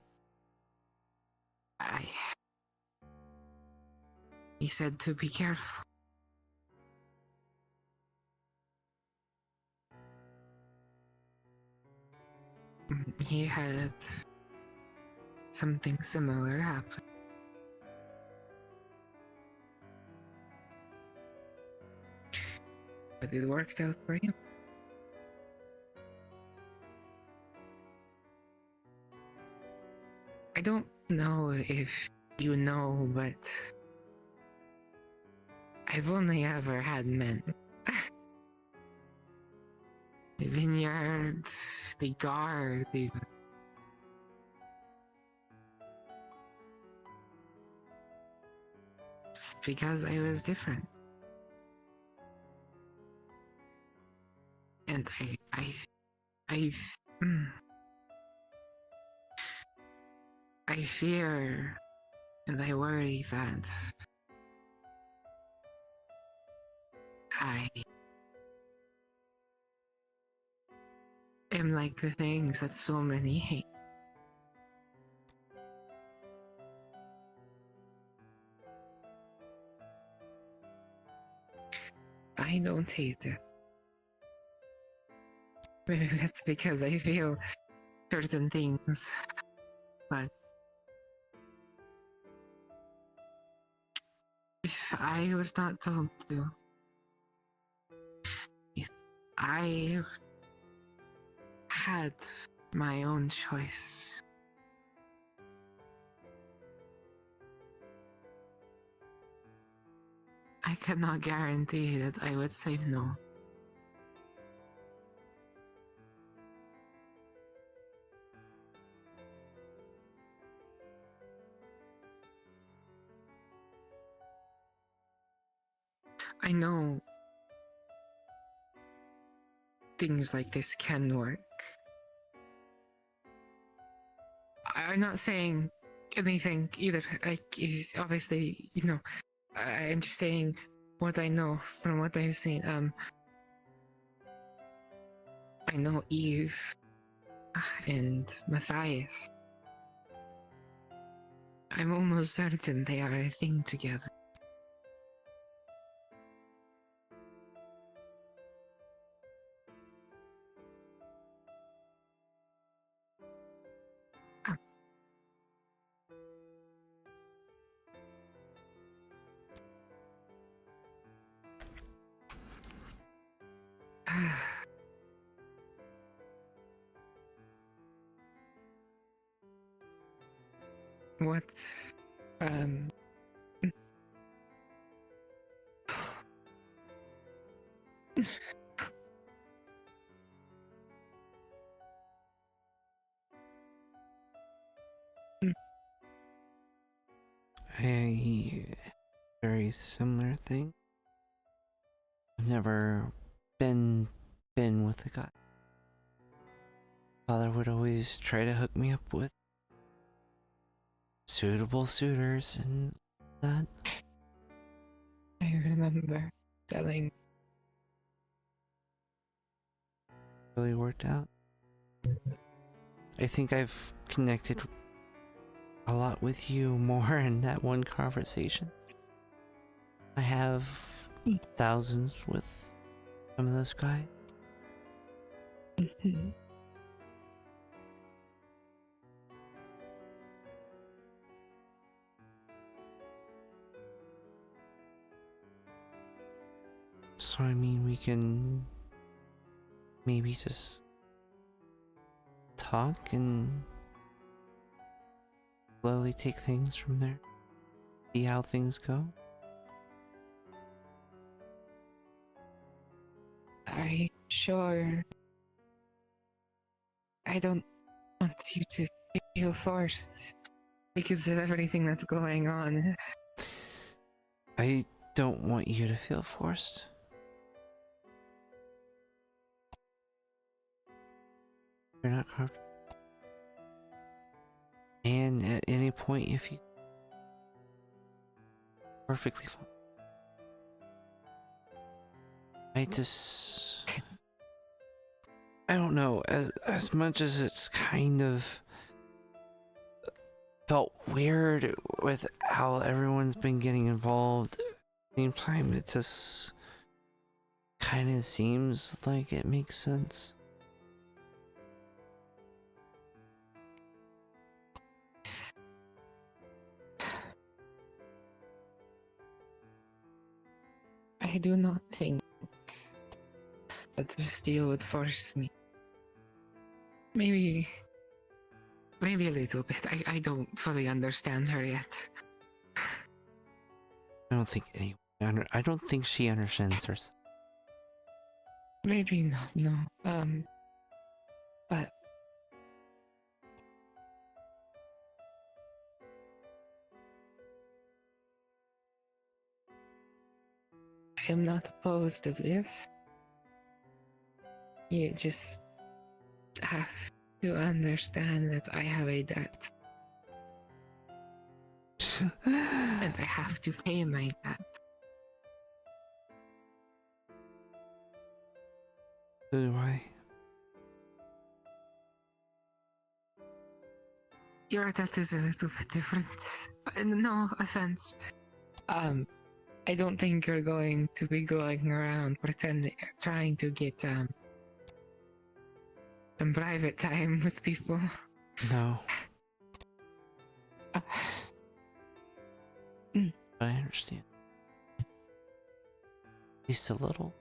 He said to be careful. He had something similar happen. But it worked out for you. I don't know if you know, but I've only ever had men. The vineyard, the guard, even. It's because I was different. And I fear and I worry that I am like the things that so many hate. I don't hate it. Maybe that's because I feel certain things, but if I was not told to, if I had my own choice, I cannot guarantee that I would say no. I know things like this can work. I'm not saying anything either. Obviously, I'm just saying what I know from what I've seen. I know Eve and Matthias. I'm almost certain they are a thing together. What, A very similar thing. I've never been with a guy. Father would always try to hook me up with suitable suitors and that. I remember telling. Really worked out. I think I've connected a lot with you more in that one conversation. I have thousands with some of those guys. So I mean, we can maybe just talk and slowly take things from there. See how things go. I'm sure. I don't want you to feel forced because of everything that's going on. I don't want you to feel forced. You're not comfortable. And at any point, if you perfectly fine. I don't know, as much as it's kind of felt weird with how everyone's been getting involved, at the same time it just kind of seems like it makes sense. I do not think that this deal would force me. Maybe a little bit. I don't fully understand her yet. I don't think she understands herself. Maybe not, no. But I am not opposed to this. You just have to understand that I have a debt. And I have to pay my debt. So do I. Your debt is a little bit different. But no offense. I don't think you're going to be going around trying to get some private time with people. No. I understand. At least a little.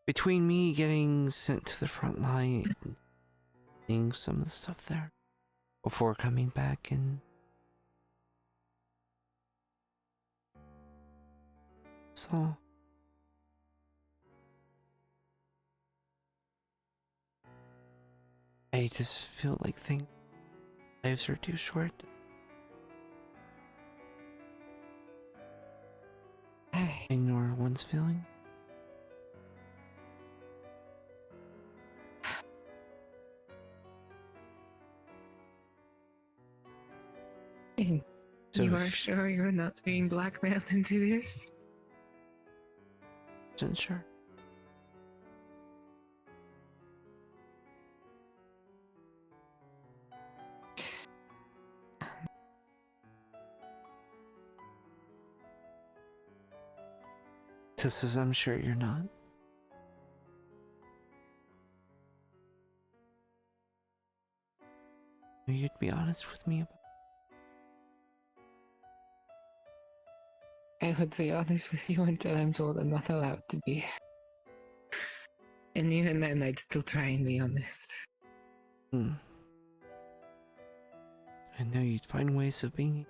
Between me getting sent to the front line and seeing some of the stuff there before coming back and so I just feel like lives are too short. everyone's feeling. So You are sure you're not being blackmailed into this? Isn't sure. This is, I'm sure you're not. You'd be honest with me about. I would be honest with you until I'm told I'm not allowed to be. And even then, I'd still try and be honest. I know you'd find ways of being.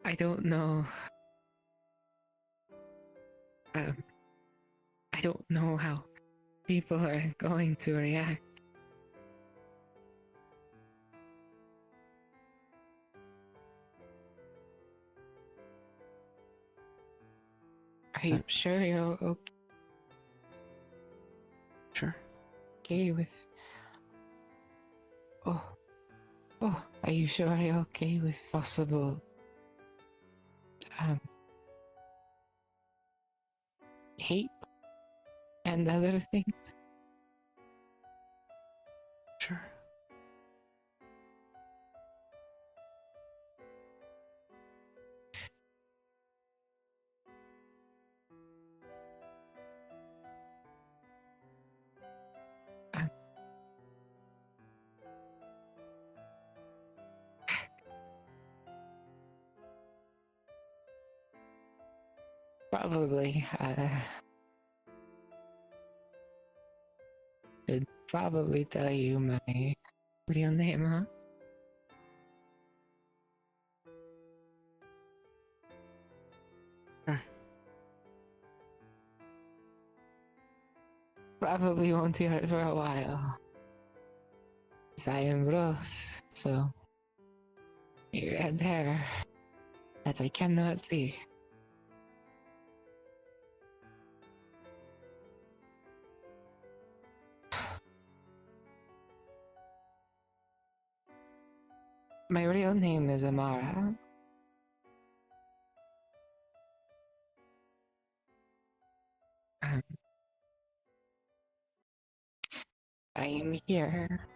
I don't know. I don't know how people are going to react. Are you sure you're okay? Sure. Okay with... Oh, are you sure you're okay with possible... hate? And other things? Sure. Probably, should probably tell you my real name, huh? Probably won't hear it for a while. 'Cause I am Rose, so... your red hair that I cannot see. My real name is Amara. I am here.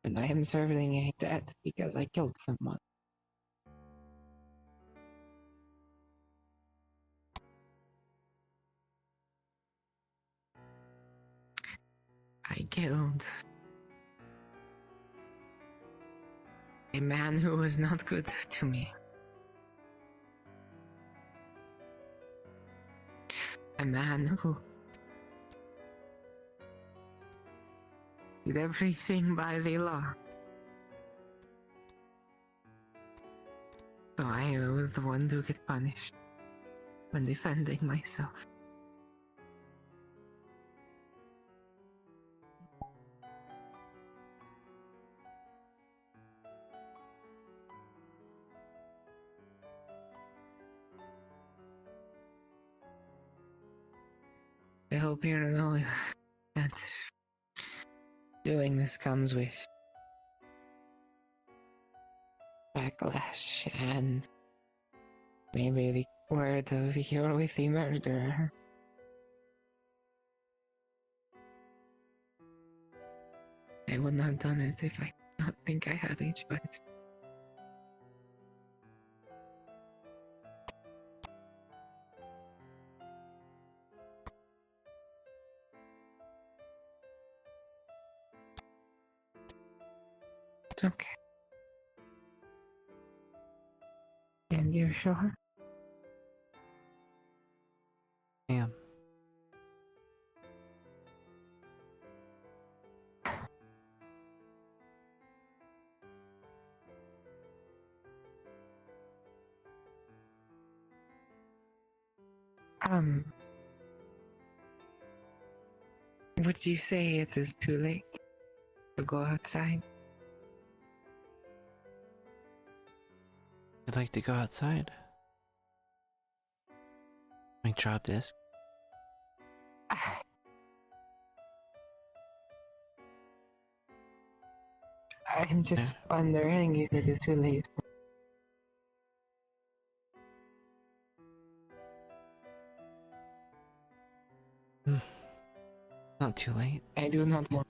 And I am serving a debt because I killed someone. I killed a man who was not good to me. A man who did everything by the law. So I was the one to get punished when defending myself. I hope you know that doing this comes with backlash and maybe the word of you're with the murderer. I would not have done it if I did not think I had a choice. It's okay. And you're sure? I am. Would you say it is too late to go outside? I'd like to go outside. My job desk. I'm just wondering if it is too late. Not too late. I do not want.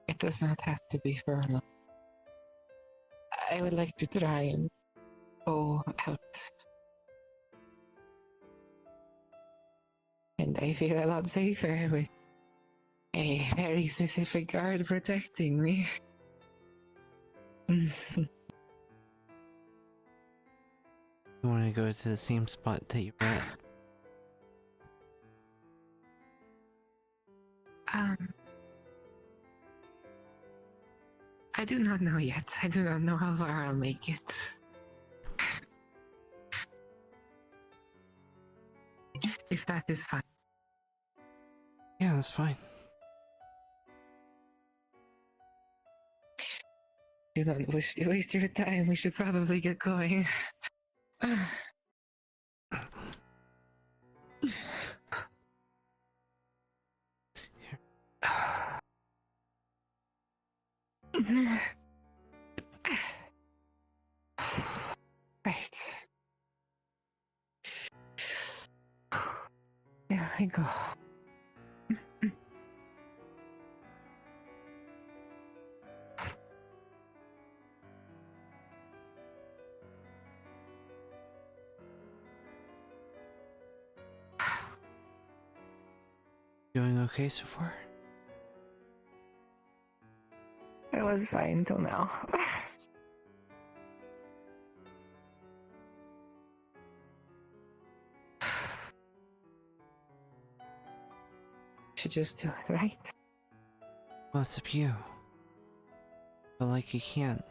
It does not have to be for long. I would like to try and go out. And I feel a lot safer with a very specific guard protecting me. You want to go to the same spot that you were at? I do not know yet. I do not know how far I'll make it. If that is fine. Yeah, that's fine. Do not wish to waste your time. We should probably get going. Right. There we go. Doing okay so far? I was fine till now. Should just do it, right? Well, it's up to you. But like you can't.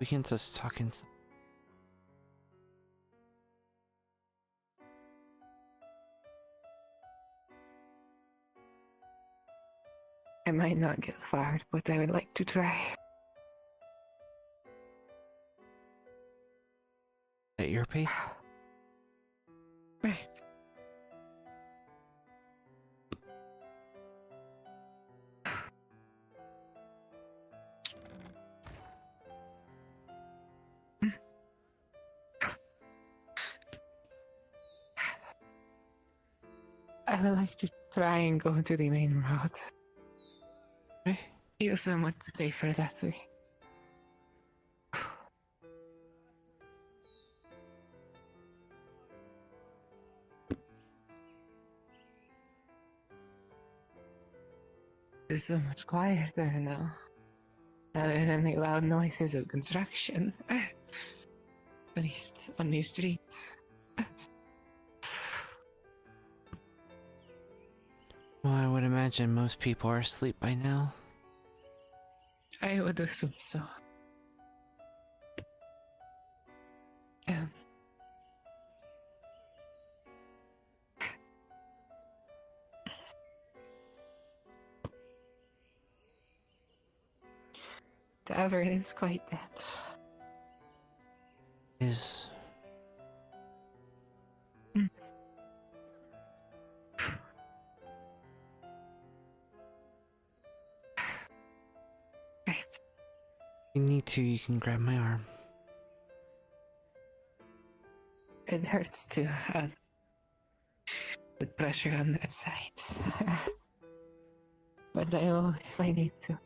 We can just talk inside. I might not get fired, but I would like to try. At your pace? Right. I would like to try and go to the main road. Feel so much safer that way. It's so much quieter now. Other than the loud noises of construction. At least on these streets. Well, I would imagine most people are asleep by now. I would assume so. The tavern is quite dead. Is... Right. If you need to, you can grab my arm. It hurts to put pressure on that side. But I will if I need to.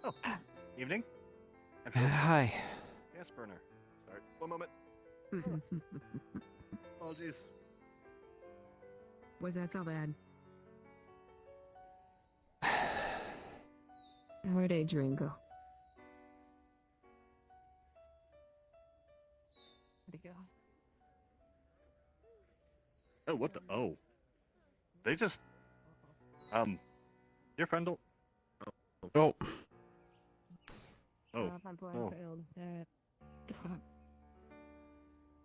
Oh, evening. Hi. Gas burner. Start. One moment. Apologies. Was that so bad? Where'd Adrian go? Where'd he go? Oh, what the? Oh. They just. Your friend. Oh. Oh. My plan Oh. failed.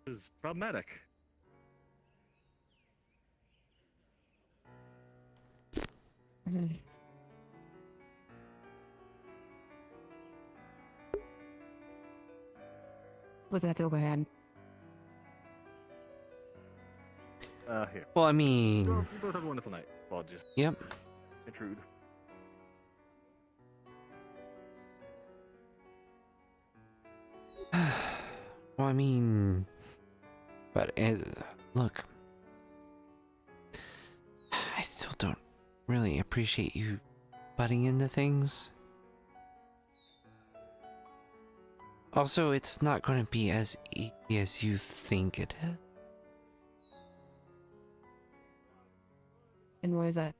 This is problematic. Was that overhand? Here. Well, I mean. Well, you both have a wonderful night. Well, just. Yep. Intrude. Well, I mean. But, look. I still don't really appreciate you butting into things. Also, it's not going to be as easy as you think it is. And why is that?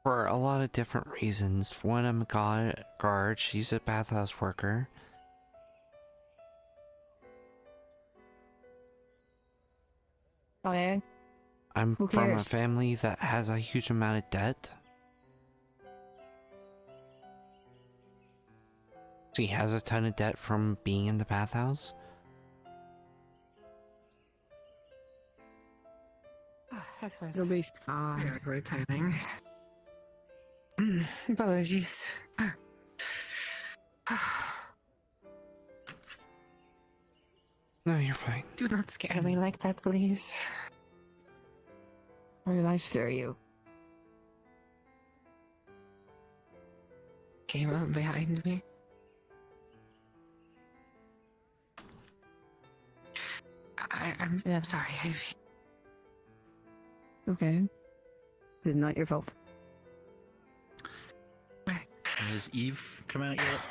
For a lot of different reasons. For one, I'm a guard, she's a bathhouse worker. Okay. I'm Who from a cares? family that has a huge amount of debt. She has a ton of debt from being in the bathhouse. It'll be fine. Yeah, great timing. Apologies. No, you're fine. Do not scare me like that, please. Why did I scare you? Came up behind me. I'm sorry, Ivy. Okay. This is not your fault. Has Eve come out yet?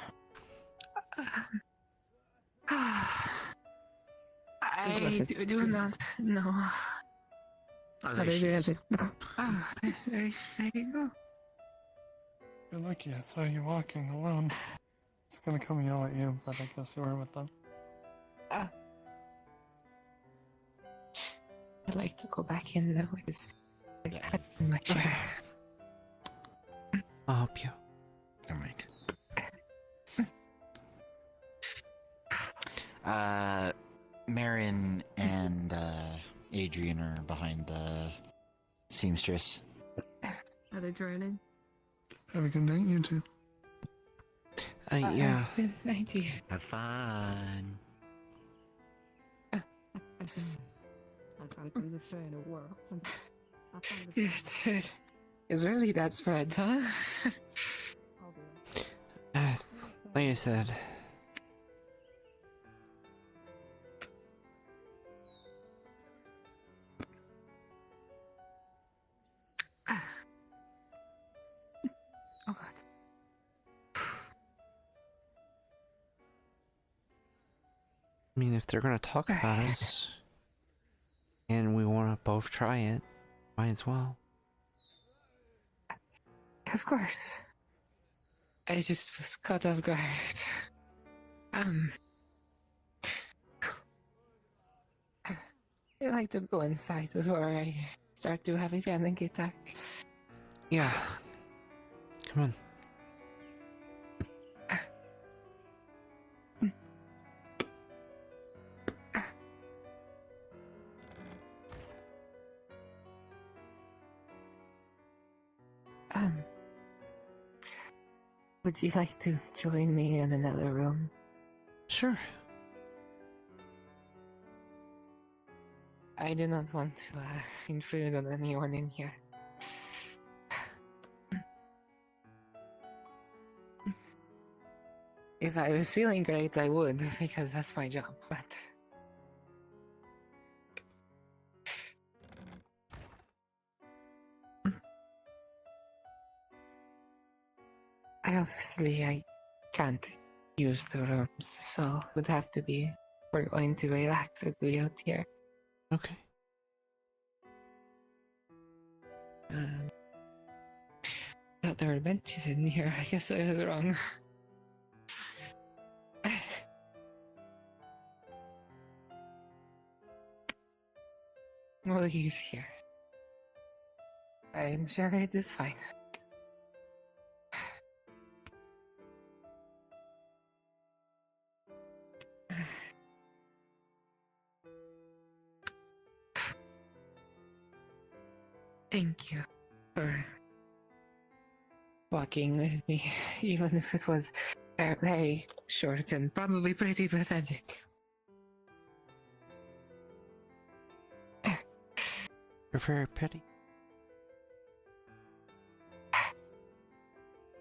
I do not know. Oh, there's your answer. Ah, there you go. You're lucky I saw you walking alone. It's gonna come yell at you, but I guess you were with them. I'd like to go back in though with my chair. I'll help you. Alright. Marion and Adrian are behind the seamstress. Are they drowning? Have a good night, you two. Yeah. Good night to you. Have fun. I'm trying to do the in a world. It's really that spread, huh? Like I said. Oh god. I mean, if they're gonna talk about us, and we want to both try it, might as well. Of course. I just was caught off guard. I like to go inside before I start to have a panic attack. Yeah. Come on. Would you like to join me in another room? Sure. I do not want to intrude on anyone in here. If I was feeling great, I would, because that's my job, but... I can't use the rooms, so it would have to be... We're going to relax with the out here. Okay. Thought there were benches in here. I guess I was wrong. Well, he's here. I'm sure it is fine. Thank you for walking with me, even if it was very short and probably pretty pathetic. You're very pretty.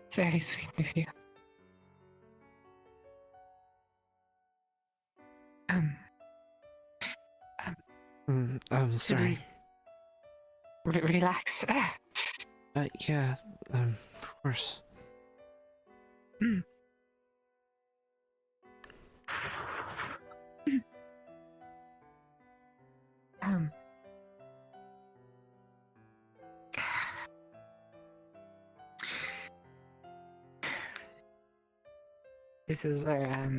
It's very sweet of you. I'm Should sorry. we relax? Yeah, of course. This is where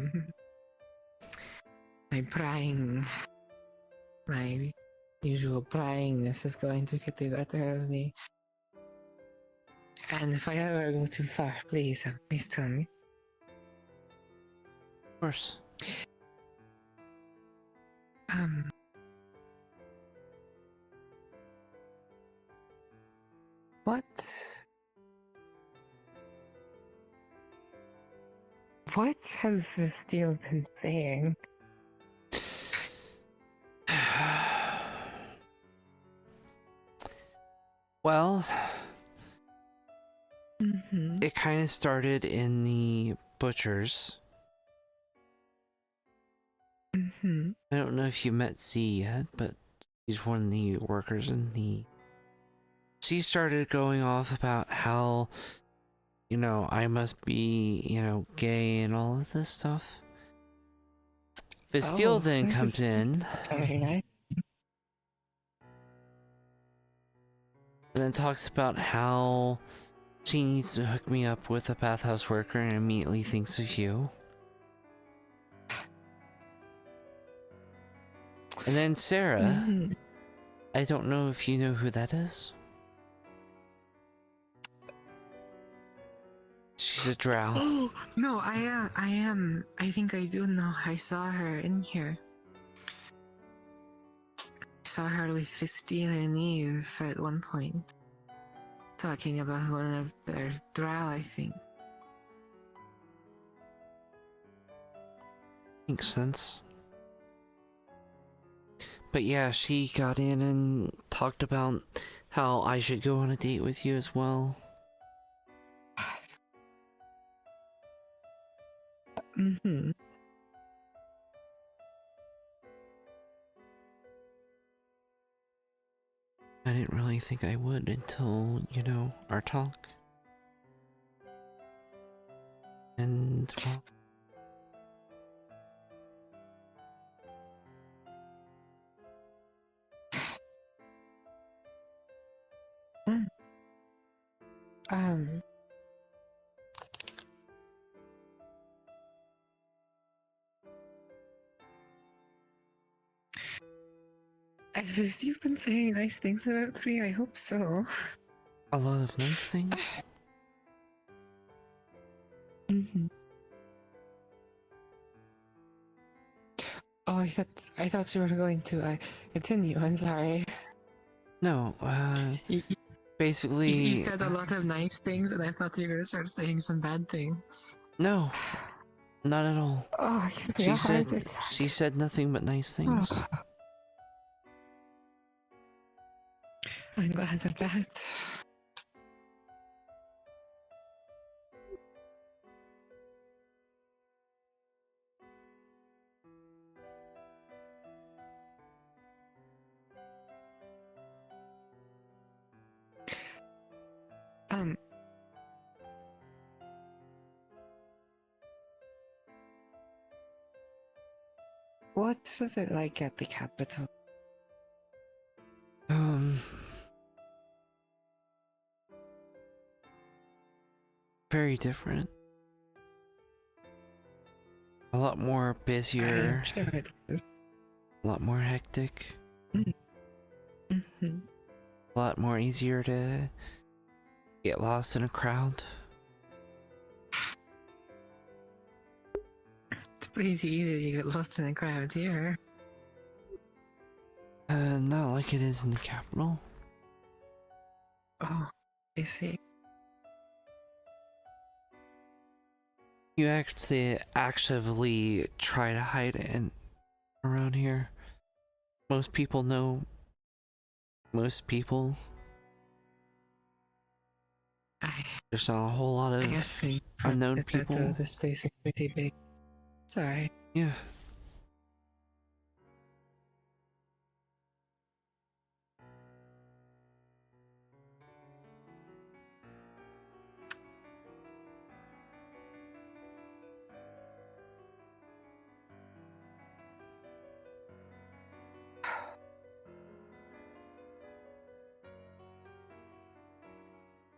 my usual pryingness is going to get the better of me. And if I ever go too far, please tell me. Of course. What has Vestiel been saying? Well, it kind of started in the butchers. I don't know if you met Z yet, but he's one of the workers in the... She started going off about how, you know, I must be, you know, gay and all of this stuff. Vestiel then comes in. Very nice. And then talks about how she needs to hook me up with a bathhouse worker and immediately thinks of you. And then Sarah, I don't know if you know who that is. She's a drow. Oh, no, I am. I think I do know. I saw her in here. I saw her with Vestiel and Eve at one point. Talking about one of their drow, I think. Makes sense. But yeah, she got in and talked about how I should go on a date with you as well. I didn't really think I would until, you know, our talk. And, well... Has Vestiel been saying nice things about me? I hope so. A lot of nice things? Oh, I thought you were going to continue. I'm sorry. No, basically... You said a lot of nice things, and I thought you were going to start saying some bad things. No, not at all. Oh, she said nothing but nice things. Oh. I'm glad of that. What was it like at the capital? Very different. A lot more busier. I'm sure it is. A lot more hectic. Mhm. A lot more easier to get lost in a crowd. It's pretty easy to get lost in the crowd here. Not like it is in the capital. Oh, I see. You actually actively try to hide it around here. Most people know most people. There's not a whole lot I of guess we unknown that people. this place is pretty big. Sorry. Yeah.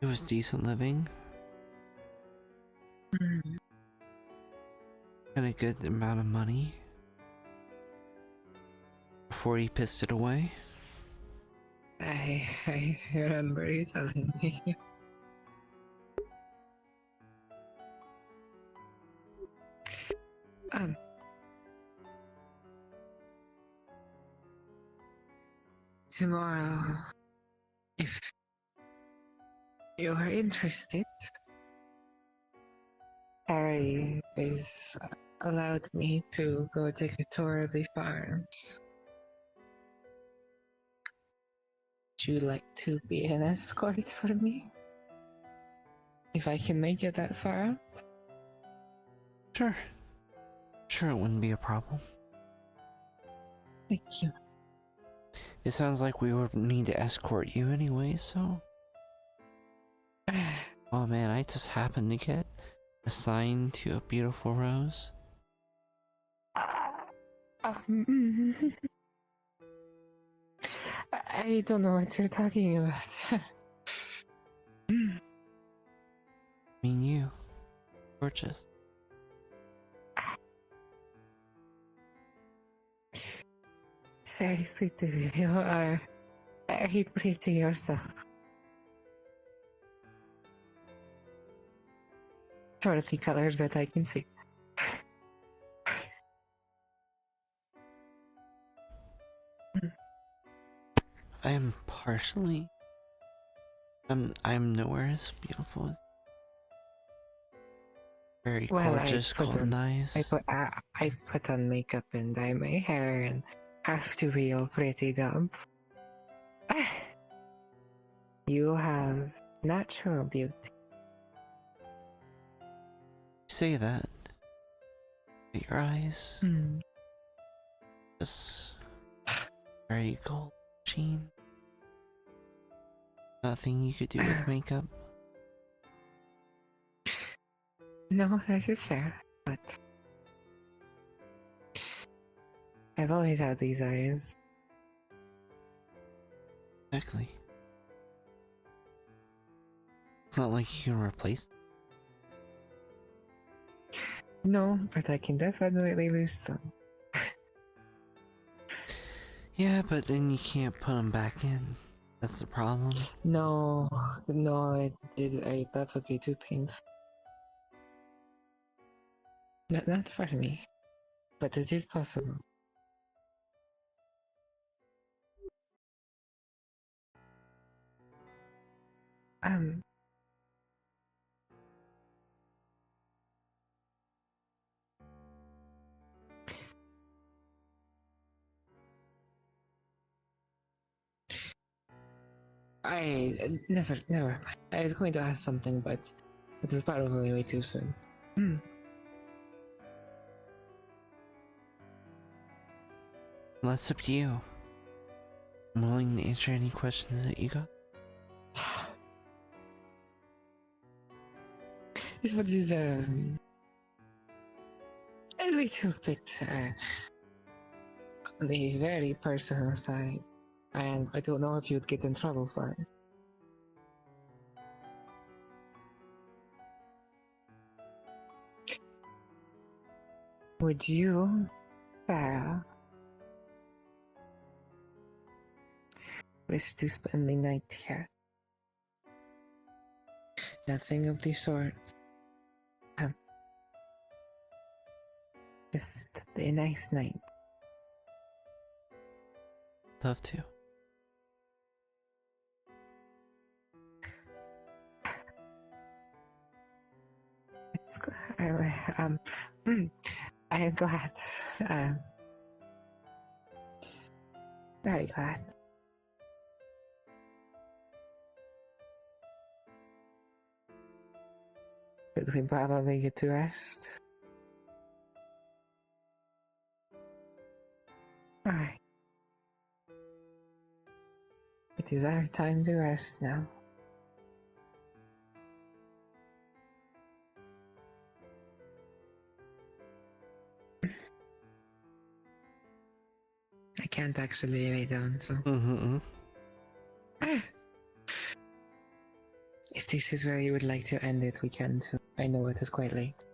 It was decent living. And a good amount of money. Before he pissed it away. I remember you telling me. Tomorrow, if you are interested, Harry is allowed me to go take a tour of the farms. Would you like to be an escort for me? If I can make it that far out? Sure. Sure, it wouldn't be a problem. Thank you. It sounds like we would need to escort you anyway, so... Oh man, I just happened to get assigned to a beautiful rose. I don't know what you're talking about. I mean you. Gorgeous. It's very sweet of you. You are very pretty yourself. For the colors that I can see. I am partially... I'm nowhere as beautiful as... Very gorgeous, golden eyes. I put on makeup and dye my hair and have to be all pretty dumb. You have natural beauty. You say that. But your eyes... Just... Very gold sheen. Nothing you could do with makeup. No, that is fair, but I've always had these eyes. Exactly. It's not like you can replace them. No, but I can definitely lose them. Yeah, but then you can't put them back in. That's the problem. No, that would be too painful. Not for me, but it is possible. Never mind. I was going to ask something, but it is probably way too soon. Well, that's up to you. I'm willing to answer any questions that you got. This one is a little bit on the very personal side, and I don't know if you'd get in trouble for it. Would you, Farah, wish to spend the night here. Nothing of the sort. Just a nice night. Love to. It's good. I am glad. Very glad. Should we probably get to rest? Alright. It is our time to rest now. I can't actually lay down, so. If this is where you would like to end it, we can too. I know it is quite late.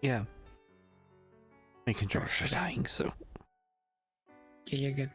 Yeah. My controllers are dying, so. Okay, you're good.